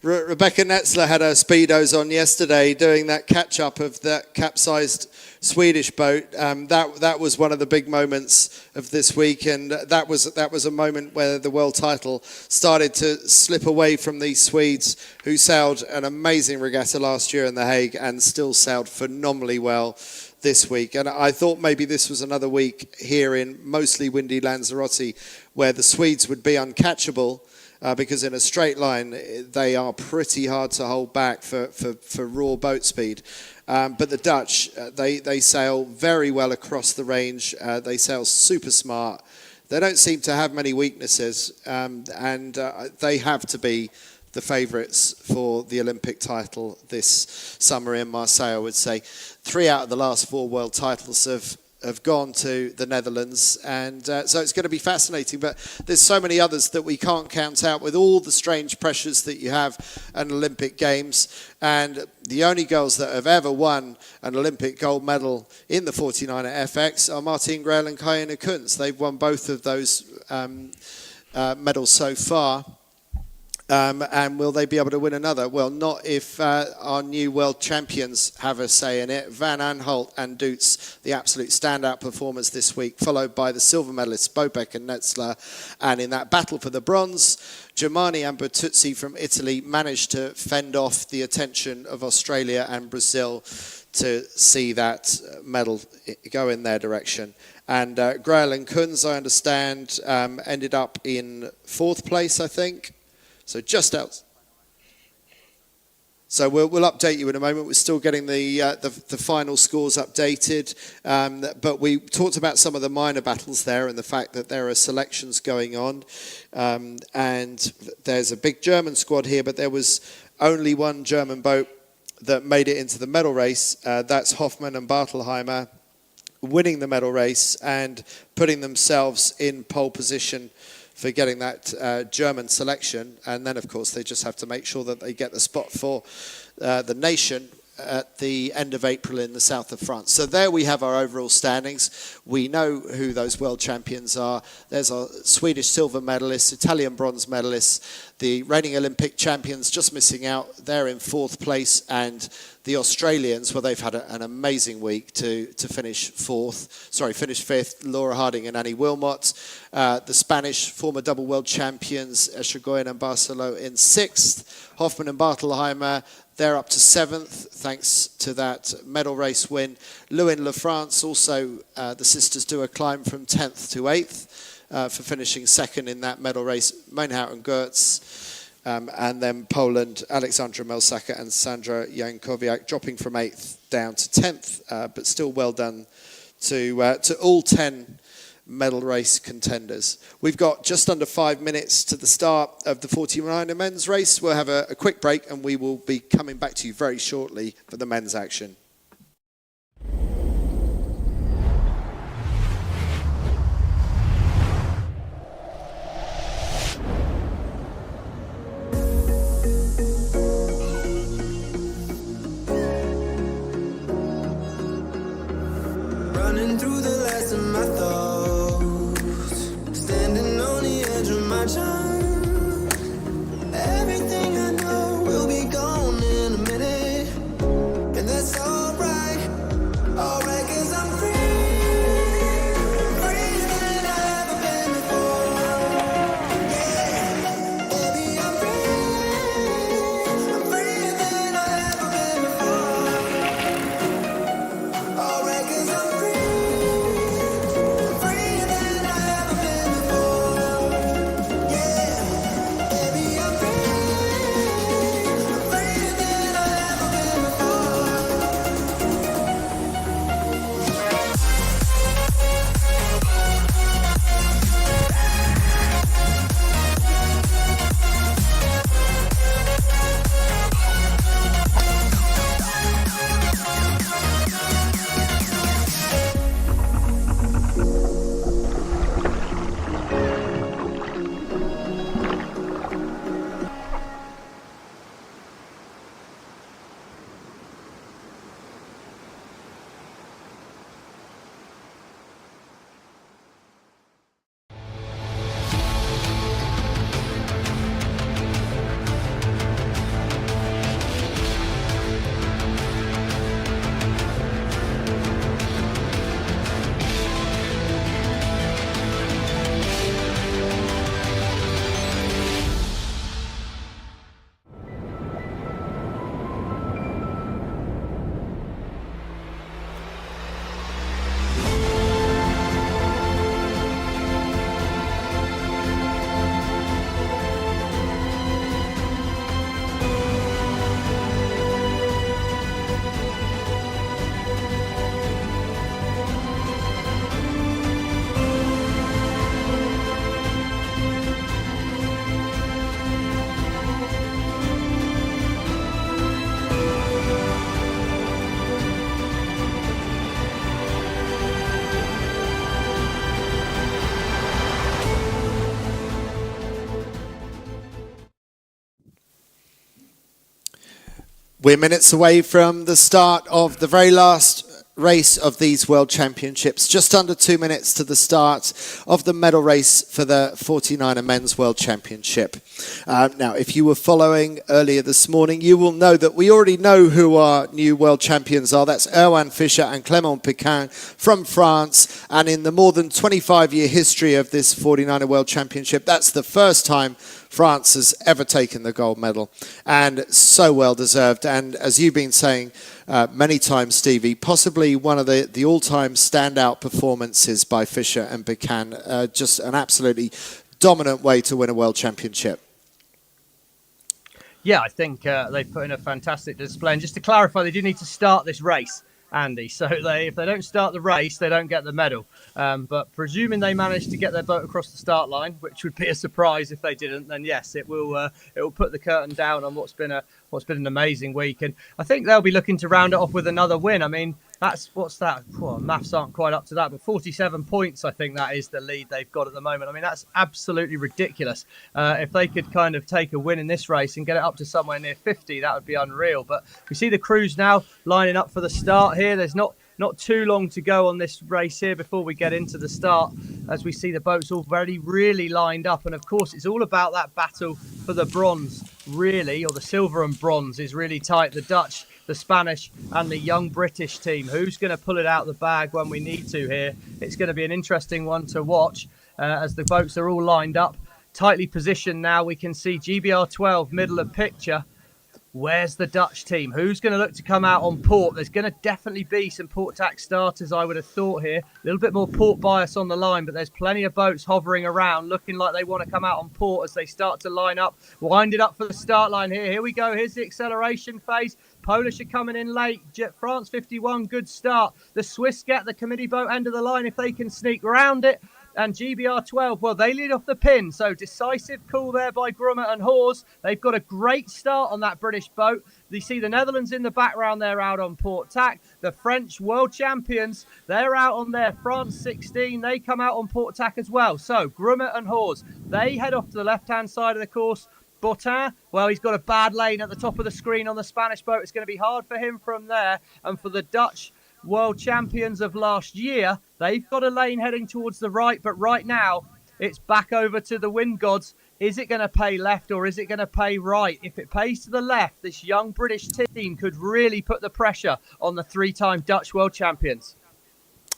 Rebecca Netzler had her Speedos on yesterday doing that catch-up of that capsized Swedish boat. That was one of the big moments of this week, and that was a moment where the world title started to slip away from these Swedes, who sailed an amazing regatta last year in The Hague and still sailed phenomenally well this week. And I thought maybe this was another week here in mostly windy Lanzarote where the Swedes would be uncatchable, because in a straight line they are pretty hard to hold back for raw boat speed. But the Dutch, they sail very well across the range. They sail super smart. They don't seem to have many weaknesses, and they have to be the favourites for the Olympic title this summer in Marseille, I would say. 3 out of the last 4 world titles have gone to the Netherlands, and so it's going to be fascinating. But there's so many others that we can't count out, with all the strange pressures that you have at Olympic Games. And the only girls that have ever won an Olympic gold medal in the 49er FX are Martine Grael and Kajana Kunz. They've won both of those medals so far. And will they be able to win another? Well, not if our new world champions have a say in it. Van Aanholt and Doets, the absolute standout performers this week, followed by the silver medalists Bobek and Netzler. And in that battle for the bronze, Germani and Bertuzzi from Italy managed to fend off the attention of Australia and Brazil to see that medal go in their direction. And Grael and Kunz, I understand, ended up in 4th place, I think. So just out. So we'll update you in a moment. We're still getting the final scores updated. But we talked about some of the minor battles there and the fact that there are selections going on. And there's a big German squad here, but there was only one German boat that made it into the medal race. That's Hoffmann and Bartelheimer winning the medal race and putting themselves in pole position for getting that German selection. And then, of course, they just have to make sure that they get the spot for the nation at the end of April in the south of France. So there we have our overall standings. We know who those world champions are. There's our Swedish silver medalists, Italian bronze medalists, the reigning Olympic champions just missing out. They're in 4th place, and the Australians, well, they've had an amazing week to finish 5th, Laura Harding and Annie Wilmot. The Spanish former double world champions, Echegoyen and Barcelo in 6th. Hoffmann and Bartelheimer, they're up to 7th, thanks to that medal race win. Lewin LaFrance, also the sisters do a climb from 10th to 8th for finishing 2nd in that medal race. Meinhardt and Gertz. And then Poland, Alexandra Melsaka and Sandra Jankowiak dropping from 8th down to 10th, but still well done to all 10 medal race contenders. We've got just under 5 minutes to the start of the 49er men's race. We'll have a quick break and we will be coming back to you very shortly for the men's action. Running through the last of my thoughts, standing on the edge of my time. Everything I know will be gone in a minute, and that's alright, alright, 'cause I'm free, freer than I've ever been before. We're minutes away from the start of the very last race of these World Championships. Just under 2 minutes to the start of the medal race for the 49er Men's World Championship. Now, if you were following earlier this morning, you will know that we already know who our new world champions are. That's Erwan Fischer and Clément Piquin from France. And in the more than 25-year history of this 49er World Championship, that's the first time France has ever taken the gold medal, and so well deserved. And as you've been saying many times, Stevie, possibly one of the all-time standout performances by Fischer and Piquin. Just an absolutely dominant way to win a world championship. Yeah, I think they put in a fantastic display. And just to clarify, they do need to start this race, Andy. So if they don't start the race, they don't get the medal. But presuming they manage to get their boat across the start line, which would be a surprise if they didn't, then yes, it will put the curtain down on what's been an amazing week. And I think they'll be looking to round it off with another win. I mean, what's that? Well, maths aren't quite up to that, but 47 points, I think that is the lead they've got at the moment. I mean, that's absolutely ridiculous. If they could kind of take a win in this race and get it up to somewhere near 50, that would be unreal. But we see the crews now lining up for the start here. There's not too long to go on this race here before we get into the start, as we see the boats already really lined up. And of course, it's all about that battle for the bronze, really, or the silver and bronze is really tight. The Dutch, the Spanish and the young British team. Who's going to pull it out the bag when we need to here? It's going to be an interesting one to watch as the boats are all lined up, tightly positioned now. We can see GBR 12 middle of picture. Where's the Dutch team? Who's going to look to come out on port? There's going to definitely be some port tack starters, I would have thought here. A little bit more port bias on the line, but there's plenty of boats hovering around, looking like they want to come out on port as they start to line up. Wind it up for the start line here. Here we go. Here's the acceleration phase. Polish are coming in late. France 51, good start. The Swiss get the committee boat end of the line if they can sneak round it. And GBR 12, well, they lead off the pin. So decisive call there by Grummet and Hawes. They've got a great start on that British boat. You see the Netherlands in the background. They're out on port tack. The French world champions, they're out on there. France 16, they come out on port tack as well. So Grummet and Hawes, they head off to the left-hand side of the course. Botin, well, he's got a bad lane at the top of the screen on the Spanish boat. It's going to be hard for him from there. And for the Dutch world champions of last year, they've got a lane heading towards the right, but right now it's back over to the wind gods. Is it going to pay left or is it going to pay right? If it pays to the left, this young British team could really put the pressure on the three-time Dutch world champions.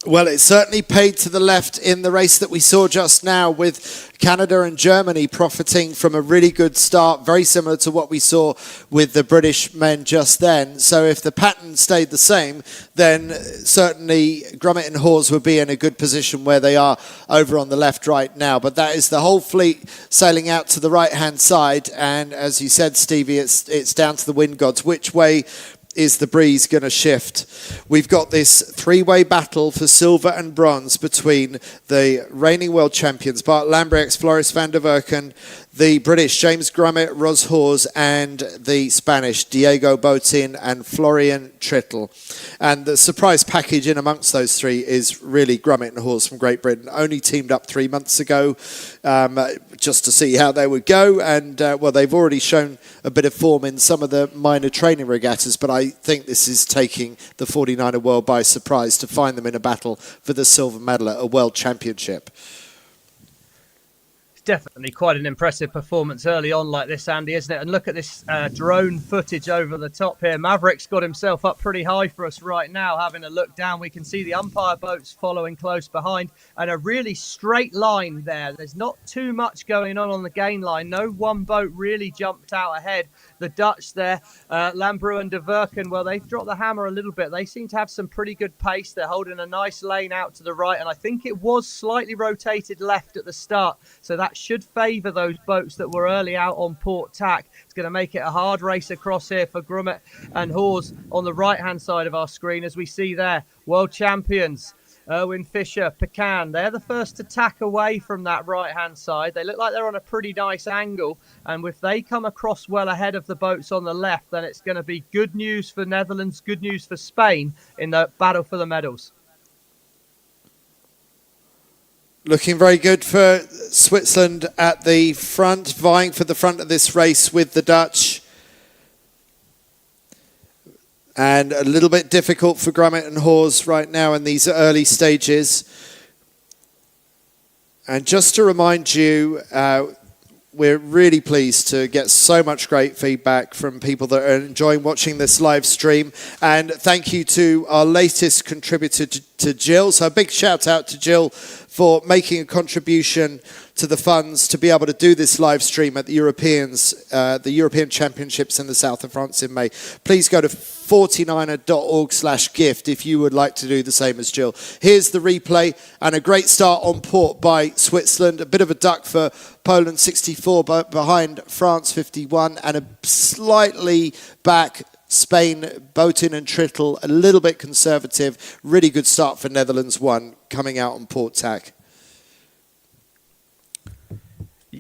Well, it certainly paid to the left in the race that we saw just now, with Canada and Germany profiting from a really good start, very similar to what we saw with the British men just then. So if the pattern stayed the same, then certainly Grummet and Hawes would be in a good position where they are over on the left right now. But that is the whole fleet sailing out to the right-hand side. And as you said, Stevie, it's down to the wind gods. Which way is the breeze going to shift? We've got this three-way battle for silver and bronze between the reigning world champions Bart Lambrechts, Floris van der Werken, the British James Grummet, Ros Hawes, and the Spanish Diego Botin and Florian Trittel. And the surprise package in amongst those three is really Grummet and Hawes from Great Britain. Only teamed up 3 months ago just to see how they would go. And, well, they've already shown a bit of form in some of the minor training regattas, but I think this is taking the 49er world by surprise to find them in a battle for the silver medal at a world championship. Definitely quite an impressive performance early on like this, Andy, isn't it? And look at this drone footage over the top here. Maverick's got himself up pretty high for us right now, having a look down. We can see the umpire boats following close behind and a really straight line there. There's not too much going on the gain line. No one boat really jumped out ahead. The Dutch there, Lambrechts and de Werken, well, they've dropped the hammer a little bit. They seem to have some pretty good pace. They're holding a nice lane out to the right, and I think it was slightly rotated left at the start, so that should favour those boats that were early out on port tack. It's going to make it a hard race across here for Grummet and Hawes on the right-hand side of our screen, as we see there. World champions, Erwan Fischer, Piquin, they're the first to tack away from that right-hand side. They look like they're on a pretty nice angle, and if they come across well ahead of the boats on the left, then it's going to be good news for Netherlands, good news for Spain in the battle for the medals. Looking very good for Switzerland at the front, vying for the front of this race with the Dutch. And a little bit difficult for Grummet and Hawes right now in these early stages. And just to remind you, we're really pleased to get so much great feedback from people that are enjoying watching this live stream. And thank you to our latest contributor, to Jill. So a big shout out to Jill for making a contribution to the funds to be able to do this live stream at the European Championships in the south of France in May. Please go to 49er.org/gift if you would like to do the same as Jill. Here's the replay, and a great start on port by Switzerland. A bit of a duck for Poland, 64 behind France, 51, and a slightly back Spain, Botin and Trittle, a little bit conservative. Really good start for Netherlands 1 coming out on port tack.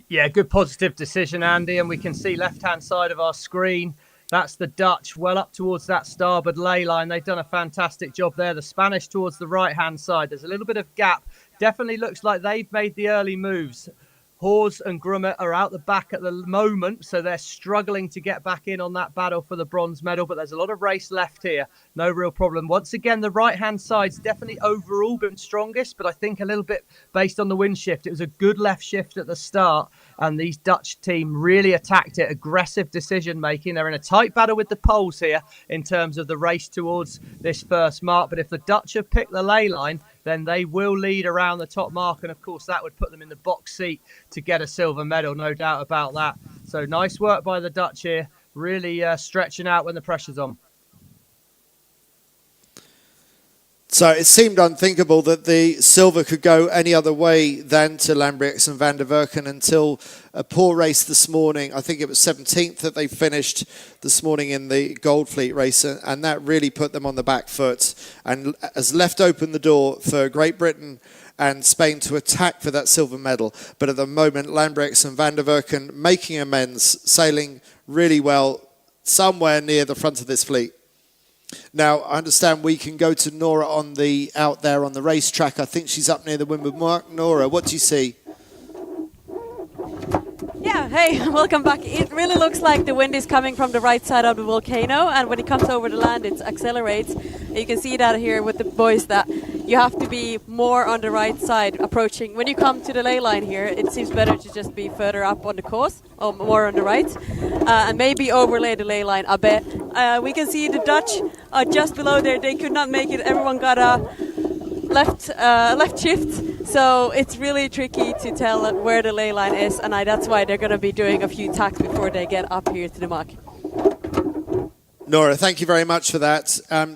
Yeah, good positive decision, Andy, and we can see left-hand side of our screen. That's the Dutch, well up towards that starboard ley line. They've done a fantastic job there. The Spanish towards the right-hand side. There's a little bit of gap. Definitely looks like they've made the early moves. Hawes and Grummet are out the back at the moment, so they're struggling to get back in on that battle for the bronze medal, but there's a lot of race left here. No real problem. Once again, the right-hand side's definitely overall been strongest, but I think a little bit based on the wind shift. It was a good left shift at the start, and these Dutch team really attacked it. Aggressive decision-making. They're in a tight battle with the Poles here in terms of the race towards this first mark, but if the Dutch have picked the ley line, then they will lead around the top mark, and of course that would put them in the box seat to get a silver medal, no doubt about that. So nice work by the Dutch here, really stretching out when the pressure's on. So it seemed unthinkable that the silver could go any other way than to Lambrix and Van der Werken until a poor race this morning. I think it was 17th that they finished this morning in the Gold Fleet race, and that really put them on the back foot and has left open the door for Great Britain and Spain to attack for that silver medal. But at the moment, Lambrix and Van der Werken making amends, sailing really well somewhere near the front of this fleet. Now, I understand we can go to Nora out there on the racetrack. I think she's up near the windward mark. Nora, what do you see? Yeah, hey, welcome back. It really looks like the wind is coming from the right side of the volcano, and when it comes over the land, it accelerates. You can see that here with the boys that you have to be more on the right side approaching. When you come to the ley line here, it seems better to just be further up on the course, or more on the right, and maybe overlay the ley line a bit. We can see the Dutch are just below there. They could not make it. Everyone got a left shift, so it's really tricky to tell where the ley line is, and that's why they're going to be doing a few tacks before they get up here to the mark. Nora, thank you very much for that.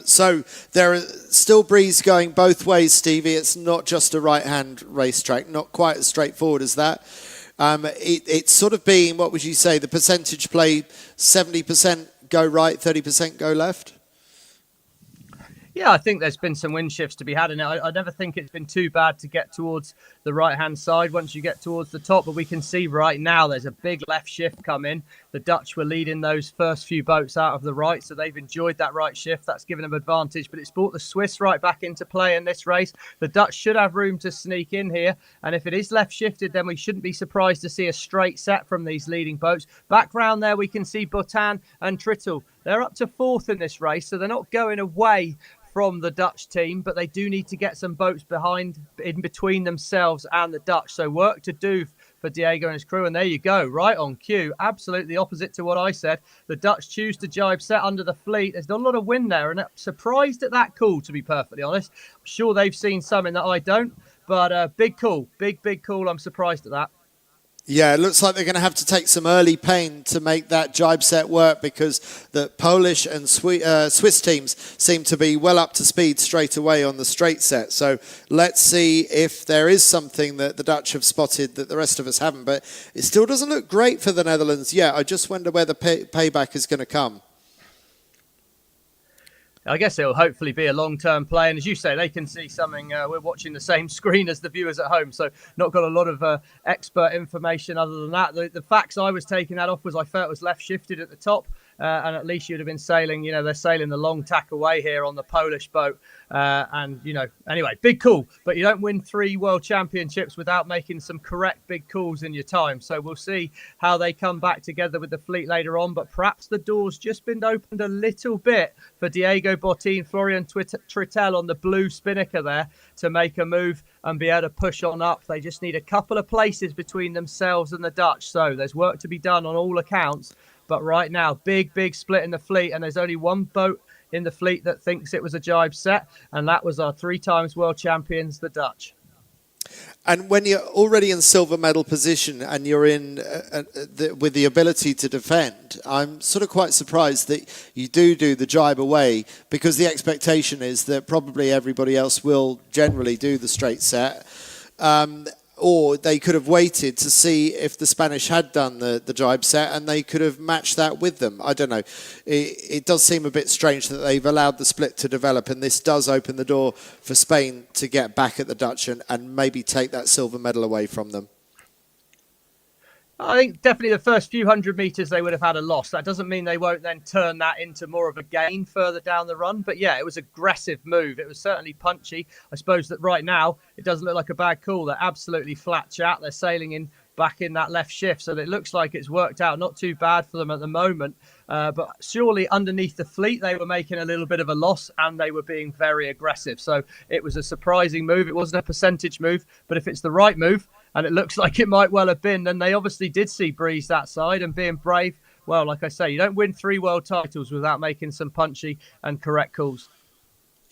So there is still breeze going both ways, Stevie. It's not just a right-hand racetrack, not quite as straightforward as that. It's sort of being, what would you say, the percentage play, 70% go right, 30% go left? Yeah, I think there's been some wind shifts to be had in it. I never think it's been too bad to get towards the right-hand side once you get towards the top, but we can see right now there's a big left shift come in. The Dutch were leading those first few boats out of the right, so they've enjoyed that right shift. That's given them advantage, but it's brought the Swiss right back into play in this race. The Dutch should have room to sneak in here, and if it is left shifted, then we shouldn't be surprised to see a straight set from these leading boats. Back round there, we can see Botin and Trittle. They're up to fourth in this race, so they're not going away from the Dutch team, but they do need to get some boats behind, in between themselves and the Dutch. So work to do for Diego and his crew, and there you go, right on cue. Absolutely opposite to what I said. The Dutch choose to jibe set under the fleet. There's not a lot of wind there, and I'm surprised at that call, to be perfectly honest. I'm sure they've seen something that I don't, but big call, big call. I'm surprised at that. Yeah, it looks like they're going to have to take some early pain to make that jibe set work, because the Polish and Swiss teams seem to be well up to speed straight away on the straight set. So let's see if there is something that the Dutch have spotted that the rest of us haven't. But it still doesn't look great for the Netherlands yet. I just wonder where the payback is going to come. I guess it'll hopefully be a long-term play. And as you say, they can see something. We're watching the same screen as the viewers at home, so not got a lot of expert information other than that. The facts I was taking that off was I felt it was left shifted at the top. and at least you'd have been sailing, they're sailing the long tack away here on the Polish boat. Anyway, big call, but you don't win 3 World Championships without making some correct big calls in your time. So we'll see how they come back together with the fleet later on, but perhaps the door's just been opened a little bit for Diego Bottin, Florian Trittel on the blue spinnaker there to make a move and be able to push on up. They just need a couple of places between themselves and the Dutch. So there's work to be done on all accounts. But right now, big split in the fleet, and there's only one boat in the fleet that thinks it was a jibe set, and that was our 3 times world champions, the Dutch. And when you're already in silver medal position and you're in with the ability to defend, I'm sort of quite surprised that you do the jibe away, because the expectation is that probably everybody else will generally do the straight set. Or they could have waited to see if the Spanish had done the jibe set, and they could have matched that with them. I don't know. It does seem a bit strange that they've allowed the split to develop, and this does open the door for Spain to get back at the Dutch and maybe take that silver medal away from them. I think definitely the first few hundred metres they would have had a loss. That doesn't mean they won't then turn that into more of a gain further down the run. But yeah, it was an aggressive move. It was certainly punchy. I suppose that right now it doesn't look like a bad call. They're absolutely flat chat. They're sailing back in that left shift. So it looks like it's worked out not too bad for them at the moment. But surely underneath the fleet, they were making a little bit of a loss and they were being very aggressive. So it was a surprising move. It wasn't a percentage move, but if it's the right move, and it looks like it might well have been, then they obviously did see breeze that side, and being brave, well, like I say, you don't win 3 world titles without making some punchy and correct calls.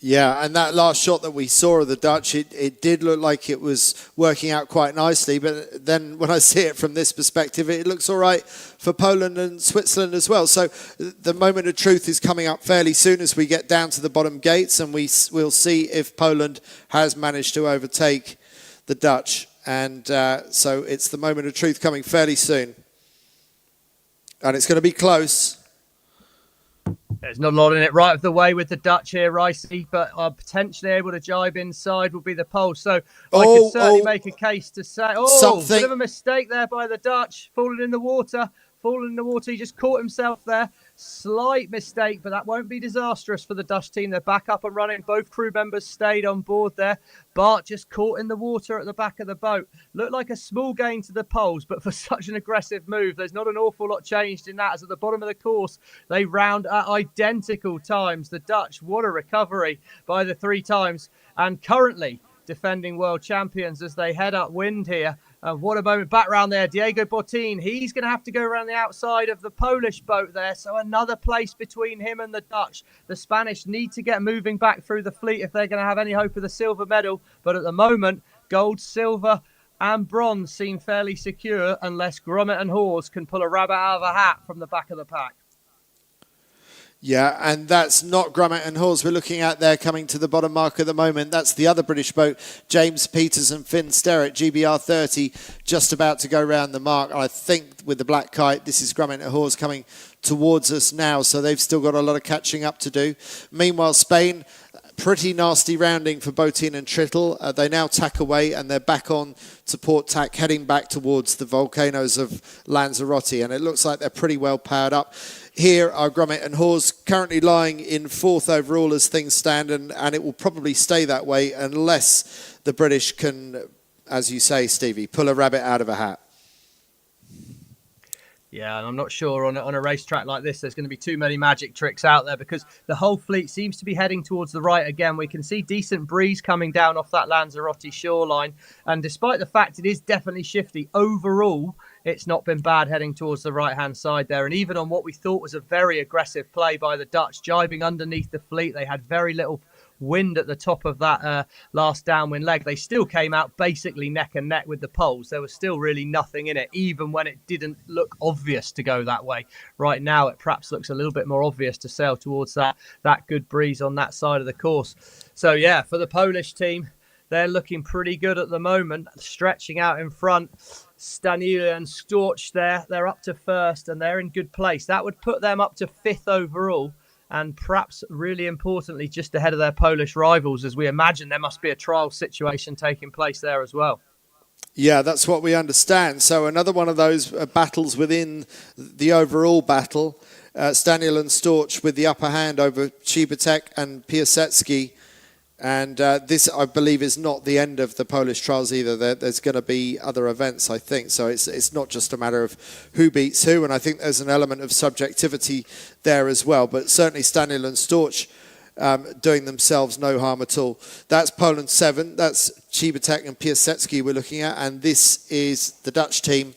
Yeah, and that last shot that we saw of the Dutch, it did look like it was working out quite nicely. But then when I see it from this perspective, it looks all right for Poland and Switzerland as well. So the moment of truth is coming up fairly soon as we get down to the bottom gates, and we'll see if Poland has managed to overtake the Dutch. And so it's the moment of truth coming fairly soon. And it's going to be close. There's not a lot in it right of the way with the Dutch here, Ricey, but potentially able to jibe inside will be the Poles. So I could certainly make a case to say, bit of a mistake there by the Dutch, falling in the water. He just caught himself there. Slight mistake, but that won't be disastrous for the Dutch team. They're back up and running. Both crew members stayed on board there. Bart just caught in the water at the back of the boat. Looked like a small gain to the Poles, but for such an aggressive move, there's not an awful lot changed in that, as at the bottom of the course, they round at identical times. The Dutch, what a recovery by the 3 times. And currently defending world champions as they head upwind here. What a moment back round there. Diego Bottin, he's going to have to go around the outside of the Polish boat there. So another place between him and the Dutch. The Spanish need to get moving back through the fleet if they're going to have any hope of the silver medal. But at the moment, gold, silver and bronze seem fairly secure unless Grummet and Hawes can pull a rabbit out of a hat from the back of the pack. Yeah, and that's not Grummet and Hawes we're looking at there coming to the bottom mark at the moment. That's the other British boat, James Peters and Finn Sterrett, GBR 30, just about to go round the mark. I think with the black kite, this is Grummet and Hawes coming towards us now, so they've still got a lot of catching up to do. Meanwhile, Spain, pretty nasty rounding for Bottin and Trittel. They now tack away and they're back on to port tack, heading back towards the volcanoes of Lanzarote, and it looks like they're pretty well powered up. Here are Grummet and Hawes currently lying in 4th overall as things stand, and it will probably stay that way unless the British can, as you say, Stevie, pull a rabbit out of a hat. Yeah, and I'm not sure on a racetrack like this there's going to be too many magic tricks out there, because the whole fleet seems to be heading towards the right again. We can see decent breeze coming down off that Lanzarote shoreline, and despite the fact it is definitely shifty, overall it's not been bad heading towards the right-hand side there. And even on what we thought was a very aggressive play by the Dutch, jibing underneath the fleet, they had very little wind at the top of that last downwind leg. They still came out basically neck and neck with the Poles. There was still really nothing in it, even when it didn't look obvious to go that way. Right now, it perhaps looks a little bit more obvious to sail towards that good breeze on that side of the course. So yeah, for the Polish team, they're looking pretty good at the moment, stretching out in front. Stanila and Storch there, they're up to 1st and they're in good place. That would put them up to 5th overall, and perhaps really importantly just ahead of their Polish rivals, as we imagine there must be a trial situation taking place there as well. Yeah, that's what we understand. So another one of those battles within the overall battle. Staniel and Storch with the upper hand over Cibatek and Piasecki. And this, I believe, is not the end of the Polish trials either. There's going to be other events, I think. So it's not just a matter of who beats who. And I think there's an element of subjectivity there as well. But certainly Staniel and Storch doing themselves no harm at all. That's Poland 7. That's Cibatek and Piasecki we're looking at. And this is the Dutch team.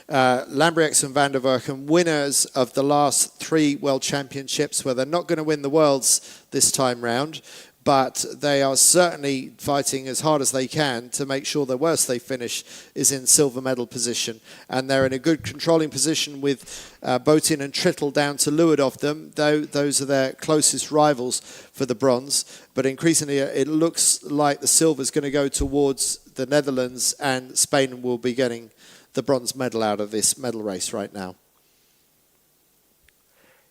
Lambrieks and Van der Werken, winners of the last 3 World Championships, where they're not going to win the Worlds this time round, but they are certainly fighting as hard as they can to make sure the worst they finish is in silver medal position. And they're in a good controlling position with Botin and Trittel down to leeward of them. Those are their closest rivals for the bronze. But increasingly, it looks like the silver is going to go towards the Netherlands, and Spain will be getting the bronze medal out of this medal race right now.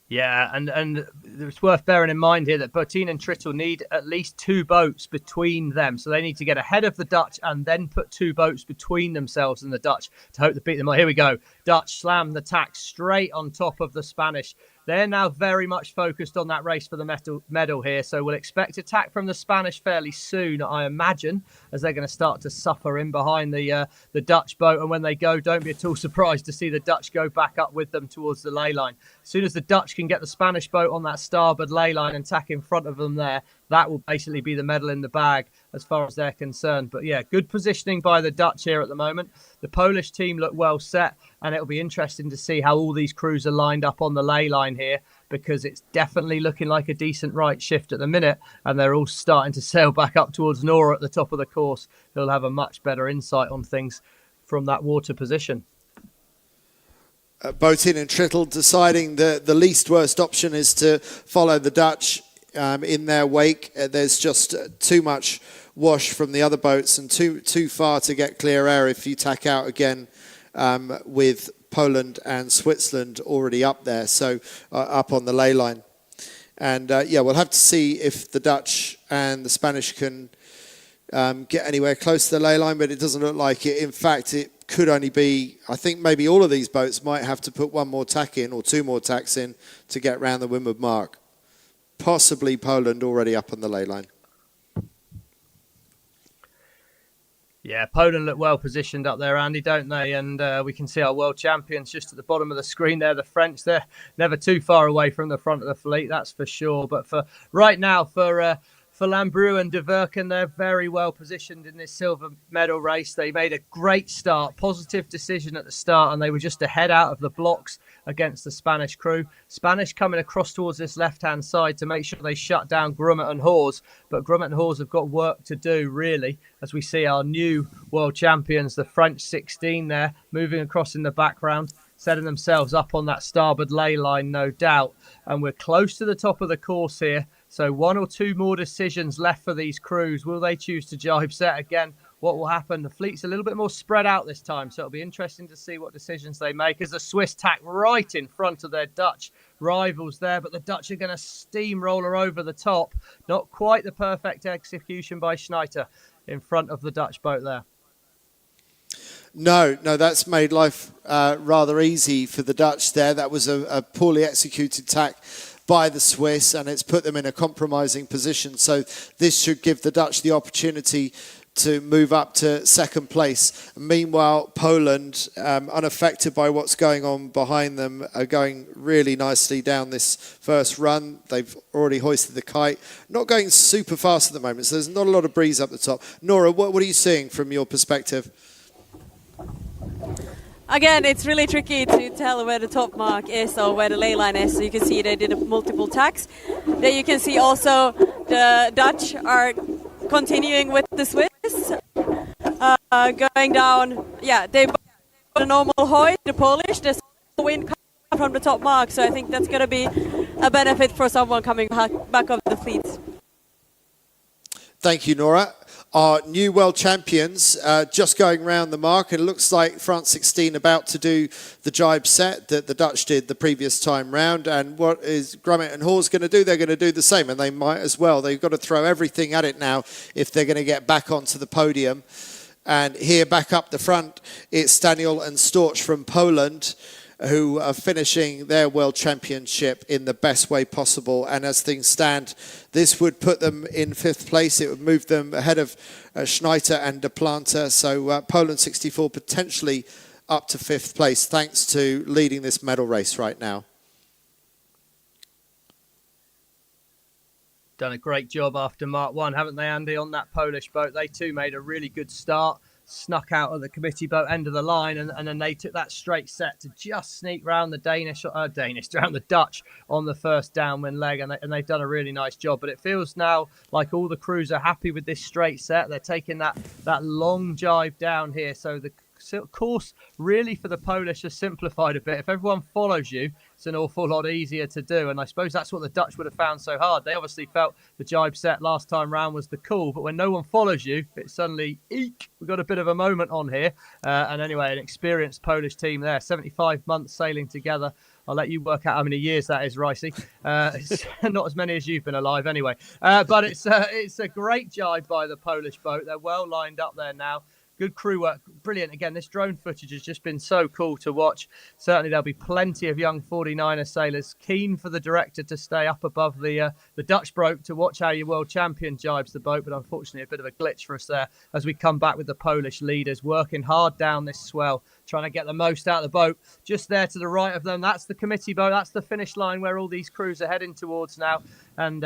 Yeah, and it's worth bearing in mind here that Botin and Trittel need at least 2 boats between them. So they need to get ahead of the Dutch and then put 2 boats between themselves and the Dutch to hope to beat them. Well, here we go. Dutch slam the tack straight on top of the Spanish. They're now very much focused on that race for the medal here. So we'll expect attack from the Spanish fairly soon, I imagine, as they're going to start to suffer in behind the Dutch boat. And when they go, don't be at all surprised to see the Dutch go back up with them towards the ley line. As soon as the Dutch can get the Spanish boat on that starboard ley line and tack in front of them there, that will basically be the medal in the bag as far as they're concerned. But yeah, good positioning by the Dutch here at the moment. The Polish team look well set, and it'll be interesting to see how all these crews are lined up on the ley line here, because it's definitely looking like a decent right shift at the minute, and they're all starting to sail back up towards Nora at the top of the course. They'll have a much better insight on things from that water position. Botin and Trittel deciding the least worst option is to follow the Dutch in their wake. There's just too much wash from the other boats and too far to get clear air if you tack out again with Poland and Switzerland already up there, so up on the ley line. And yeah, we'll have to see if the Dutch and the Spanish can get anywhere close to the ley line, but it doesn't look like it. In fact, it could only be, I think maybe all of these boats might have to put 1 more tack in or 2 more tacks in to get round the windward mark. Possibly Poland already up on the ley line. Yeah, Poland look well positioned up there, Andy, don't they? And we can see our world champions just at the bottom of the screen there. The French, they're never too far away from the front of the fleet, that's for sure. But for right now, for Lambrou and de Werken, they're very well positioned in this silver medal race. They made a great start, positive decision at the start, and they were just ahead out of the blocks against the Spanish crew. Spanish coming across towards this left-hand side to make sure they shut down Grummet and Hawes. But Grummet and Hawes have got work to do, really, as we see our new world champions, the French 16 there, moving across in the background, setting themselves up on that starboard ley line, no doubt. And we're close to the top of the course here. So 1 or 2 more decisions left for these crews. Will they choose to jibe set again? What will happen? The fleet's a little bit more spread out this time, so it'll be interesting to see what decisions they make as the Swiss tack right in front of their Dutch rivals there, but the Dutch are going to steamroller over the top. Not quite the perfect execution by Schneider in front of the Dutch boat there. No, that's made life rather easy for the Dutch there. That was a poorly executed tack by the Swiss, and it's put them in a compromising position. So this should give the Dutch the opportunity to move up to second place. Meanwhile, Poland, unaffected by what's going on behind them, are going really nicely down this first run. They've already hoisted the kite. Not going super fast at the moment, so there's not a lot of breeze up the top. Nora, what are you seeing from your perspective? Again, it's really tricky to tell where the top mark is or where the ley line is. So you can see they did multiple tacks. Then you can see also the Dutch are continuing with the Swiss, going down. Yeah, they a normal hoist. The Polish, there's wind coming from the top mark. So I think that's going to be a benefit for someone coming back of the fleet. Thank you, Nora. Our new world champions just going round the mark. It looks like France 16 about to do the jibe set that the Dutch did the previous time round. And what is Grummet and Hawes going to do? They're going to do the same, and they might as well. They've got to throw everything at it now if they're going to get back onto the podium. And here back up the front, it's Staniel and Storch from Poland, who are finishing their World Championship in the best way possible. And as things stand, this would put them in 5th place. It would move them ahead of Schneider and De Planta. So Poland 64 potentially up to 5th place, thanks to leading this medal race right now. Done a great job after Mark 1, haven't they, Andy, on that Polish boat? They too made a really good start, snuck out of the committee boat end of the line, and then they took that straight set to just sneak round the round the Dutch on the first downwind leg, and they've done a really nice job. But it feels now like all the crews are happy with this straight set. They're taking that long jibe down here, so the course really for the Polish has simplified a bit. If everyone follows you, it's an awful lot easier to do, and I suppose that's what the Dutch would have found so hard. They obviously felt the jibe set last time round was the cool, but when no one follows you, it's suddenly eek. We've got a bit of a moment on here, and anyway, an experienced Polish team there, 75 months sailing together. I'll let you work out how many years that is, Ricey. It's not as many as you've been alive anyway, but it's a great jibe by the Polish boat. They're well lined up there now. Good crew work, brilliant. Again, this drone footage has just been so cool to watch. Certainly there'll be plenty of young 49er sailors keen for the director to stay up above the Dutch broke to watch how your world champion jibes the boat, but unfortunately a bit of a glitch for us there as we come back with the Polish leaders working hard down this swell, trying to get the most out of the boat. Just there to the right of them, that's the committee boat, that's the finish line where all these crews are heading towards now, and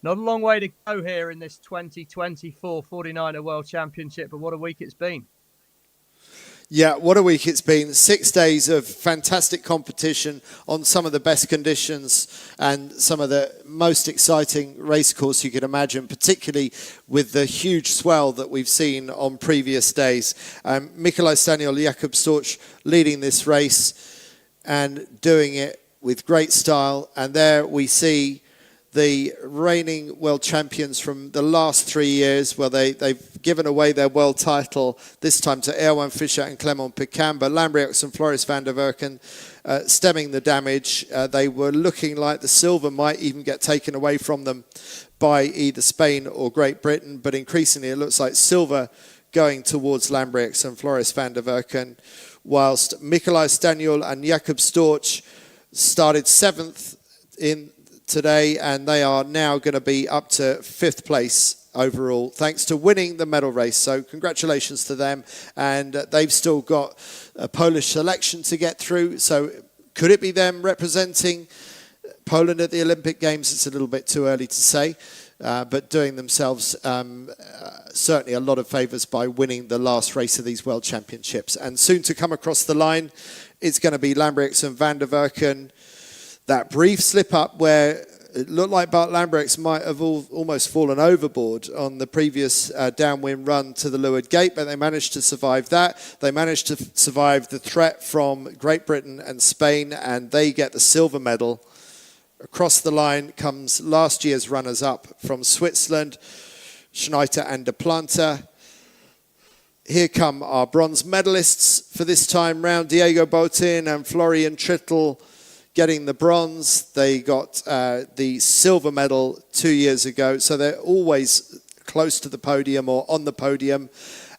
not a long way to go here in this 2024 49er World Championship, but what a week it's been. Yeah, what a week it's been. 6 days of fantastic competition on some of the best conditions and some of the most exciting race course you could imagine, particularly with the huge swell that we've seen on previous days. Mikołaj Staniel, Jakub Storch leading this race and doing it with great style. And there we see the reigning world champions from the last 3 years. Well, they've given away their world title, this time to Erwan Fischer and Clément Picquin, but Lambriox and Floris van der Werken stemming the damage. They were looking like the silver might even get taken away from them by either Spain or Great Britain, but increasingly it looks like silver going towards Lambriox and Floris van der Werken, whilst Mikołaj Staniel and Jakub Storch started 7th in today, and they are now going to be up to 5th place overall, thanks to winning the medal race. So congratulations to them, and they've still got a Polish selection to get through. So could it be them representing Poland at the Olympic Games? It's a little bit too early to say, but doing themselves certainly a lot of favours by winning the last race of these World Championships. And soon to come across the line, it's going to be Lambriox and van der Werken. That brief slip up where it looked like Bart Lambriox might have almost fallen overboard on the previous downwind run to the leeward gate, but they managed to survive that. They managed to survive the threat from Great Britain and Spain, and they get the silver medal. Across the line comes last year's runners-up from Switzerland, Schneider and De Planta. Here come our bronze medalists for this time round, Diego Botin and Florian Trittel, getting the bronze. They got the silver medal 2 years ago, so they're always close to the podium or on the podium.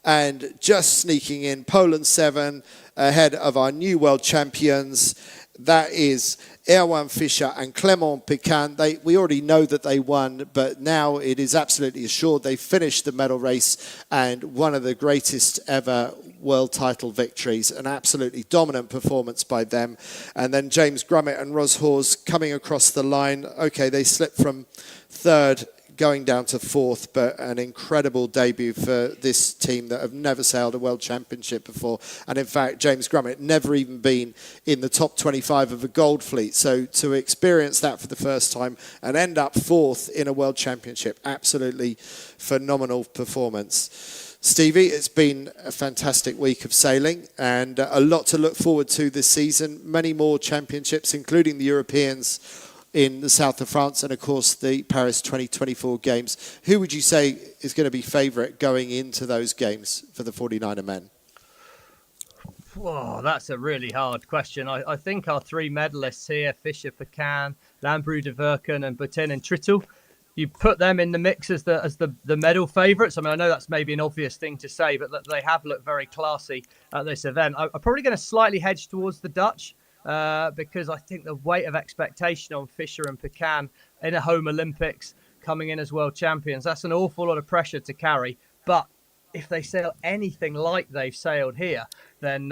And just sneaking in, Poland 7 ahead of our new world champions. That is Erwan Fischer and Clément Picquin. We already know that they won, but now it is absolutely assured they finished the medal race, and one of the greatest ever world title victories. An absolutely dominant performance by them. And then James Grummett and Ros Hors coming across the line. Okay, they slipped from 3rd going down to 4th, but an incredible debut for this team that have never sailed a world championship before. And in fact, James Grummett never even been in the top 25 of a gold fleet. So to experience that for the first time and end up 4th in a world championship, absolutely phenomenal performance. Stevie, it's been a fantastic week of sailing and a lot to look forward to this season. Many more championships, including the Europeans in the south of France and, of course, the Paris 2024 Games. Who would you say is going to be favourite going into those games for the 49er men? Whoa, that's a really hard question. I think our 3 medalists here, Fischer, Picquin, Lambrou de Werken and Botin and Trittel, you put them in the mix as the medal favourites. I mean, I know that's maybe an obvious thing to say, but they have looked very classy at this event. I'm probably going to slightly hedge towards the Dutch because I think the weight of expectation on Fischer and Pecan in a home Olympics coming in as world champions, that's an awful lot of pressure to carry. But if they sail anything like they've sailed here, then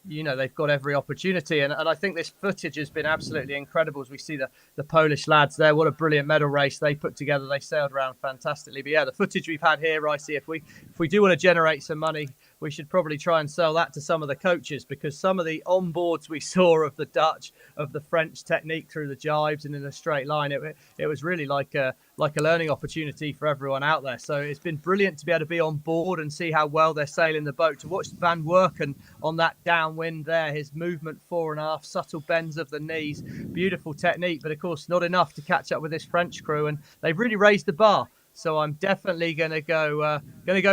they've got every opportunity. And I think this footage has been absolutely incredible as we see the Polish lads there. What a brilliant medal race they put together. They sailed around fantastically. But yeah, the footage we've had here, Ricey, if we do want to generate some money, we should probably try and sell that to some of the coaches, because some of the onboards we saw of the Dutch, of the French technique through the jibes and in a straight line, it was really like a learning opportunity for everyone out there. So it's been brilliant to be able to be on board and see how well they're sailing the boat. To watch Van Werken on that downwind there, his movement fore and aft, subtle bends of the knees, beautiful technique, but of course not enough to catch up with this French crew, and they've really raised the bar. So I'm definitely going to go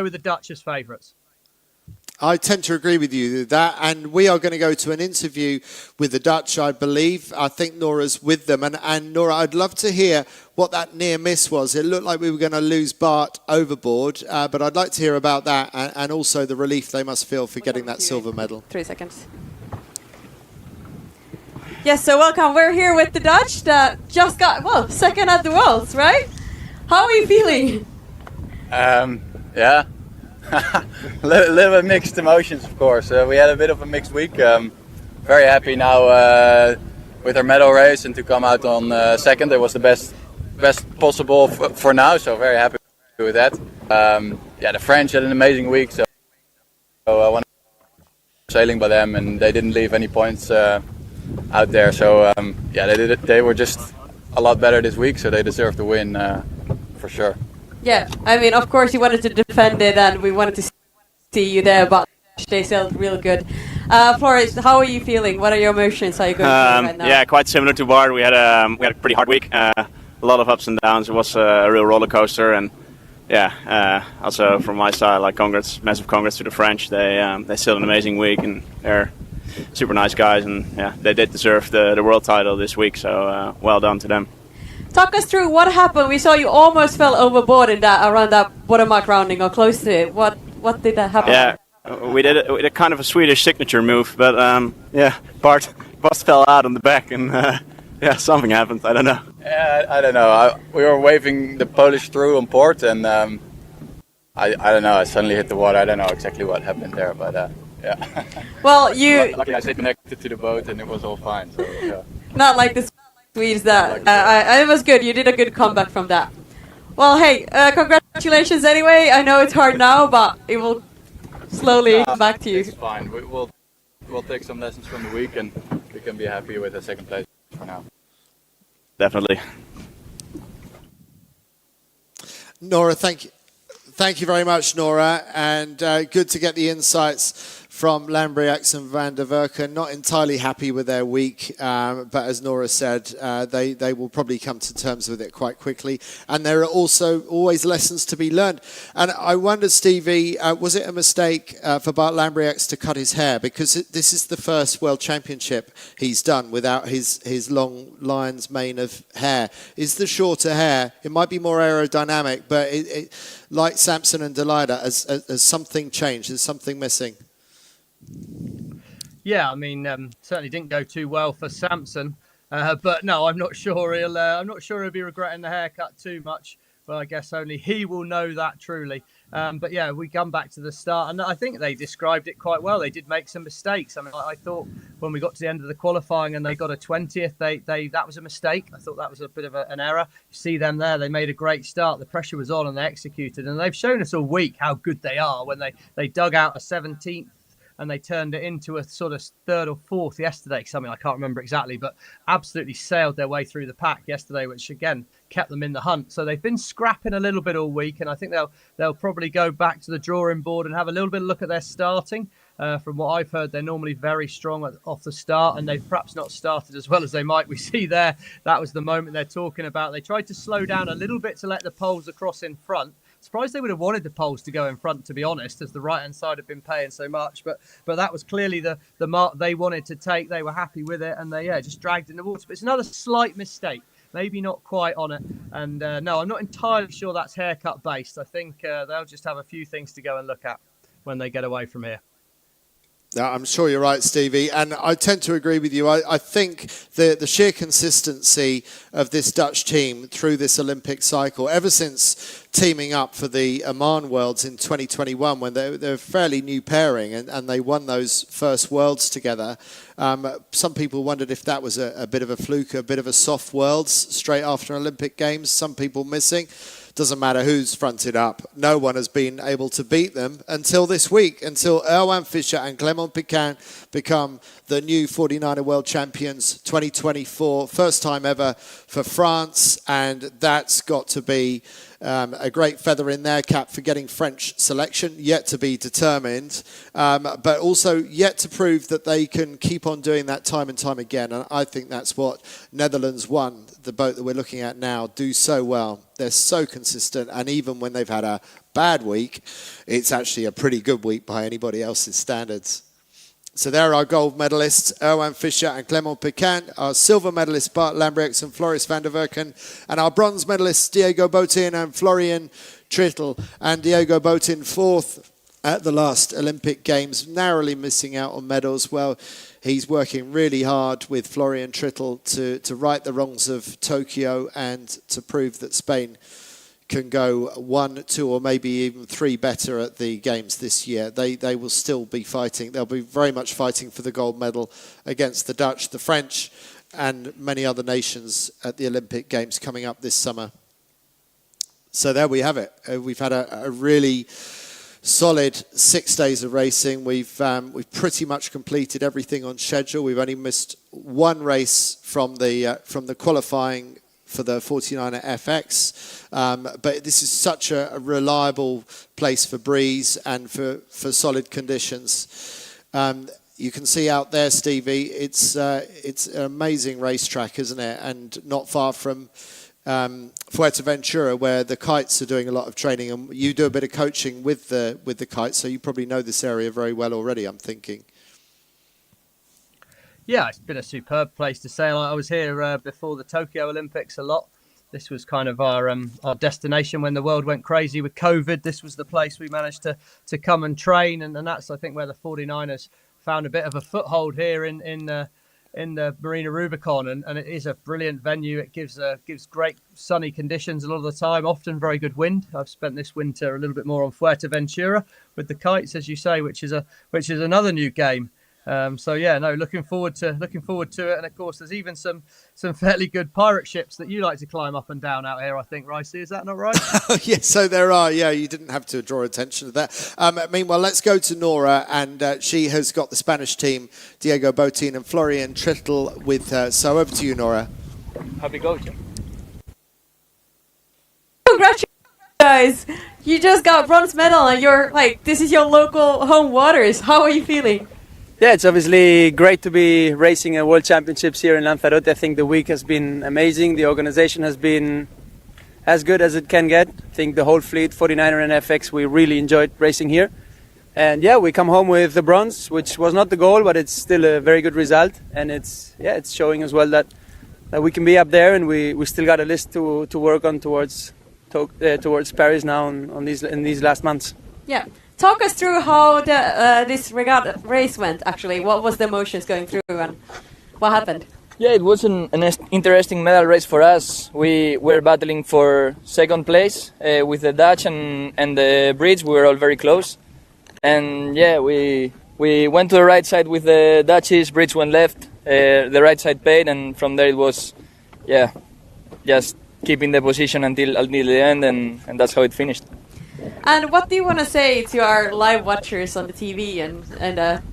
with the Dutch as favourites. I tend to agree with you with that, and we are going to go to an interview with the Dutch, I believe. I think Nora's with them, and Nora, I'd love to hear what that near miss was. It looked like we were going to lose Bart overboard, but I'd like to hear about that and also the relief they must feel for getting that silver medal. 3 seconds. Yes, so welcome. We're here with the Dutch that just got, second at the Worlds, right? How are you feeling? Yeah. a little bit mixed emotions, of course. We had a bit of a mixed week. Very happy now with our medal race, and to come out on second. It was the best possible for now, so very happy with that. The French had an amazing week, so I want to sailing by them, and they didn't leave any points out there. So they were just a lot better this week, so they deserve to win for sure. Yeah, I mean, of course you wanted to defend it, and we wanted to see you there, but they sailed real good. Flores, how are you feeling? What are your emotions? How are you going right now? Yeah, quite similar to Bart. We had a pretty hard week. A lot of ups and downs. It was a real roller coaster, and also from my side, massive congrats to the French. They sailed an amazing week, and they're super nice guys, and they did deserve the world title this week. So well done to them. Talk us through what happened. We saw you almost fell overboard around that watermark rounding or close to it. What did that happen? Yeah, we did a kind of a Swedish signature move, but Bart fell out on the back, and something happened. I don't know. Yeah, I don't know. We were waving the Polish through on port, and I don't know. I suddenly hit the water. I don't know exactly what happened there, but yeah. Well, luckily I stayed connected to the boat, and it was all fine. So yeah. Not like the Swedes that it was good. You did a good comeback from that. Well, hey, congratulations anyway. I know it's hard now, but it will slowly come back to you. It's fine. We'll take some lessons from the week, and we can be happy with a second place for now. Definitely. Nora, thank you very much, Nora, and good to get the insights from Lambriax and Van der Werken. Not entirely happy with their week, but as Nora said, they will probably come to terms with it quite quickly. And there are also always lessons to be learned. And I wonder, Stevie, was it a mistake for Bart Lambriax to cut his hair? Because this is the first World Championship he's done without his long lion's mane of hair. Is the shorter hair, it might be more aerodynamic, but like Samson and Delilah, has something changed? Is something missing? Yeah, I mean, certainly didn't go too well for Samson, but no, I'm not sure he'll be regretting the haircut too much. Well, I guess only he will know that truly. But yeah, we come back to the start, and I think they described it quite well. They did make some mistakes. I mean, I thought when we got to the end of the qualifying and they got a 20th, that was a mistake. I thought that was a bit of an error. You see them there; they made a great start. The pressure was on, and they executed. And they've shown us all week how good they are when they dug out a 17th. And they turned it into a sort of third or fourth yesterday. Something I can't remember exactly, but absolutely sailed their way through the pack yesterday, which again kept them in the hunt. So they've been scrapping a little bit all week, and I think they'll probably go back to the drawing board and have a little bit of a look at their starting. From what I've heard, they're normally very strong off the start, and they've perhaps not started as well as they might. We see there, that was the moment they're talking about. They tried to slow down a little bit to let the poles across in front. Surprised they would have wanted the poles to go in front, to be honest, as the right-hand side have been paying so much. But that was clearly the mark they wanted to take. They were happy with it, and they just dragged in the water. But it's another slight mistake. maybe not quite on it. And no, I'm not entirely sure that's haircut based. I think they'll just have a few things to go and look at when they get away from here. I'm sure you're right, Stevie, and I tend to agree with you. I think the sheer consistency of this Dutch team through this Olympic cycle, ever since teaming up for the Amman Worlds in 2021, when they're a fairly new pairing and they won those first Worlds together, some people wondered if that was a bit of a fluke, a bit of a soft Worlds straight after Olympic Games, some people missing. Doesn't matter who's fronted up. No one has been able to beat them until this week, until Erwan Fischer and Clément Piquin become the new 49er World Champions 2024. First time ever for France, and that's got to be a great feather in their cap for getting French selection, yet to be determined, but also yet to prove that they can keep on doing that time and time again. And I think that's what Netherlands won, the boat that we're looking at now, do so well. They're so consistent, and even when they've had a bad week, it's actually a pretty good week by anybody else's standards. So there are our gold medalists, Erwan Fischer and Clément Piquin, our silver medalists, Bart Lambrechts and Floris van der Werken, and our bronze medalists, Diego Botin and Florian Trittel. And Diego Botin, fourth at the last Olympic Games, narrowly missing out on medals. Well, he's working really hard with Florian Trittel to right the wrongs of Tokyo and to prove that Spain can go 1, 2 or maybe even 3 better at the Games this year. They will still be fighting. They'll be very much fighting for the gold medal against the Dutch, the French and many other nations at the Olympic Games coming up this summer. So there we have it. We've had a really solid 6 days of racing. We've pretty much completed everything on schedule. We've only missed one race from the qualifying for the 49er FX, but this is such a reliable place for breeze and for solid conditions. You can see out there, Stevie, it's an amazing racetrack, isn't it? And not far from Fuerteventura, where the kites are doing a lot of training, and you do a bit of coaching with the kites, so you probably know this area very well already, I'm thinking. Yeah, it's been a superb place to sail. I was here before the Tokyo Olympics a lot. This was kind of our destination when the world went crazy with COVID. This was the place we managed to come and train, and that's, I think, where the 49ers found a bit of a foothold here in the Marina Rubicón, and it is a brilliant venue. It gives great sunny conditions a lot of the time, often very good wind. I've spent this winter a little bit more on Fuerteventura with the kites, as you say, which is another new game. So yeah, no, looking forward to it, and of course there's even some fairly good pirate ships that you like to climb up and down out here, I think, Ricey, is that not right? Yes, so there are. Yeah, you didn't have to draw attention to that. Meanwhile, let's go to Nora, and she has got the Spanish team, Diego Botin and Florian Trittel, with her. So over to you, Nora. Happy coaching. Congratulations, guys! You just got bronze medal, and this is your local home waters. How are you feeling? Yeah, it's obviously great to be racing at World Championships here in Lanzarote. I think the week has been amazing. The organization has been as good as it can get. I think the whole fleet, 49er and FX, we really enjoyed racing here. And yeah, we come home with the bronze, which was not the goal, but it's still a very good result. And it's showing as well that we can be up there, and we still got a list to work on towards Paris now in these last months. Yeah. Talk us through how this regatta race went, actually. What was the emotions going through and what happened? Yeah, it was an interesting medal race for us. We were battling for second place with the Dutch and the Brits. We were all very close. And yeah, we went to the right side with the Dutchies, Brits went left, the right side paid, and from there it was, just keeping the position until the end, and that's how it finished. And what do you want to say to our live watchers on the TV and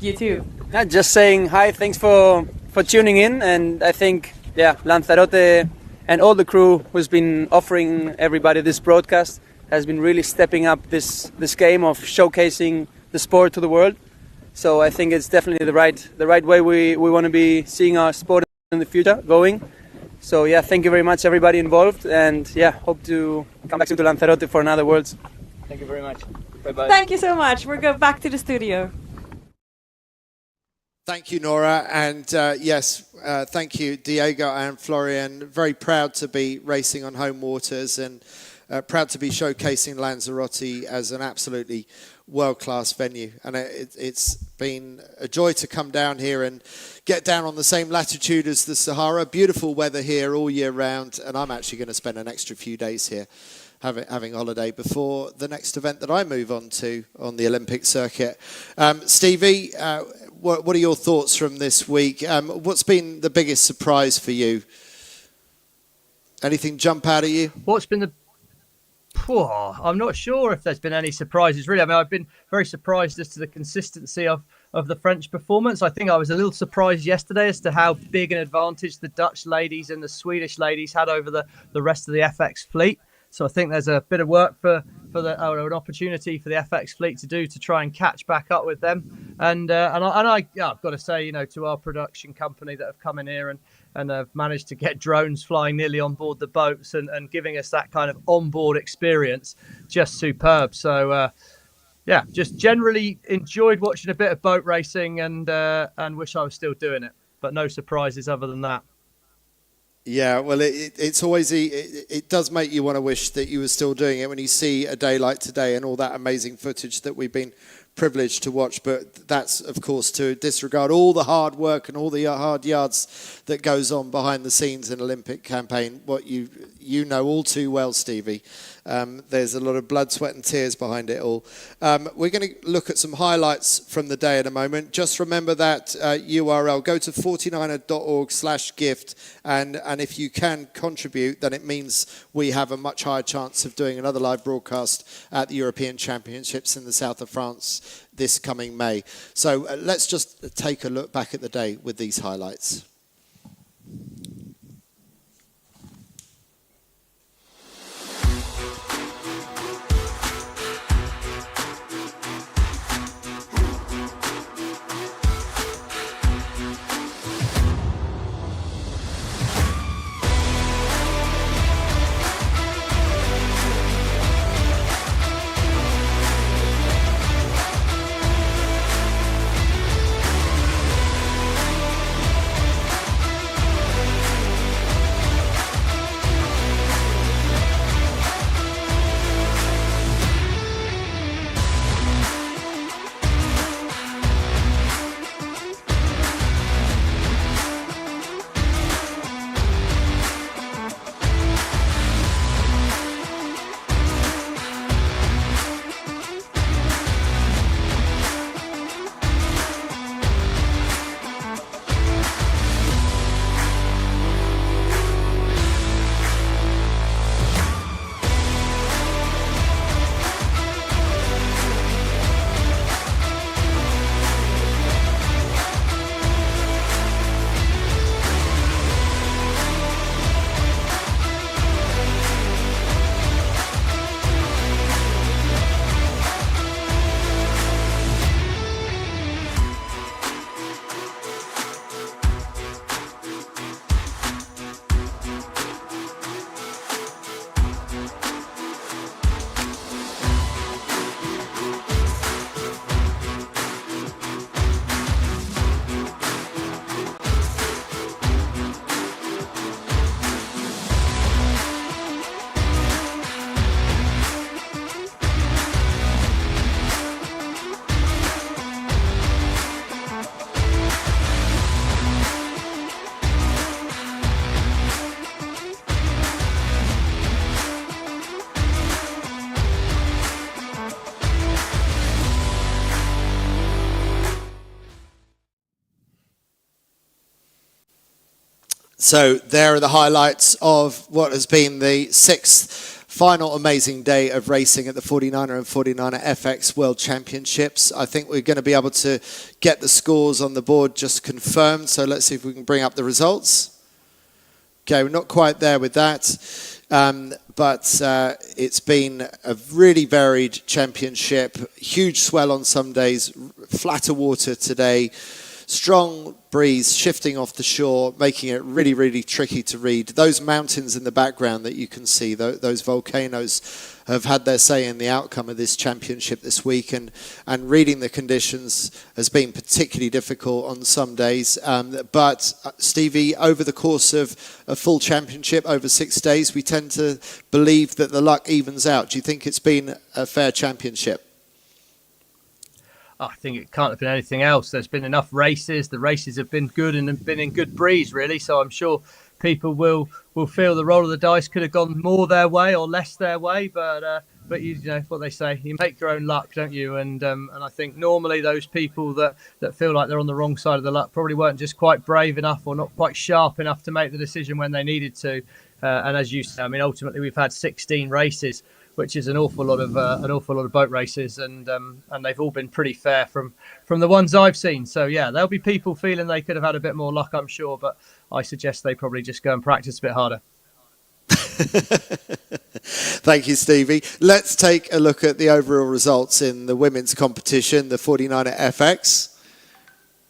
YouTube? Just saying hi, thanks for tuning in, and I think Lanzarote and all the crew who's been offering everybody this broadcast has been really stepping up this game of showcasing the sport to the world. So I think it's definitely the right way we want to be seeing our sport in the future going. So yeah, thank you very much everybody involved, and hope to come back to Lanzarote for another Worlds. Thank you very much. Bye-bye. Thank you so much. We'll go back to the studio. Thank you, Nora. And yes, thank you, Diego and Florian. Very proud to be racing on home waters and proud to be showcasing Lanzarote as an absolutely world-class venue. And it's been a joy to come down here and get down on the same latitude as the Sahara. Beautiful weather here all year round. And I'm actually going to spend an extra few days here having holiday before the next event that I move on to on the Olympic circuit. Stevie, what are your thoughts from this week? What's been the biggest surprise for you? Anything jump out at you? What's been the... I'm not sure if there's been any surprises, really. I mean, I've been very surprised as to the consistency of the French performance. I think I was a little surprised yesterday as to how big an advantage the Dutch ladies and the Swedish ladies had over the rest of the FX fleet. So I think there's a bit of work for an opportunity for the FX fleet to do to try and catch back up with them. And I've got to say, to our production company that have come in here and have managed to get drones flying nearly on board the boats and giving us that kind of onboard experience, just superb. So just generally enjoyed watching a bit of boat racing and wish I was still doing it, but no surprises other than that. Yeah, well, it's always it does make you want to wish that you were still doing it when you see a day like today and all that amazing footage that we've been privileged to watch. But that's, of course, to disregard all the hard work and all the hard yards that goes on behind the scenes in Olympic campaign. What you know all too well, Stevie. There's a lot of blood, sweat and tears behind it all. We're going to look at some highlights from the day in a moment. Just remember that URL. Go to 49er.org/gift and if you can contribute, then it means we have a much higher chance of doing another live broadcast at the European Championships in the south of France this coming May. So let's just take a look back at the day with these highlights. So there are the highlights of what has been the sixth final amazing day of racing at the 49er and 49er FX World Championships. I think we're going to be able to get the scores on the board just confirmed. So let's see if we can bring up the results. Okay, we're not quite there with that. But it's been a really varied championship. Huge swell on some days, flatter water today. strong breeze shifting off the shore, making it really, really tricky to read. Those mountains in the background that you can see, those volcanoes, have had their say in the outcome of this championship this week, and reading the conditions has been particularly difficult on some days. But Stevie, over the course of a full championship, over 6 days, we tend to believe that the luck evens out. Do you think it's been a fair championship? I think it can't have been anything else. There's been enough races. The races have been good and been in good breeze, really. So I'm sure people will feel the roll of the dice could have gone more their way or less their way. But you know what they say, you make your own luck, don't you? And I think normally those people that feel like they're on the wrong side of the luck probably weren't just quite brave enough or not quite sharp enough to make the decision when they needed to. And as you say, I mean, ultimately we've had 16 races, which is an awful lot of boat races, and they've all been pretty fair from the ones I've seen. So yeah, there'll be people feeling they could have had a bit more luck, I'm sure, but I suggest they probably just go and practice a bit harder. Thank you, Stevie. Let's take a look at the overall results in the women's competition, the 49er FX.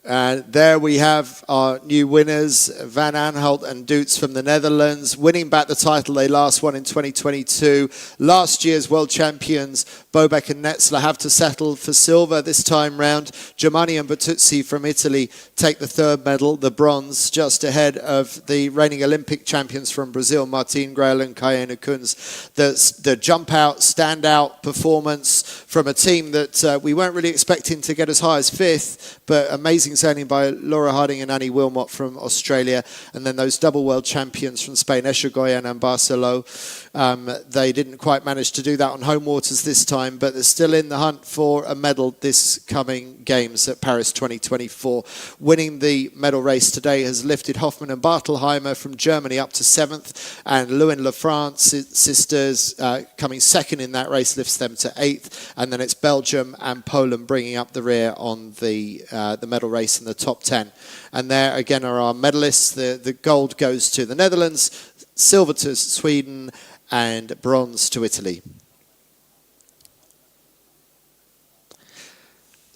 And there we have our new winners, Van Aanholt and Doets from the Netherlands, winning back the title they last won in 2022. Last year's world champions, Bobek and Netzler, have to settle for silver this time round. Germani and Bertuzzi from Italy take the third medal, the bronze, just ahead of the reigning Olympic champions from Brazil, Martine Grael and Kayena Kunz. The jump out, stand out performance from a team that we weren't really expecting to get as high as fifth, but amazing sailing by Laura Harding and Annie Wilmot from Australia, and then those double world champions from Spain, Echegoyen and Barceló. They didn't quite manage to do that on home waters this time, but they're still in the hunt for a medal this coming Games at Paris 2024. Winning the medal race today has lifted Hoffmann and Bartelheimer from Germany up to 7th, and Lewin Lafrance sisters coming second in that race lifts them to 8th, and then it's Belgium and Poland bringing up the rear on the medal race in the top 10. And there again are our medalists. The gold goes to the Netherlands, silver to Sweden, and bronze to Italy.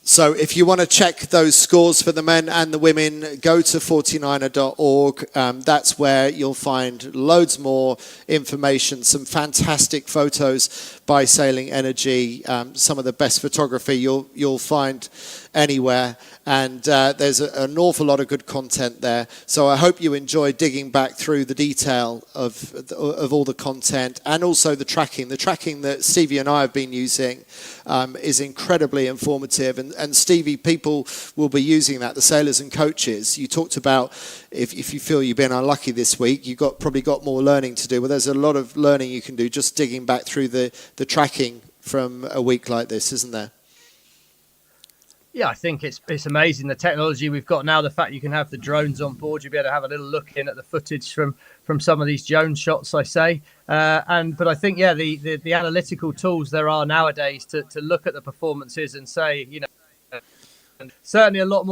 So if you want to check those scores for the men and the women, go to 49er.org. That's where you'll find loads more information, some fantastic photos by Sailing Energy, some of the best photography you'll find anywhere. And there's an awful lot of good content there. So I hope you enjoy digging back through the detail of all the content, and also the tracking. The tracking that Stevie and I have been using is incredibly informative. And Stevie, people will be using that, the sailors and coaches. You talked about if you feel you've been unlucky this week, you've probably got more learning to do. Well, there's a lot of learning you can do just digging back through the tracking from a week like this, isn't there? Yeah, I think it's amazing the technology we've got now. The fact you can have the drones on board, you'll be able to have a little look in at the footage from some of these Jones shots, I say. But I think the analytical tools there are nowadays to look at the performances and say, you know, certainly a lot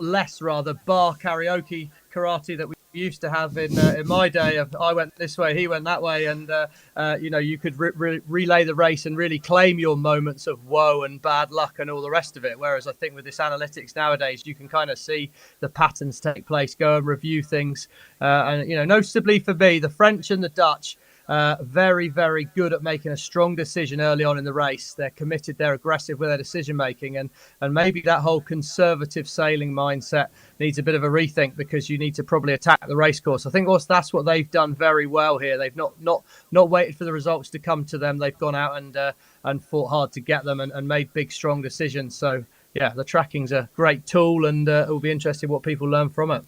less bar karaoke karate that we used to have in my day of I went this way, he went that way, and you could relay the race and really claim your moments of woe and bad luck and all the rest of it. Whereas I think with this analytics nowadays, you can kind of see the patterns take place, go and review things, and noticeably for me, the French and the Dutch. Very, very good at making a strong decision early on in the race. They're committed, they're aggressive with their decision making, and maybe that whole conservative sailing mindset needs a bit of a rethink, because you need to probably attack the race course. I think that's what they've done very well here. They've not waited for the results to come to them. They've gone out and fought hard to get them and made big, strong decisions. So yeah, the tracking's a great tool, and it will be interesting what people learn from it.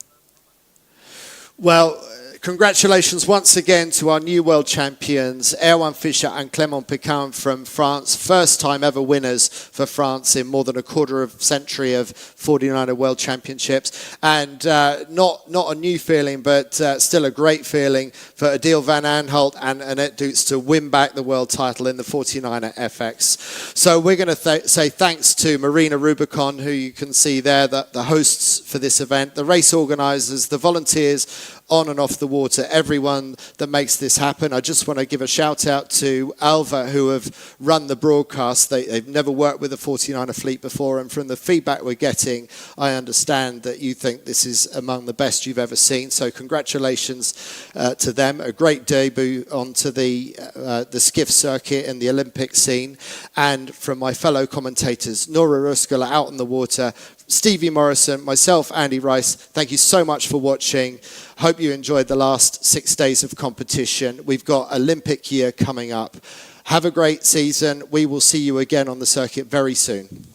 Well, congratulations once again to our new world champions, Erwan Fischer and Clément Pécan from France. First time ever winners for France in more than a quarter of a century of 49er World Championships. And not a new feeling, but still a great feeling for Adil Van Aanholt and Annette Doets to win back the world title in the 49er FX. So we're going to say thanks to Marina Rubicón, who you can see there, the hosts for this event, the race organisers, the volunteers on and off the water, everyone that makes this happen. I just want to give a shout out to Alva, who have run the broadcast. They've never worked with a 49er fleet before, and from the feedback we're getting, I understand that you think this is among the best you've ever seen. So congratulations to them. A great debut onto the skiff circuit and the Olympic scene. And from my fellow commentators, Nora Ruskala out on the water, Stevie Morrison, myself, Andy Rice, thank you so much for watching. Hope you enjoyed the last 6 days of competition. We've got Olympic year coming up. Have a great season. We will see you again on the circuit very soon.